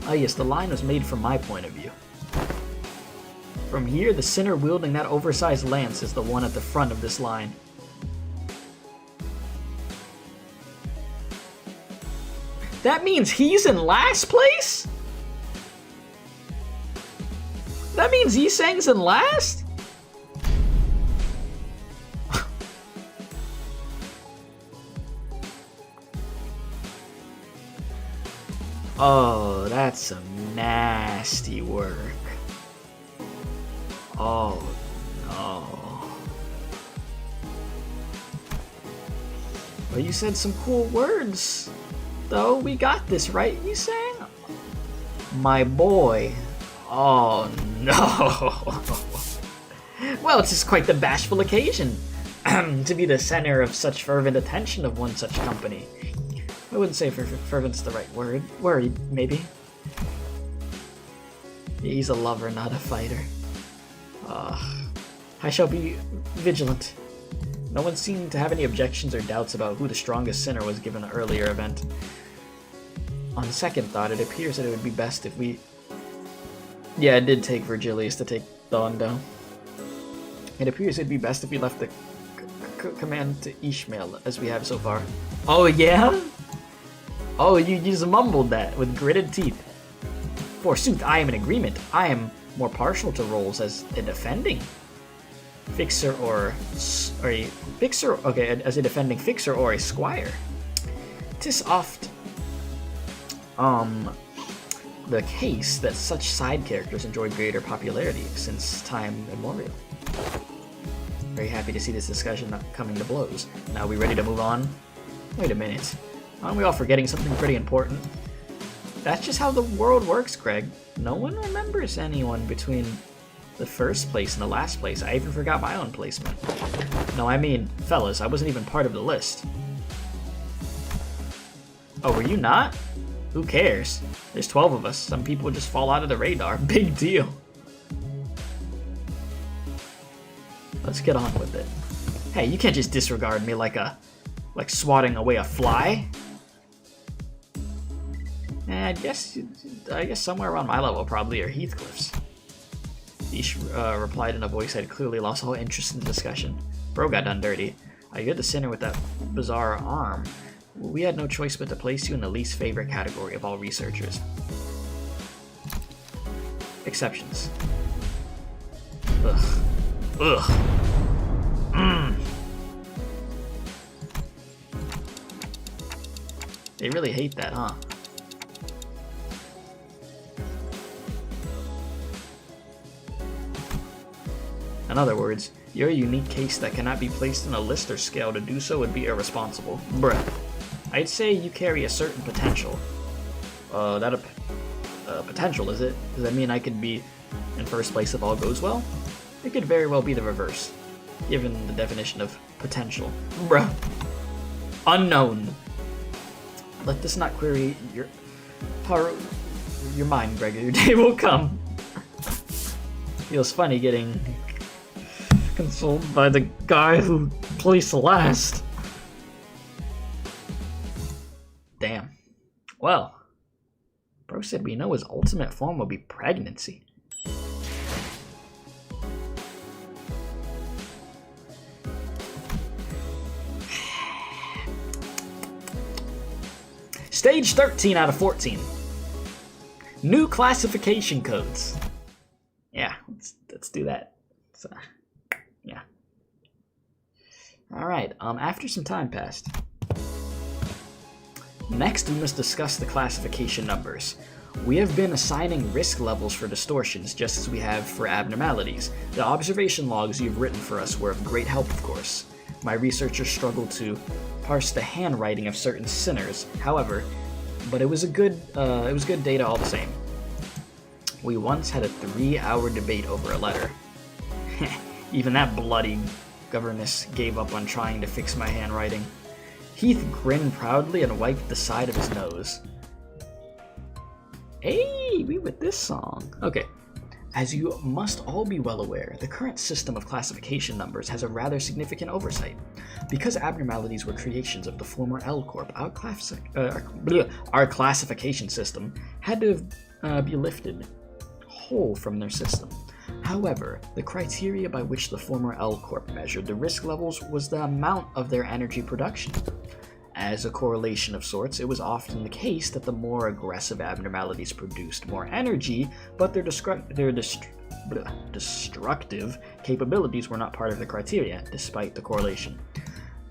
Speaker 1: Oh yes, the line was made from my point of view. From here, the sinner wielding that oversized lance is the one at the front of this line. That means he's in last place? That means Yi Sang's in last? Oh, that's some nasty work. Oh, no. Well, you said some cool words. Though, we got this, right, you saying? My boy. Oh, no. Well, it's just quite the bashful occasion to be the center of such fervent attention of one such company. I wouldn't say fervent's the right word. Worried, maybe. He's a lover, not a fighter. I shall be vigilant. No one seemed to have any objections or doubts about who the strongest sinner was given an earlier event. On second thought, it appears that it would be best if we... Yeah, it did take Virgilius to take Dondo. It appears it'd be best if we left the command to Ishmael, as we have so far. Oh, yeah? Oh, you just mumbled that with gritted teeth. Forsooth, I am in agreement. I am more partial to roles as a defending fixer or a fixer. Okay, as a defending fixer or a squire. 'Tis oft the case that such side characters enjoy greater popularity since time immemorial. Very happy to see this discussion not coming to blows. Now we ready to move on? Wait a minute. Aren't we all forgetting something pretty important? That's just how the world works, Greg. No one remembers anyone between the first place and the last place. I even forgot my own placement. No, I mean, fellas, I wasn't even part of the list. Oh, were you not? Who cares? There's 12 of us. Some people just fall out of the radar. Big deal. Let's get on with it. Hey, you can't just disregard me like swatting away a fly. I guess somewhere around my level probably are Heathcliff's. Ish replied in a voice that had clearly lost all interest in the discussion. Bro got done dirty. You're the sinner with that bizarre arm. We had no choice but to place you in the least favorite category of all researchers. Exceptions. Ugh. Ugh. They really hate that, huh? In other words, you're a unique case that cannot be placed in a list or scale. To do so would be irresponsible. Bruh. I'd say you carry a certain potential. Potential, is it? Does that mean I could be in first place if all goes well? It could very well be the reverse, given the definition of potential. Bruh. Unknown. Let this not query your mind, Gregor. Your day will come. Feels funny getting consoled by the guy who placed last. Damn. Well, bro said we know his ultimate form will be pregnancy. Stage 13 out of 14. New classification codes. Yeah, let's do that. So, yeah. Alright, after some time passed. Next, we must discuss the classification numbers. We have been assigning risk levels for distortions, just as we have for abnormalities. The observation logs you've written for us were of great help, of course. My researchers struggled to parse the handwriting of certain sinners, however, but it was good data all the same. We once had a 3-hour debate over a letter. Even that bloody governess gave up on trying to fix my handwriting. Heath grinned proudly and wiped the side of his nose. Hey, we with this song. Okay. As you must all be well aware, the current system of classification numbers has a rather significant oversight. Because abnormalities were creations of the former L Corp, our classification system had to be lifted whole from their system. However, the criteria by which the former L Corp measured the risk levels was the amount of their energy production. As a correlation of sorts, it was often the case that the more aggressive abnormalities produced more energy, but their destructive capabilities were not part of the criteria, despite the correlation.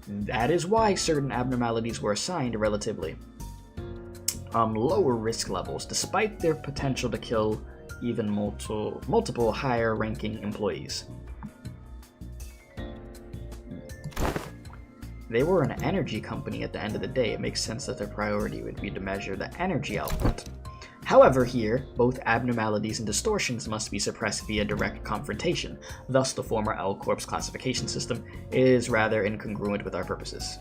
Speaker 1: That is why certain abnormalities were assigned relatively lower risk levels, despite their potential to kill even multiple higher-ranking employees. They were an energy company at the end of the day. It makes sense that their priority would be to measure the energy output. However, here, both abnormalities and distortions must be suppressed via direct confrontation. Thus, the former L Corp's classification system is rather incongruent with our purposes.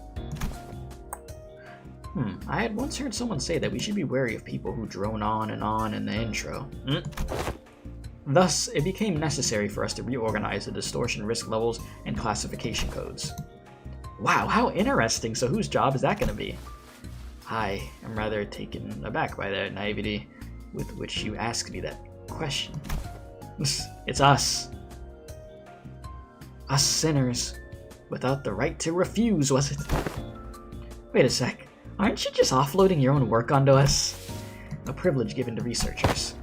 Speaker 1: I had once heard someone say that we should be wary of people who drone on in the intro. Thus, it became necessary for us to reorganize the distortion risk levels and classification codes. Wow, how interesting! So whose job is that going to be? I am rather taken aback by the naivety with which you asked me that question. It's us. Us sinners, without the right to refuse, was it? Wait a sec, aren't you just offloading your own work onto us? A privilege given to researchers.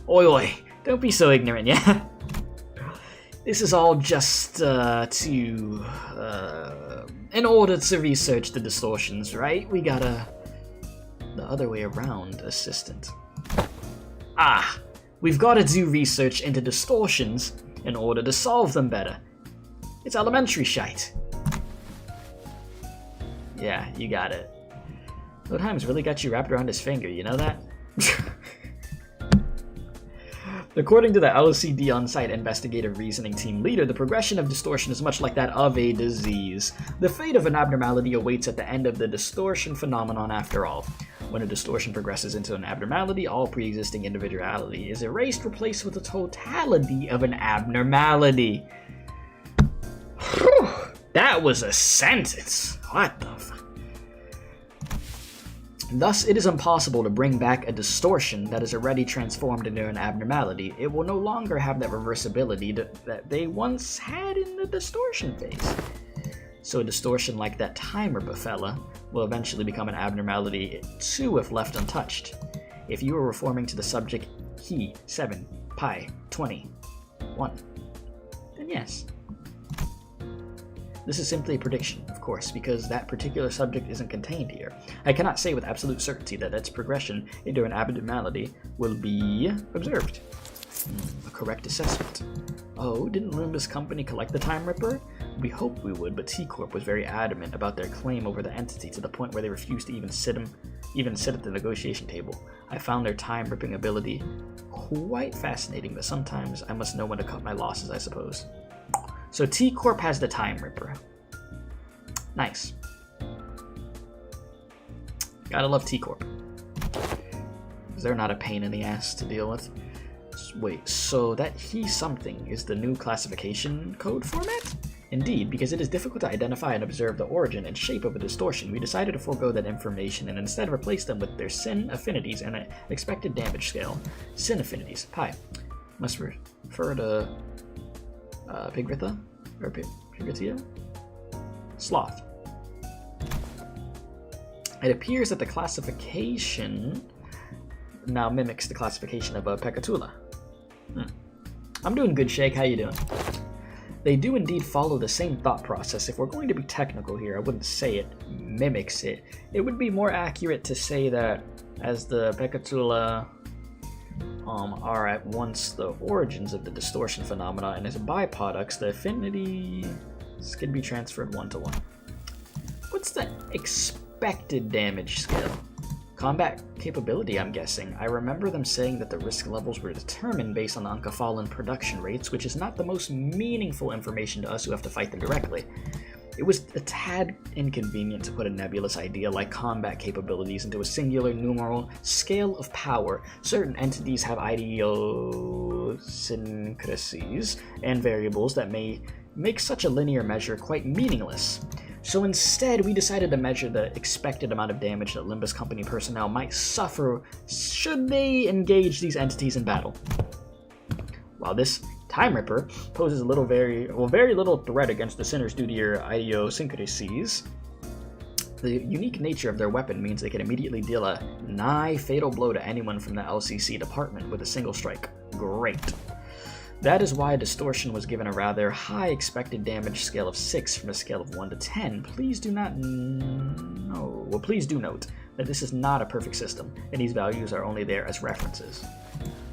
Speaker 1: Oi oi, don't be so ignorant, yeah? This is all just in order to research the distortions, right? We got the other way around, assistant. Ah, we've got to do research into distortions in order to solve them better. It's elementary shite. Yeah, you got it. Lodheim's really got you wrapped around his finger, you know that? According to the LCD on-site investigative reasoning team leader, the progression of distortion is much like that of a disease. The fate of an abnormality awaits at the end of the distortion phenomenon after all. When a distortion progresses into an abnormality, all pre-existing individuality is erased, replaced with the totality of an abnormality. Whew, that was a sentence. What the fuck? Thus, it is impossible to bring back a distortion that is already transformed into an abnormality. It will no longer have that reversibility that they once had in the distortion phase. So a distortion like that timer fella will eventually become an abnormality too if left untouched. If you are reforming to the subject he 7 pi 21, then yes. This is simply a prediction, of course, because that particular subject isn't contained here. I cannot say with absolute certainty that its progression into an abnormality will be observed. A correct assessment. Oh, didn't Limbus Company collect the Time Ripper? We hoped we would, but T Corp was very adamant about their claim over the entity to the point where they refused to even sit at the negotiation table. I found their time-ripping ability quite fascinating, but sometimes I must know when to cut my losses, I suppose. So T Corp has the Time Ripper. Nice. Gotta love T Corp. They're not a pain in the ass to deal with. Wait, so that he something is the new classification code format? Indeed, because it is difficult to identify and observe the origin and shape of a distortion, we decided to forego that information and instead replace them with their sin affinities and an expected damage scale. Sin affinities, pi, must refer to Pigritha? Or Pigritia? Sloth. It appears that the classification now mimics the classification of a Pecatula. I'm doing good, Shake. How you doing? They do indeed follow the same thought process. If we're going to be technical here, I wouldn't say it mimics it. It would be more accurate to say that as the Pecatula are at once the origins of the distortion phenomena, and as byproducts, the affinities can be transferred one-to-one. What's the expected damage scale? Combat capability, I'm guessing. I remember them saying that the risk levels were determined based on the Uncaphalan production rates, which is not the most meaningful information to us who have to fight them directly. It was a tad inconvenient to put a nebulous idea like combat capabilities into a singular numeral scale of power. Certain entities have idiosyncrasies and variables that may make such a linear measure quite meaningless. So instead, we decided to measure the expected amount of damage that Limbus Company personnel might suffer should they engage these entities in battle. While this Time Ripper poses very little threat against the sinners due to your idiosyncrasies, the unique nature of their weapon means they can immediately deal a nigh fatal blow to anyone from the LCC department with a single strike. Great. That is why Distortion was given a rather high expected damage scale of 6 from a scale of 1 to 10. Please do note that this is not a perfect system, and these values are only there as references.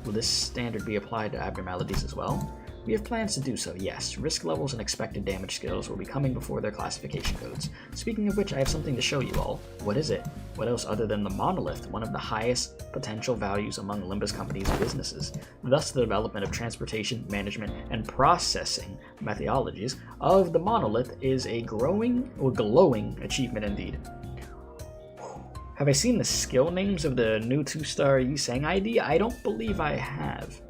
Speaker 1: Will this standard be applied to abnormalities as well? We have plans to do so, yes. Risk levels and expected damage scales will be coming before their classification codes. Speaking of which, I have something to show you all. What is it? What else other than the monolith, one of the highest potential values among Limbus Company's businesses? Thus, the development of transportation, management, and processing methodologies of the monolith is a glowing achievement indeed. Have I seen the skill names of the new 2-star Yiseng ID? I don't believe I have.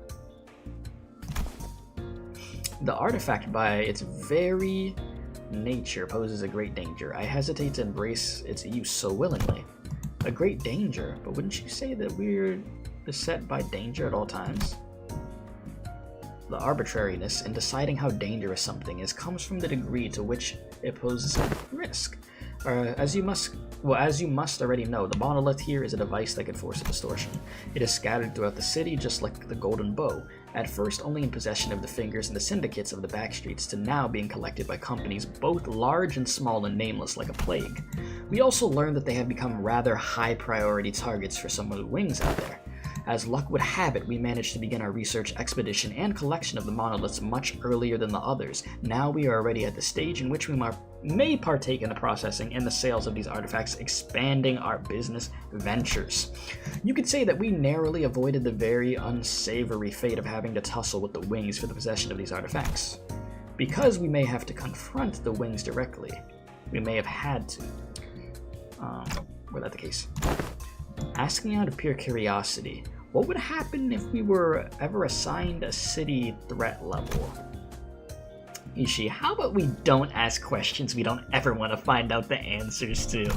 Speaker 1: The artifact, by its very nature, poses a great danger. I hesitate to embrace its use so willingly. A great danger? But wouldn't you say that we're beset by danger at all times? The arbitrariness in deciding how dangerous something is comes from the degree to which it poses a risk. As you must already know, the monolith here is a device that can force a distortion. It is scattered throughout the city just like the golden bow, at first only in possession of the fingers and the syndicates of the backstreets, to now being collected by companies both large and small and nameless like a plague. We also learned that they have become rather high priority targets for some of the wings out there. As luck would have it, we managed to begin our research expedition and collection of the monoliths much earlier than the others. Now we are already at the stage in which we may partake in the processing and the sales of these artifacts, expanding our business ventures. You could say that we narrowly avoided the very unsavory fate of having to tussle with the wings for the possession of these artifacts. Because we may have to confront the wings directly, we may have had to. Were that the case? Asking out of pure curiosity, what would happen if we were ever assigned a city threat level? Ishi, how about we don't ask questions we don't ever want to find out the answers to?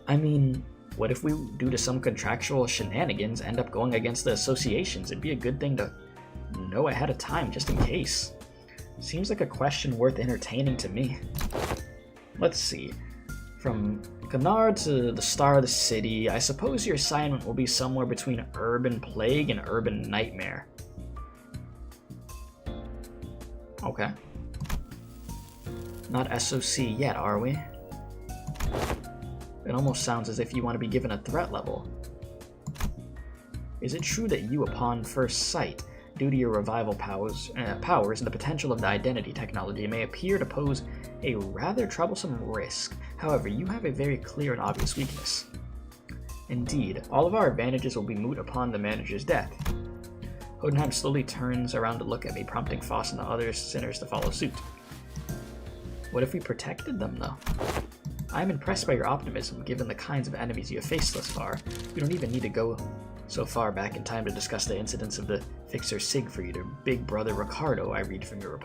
Speaker 1: I mean, what if we, due to some contractual shenanigans, end up going against the associations? It'd be a good thing to know ahead of time, just in case. Seems like a question worth entertaining to me. Let's see. From Ganar to the Star of the City, I suppose your assignment will be somewhere between Urban Plague and Urban Nightmare. Okay. Not SOC yet, are we? It almost sounds as if you want to be given a threat level. Is it true that you, upon first sight, due to your revival powers and the potential of the identity technology, may appear to pose a rather troublesome risk? However, you have a very clear and obvious weakness. Indeed, all of our advantages will be moot upon the manager's death. Hodenheim slowly turns around to look at me, prompting Foss and the other sinners to follow suit. What if we protected them, though? I am impressed by your optimism, given the kinds of enemies you have faced thus far. We don't even need to go so far back in time to discuss the incidents of the Fixer Siegfried or Big Brother Ricardo I read from your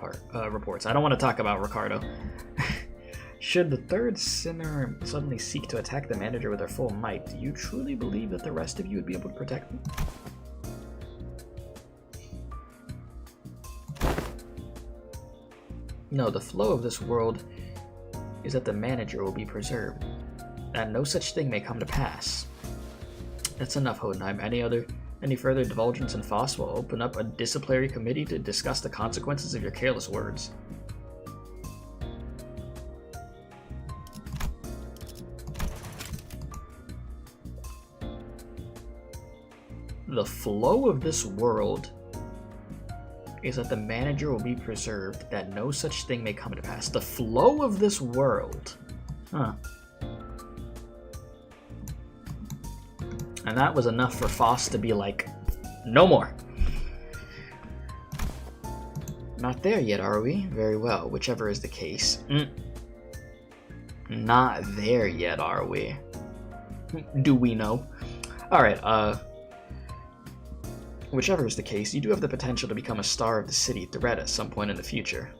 Speaker 1: reports. I don't want to talk about Ricardo. Should the third sinner suddenly seek to attack the manager with their full might, do you truly believe that the rest of you would be able to protect them? No, the flow of this world is that the manager will be preserved, and no such thing may come to pass. That's enough, Hodenheim. Any further divulgence in Foss will open up a disciplinary committee to discuss the consequences of your careless words. The flow of this world is that the manager will be preserved, that no such thing may come to pass. The flow of this world. Huh. And that was enough for Foss to be like, no more. Not there yet, are we? Very well, whichever is the case. Not there yet, are we? Do we know? Alright, whichever is the case, you do have the potential to become a Star of the City threat at some point in the future.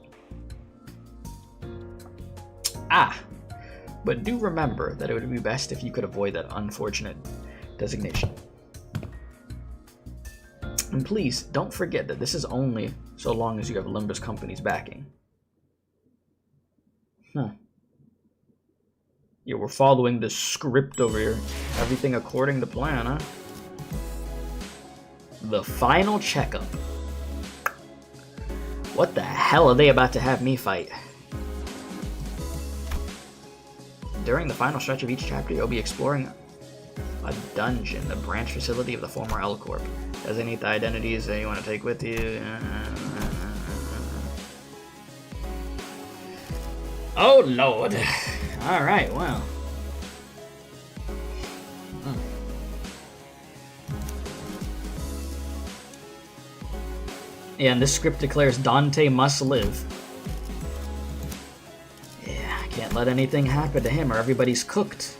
Speaker 1: But do remember that it would be best if you could avoid that unfortunate designation. And please, don't forget that this is only so long as you have Limbus Company's backing. Yeah, we're following the script over here. Everything according to plan, huh? The final checkup. What the hell are they about to have me fight? During the final stretch of each chapter, you'll be exploring a dungeon, the branch facility of the former L Corp. Designate the identities that you want to take with you. Oh lord. Alright, well. Yeah, and this script declares Dante must live. Yeah, I can't let anything happen to him or everybody's cooked.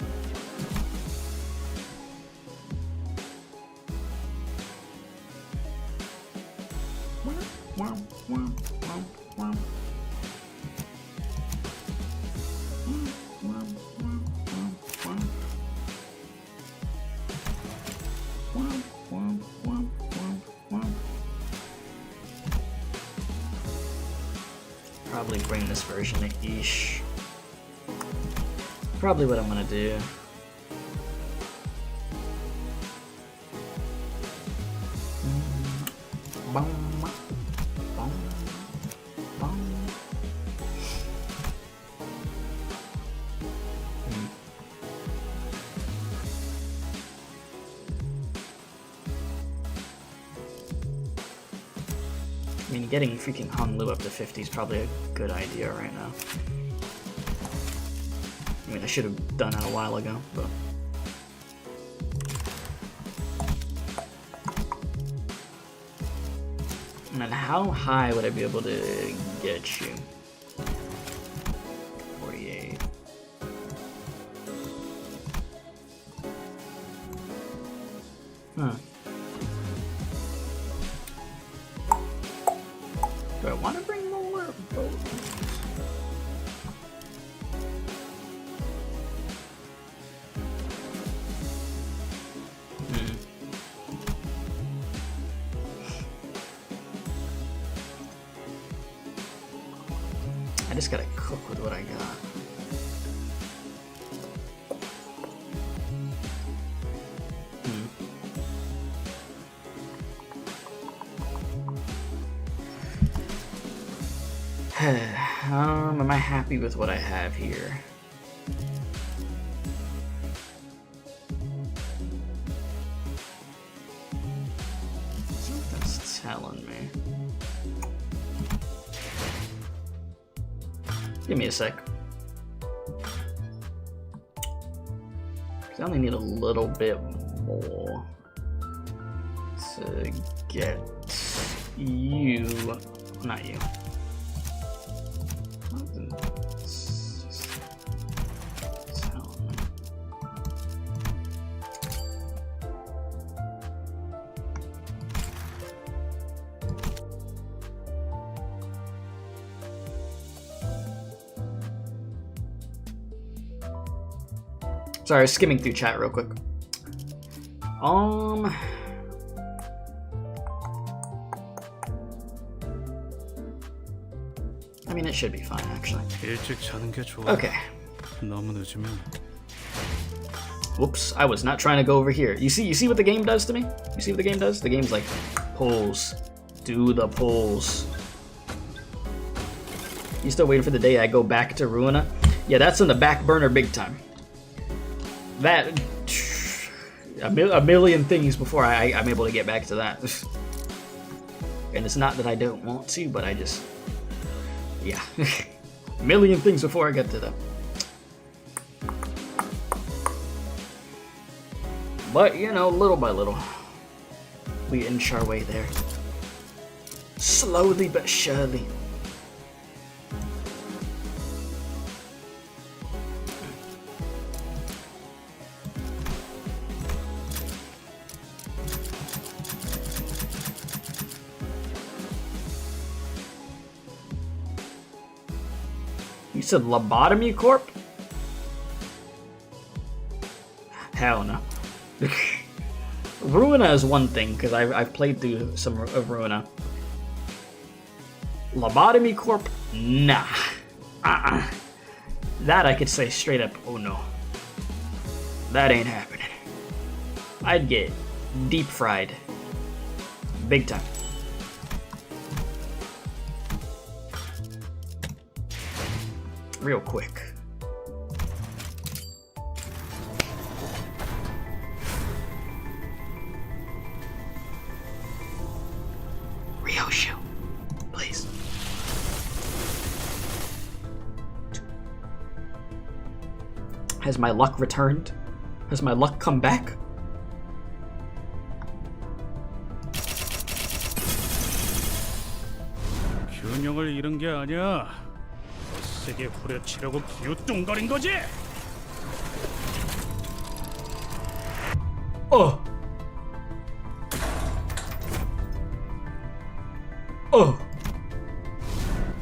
Speaker 1: Probably bring this version to Ish. Probably what I'm gonna do. Bum, bum, bum. I mean, getting freaking Honglu up to 50 is probably a good idea right now. I mean, I should have done that a while ago, but... And then how high would I be able to get you? 48. Huh. Do I want to bring more boats? I just gotta cook with what I got. Am I happy with what I have here? That's telling me. Give me a sec. 'Cause I only need a little bit more to get you. Not you. Sorry, I was skimming through chat real quick. I mean, it should be fine, actually.
Speaker 5: 일찍 자는 게 좋아.
Speaker 1: Okay.
Speaker 5: 너무 늦으면
Speaker 1: Whoops, I was not trying to go over here. You see what the game does to me? You see what the game does? The game's like, pulls. Do the pulls. You still waiting for the day I go back to Ruina? Yeah, that's in the back burner big time. That... A million things before I'm able to get back to that. And it's not that I don't want to, but I just... Yeah. A million things before I get to that. But, you know, little by little, we inch our way there. Slowly but surely. You said Lobotomy Corp? Hell no. Ruina is one thing, because I've played through some of Ruina. Lobotomy Corp? Nah. That I could say straight up, oh no. That ain't happening. I'd get deep fried. Big time. Real quick. Ryoshu, please. Has my luck returned? Has my luck come back?
Speaker 5: 균형을 잃은 게 아니야. 세게 후려치려고 기우뚱거린 거지.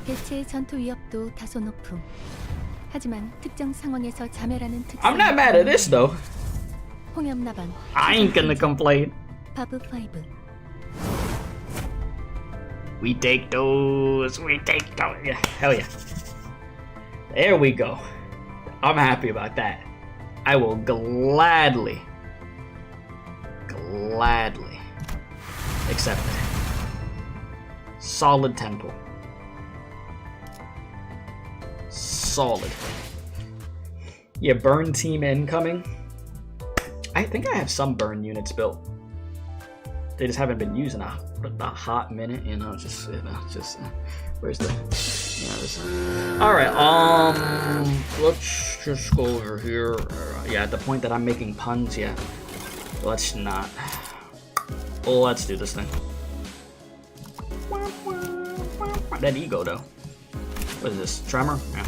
Speaker 3: 대체 전투 위협도 다소 높음. 하지만 특정 상황에서 자멸하는 특성.
Speaker 1: I'm not mad at this though.
Speaker 3: 홍염나방.
Speaker 1: I ain't gonna complain.
Speaker 3: 바브 5.
Speaker 1: We take those. We take those. Yeah, hell yeah. There we go. I'm happy about that. I will gladly accept that. Solid temple. Solid. Yeah, burn team incoming. I think I have some burn units built. They just haven't been used in a hot minute, you know. Where's the? Yeah, this. All right. Let's just go over here. Yeah, at the point that I'm making puns. Yeah. Let's not. Oh, let's do this thing. That ego though. What is this? Tremor? Yeah.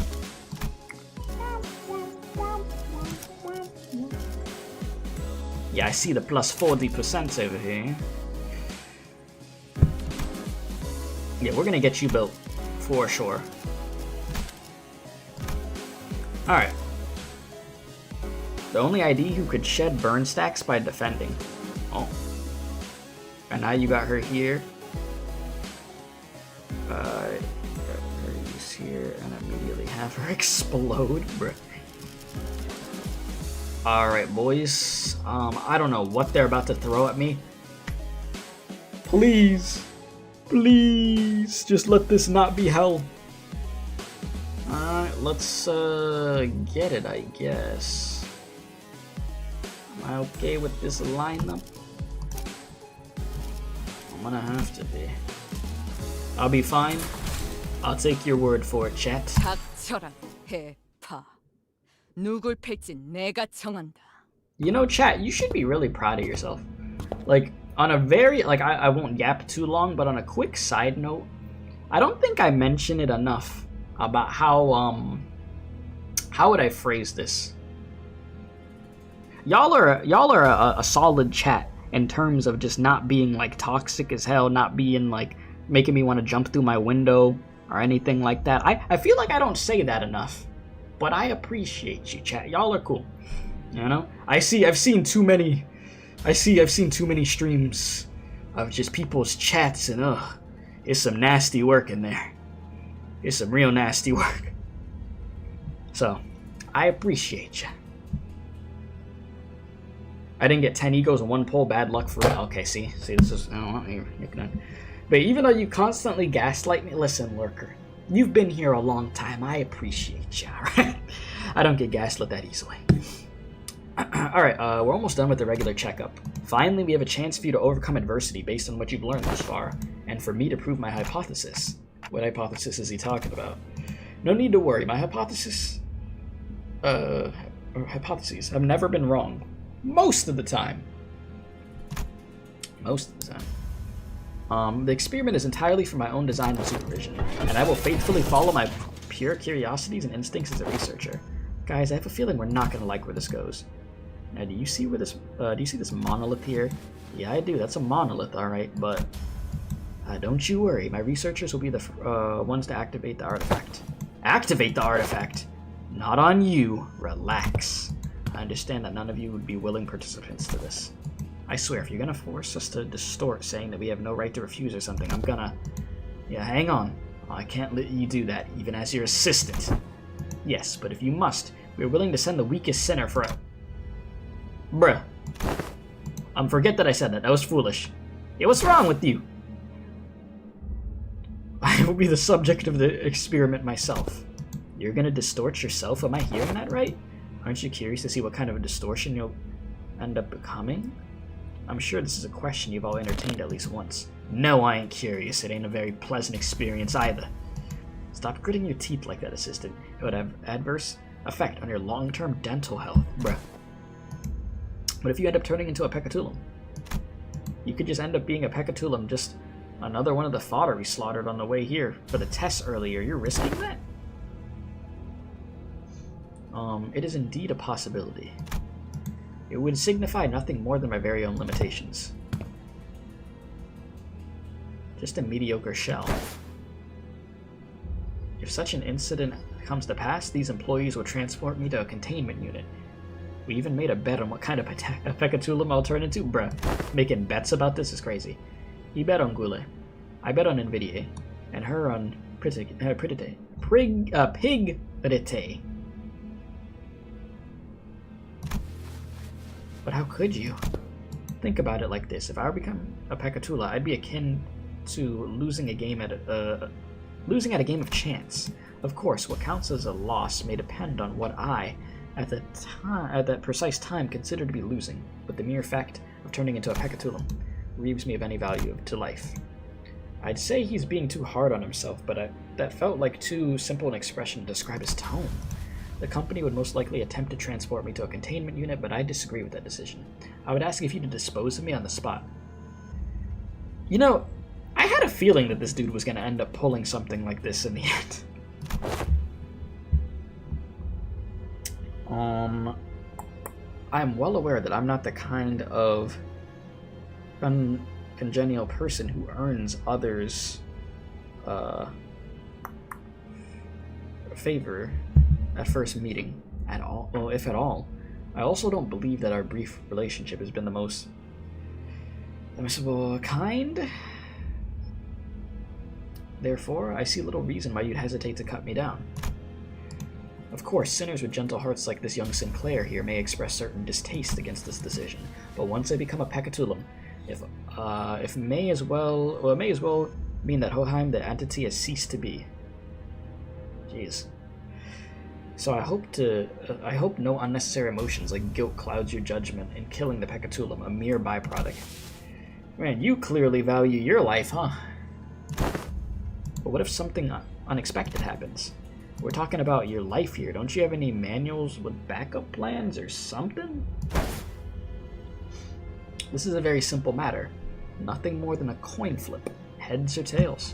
Speaker 1: Yeah, I see the plus 40% over here. Yeah, we're gonna get you built for sure. Alright. The only ID who could shed burn stacks by defending. Oh. And now you got her here. Her use here and immediately have her explode, bruh. Alright, boys. I don't know what they're about to throw at me. Please. Please. Just let this not be hell. Alright, let's get it, I guess. Am I okay with this lineup? I'm gonna have to be. I'll be fine. I'll take your word for it, chat.
Speaker 6: 닥쳐라 해파. 누굴 팰지 내가 정한다.
Speaker 1: You know, chat, you should be really proud of yourself. Like, on a very, like, I won't yap too long, but on a quick side note, I don't think I mentioned it enough about how would I phrase this? Y'all are a solid chat in terms of just not being, like, toxic as hell, not being, like, making me want to jump through my window or anything like that. I feel like I don't say that enough, but I appreciate you, chat. Y'all are cool. You know, I've seen too many streams of just people's chats, and it's some nasty work in there. It's some real nasty work. So, I appreciate you. I didn't get 10 egos and 1 pull. Bad luck for it. Okay, see, this is. But even though you constantly gaslight me, listen, lurker. You've been here a long time. I appreciate you. All right. I don't get gaslit that easily. Alright, we're almost done with the regular checkup. Finally, we have a chance for you to overcome adversity based on what you've learned thus far, and for me to prove my hypothesis. What hypothesis is he talking about? No need to worry, my hypotheses have never been wrong. Most of the time. Most of the time. The experiment is entirely for my own design and supervision, and I will faithfully follow my pure curiosities and instincts as a researcher. Guys, I have a feeling we're not gonna like where this goes. Now, do you see where this? Do you see this monolith here? Yeah, I do. That's a monolith, all right. But don't you worry. My researchers will be the ones to activate the artifact. Activate the artifact. Not on you. Relax. I understand that none of you would be willing participants to this. I swear, if you're gonna force us to distort, saying that we have no right to refuse or something, I'm gonna. Yeah, hang on. I can't let you do that, even as your assistant. Yes, but if you must, we're willing to send the weakest sinner for a. Bruh. Forget that I said that. That was foolish. Yeah, what's wrong with you? I will be the subject of the experiment myself. You're gonna distort yourself? Am I hearing that right? Aren't you curious to see what kind of a distortion you'll end up becoming? I'm sure this is a question you've all entertained at least once. No, I ain't curious. It ain't a very pleasant experience either. Stop gritting your teeth like that, assistant. It would have adverse effect on your long-term dental health. Bruh. What if you end up turning into a Pecatulum? You could just end up being a Pecatulum, just another one of the fodder we slaughtered on the way here for the tests earlier. You're risking that? It is indeed a possibility. It would signify nothing more than my very own limitations. Just a mediocre shell. If such an incident comes to pass, these employees will transport me to a containment unit. We even made a bet on what kind of Pecatulum I'll turn into. Bruh, making bets about this is crazy. He bet on Goulet. I bet on Nvidia. And her on Pig Rete. But how could you? Think about it like this. If I were to become a Pekatula, I'd be akin to losing a game at a game of chance. Of course, what counts as a loss may depend on what I, at that precise time, consider to be losing. But the mere fact of turning into a Pekatulum relieves me of any value to life. I'd say he's being too hard on himself, but that felt like too simple an expression to describe his tone. The company would most likely attempt to transport me to a containment unit, but I disagree with that decision. I would ask if you to dispose of me on the spot. You know, I had a feeling that this dude was going to end up pulling something like this in the end. I'm well aware that I'm not the kind of uncongenial person who earns others' favor at first meeting at all, well, if at all. I also don't believe that our brief relationship has been the most amicable kind. Therefore, I see little reason why you'd hesitate to cut me down. Of course, sinners with gentle hearts like this young Sinclair here may express certain distaste against this decision, but once I become a Pekatulum, it may as well mean that Hoheim, the entity, has ceased to be. Jeez. So I hope no unnecessary emotions like guilt clouds your judgment in killing the Pekatulum, a mere byproduct. Man, you clearly value your life, huh? But what if something unexpected happens? We're talking about your life here. Don't you have any manuals with backup plans or something? This is a very simple matter. Nothing more than a coin flip, heads or tails.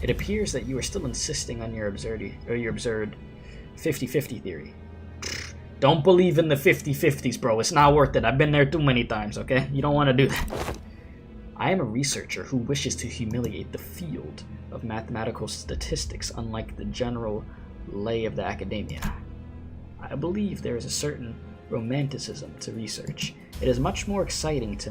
Speaker 1: It appears that you are still insisting on your absurd 50-50 theory. Don't believe in the 50-50s, bro. It's not worth it. I've been there too many times, okay? You don't want to do that. I am a researcher who wishes to humiliate the field of mathematical statistics, unlike the general lay of the academia. I believe there is a certain romanticism to research. It is much more exciting to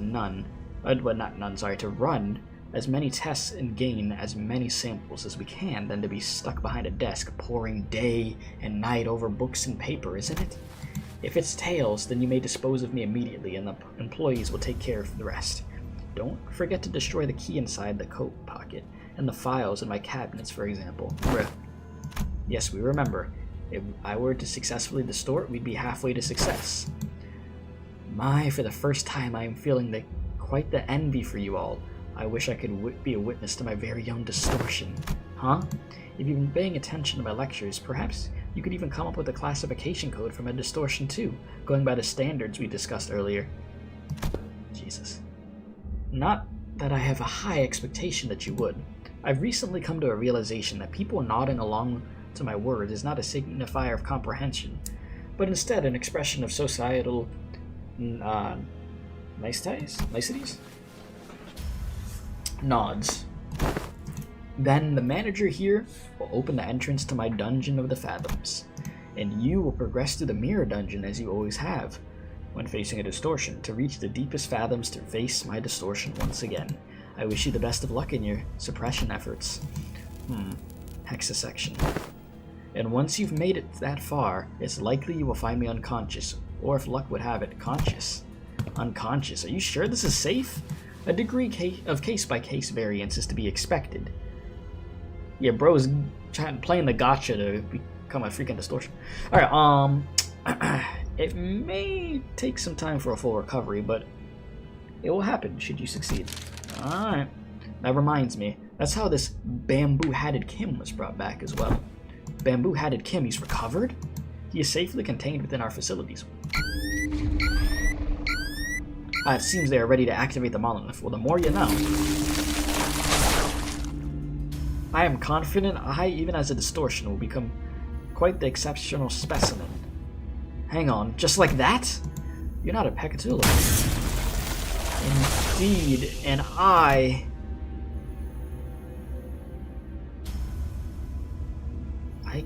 Speaker 1: to run as many tests and gain as many samples as we can than to be stuck behind a desk poring day and night over books and paper, isn't it? If it's tails, then you may dispose of me immediately and the employees will take care of the rest. Don't forget to destroy the key inside the coat pocket and the files in my cabinets, for example. Yes, we remember. If I were to successfully distort, we'd be halfway to success. My, for the first time I am feeling quite the envy for you all. I wish I could be a witness to my very own distortion. Huh? If you've been paying attention to my lectures, perhaps you could even come up with a classification code for my distortion too, going by the standards we discussed earlier. Jesus. Not that I have a high expectation that you would. I've recently come to a realization that people nodding along to my words is not a signifier of comprehension, but instead an expression of societal niceties? Nods. Then the manager here will open the entrance to my dungeon of the fathoms, and you will progress through the mirror dungeon as you always have, when facing a distortion, to reach the deepest fathoms to face my distortion once again. I wish you the best of luck in your suppression efforts. Hexasection. And once you've made it that far, it's likely you will find me unconscious, or if luck would have it, conscious. Unconscious? Are you sure this is safe? A degree of case-by-case variance is to be expected. Yeah, bro's playing the gotcha to become a freaking distortion. Alright, it may take some time for a full recovery, but it will happen should you succeed. Alright. That reminds me, that's how this bamboo-hatted Kim was brought back as well. Bamboo-hatted Kim, he's recovered? He is safely contained within our facilities. It seems they are ready to activate the monolith. Well, the more you know. I am confident I, even as a distortion, will become quite the exceptional specimen. Hang on, just like that? You're not a Pekatula. Indeed, and I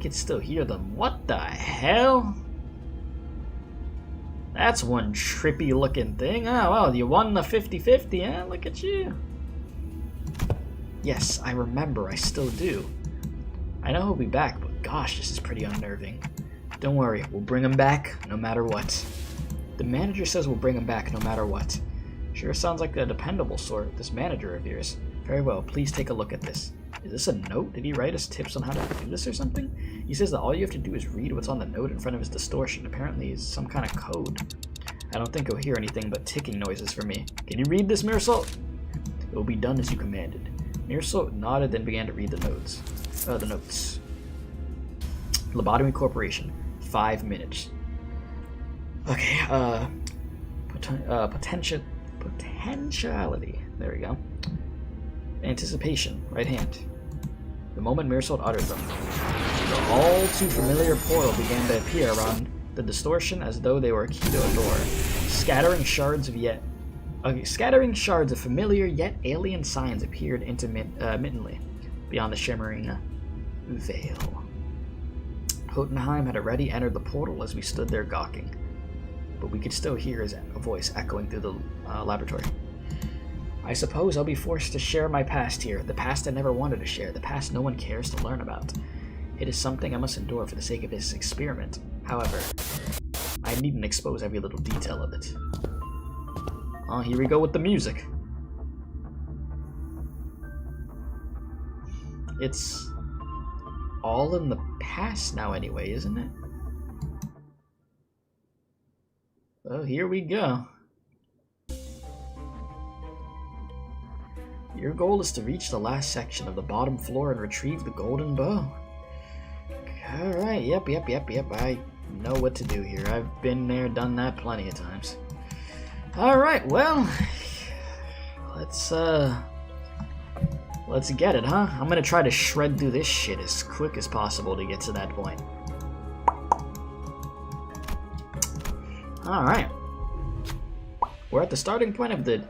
Speaker 1: could still hear them. What the hell? That's one trippy looking thing. Oh, well, you won the 50-50, eh? Look at you. Yes, I remember, I still do. I know he'll be back, but gosh, this is pretty unnerving. Don't worry, we'll bring him back no matter what. The manager says we'll bring him back no matter what. Sure sounds like a dependable sort, this manager of yours. Very well, please take a look at this. Is this a note? Did he write us tips on how to do this or something? He says that all you have to do is read what's on the note in front of his distortion. Apparently it's some kind of code. I don't think he'll hear anything but ticking noises from me. Can you read this, Mirsalt? It will be done as you commanded. Mirsalt nodded, then began to read the notes. Lobotomy Corporation. 5 minutes. Okay, potentiality. There we go. Anticipation. Right hand. The moment Mirsalt uttered them, the all too familiar portal began to appear around the distortion as though they were a key to a door. Scattering shards of familiar yet alien signs appeared intermittently beyond the shimmering veil. Jotunheim had already entered the portal as we stood there gawking, but we could still hear his voice echoing through the laboratory. I suppose I'll be forced to share my past here, the past I never wanted to share, the past no one cares to learn about. It is something I must endure for the sake of this experiment. However, I needn't expose every little detail of it. Oh, here we go with the music. It's all in the past now anyway, isn't it? Well, here we go. Your goal is to reach the last section of the bottom floor and retrieve the golden bow. Alright, yep. I know what to do here. I've been there, done that plenty of times. Alright, well, let's get it, huh? I'm gonna try to shred through this shit as quick as possible to get to that point. Alright. We're at the starting point of the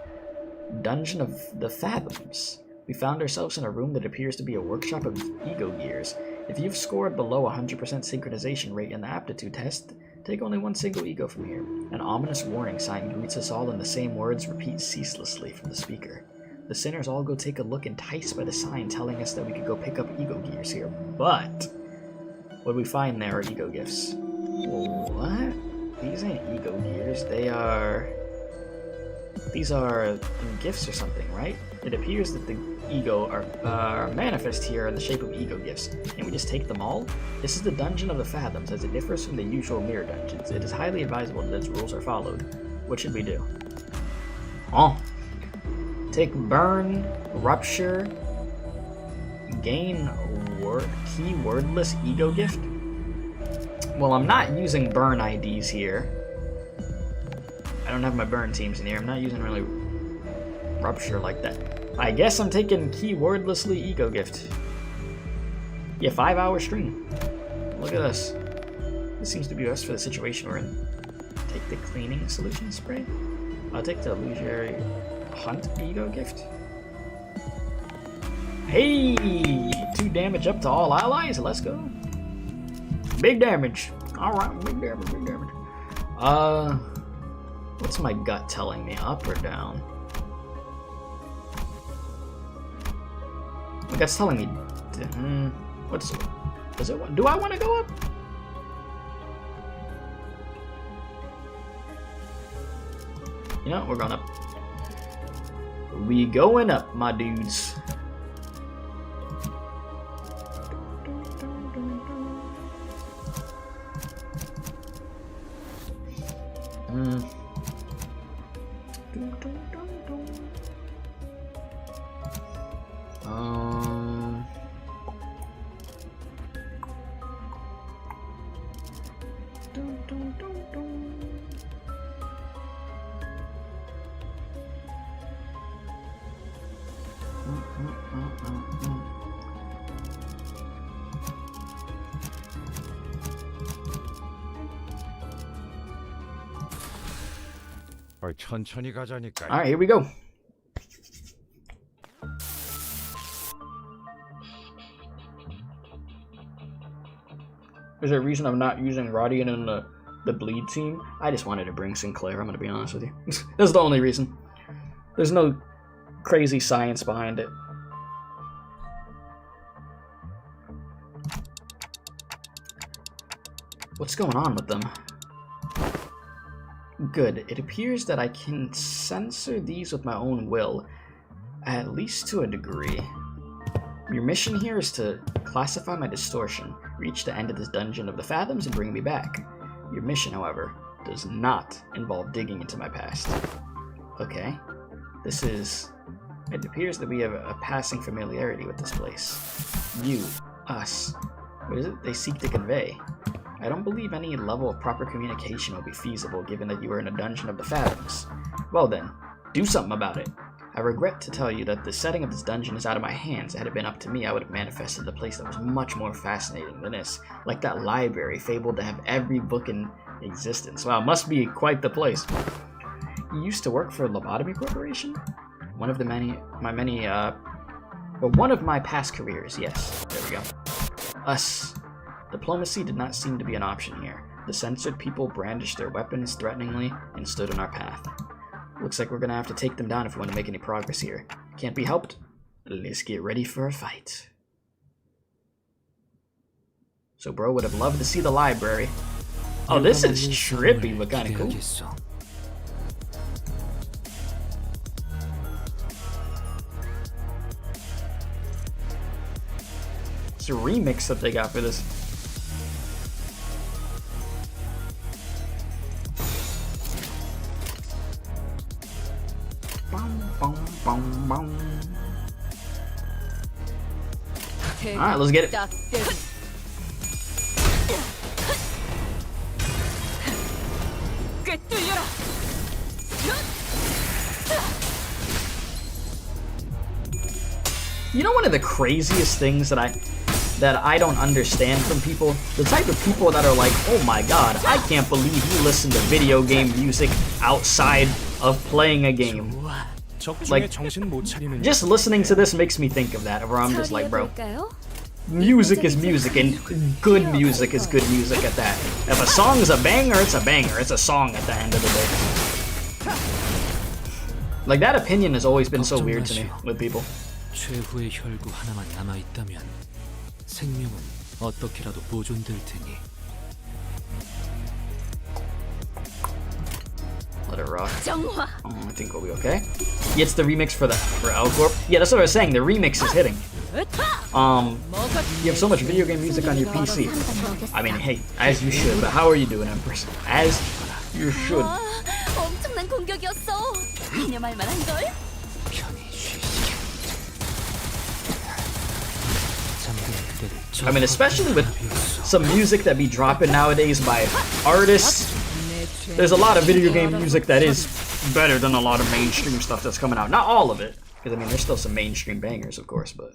Speaker 1: Dungeon of the Fathoms. We found ourselves in a room that appears to be a workshop of ego gears. If you've scored below 100% synchronization rate in the aptitude test, take only one single ego from here. An ominous warning sign greets us all, and the same words repeat ceaselessly from the speaker. The sinners all go take a look, enticed by the sign telling us that we could go pick up ego gears here. But what we find there are ego gifts. What? These ain't ego gears. These are gifts or something, right? It appears that the ego are manifest here in the shape of ego gifts. Can we just take them all? This is the Dungeon of the Fathoms, as it differs from the usual mirror dungeons. It is highly advisable that its rules are followed. What should we do? Oh. Take burn, rupture, gain key wordless ego gift. Well, I'm not using burn IDs here. I don't have my burn teams in here. I'm not using really rupture like that. I guess I'm taking key wordlessly ego gift. Yeah, 5-hour stream. Look at this. This seems to be best for the situation we're in. Take the cleaning solution spray. I'll take the illusory hunt ego gift. Hey! 2 damage up to all allies. Let's go. Big damage. Alright, big damage. What's my gut telling me? Up or down? My gut's telling me... what's it? Does it? Do I want to go up? You know, we're going up. We going up, my dudes.
Speaker 4: 천천히 가자니까.
Speaker 1: All right, here we go. Is there a reason I'm not using Rodian in the bleed team? I just wanted to bring Sinclair, I'm gonna be honest with you. That's the only reason. There's no crazy science behind it. What's going on with them? Good. It appears that I can censor these with my own will, at least to a degree. Your mission here is to classify my distortion, reach the end of this dungeon of the fathoms, and bring me back. Your mission, however, does not involve digging into my past. Okay. This is... It appears that we have a passing familiarity with this place. You, us. What is it they seek to convey? I don't believe any level of proper communication will be feasible given that you are in a dungeon of the fathoms. Well then, do something about it. I regret to tell you that the setting of this dungeon is out of my hands. Had it been up to me, I would have manifested a place that was much more fascinating than this. Like that library, fabled to have every book in existence. Wow, must be quite the place. You used to work for Lobotomy Corporation? One of my past careers, yes. There we go. Us. Diplomacy did not seem to be an option here. The censored people brandished their weapons threateningly and stood in our path. Looks like we're gonna have to take them down if we want to make any progress here. Can't be helped. Let's get ready for a fight. So bro would have loved to see the library. Oh, this is trippy, but kinda cool. It's a remix that they got for this. Alright, let's get it. You know, one of the craziest things that I don't understand from people? The type of people that are like, oh my god, I can't believe you listen to video game music outside of playing a game. Like, just listening to this makes me think of that, where I'm just like, bro, music is music, and good music is good music at that. If a song is a banger, it's a banger. It's a song at the end of the day. Like, that opinion has always been so weird to me with people.
Speaker 2: 최후의 혈구 하나만 남아 있다면 생명은 어떻게라도 보존될 테니.
Speaker 1: Let it rock. Oh, I think we'll be okay. Yeah, it's the remix for L Corp. Yeah, that's what I was saying. The remix is hitting. You have so much video game music on your PC. I mean, hey, as you should. But how are you doing, Empress? As you should.
Speaker 3: 엄청난 공격이었어. 이념할 만한걸?
Speaker 1: I mean, especially with some music that be dropping nowadays by artists. There's a lot of video game music that is better than a lot of mainstream stuff that's coming out. Not all of it, because I mean, there's still some mainstream bangers, of course, but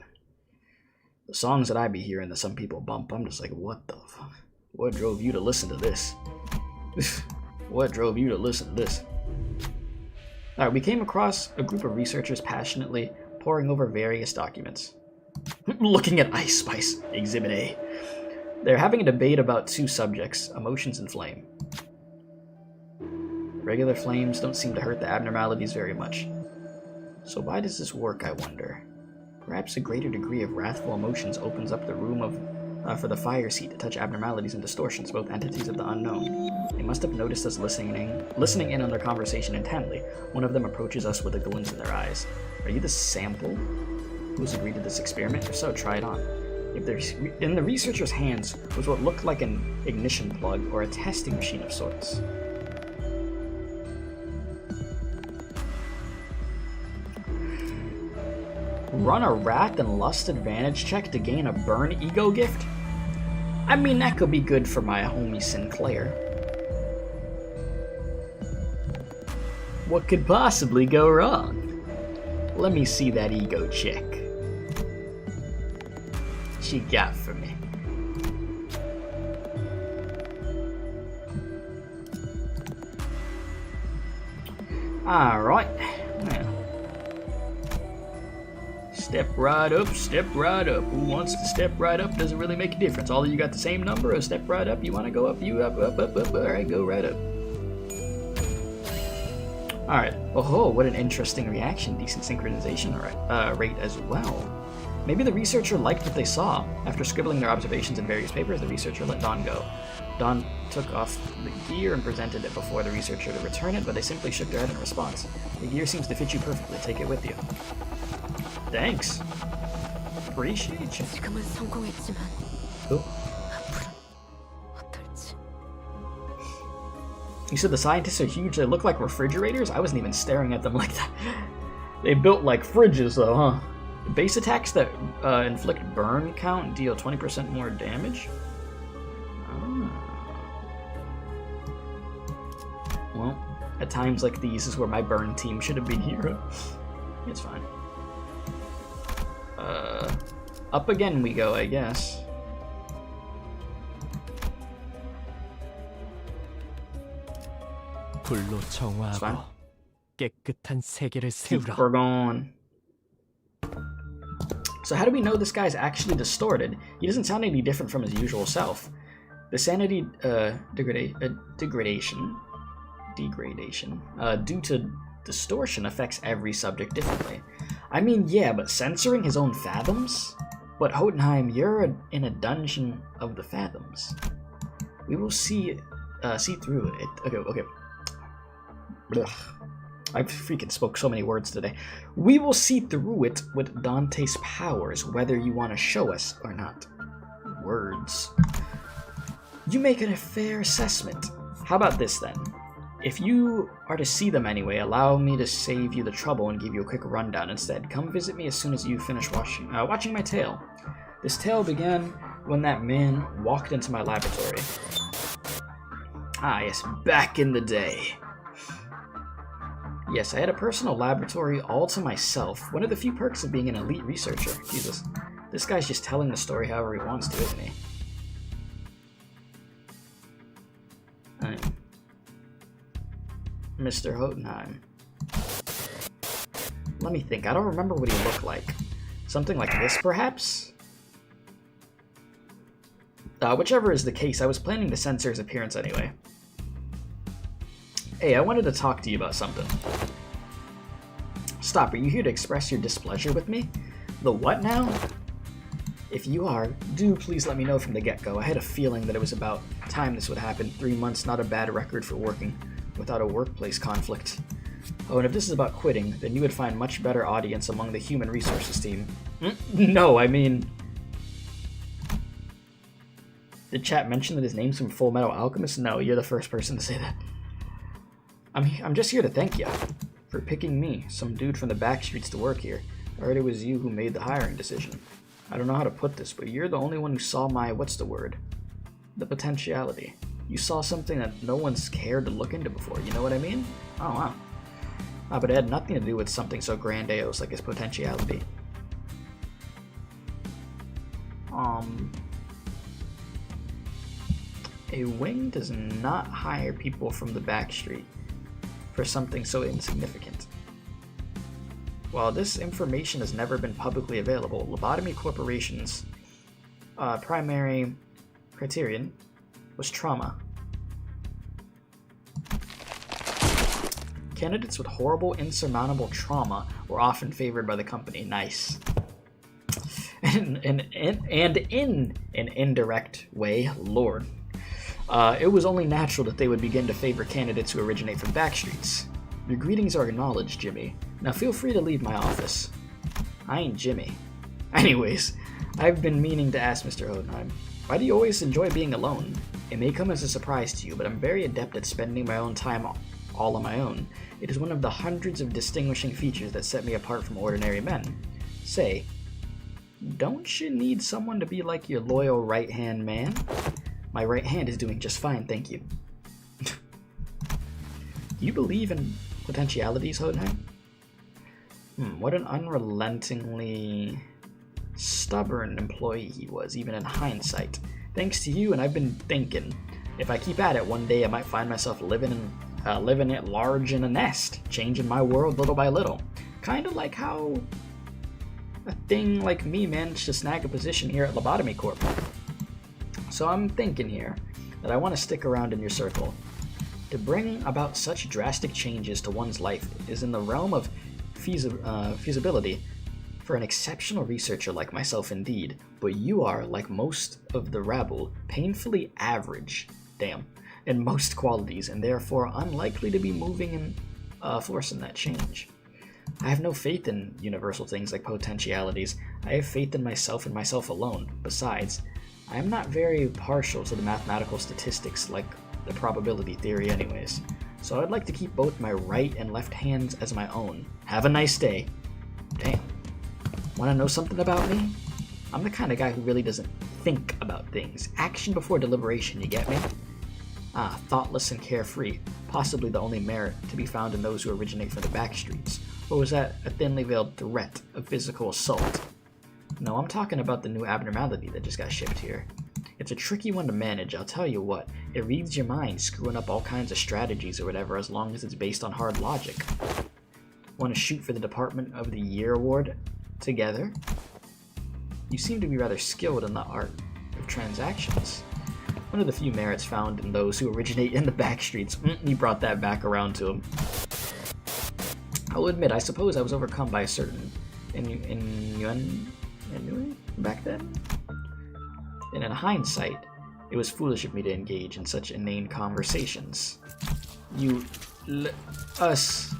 Speaker 1: the songs that I be hearing that some people bump, I'm just like, what the fuck? What drove you to listen to this? What drove you to listen to this? Alright, we came across a group of researchers passionately poring over various documents. Looking at Ice Spice, Exhibit A. They're having a debate about two subjects, emotions and flame. Regular flames don't seem to hurt the abnormalities very much. So why does this work, I wonder? Perhaps a greater degree of wrathful emotions opens up the room for the fire seat to touch abnormalities and distortions, both entities of the unknown. They must have noticed us listening in on their conversation intently. One of them approaches us with a glint in their eyes. Are you the sample who's agreed to this experiment? If so, try it on. If there's in the researcher's hands was what looked like an ignition plug or a testing machine of sorts. Run a wrath and lust advantage check to gain a burn ego gift? I mean, that could be good for my homie Sinclair. What could possibly go wrong? Let me see that ego check. She got for me. Alright. Well. Step right up, step right up. Who wants to step right up? Doesn't really make a difference. All of you got the same number, or step right up. You want to go up, you up. Alright, go right up. Alright. Oh, what an interesting reaction. Decent synchronization rate as well. Maybe the researcher liked what they saw. After scribbling their observations in various papers, the researcher let Dawn go. Dawn took off the gear and presented it before the researcher to return it, but they simply shook their head in response. The gear seems to fit you perfectly. Take it with you. Thanks. Appreciate you.
Speaker 3: 지금은 성공했지만
Speaker 1: Cool.
Speaker 3: 앞으로 어떨지.
Speaker 1: You said the scientists are huge. They look like refrigerators? I wasn't even staring at them like that. They built like fridges, though, huh? Base attacks that inflict burn count deal 20% more damage? Well, at times like these is where my burn team should have been here. It's fine. Up again we go, I guess.
Speaker 2: 불로 정화하고 깨끗한 세계를 세우라.
Speaker 1: We're gone. So how do we know this guy's actually distorted? He doesn't sound any different from his usual self. The sanity degradation due to distortion affects every subject differently. I mean, yeah, but censoring his own fathoms? But Hotenheim, you're in a dungeon of the fathoms. We will see through it. Okay. Ugh. I freaking spoke so many words today. We will see through it with Dante's powers, whether you want to show us or not. Words. You make it a fair assessment. How about this then? If you are to see them anyway, allow me to save you the trouble and give you a quick rundown instead. Come visit me as soon as you finish watching my tale. This tale began when that man walked into my laboratory. Ah, yes, back in the day. Yes, I had a personal laboratory all to myself. One of the few perks of being an elite researcher. Jesus, this guy's just telling the story however he wants to, isn't he? Mr. Hotenheim. Let me think. I don't remember what he looked like. Something like this, perhaps? Whichever is the case, I was planning to censor his appearance anyway. Hey, I wanted to talk to you about something. Stop, are you here to express your displeasure with me? The what now? If you are, do please let me know from the get-go. I had a feeling that it was about time this would happen. 3 months, not a bad record for working without a workplace conflict. Oh, and if this is about quitting, then you would find much better audience among the human resources team. No, I mean... Did chat mention that his name's from Full Metal Alchemist? No, you're the first person to say that. I'm just here to thank you for picking me, some dude from the back streets, to work here. I heard it was you who made the hiring decision. I don't know how to put this, but you're the only one who saw my, what's the word? The potentiality. You saw something that no one's cared to look into before, you know what I mean? Oh, wow. But it had nothing to do with something so grandiose like his potentiality. A wing does not hire people from the back street for something so insignificant. While this information has never been publicly available, Lobotomy Corporation's primary criterion was trauma. Candidates with horrible, insurmountable trauma were often favored by the company. Nice. And in an indirect way, Lord. It was only natural that they would begin to favor candidates who originate from backstreets. Your greetings are acknowledged, Jimmy. Now feel free to leave my office. I ain't Jimmy. Anyways, I've been meaning to ask Mr. Hotenheim, why do you always enjoy being alone? It may come as a surprise to you, but I'm very adept at spending my own time all on my own. It is one of the hundreds of distinguishing features that set me apart from ordinary men. Say, don't you need someone to be like your loyal right-hand man? My right hand is doing just fine, thank you. Do you believe in potentialities, Hotenheim? What an unrelentingly stubborn employee he was, even in hindsight. Thanks to you, and I've been thinking, if I keep at it, one day I might find myself living at large in a nest, changing my world little by little. Kind of like how a thing like me managed to snag a position here at Lobotomy Corp. So I'm thinking here that I want to stick around in your circle. To bring about such drastic changes to one's life is in the realm of feasibility for an exceptional researcher like myself indeed, but you are, like most of the rabble, painfully average. damn, in most qualities, and therefore unlikely to be moving in force in that change. I have no faith in universal things like potentialities. I have faith in myself and myself alone. Besides, I am not very partial to the mathematical statistics like the probability theory anyways. So I'd like to keep both my right and left hands as my own. Have a nice day. Damn. Wanna know something about me? I'm the kind of guy who really doesn't think about things. Action before deliberation, you get me? Thoughtless and carefree. Possibly the only merit to be found in those who originate from the back streets. Or was that a thinly veiled threat of physical assault? No, I'm talking about the new abnormality that just got shipped here. It's a tricky one to manage, I'll tell you what. It reads your mind, screwing up all kinds of strategies or whatever, as long as it's based on hard logic. Want to shoot for the Department of the Year award together? You seem to be rather skilled in the art of transactions. One of the few merits found in those who originate in the back streets. He brought that back around to him. I'll admit, I suppose I was overcome by a certain ennui back then. And in hindsight, it was foolish of me to engage in such inane conversations. Us.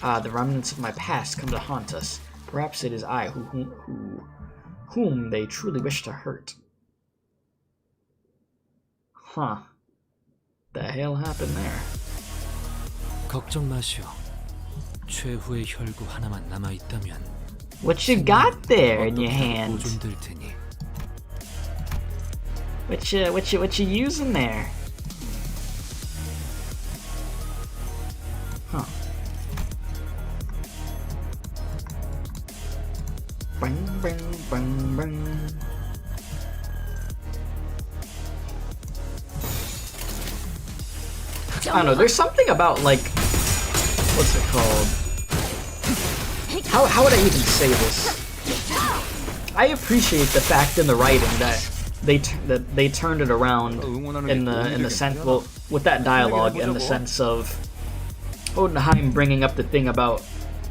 Speaker 1: The remnants of my past come to haunt us. Perhaps it is I whom they truly wish to hurt. Huh. The hell happened there?
Speaker 2: 걱정 마시오. 최후의 혈구 하나만 남아 있다면
Speaker 1: What you got there in your hand?
Speaker 2: 보존될 테니.
Speaker 1: What you using there? Huh. Bang, bang, bang, bang. I don't know, there's something about, like, what's it called? How would I even say this? I appreciate the fact in the writing that they turned it around in the sense, well, with that dialogue, in the sense of Odenheim bringing up the thing about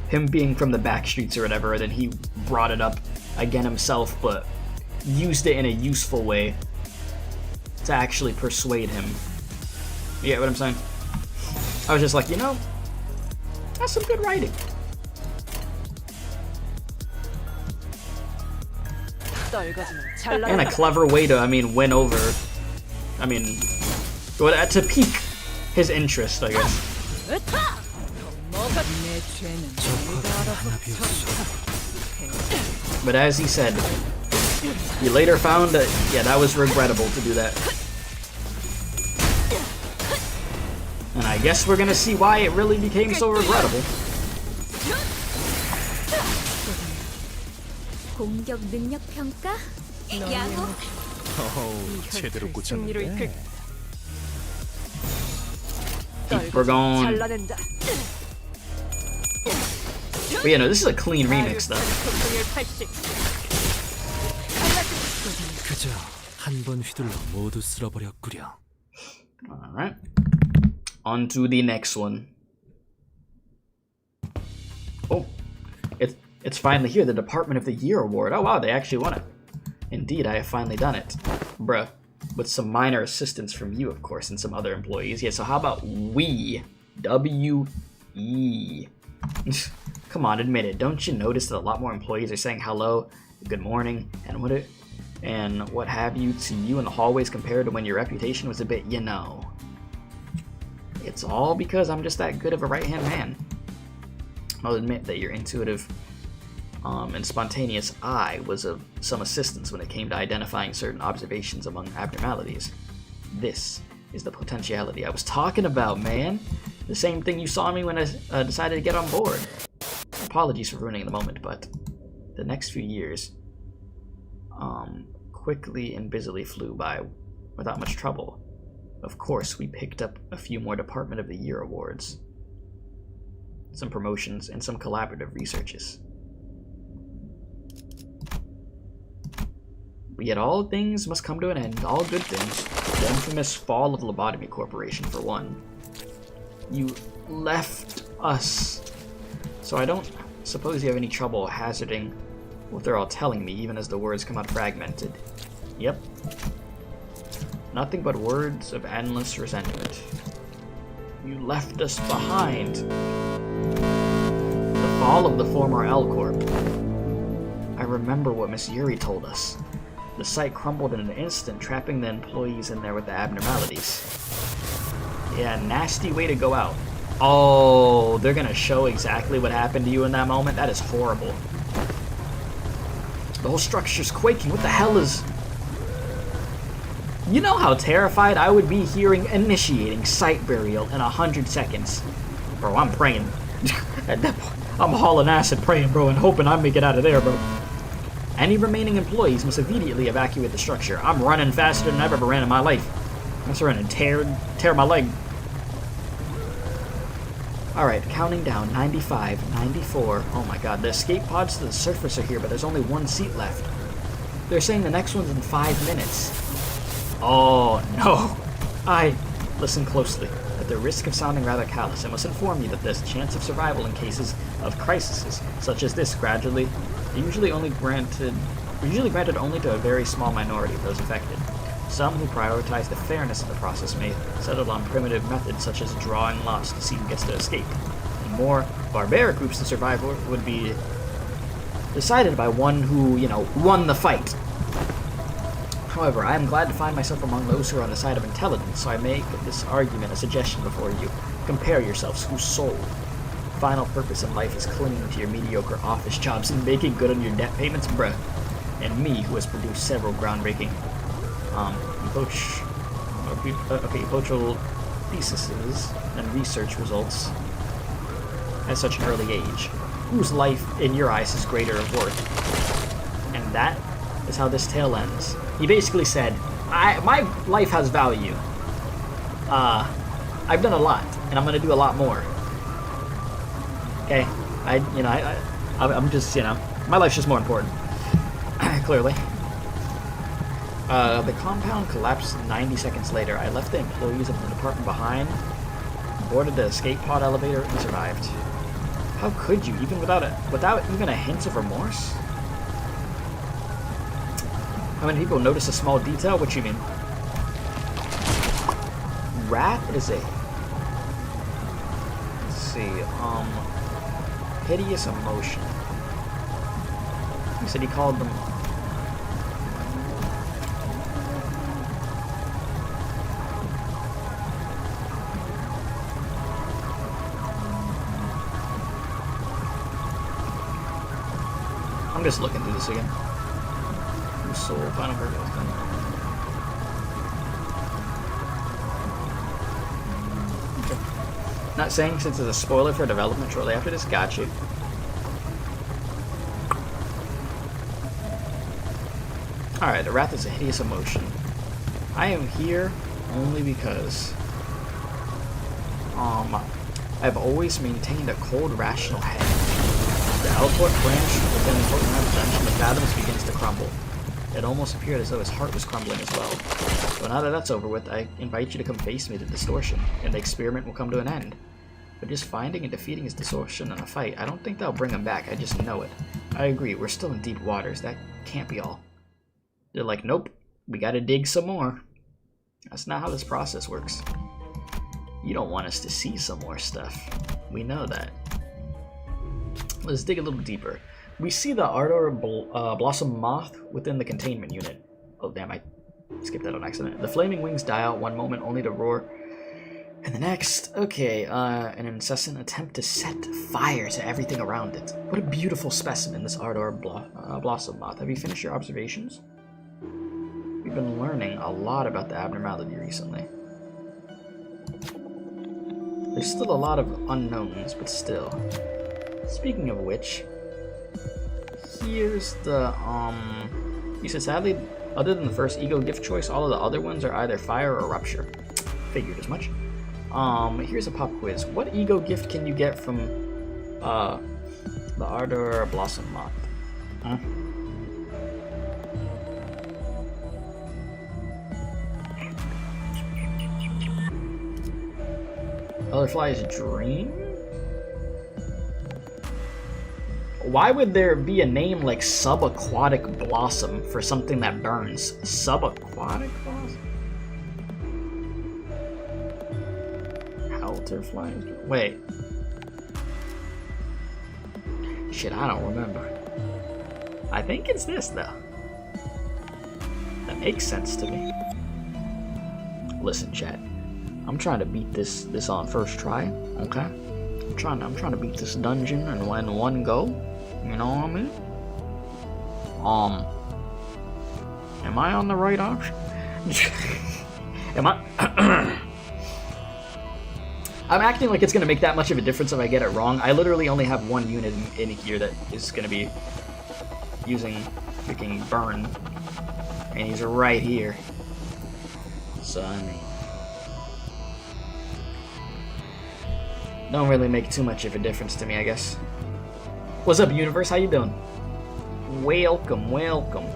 Speaker 1: him being from the back streets or whatever, and then he brought it up again himself, but used it in a useful way to actually persuade him. You get what I'm saying? I was just like, you know, that's some good writing. And a clever way to, win over, to pique his interest, I guess. But as he said, he later found that, yeah, that was regrettable to do that. And I guess we're gonna see why it really became so regrettable.
Speaker 7: 공격 능력 평가? 야호.
Speaker 5: 제대로 꽂혔는데.
Speaker 1: We're going. But yeah, no, this is a clean remix though.
Speaker 2: 그저 한 번 휘둘러 모두 쓸어버렸구려.
Speaker 1: Alright. On to the next one. Oh, it's finally here, the Department of the Year award. Oh wow, they actually won it. Indeed, I have finally done it. Bruh. With some minor assistance from you, of course, and some other employees. Yeah, so how about we? W-E. Come on, admit it. Don't you notice that a lot more employees are saying hello, good morning, and what have you to you in the hallways compared to when your reputation was a bit, you know. It's all because I'm just that good of a right-hand man. I'll admit that your intuitive and spontaneous eye was of some assistance when it came to identifying certain observations among abnormalities. This is the potentiality I was talking about, man. The same thing you saw me when I decided to get on board. Apologies for ruining the moment, but the next few years quickly and busily flew by without much trouble. Of course, we picked up a few more Department of the Year awards, some promotions, and some collaborative researches. But yet all things must come to an end, all good things. The infamous fall of Lobotomy Corporation, for one. You left us. So I don't suppose you have any trouble hazarding what they're all telling me, even as the words come out fragmented. Yep. Nothing but words of endless resentment. You left us behind. The fall of the former L Corp. I remember what Miss Yuri told us. The site crumbled in an instant, trapping the employees in there with the abnormalities. Yeah, nasty way to go out. Oh, they're gonna show exactly what happened to you in that moment? That is horrible. The whole structure's quaking. What the hell is... You know how terrified I would be hearing initiating site burial in 100 seconds. Bro, I'm praying. At that point, I'm hauling ass and praying, bro, and hoping I make it out of there, bro. Any remaining employees must immediately evacuate the structure. I'm running faster than I've ever ran in my life. I'm just running tear my leg. Alright, counting down. 95, 94. Oh my god, the escape pods to the surface are here, but there's only one seat left. They're saying the next one's in 5 minutes. Oh no. Listen closely. At the risk of sounding rather callous, I must inform you that there's a chance of survival in cases of crises such as this usually granted only to a very small minority of those affected. Some who prioritize the fairness of the process may settle on primitive methods such as drawing lots to see who gets to escape. In more barbaric groups, the survival would be decided by one who, won the fight. However, I am glad to find myself among those who are on the side of intelligence, so I make this argument a suggestion before you. Compare yourselves whose sole final purpose in life is clinging to your mediocre office jobs and making good on your debt payments, bruh. And me, who has produced several groundbreaking epochal theses and research results at such an early age, whose life in your eyes is greater of worth. And that is how this tale ends. He basically said, my life has value. I've done a lot, and I'm gonna do a lot more. Okay, I'm just, my life's just more important. Clearly. The compound collapsed 90 seconds later. I left the employees of the department behind, boarded the escape pod elevator, and survived. How could you, even without even a hint of remorse? How many people notice a small detail? What you mean? Rat is a... Let's see, hideous emotion. He said he called them... I'm just looking through this again. Soul, final purpose. Okay. Not saying since it's a spoiler for development shortly after this. Got you. Alright, the wrath is a hideous emotion. I am here only because I've always maintained a cold, rational head. The Alport branch within important representation of fathoms begins to crumble. It almost appeared as though his heart was crumbling as well. So now that that's over with, I invite you to come face me to Distortion, and the experiment will come to an end. But just finding and defeating his Distortion in a fight, I don't think that'll bring him back, I just know it. I agree, we're still in deep waters, that can't be all. They're like, nope, we gotta dig some more. That's not how this process works. You don't want us to see some more stuff. We know that. Let's dig a little deeper. We see the Ardor Blossom Moth within the containment unit. Oh damn, I skipped that on accident. The flaming wings die out one moment only to roar and the next. Okay, an incessant attempt to set fire to everything around it. What a beautiful specimen, this Ardor Blossom Moth. Have you finished your observations? We've been learning a lot about the abnormality recently. There's still a lot of unknowns, but still. Speaking of which, here's the, he said, sadly, other than the first ego gift choice, all of the other ones are either fire or rupture. Figured as much. Here's a pop quiz. What ego gift can you get from, the Ardor Blossom Moth? Huh? Butterfly's Dream? Why would there be a name like Subaquatic Blossom for something that burns? Subaquatic Blossom? butterfly. Wait. Shit, I don't remember. I think it's this though. That makes sense to me. Listen, chat. I'm trying to beat this on first try. Okay. I'm trying to beat this dungeon in one go. You know what I mean? Am I on the right option? Am I? I'm acting like it's gonna make that much of a difference if I get it wrong. I literally only have one unit in here that is gonna be using freaking burn, and he's right here. So I mean, don't really make too much of a difference to me, I guess. What's up, universe? How you doing? Welcome, welcome.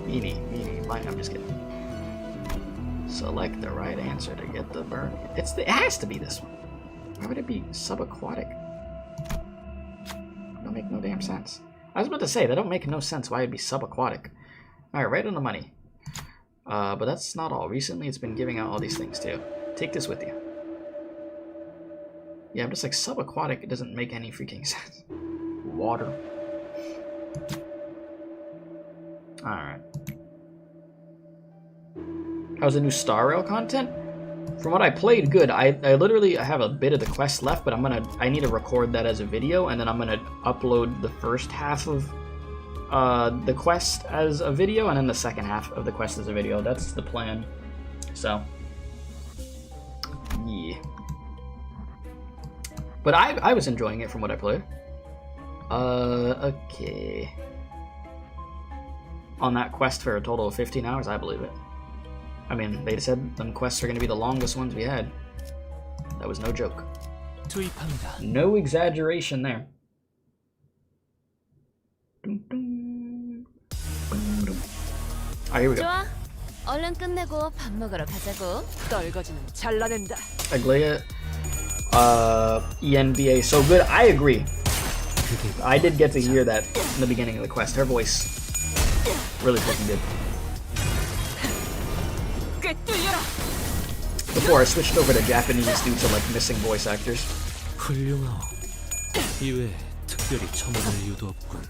Speaker 1: Meanie, fine. I'm just kidding. Select the right answer to get the burn. It has to be this one. Why would it be subaquatic? Don't make no damn sense. I was about to say that don't make no sense. Why it'd be subaquatic? All right, right on the money. But that's not all. Recently, it's been giving out all these things too. Take this with you. Yeah, I'm just like subaquatic. It doesn't make any freaking sense. Water. All right. How's the new Star Rail content? From what I played, good. I literally have a bit of the quest left, but I need to record that as a video, and then I'm gonna upload the first half of the quest as a video, and then the second half of the quest as a video. That's the plan. So, yeah. But I was enjoying it from what I played. Okay. On that quest for a total of 15 hours, I believe it. I mean, they said them quests are going to be the longest ones we had. That was no joke. No exaggeration there. Alright, here we go.
Speaker 3: 좋아. 얼른 끝내고 밥 먹으러 가자고.
Speaker 6: 떨거지는 잘라낸다.
Speaker 1: Aglaia, ENVA, so good. I agree. I did get to hear that in the beginning of the quest. Her voice really fucking good. Before I switched over to Japanese due to like missing voice actors.
Speaker 2: 훌륭하오. 이외에 특별히 첨언할 이유도 없군.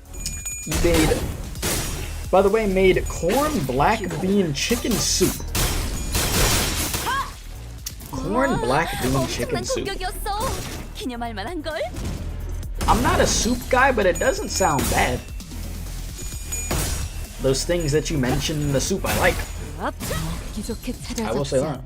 Speaker 1: You made, by the way, made corn black bean chicken soup. Corn black bean chicken soup.
Speaker 3: 기념할 만한 걸?
Speaker 1: I'm not a soup guy, but it doesn't sound bad. Those things that you mentioned in the soup, I like. I will say that.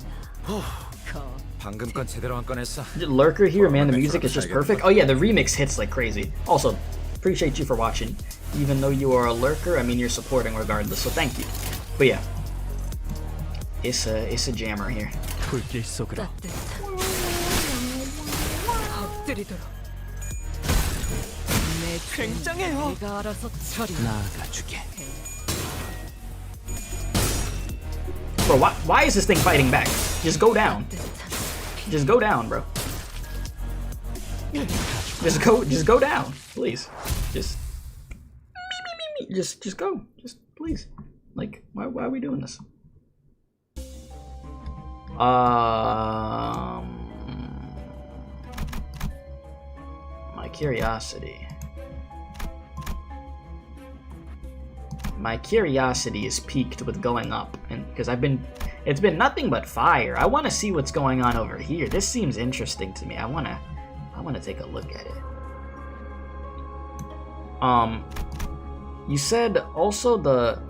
Speaker 4: 방금 건 제대로 안 꺼냈어.
Speaker 1: Lurker here, man, the music is just perfect. Oh yeah, the remix hits like crazy. Also, appreciate you for watching. Even though you are a lurker, I mean you're supporting regardless, so thank you. But yeah, it's a jammer here.
Speaker 5: 불길 속으로.
Speaker 6: 굉장해요. 내가 알아서 처리.
Speaker 2: 나아가주게.
Speaker 1: Bro, why is this thing fighting back? Just go down. Just go down, bro. Just go down, please. Just go. Just please. Like, why are we doing this? My curiosity is piqued with going up, and because it's been nothing but fire. I want to see what's going on over here. This seems interesting to me. I want to take a look at it. You said also the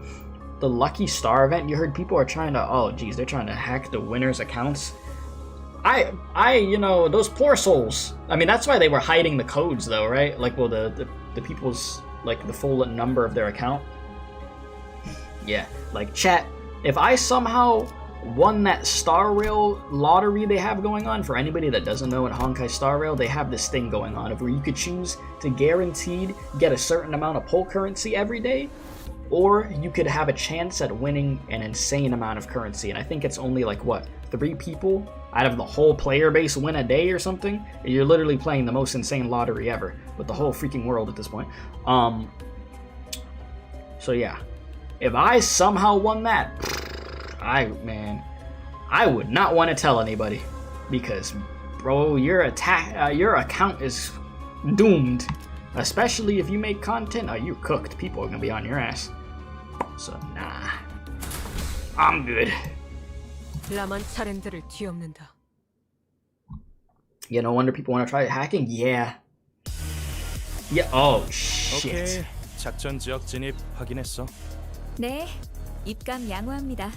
Speaker 1: Lucky Star event. You heard people are trying to, oh geez, they're trying to hack the winners' accounts. You know, those poor souls. I mean, that's why they were hiding the codes, though, right? Like, well, the people's, like, the full number of their account. Yeah, like, chat, if I somehow won that Star Rail lottery they have going on, for anybody that doesn't know, in Honkai Star Rail, they have this thing going on of where you could choose to guaranteed get a certain amount of pull currency every day, or you could have a chance at winning an insane amount of currency. And I think it's only like, what, 3 people out of the whole player base win a day or something? You're literally playing the most insane lottery ever with the whole freaking world at this point. So yeah, if I somehow won that, I would not want to tell anybody. because, bro, your account is doomed. Especially if you make content, you're cooked. People are gonna be on your ass. So nah, I'm good.
Speaker 6: 라만 차렌들을 뒤엎는다.
Speaker 1: Yeah, no wonder people want to try hacking. Yeah. Yeah. Oh shit.
Speaker 5: 오케이. 작전 지역 진입 확인했어.
Speaker 7: 네, 입감 양호합니다.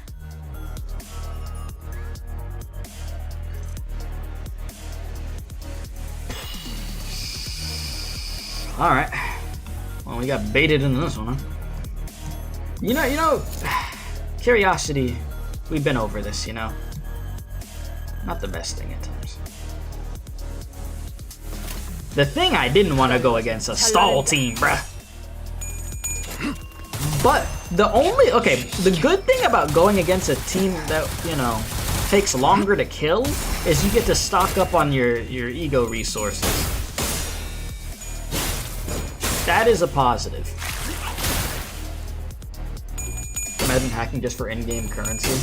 Speaker 1: All right. Well, we got baited into this one, huh? You know, curiosity. We've been over this, you know. Not the best thing at times. The thing I didn't want to go against a stall team, bruh. But the good thing about going against a team that, you know, takes longer to kill is you get to stock up on your ego resources. That is a positive. Imagine hacking just for in-game currency.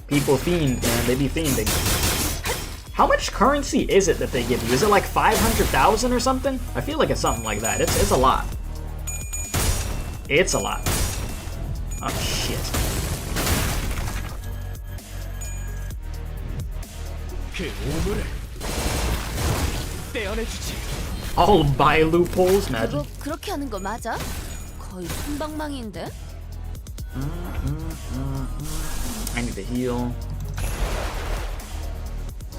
Speaker 1: People fiend, man. They be fiending. How much currency is it that they give you? Is it like 500,000 or something? I feel like it's something like that. It's a lot. It's a lot. Oh shit. I'll buy loopholes, imagine.
Speaker 3: 그거 그렇게 하는 거 맞아? 거의 손방망이인데?
Speaker 1: I need to heal.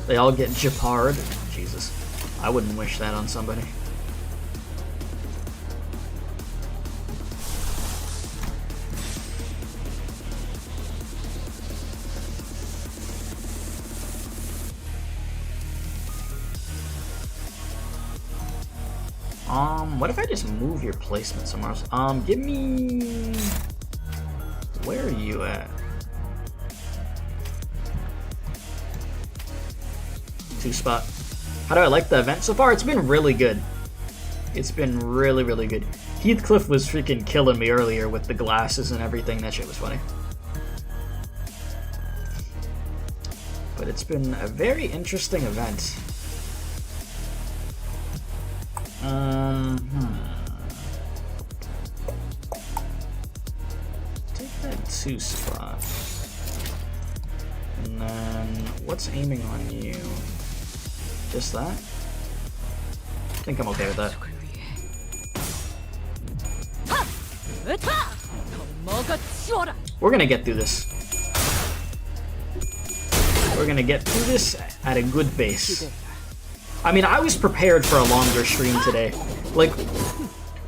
Speaker 1: They all get Japard. Jesus. I wouldn't wish that on somebody. What if I just move your placement somewhere else? Give me... Where are you at? 2 spot. How do I like the event so far? It's been really good. It's been really, really good. Heathcliff was freaking killing me earlier with the glasses and everything. That shit was funny. But it's been a very interesting event. Take that 2 spot. And then, what's aiming on you? Just that? I think I'm okay with that. We're gonna get through this. We're gonna get through this at a good pace. I mean, I was prepared for a longer stream today. Like,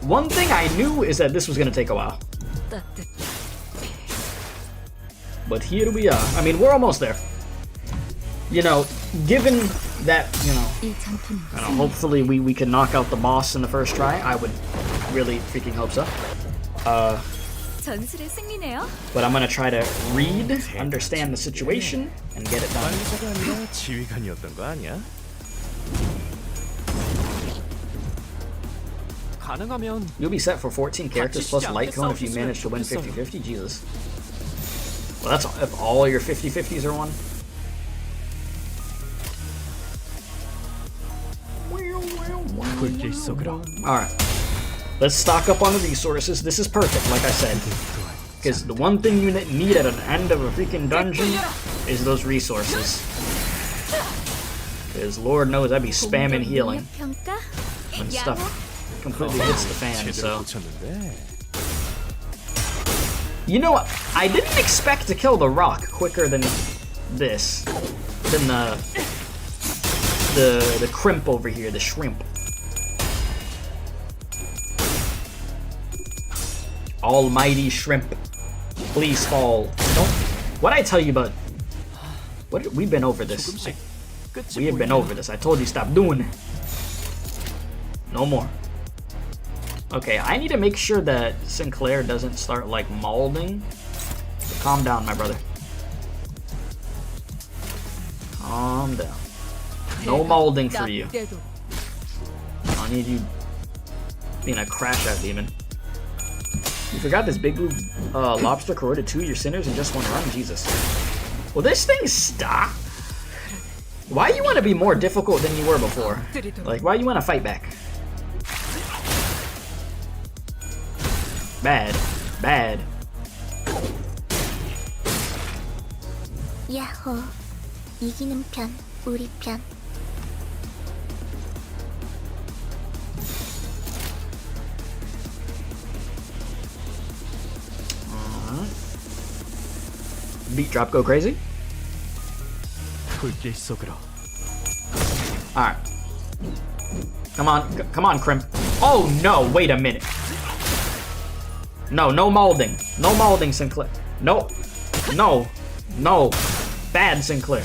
Speaker 1: one thing I knew is that this was gonna take a while. But here we are. I mean, we're almost there. You know, given that, you know, I don't know, hopefully we can knock out the boss in the first try. I would really freaking hope so.
Speaker 7: 전술의 승리네요.
Speaker 1: But I'm gonna try to read, understand the situation, and get it done.
Speaker 5: 관리자가 아니라 지휘관이었던 거 아니야?
Speaker 2: 가능하면
Speaker 1: You'll be set for 14 characters plus light cone if you manage to win 50-50. Jesus. Well, that's if all your 50-50s are won.
Speaker 5: 불길 속으로.
Speaker 1: Alright. Let's stock up on the resources. This is perfect, like I said. Because the one thing you need at an end of a freaking dungeon is those resources. Because Lord knows I'd be spamming healing
Speaker 7: 평가
Speaker 1: when stuff completely hits the fan,
Speaker 5: 제대로
Speaker 1: so...
Speaker 5: 붙였는데.
Speaker 1: You know what? I didn't expect to kill the rock quicker than this. Than the crimp over here, the shrimp. Almighty shrimp. Please fall. Don't... What'd I tell you about... We've been over this. We have been over this. I told you stop doing it. No more. Okay, I need to make sure that Sinclair doesn't start, like, mauling. So calm down, my brother. Calm down. No molding for you. I need you being a crash-out demon. You forgot this big blue lobster corroded 2 of your sinners in just 1 run? Jesus. Will this thing stop? Why you want to be more difficult than you were before? Like, why you want to fight back? Bad. Bad.
Speaker 8: 야호, 이기는 편, 우리 편.
Speaker 1: Beat drop go crazy.
Speaker 5: 불길 속으로.
Speaker 1: Alright. Come on, Crimp. Oh no, wait a minute. No, no molding. No molding, Sinclair. No. No. No. Bad, Sinclair.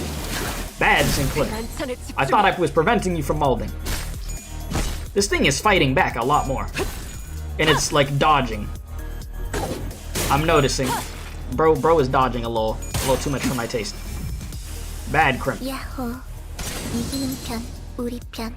Speaker 1: Bad, Sinclair. I thought I was preventing you from molding. This thing is fighting back a lot more. And it's like dodging. I'm noticing. Bro is dodging a little too much for my taste. Bad, Crimp.
Speaker 8: 야호, 이기는 편, 우리 편.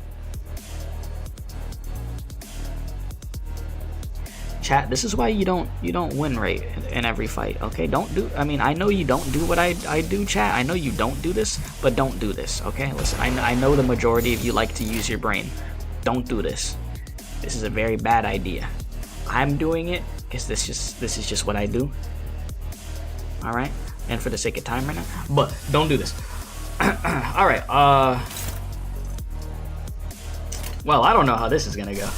Speaker 1: Chat, this is why you don't win right in every fight, okay? I mean, I know you don't do what I do, chat. I know you don't do this, but don't do this, okay? Listen, I know the majority of you like to use your brain. Don't do this. This is a very bad idea. I'm doing it because this is just what I do. All right, and for the sake of time right now, but don't do this. All right. Well, I don't know how this is gonna go.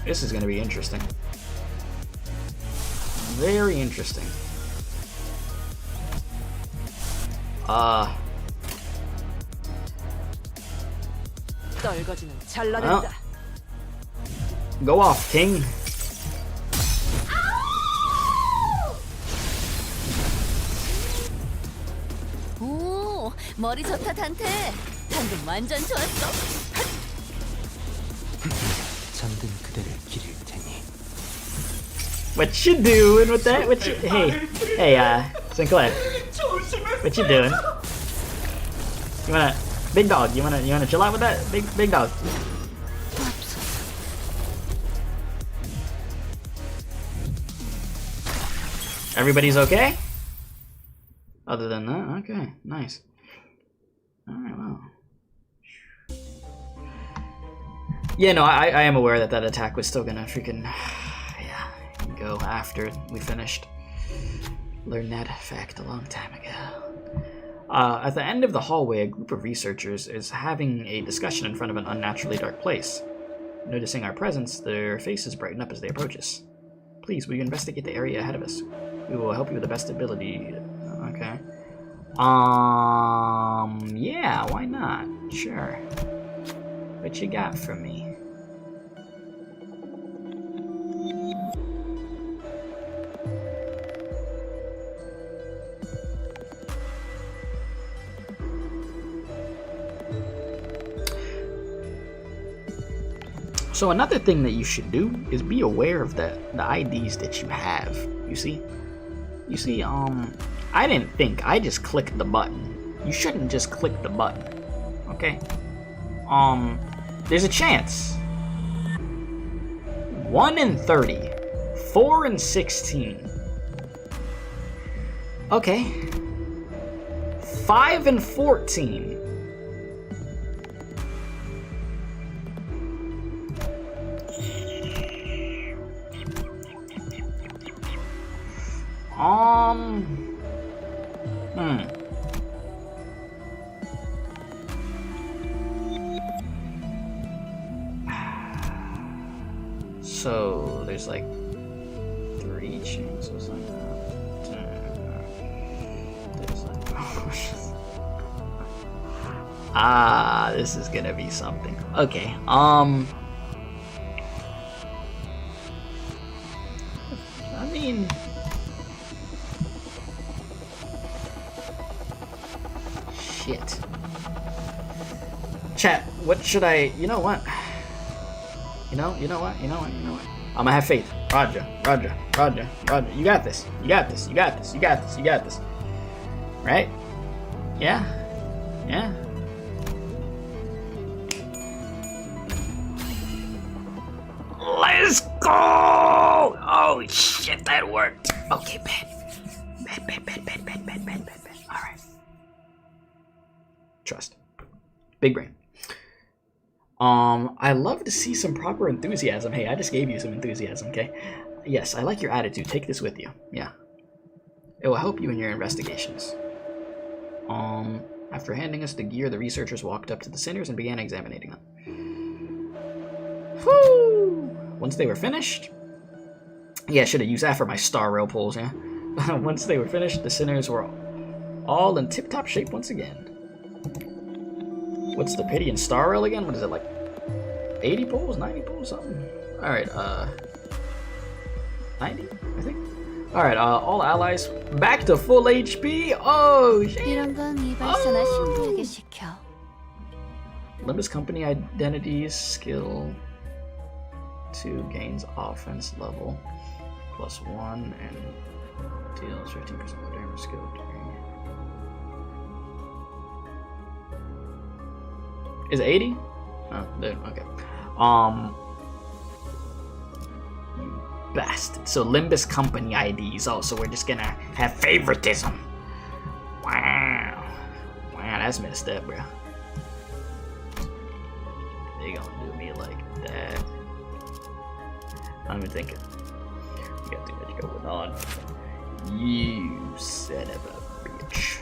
Speaker 1: This is gonna be interesting. Very interesting.
Speaker 6: 떨거지는 잘라낸다.
Speaker 1: Go off, King.
Speaker 3: 오, 머리 좋다 단테. 방금 완전 좋았어.
Speaker 2: 잠든 그대를 기릴 테니.
Speaker 1: What you doing with that? Hey, Sinclair. What you doing? You wanna, big dog? You wanna chill out with that, big dog? Everybody's okay? Other than that, okay, nice. All right, wow. Yeah, no, I am aware that attack was still gonna freaking, yeah, go after we finished. Learned that fact a long time ago. At the end of the hallway, a group of researchers is having a discussion in front of an unnaturally dark place. Noticing our presence, their faces brighten up as they approach us. Please, will you investigate the area ahead of us? We will help you with the best ability. Okay. Yeah, why not? Sure. What you got for me? So another thing that you should do is be aware of the IDs that you have. You see, I didn't think, I just clicked the button. You shouldn't just click the button, okay? There's a chance. 1 in 30, 4 in 16. Okay. 5 in 14. So there's like 3 chances like that. There's like this is gonna be something. Okay. I mean, shit. Chat, what should I, you know what? You know what? I'm gonna have faith. Roger. You got this. Right? Yeah? Let's go! Oh shit, that worked. Okay, bad. Trust. Big brain. I love to see some proper enthusiasm. Hey, I just gave you some enthusiasm, okay? Yes, I like your attitude. Take this with you. Yeah. It will help you in your investigations. After handing us the gear, the researchers walked up to the cinders and began examining them. Whew! Once they were finished... Yeah, I should have used that for my star rail pulls, yeah? Once they were finished, the cinders were all in tip-top shape once again. What's the pity in star rail again? What is it, like 80 pulls, 90 pulls, something? Alright, 90, I think? Alright, all allies back to full HP. Oh, shit.
Speaker 3: 이런 건 이발소나 신부에게 시켜.
Speaker 1: Limbus Company identities skill 2 gains offense level +1 and deals 15% of damage skill during. Is it 80? Oh, dude, okay. You bastard. So Limbus Company IDs. Oh, so we're just gonna have favoritism. Wow. Wow, that's messed up, bro. They gonna do me like that. I'm even thinking. We got too much going on. You son of a bitch.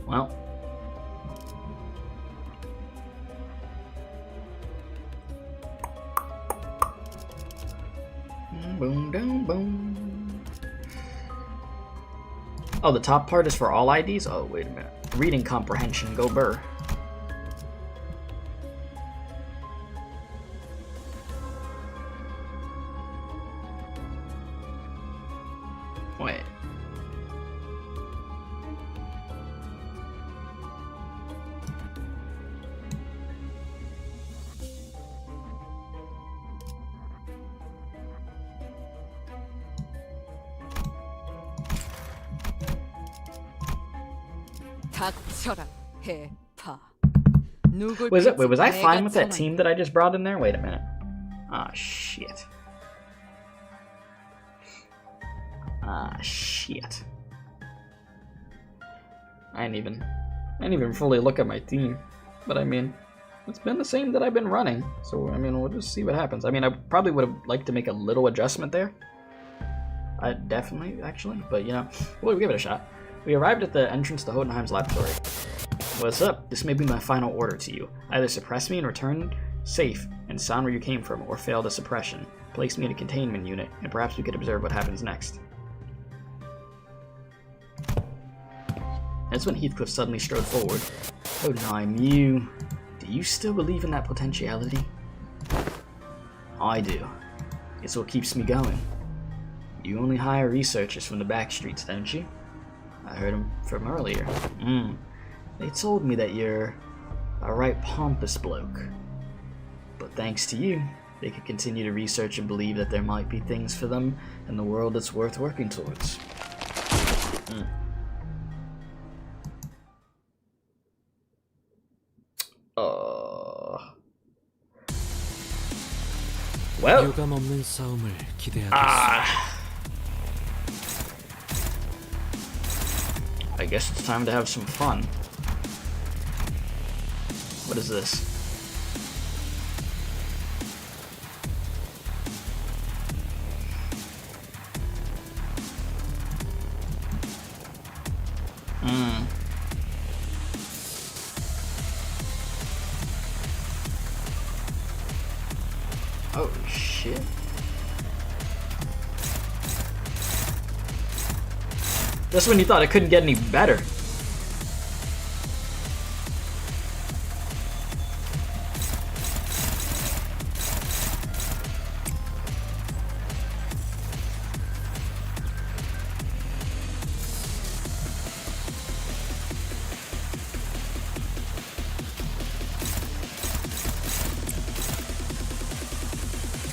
Speaker 1: Well. Boom, boom, boom. Oh, the top part is for all IDs? Oh, wait a minute. Reading comprehension, go burr. Wait.
Speaker 6: 닥쳐라, 해파. 누굴
Speaker 1: Was it? Wait, was I
Speaker 6: 내가
Speaker 1: fine with that
Speaker 6: 정한-
Speaker 1: team that I just brought in there? Wait a minute. Ah, shit. Ah, shit. I didn't even fully look at my team. But I mean, it's been the same that I've been running. So, I mean, we'll just see what happens. I mean, I probably would have liked to make a little adjustment there. I definitely, actually. But, you know, we'll give it a shot. We arrived at the entrance to Hodenheim's laboratory. What's up? This may be my final order to you. Either suppress me and return safe and sound where you came from, or fail the suppression. Place me in a containment unit, and perhaps we could observe what happens next. That's when Heathcliff suddenly strode forward. Hodenheim, do you still believe in that potentiality? I do. It's what keeps me going. You only hire researchers from the back streets, don't you? I heard him from earlier. They told me that you're a right pompous bloke. But thanks to you, they could continue to research and believe that there might be things for them in the world that's worth working towards. Well.
Speaker 2: 유감 없는 싸움을 기대하겠습니다.
Speaker 1: I guess it's time to have some fun. What is this? Oh shit. Just when you thought it couldn't get any better.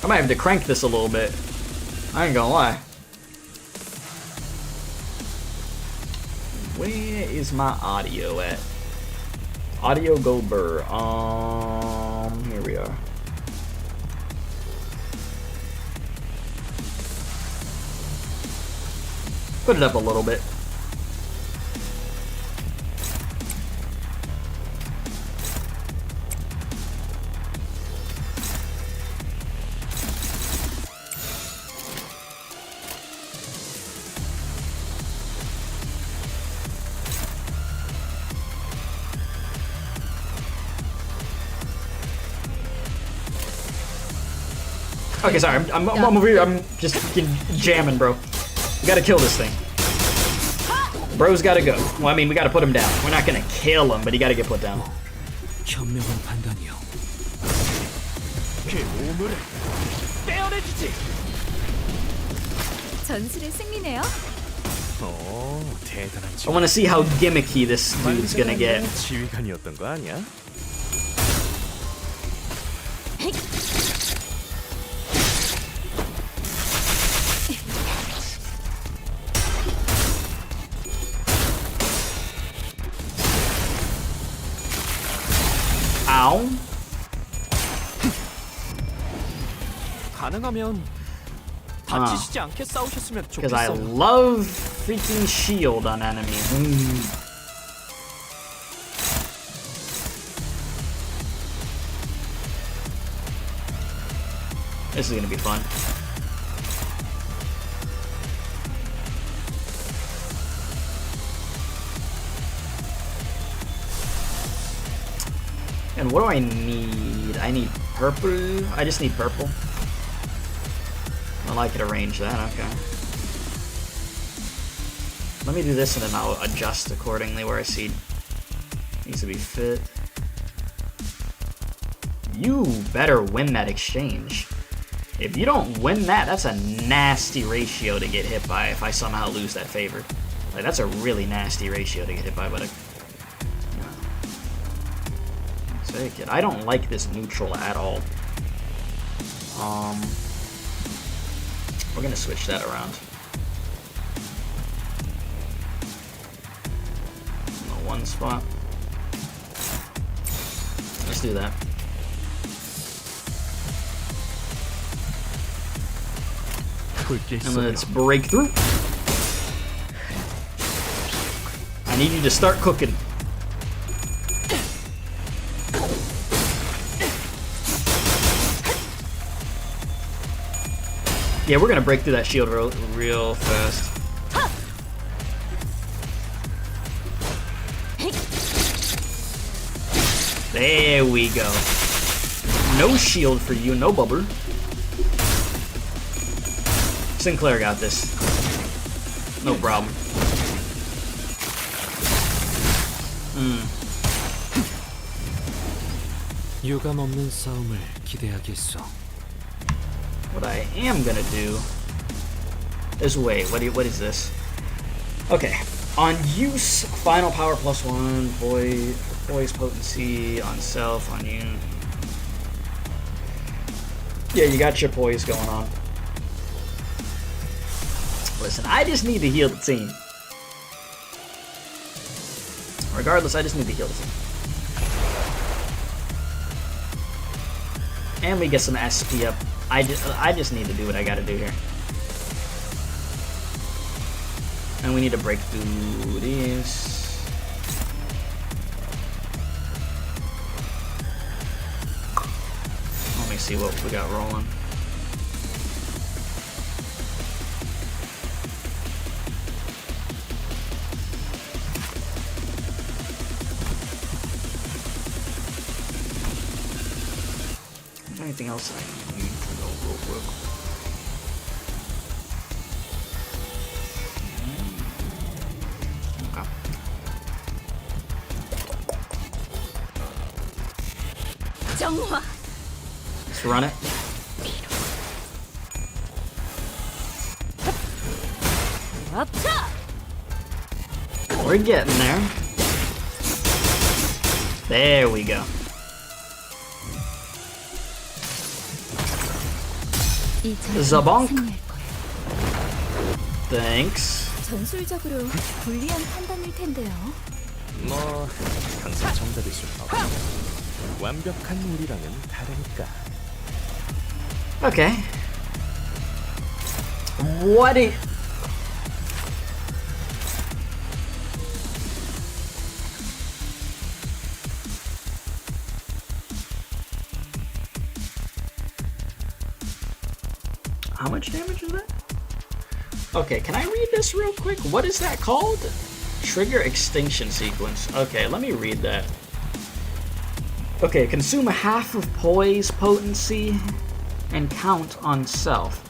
Speaker 1: I might have to crank this a little bit. I ain't gonna lie. Where is my audio at? Audio go burr. Here we are. Put it up a little bit. Okay, sorry. I'm over here. I'm just fucking jamming, bro. We gotta kill this thing. Bro's gotta go. Well, I mean, we gotta put him down. We're not gonna kill him, but he gotta get put down.
Speaker 2: 현명한 판단이요.
Speaker 7: 전술의 승리네요.
Speaker 5: 오, 대단한
Speaker 1: I want to see how gimmicky this dude's gonna get.
Speaker 5: 지휘관이었던 거 아니야?
Speaker 1: Ow.
Speaker 2: 가능하면 다치시지 않게 싸우셨으면
Speaker 1: Because I
Speaker 2: 좋겠어요.
Speaker 1: love freaking shield on enemies. This is gonna be fun. And what do I need? I need purple. I just need purple. Well, I could arrange that, okay. Let me do this and then I'll adjust accordingly where I see needs to be fit. You better win that exchange. If you don't win that, that's a nasty ratio to get hit by if I somehow lose that favored. Like, that's a really nasty ratio to get hit by, but take it. I don't like this neutral at all. We're gonna switch that around. In the one spot. Let's do that. And let's break through. I need you to start cooking. Yeah, we're gonna break through that shield real fast. There we go. No shield for you, no bubble. Sinclair got this. No problem.
Speaker 2: 유감 없는 싸움을 기대하겠소.
Speaker 1: What I am gonna do is wait. What is this? Okay. On use, final power +1, poise potency on self on you. Yeah, you got your poise going on. Listen, I just need to heal the team. Regardless, I just need to heal the team. And we get some SP up. I just need to do what I gotta do here. And we need to break through this. Let me see what we got rolling. Is there anything else I need to know real quick? Okay.
Speaker 7: 정화.
Speaker 1: Let's run it. We're getting there. There we go. Zabonk. Thanks.
Speaker 7: 전술적으로 불리한 판단일 텐데요.
Speaker 5: 뭐 항상 정답일 수 없고 완벽한 우리랑은 다르니까.
Speaker 1: Okay. What is... How much damage is that? Okay, can I read this real quick? What is that called? Trigger extinction sequence. Okay, let me read that. Okay, consume half of poise potency and count on self.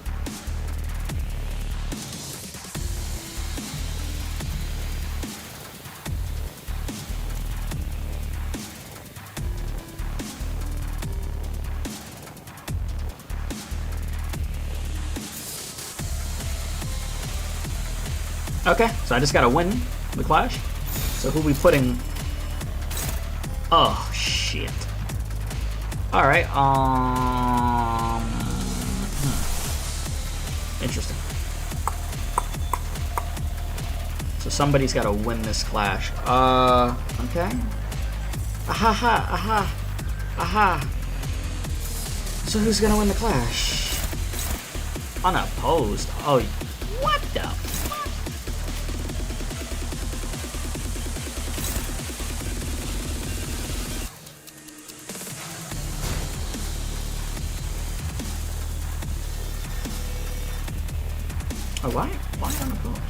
Speaker 1: Okay, so I just gotta win the clash. So who we putting? Oh shit. All right. Interesting. So somebody's gotta win this clash. Okay. Aha. So who's gonna win the clash? Unopposed. Oh, what the fuck? Oh, why unopposed?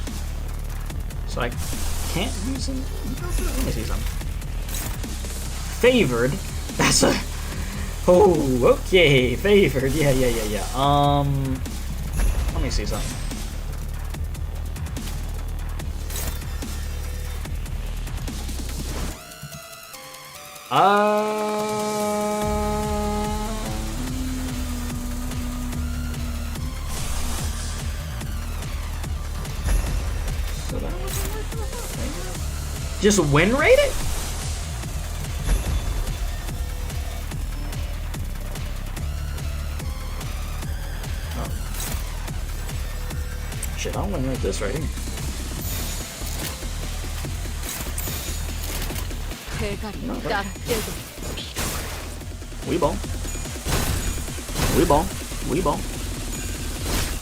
Speaker 1: So I can't use him? Let me see something. Favored? That's a... Oh, okay, favored. Yeah. Let me see something. Just win rate it? Oh. Shit, I'll win rate this right here.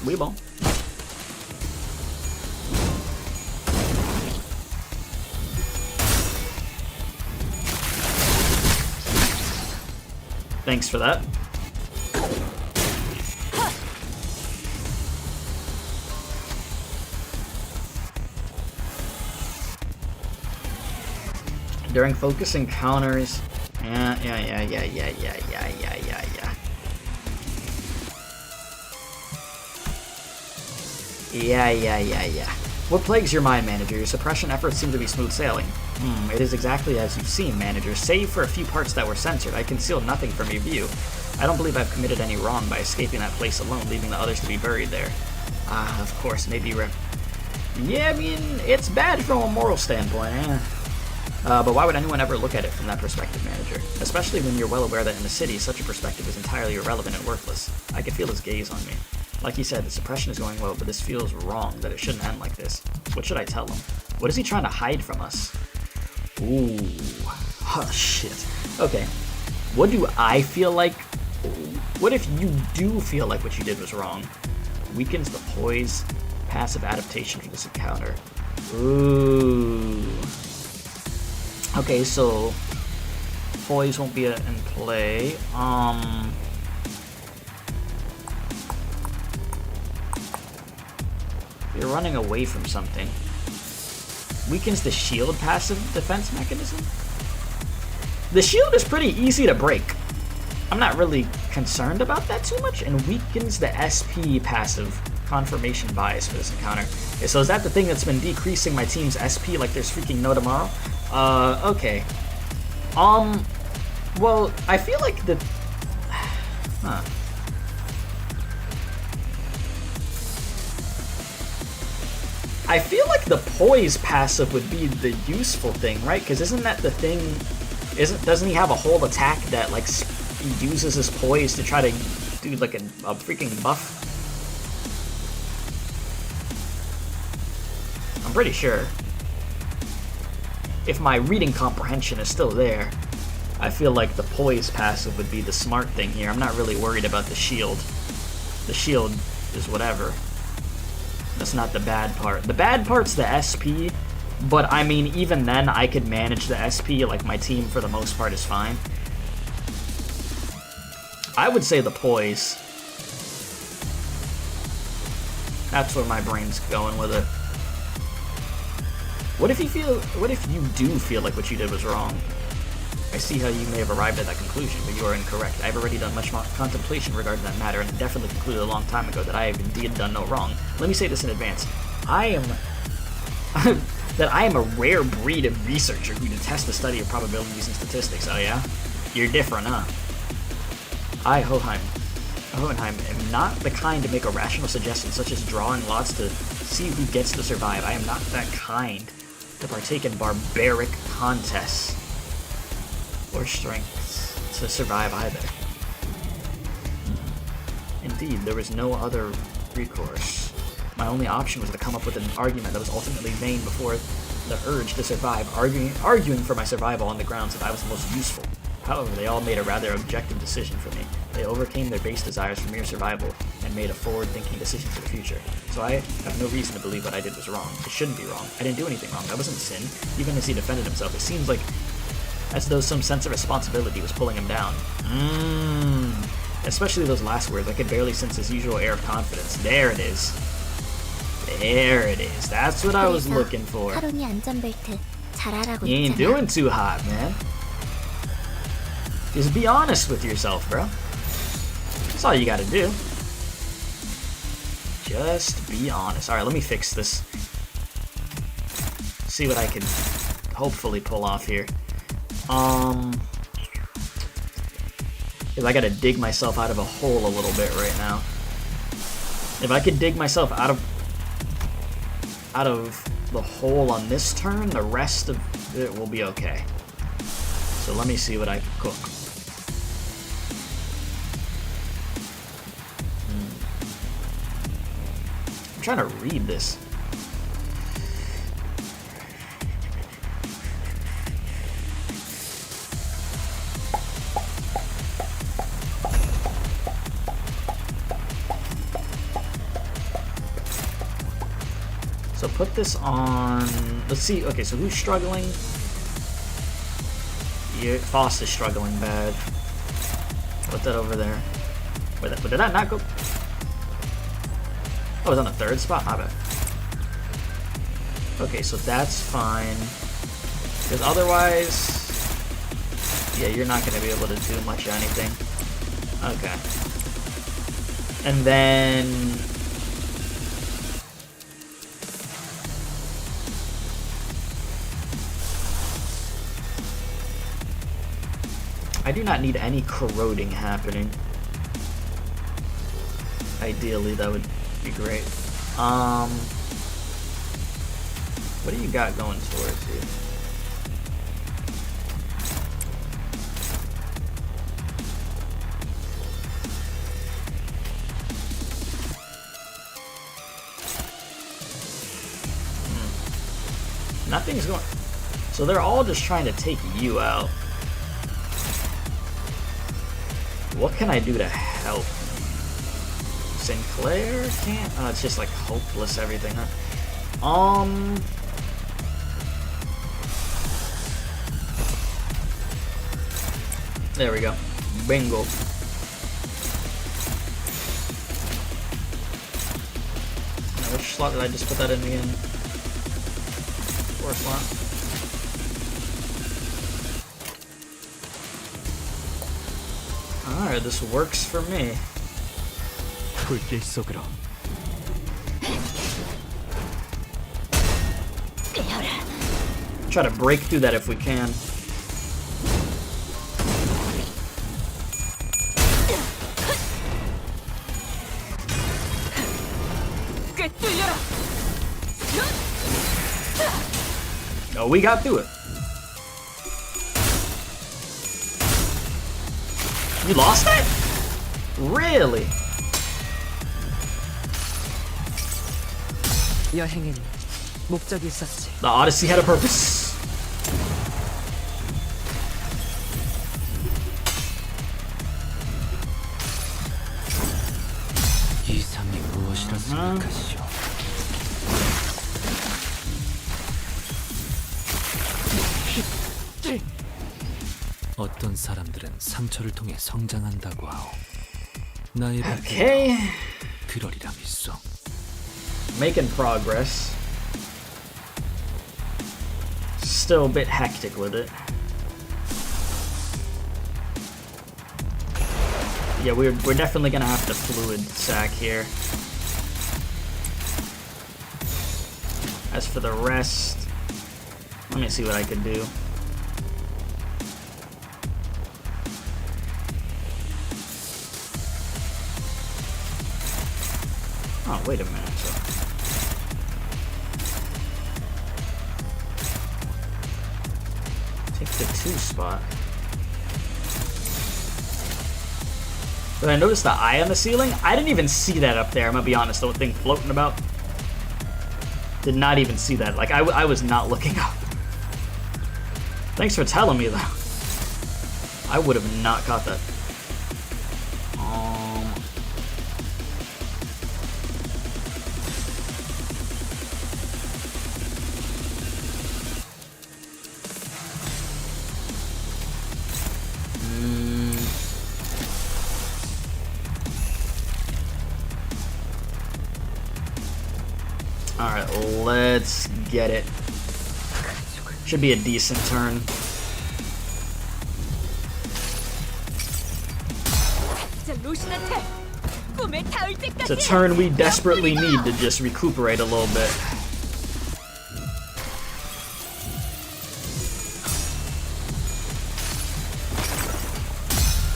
Speaker 1: Weeball. Thanks for that. During focus encounters. Yeah. Yeah. What plagues your mind, Manager? Your suppression efforts seem to be smooth sailing. It is exactly as you've seen, Manager. Save for a few parts that were censored, I concealed nothing from your view. I don't believe I've committed any wrong by escaping that place alone, leaving the others to be buried there. Of course, maybe yeah, I mean, it's bad from a moral standpoint, but why would anyone ever look at it from that perspective, Manager? Especially when you're well aware that in the city, such a perspective is entirely irrelevant and worthless. I can feel his gaze on me. Like he said, the suppression is going well, but this feels wrong, that it shouldn't end like this. What should I tell him? What is he trying to hide from us? Ooh. Oh, shit. Okay. What do I feel like? What if you do feel like what you did was wrong? Weakens the poise, passive adaptation for this encounter. Ooh. Okay, so poise won't be in play. You're running away from something. Weakens the shield passive defense mechanism? The shield is pretty easy to break. I'm not really concerned about that too much. And weakens the SP passive confirmation bias for this encounter. So is that the thing that's been decreasing my team's SP like there's freaking no tomorrow? Okay. Well, I feel like the... I feel like the poise passive would be the useful thing, right? Because isn't that the thing? Doesn't he have a whole attack that like he uses his poise to try to do like a freaking buff? I'm pretty sure. If my reading comprehension is still there, I feel like the poise passive would be the smart thing here. I'm not really worried about the shield. The shield is whatever. That's not the bad part. The bad part's the SP, but I mean, even then, I could manage the SP, like my team for the most part is fine. I would say the poise. That's where my brain's going with it. What if you do feel like what you did was wrong? I see how you may have arrived at that conclusion, but you are incorrect. I have already done much more contemplation regarding that matter, and definitely concluded a long time ago that I have indeed done no wrong. Let me say this in advance. I am a rare breed of researcher who detests the study of probabilities and statistics. Oh yeah? You're different, huh? I, Hohenheim, am not the kind to make a rational suggestion such as drawing lots to see who gets to survive. I am not that kind to partake in barbaric contests or strengths to survive either. Indeed, there was no other recourse. My only option was to come up with an argument that was ultimately vain before the urge to survive, arguing for my survival on the grounds that I was the most useful. However, they all made a rather objective decision for me. They overcame their base desires for mere survival and made a forward-thinking decision for the future. So I have no reason to believe what I did was wrong. It shouldn't be wrong. I didn't do anything wrong. That wasn't sin. Even as he defended himself, it seems like as though some sense of responsibility was pulling him down. Especially those last words. I could barely sense his usual air of confidence. There it is. There it is. That's what I was looking for.
Speaker 8: 하루니 안전벨트 잘하라고
Speaker 1: You ain't
Speaker 8: 있잖아.
Speaker 1: doing too hot, man. Just be honest with yourself, bro. That's all you gotta do. Just be honest. Alright, let me fix this. See what I can hopefully pull off here. If I gotta dig myself out of a hole a little bit right now. If I could dig myself out of the hole on this turn, the rest of it will be okay. So let me see what I can cook. I'm trying to read this. So put this on, let's see, okay, so who's struggling? Yeah, Foss is struggling bad. Put that over there. Wait, did that not go? Oh, it was on the third spot? My bad. Okay, so that's fine. Because otherwise, yeah, you're not going to be able to do much of anything. Okay. And then I do not need any corroding happening. Ideally, that would be great. What do you got going towards you? Nothing's going. So they're all just trying to take you out. What can I do to help? Sinclair can't? Oh, it's just like hopeless everything, huh? There we go. Bingo. Now, which slot did I just put that in again? Fourth slot. Alright, this works for me.
Speaker 2: 불길 속으로.
Speaker 1: Try to break through that if we can. Oh, we got through it. You lost that? Really?
Speaker 6: 여행에는 목적이 있었지.
Speaker 1: The Odyssey had a purpose.
Speaker 2: 이상이 무엇이라 생각하시오? 어떤 사람들은 상처를 통해 성장한다고 하오. 나의
Speaker 1: Okay.
Speaker 2: 그러리라 믿소.
Speaker 1: Making progress. Still a bit hectic with it. Yeah, we're definitely gonna have to fluid sack here. As for the rest, let me see what I could do. Oh, wait a minute. So take the 2 spot. But I noticed the eye on the ceiling. I didn't even see that up there. I'm gonna be honest. The thing floating about. Did not even see that. Like I was not looking up. Thanks for telling me though. I would have not caught that. Alright, let's get it. Should be a decent turn. It's a turn we desperately need to just recuperate a little bit.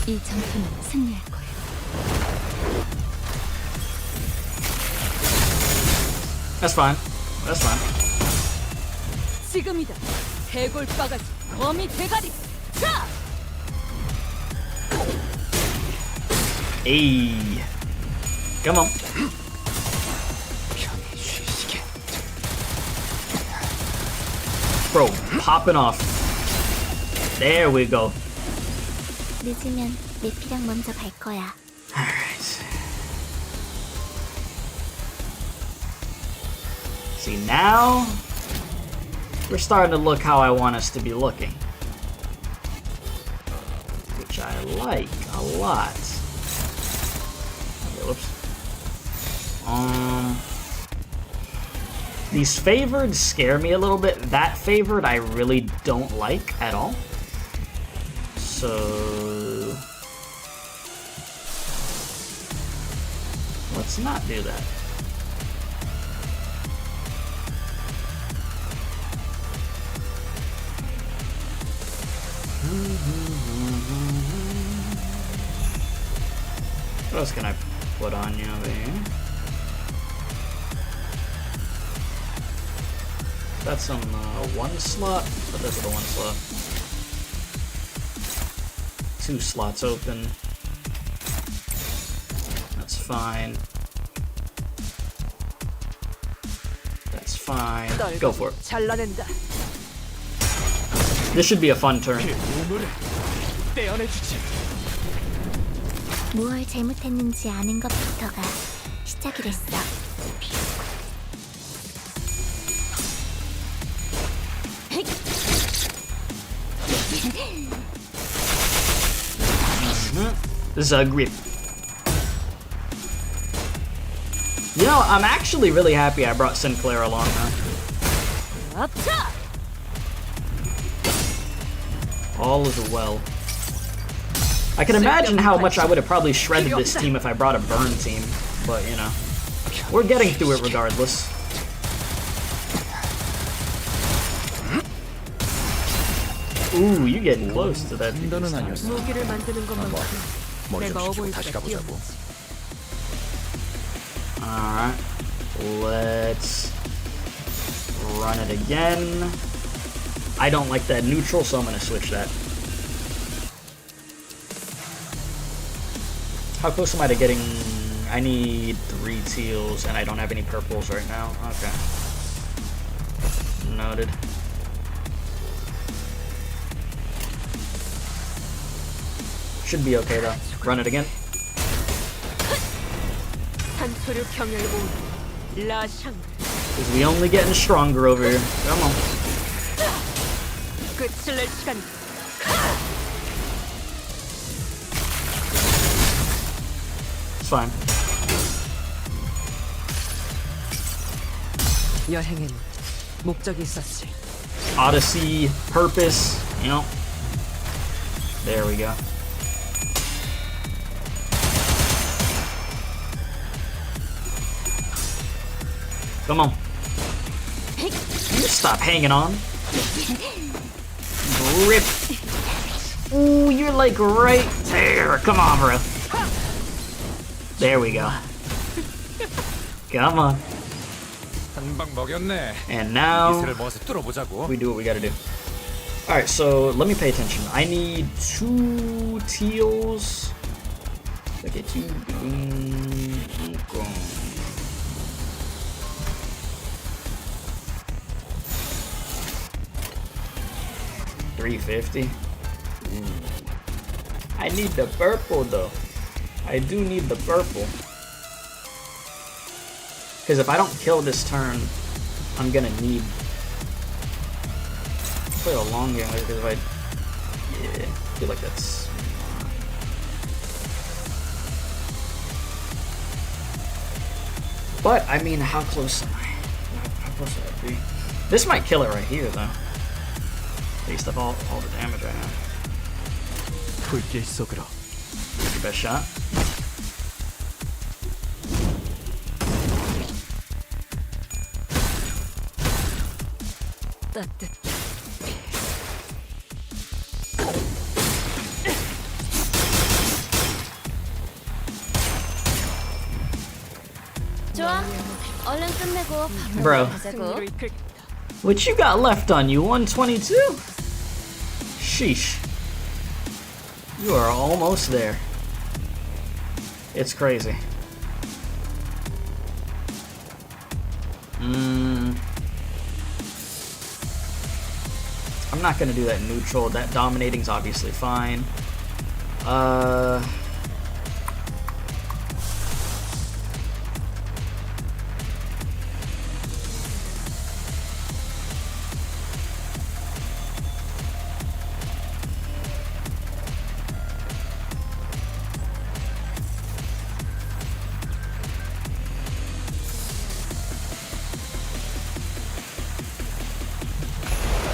Speaker 7: 이 전투는 승리할 거야.
Speaker 1: That's fine. That's fine.
Speaker 6: 지금이다. 해골 바가지, 거미 대가리. 자!
Speaker 1: Hey. Come on. Bro, popping off. There we go.
Speaker 8: 늦으면 내피랑 먼저 갈 거야.
Speaker 1: Alright. See, now we're starting to look how I want us to be looking. Which I like a lot. Okay, whoops. These favored scare me a little bit. That favored I really don't like at all. So let's not do that. What else can I put on you over here? That's on the 1 slot. Put this at the 1 slot. 2 slots open. That's fine. That's fine. Go for it.
Speaker 6: 잘라낸다.
Speaker 1: This should be a fun turn.
Speaker 8: 무얼 잘못했는지 아는 것부터가 시작이랬어.
Speaker 1: This is a grip. You know, I'm actually really happy I brought Sinclair along now. All is well. I can imagine how much I would have probably shredded this team if I brought a burn team, but you know, we're getting through it regardless. Ooh, you getting close to that.
Speaker 6: 무기를 만드는 것만큼 내가 어보이스가 뛰어.
Speaker 1: Alright, let's run it again. I don't like that neutral, so I'm gonna switch that. How close am I to getting... I need 3 teals, and I don't have any purples right now. Okay. Noted. Should be okay, though. Run it again. Because we only getting stronger over here. Come on. It's fine.
Speaker 6: 여행엔 목적이 있었지.
Speaker 1: Odyssey, purpose, you know. There we go. Come on. You stop hanging on. Grip. Ooh, you're like right there. Come on, bro. There we go. Come on.
Speaker 4: 한 방 먹였네.
Speaker 1: And now
Speaker 4: 이슬을 모아서 뚫어보자고.
Speaker 1: we do what we gotta do. Alright, so let me pay attention. I need 2 teals. Okay, 2 $350. I need the purple though. I do need the purple. Because if I don't kill this turn, I'm gonna need play a long game because if I feel like that's but I mean how close am I? How close would I be? This might kill it right here though. Based off all the damage right now.
Speaker 2: 불길 속으로.
Speaker 1: Best shot.
Speaker 6: 따뜻.
Speaker 3: 좋아. 얼른 끝내고 밥을
Speaker 1: Bro.
Speaker 3: 먹자고.
Speaker 1: What you got left on you? 122? Sheesh. You are almost there. It's crazy. I'm not gonna do that neutral. That dominating's obviously fine.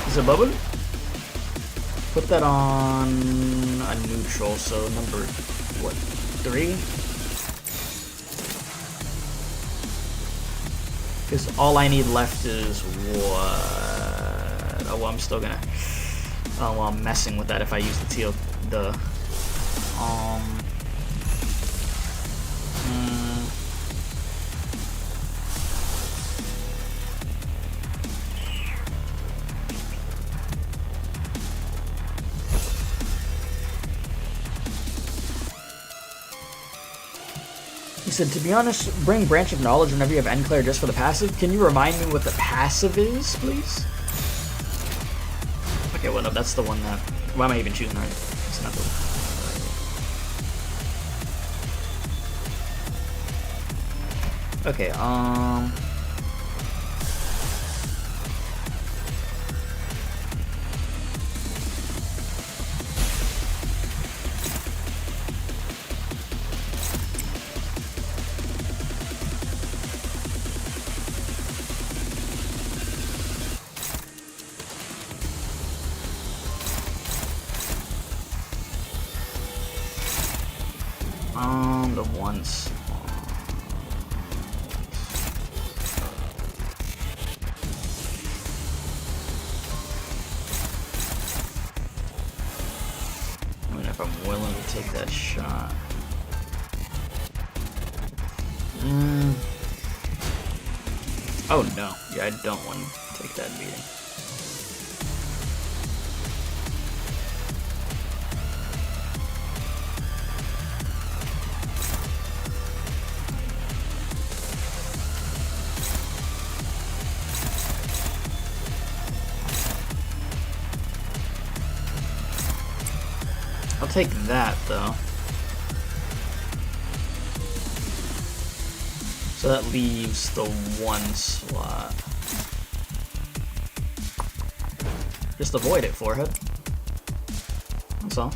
Speaker 1: Is it bubble? Put that on a neutral, so number, what, 3? Because all I need left is what? Oh, well, I'm still gonna, oh, well, I'm messing with that if I use the teal, He said, to be honest, bring Branch of Knowledge whenever you have Enclair just for the passive. Can you remind me what the passive is, please? Okay, well, no, that's the one that... Why am I even choosing right? It's not the one. Okay, the ones. I mean, if I'm willing to take that shot. Oh no, yeah, I don't want to take that beating. I'll take that though. So that leaves the 1 slot. Just avoid it, forehead. That's all.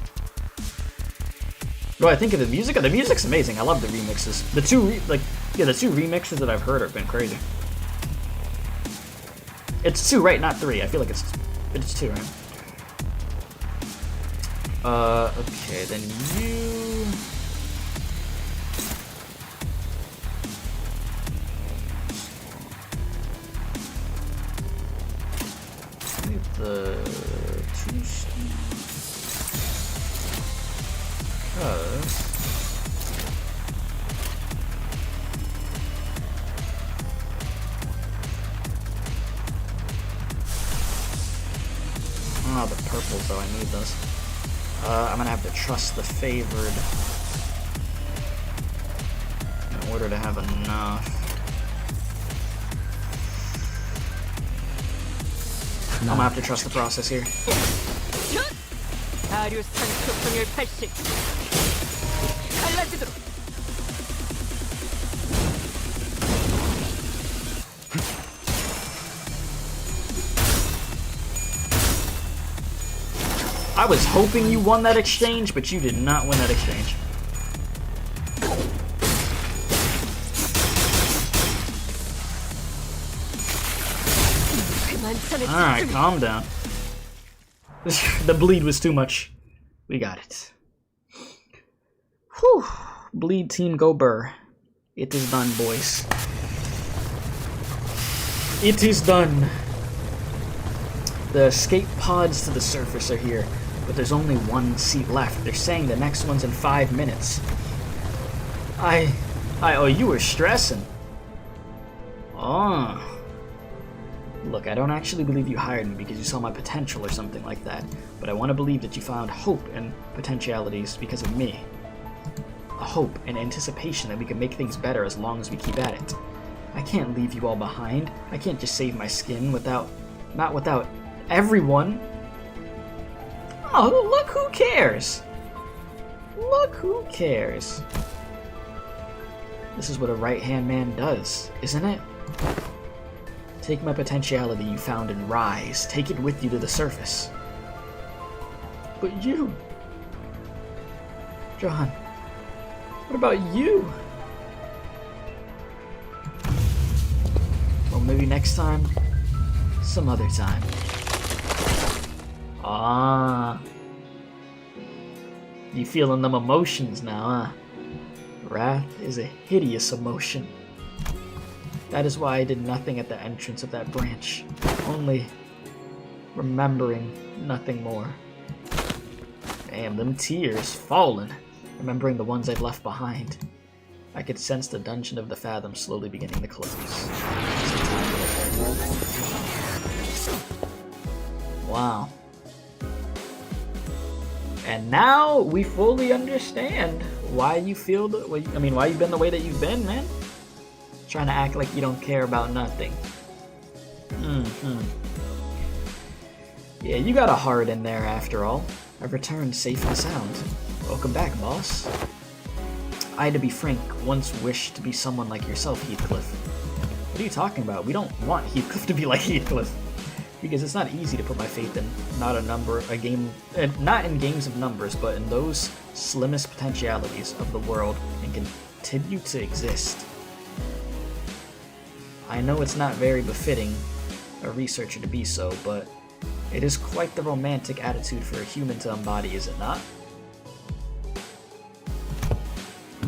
Speaker 1: What do I think of the music? The music's amazing. I love the remixes. The two remixes that I've heard have been crazy. It's 2, right? Not 3. I feel like it's 2, right? Okay, then you... because... Oh, the purples though, I need those. I'm gonna have to trust the favored in order to have enough. I'm gonna have to trust the process here. I was hoping you won that exchange, but you did not win that exchange. Alright, calm down. The bleed was too much. We got it. Whew. Bleed team go burr. It is done, boys. It is done. The escape pods to the surface are here, but there's only one seat left. They're saying the next one's in 5 minutes. Oh, you were stressing. Oh. Look, I don't actually believe you hired me because you saw my potential or something like that, but I want to believe that you found hope and potentialities because of me. A hope and anticipation that we can make things better as long as we keep at it. I can't leave you all behind. I can't just save my skin not without everyone. Oh, look who cares. Look who cares. This is what a right-hand man does, isn't it? Take my potentiality you found and rise. Take it with you to the surface. But you... John, what about you? Well, maybe next time. Some other time. Ah. You feeling them emotions now, huh? Wrath is a hideous emotion. That is why I did nothing at the entrance of that branch. Only remembering, nothing more. Damn, them tears falling. Remembering the ones I've left behind. I could sense the dungeon of the fathoms slowly beginning to close. Wow. And now we fully understand why you feel why you've been the way that you've been, man. Trying to act like you don't care about nothing. Yeah, you got a heart in there after all. I've returned safe and sound. Welcome back, boss. I, to be frank, once wished to be someone like yourself, Heathcliff. What are you talking about? We don't want Heathcliff to be like Heathcliff. Because it's not easy to put my faith in not in games of numbers, but in those slimmest potentialities of the world and continue to exist. I know it's not very befitting a researcher to be so, but it is quite the romantic attitude for a human to embody, is it not?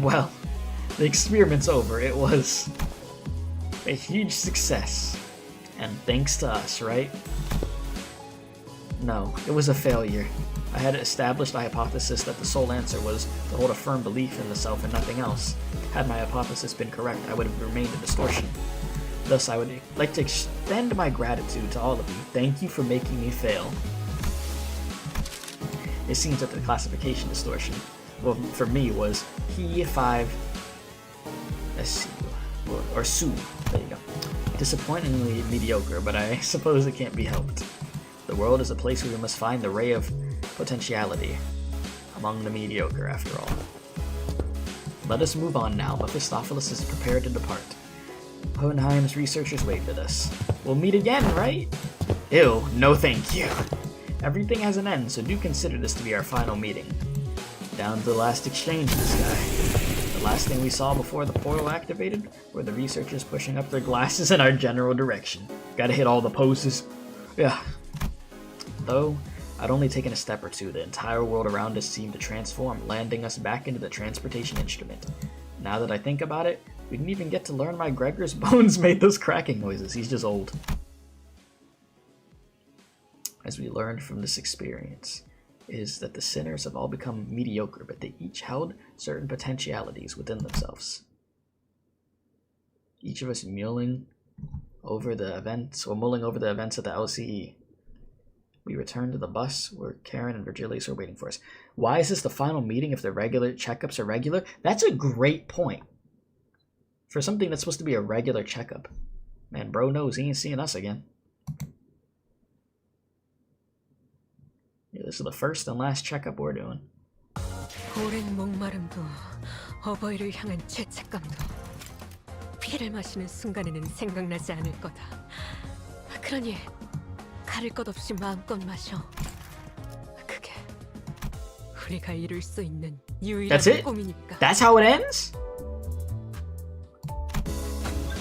Speaker 1: Well, the experiment's over. It was a huge success. And thanks to us, right? No, it was a failure. I had established a hypothesis that the sole answer was to hold a firm belief in the self and nothing else. Had my hypothesis been correct, I would have remained a distortion. Thus, I would like to extend my gratitude to all of you. Thank you for making me fail. It seems that the classification distortion, well, for me, was He5, or Su. There you go. Disappointingly mediocre, but I suppose it can't be helped. The world is a place where we must find the ray of potentiality among the mediocre, after all. Let us move on now. Mephistopheles is prepared to depart. Hohenheim's researchers wait with us. We'll meet again, right? Ew, no thank you. Everything has an end, so do consider this to be our final meeting. Down to the last exchange, this guy. The last thing we saw before the portal activated were the researchers pushing up their glasses in our general direction. Gotta hit all the poses. Yeah. Though, I'd only taken a step or two, the entire world around us seemed to transform, landing us back into the transportation instrument. Now that I think about it, we didn't even get to learn why Gregor's bones made those cracking noises. He's just old. As we learned from this experience, is that the sinners have all become mediocre, but they each held certain potentialities within themselves. Each of us mulling over the events of the LCE. We return to the bus where Karen and Virgilius are waiting for us. Why is this the final meeting if the regular checkups are regular? That's a great point. For something that's supposed to be a regular checkup. Man, bro knows he ain't seeing us again. Yeah, this is the first and last checkup we're doing.
Speaker 6: 오랜 목마름도 어버이를 향한 죄책감도 피를 마시는 순간에는 생각나지 않을 거다. 그러니 가릴 것 없이 마음껏 마셔. 그게 우리가 이룰 수 있는 유일한
Speaker 1: That's it?
Speaker 6: 꿈이니까.
Speaker 1: That's how it ends?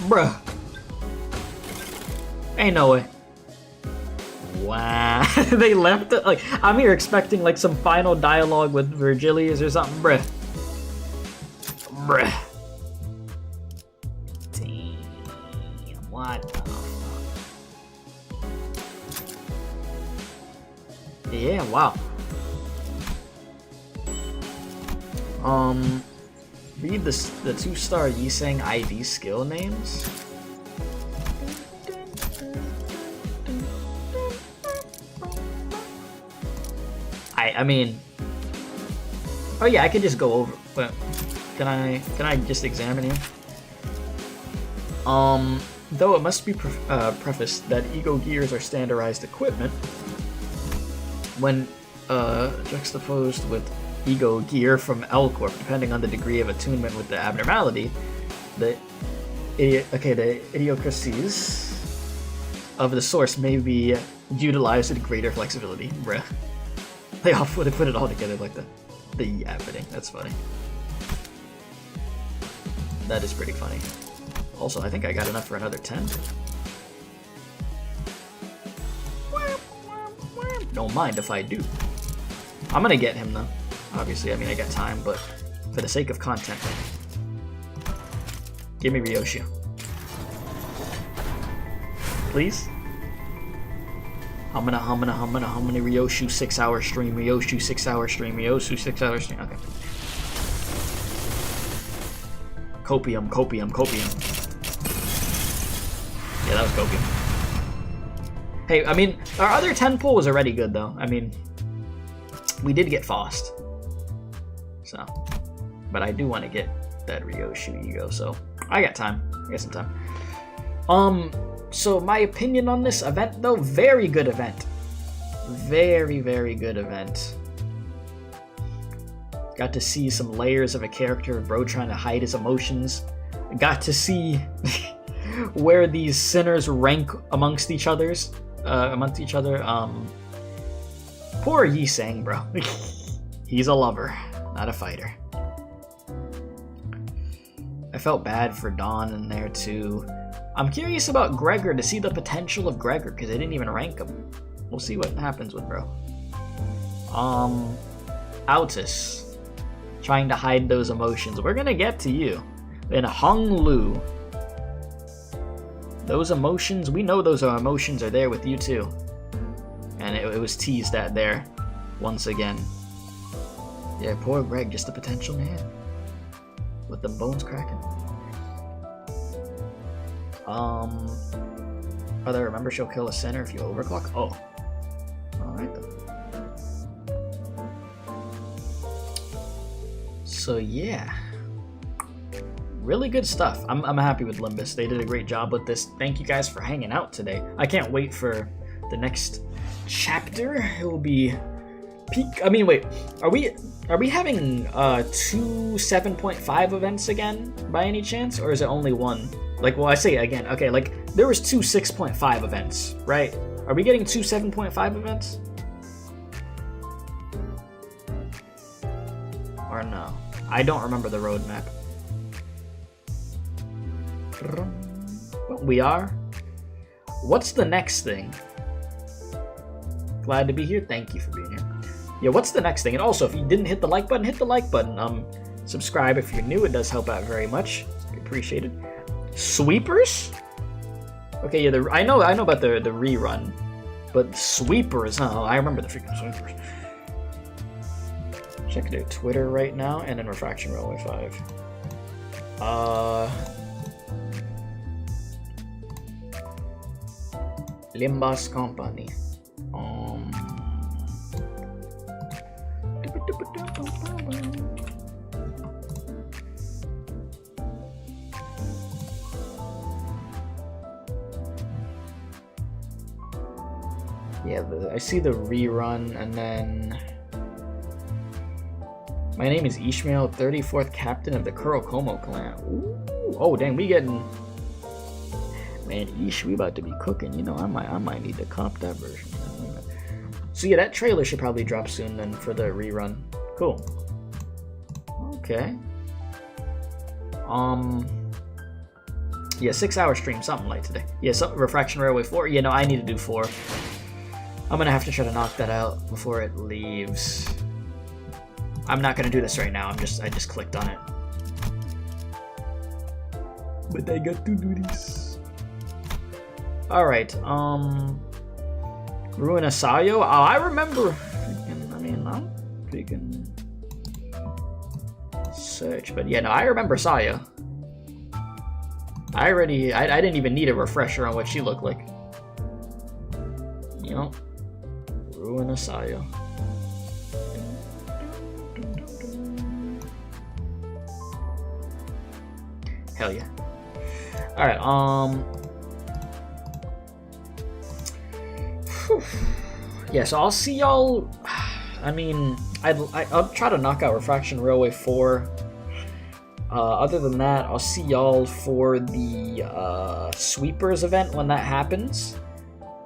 Speaker 1: Bruh. Ain't no way. Wow. They left it. Like, I'm here expecting like some final dialogue with Virgilius or something. Bruh. Bruh. Damn. What the fuck? Yeah, wow. Read the 2-star Yiseng ID skill names. I mean, oh yeah, I could just go over, but can I just examine here? Though it must be prefaced that ego gears are standardized equipment, when juxtaposed with ego gear from L Corp, depending on the degree of attunement with the abnormality, the idiosyncrasies of the source may be utilized with greater flexibility. Bruh. They all put it all together like the yapping. That's funny. That is pretty funny. Also, I think I got enough for another 10. Don't mind if I do. I'm gonna get him though. Obviously, I mean I got time, but for the sake of content, give me Ryoshu. Please? How many Ryoshu 6-hour stream, Ryoshu 6-hour stream, Ryoshu 6-hour stream. Okay. Copium. Yeah, that was copium. Hey, I mean, our other 10 pull was already good though. I mean, we did get Faust. So, but I do want to get that Ryoshu ego, so I got time. I got some time. So my opinion on this event though, very good event. Very, very good event. Got to see some layers of a character, bro trying to hide his emotions. Got to see where these sinners rank amongst each other. Poor Yiseng, bro. He's a lover, not a fighter. I felt bad for Dawn in there too. I'm curious about Gregor to see the potential of Gregor because they didn't even rank him. We'll see what happens with bro. Altus, trying to hide those emotions. We're gonna get to you. Then Hong Lu. Those emotions, we know those emotions are there with you too. And it was teased at there once again. Yeah, poor Greg, just a potential man. With them bones cracking. Other remember she'll kill a sinner if you overclock? Oh. Alright then. So yeah. Really good stuff. I'm happy with Limbus. They did a great job with this. Thank you guys for hanging out today. I can't wait for the next chapter. It will be peak. I mean, wait. Are we having 2 7.5 events again by any chance, or is it only one? Like, well, I say it again. Okay, like there was 2 6.5 events, right? Are we getting 2 7.5 events? Or no? I don't remember the roadmap. We are. What's the next thing? Glad to be here. Thank you for being here. Yeah, what's the next thing? And also, if you didn't hit the like button, hit the like button. Subscribe if you're new. It does help out very much. Appreciated. Sweepers? Okay, yeah, I know about the rerun, but sweepers, huh? I remember the freaking sweepers. Check their Twitter right now, and then Refraction Railway 5. Limbus Company. Yeah, I see the rerun, and then my name is Ishmael, 34th captain of the Kurokomo clan. Ooh, oh dang, we getting, man, Ish, we about to be cooking. You know, I might need to comp that version. So yeah, that trailer should probably drop soon then for the rerun. Cool. Okay. Yeah, 6-hour stream, something like today. Yeah, so Refraction Railway 4. Yeah, no, I need to do 4. I'm gonna have to try to knock that out before it leaves. I'm not gonna do this right now. I just clicked on it. But I got to do this. All right. Ruin Asayo. Oh, I remember. I'm freaking search, but yeah, no, I remember Saya. I didn't even need a refresher on what she looked like. You know, Ruin Asayo. Hell yeah. All right. Yeah, so I'll see y'all. I mean, I'll try to knock out Refraction Railway 4. Other than that, I'll see y'all for the Sweepers event when that happens.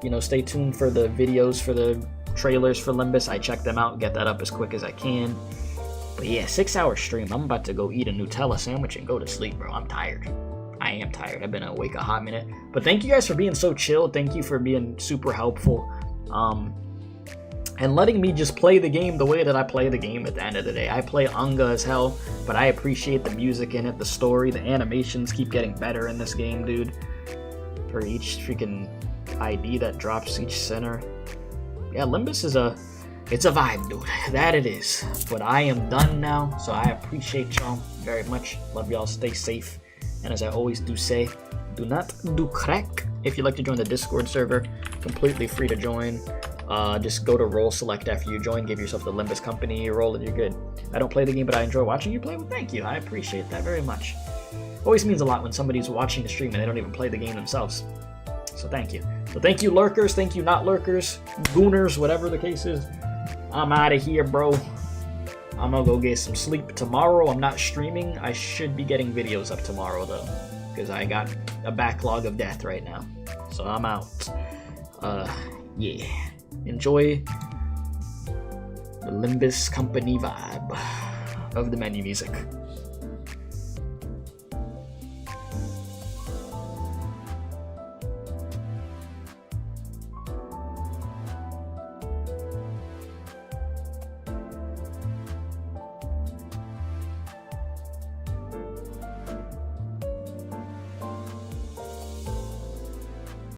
Speaker 1: You know, stay tuned for the videos, for the trailers for Limbus. I check them out, get that up as quick as I can. But yeah, 6-hour stream. I'm about to go eat a Nutella sandwich and go to sleep, bro. I'm tired. I am tired. I've been awake a hot minute. But thank you guys for being so chill. Thank you for being super helpful. And letting me just play the game the way that I play the game at the end of the day. I play Unga as hell, but I appreciate the music in it, the story, the animations keep getting better in this game, dude. For each freaking ID that drops each center. Yeah, Limbus is it's a vibe, dude. That it is. But I am done now, so I appreciate y'all very much. Love y'all, stay safe. And as I always do say, do not do crack. If you'd like to join the Discord server, completely free to join. Just go to role select after you join, give yourself the Limbus Company role, and you're good. I don't play the game, but I enjoy watching you play. Well, thank you. I appreciate that very much. Always means a lot when somebody's watching the stream and they don't even play the game themselves. So thank you. So thank you, lurkers. Thank you, not lurkers, gooners, whatever the case is. I'm out of here, bro. I'm gonna go get some sleep tomorrow. I'm not streaming. I should be getting videos up tomorrow, though, because I got a backlog of death right now. So I'm out. Yeah. Enjoy the Limbus Company vibe of the menu music.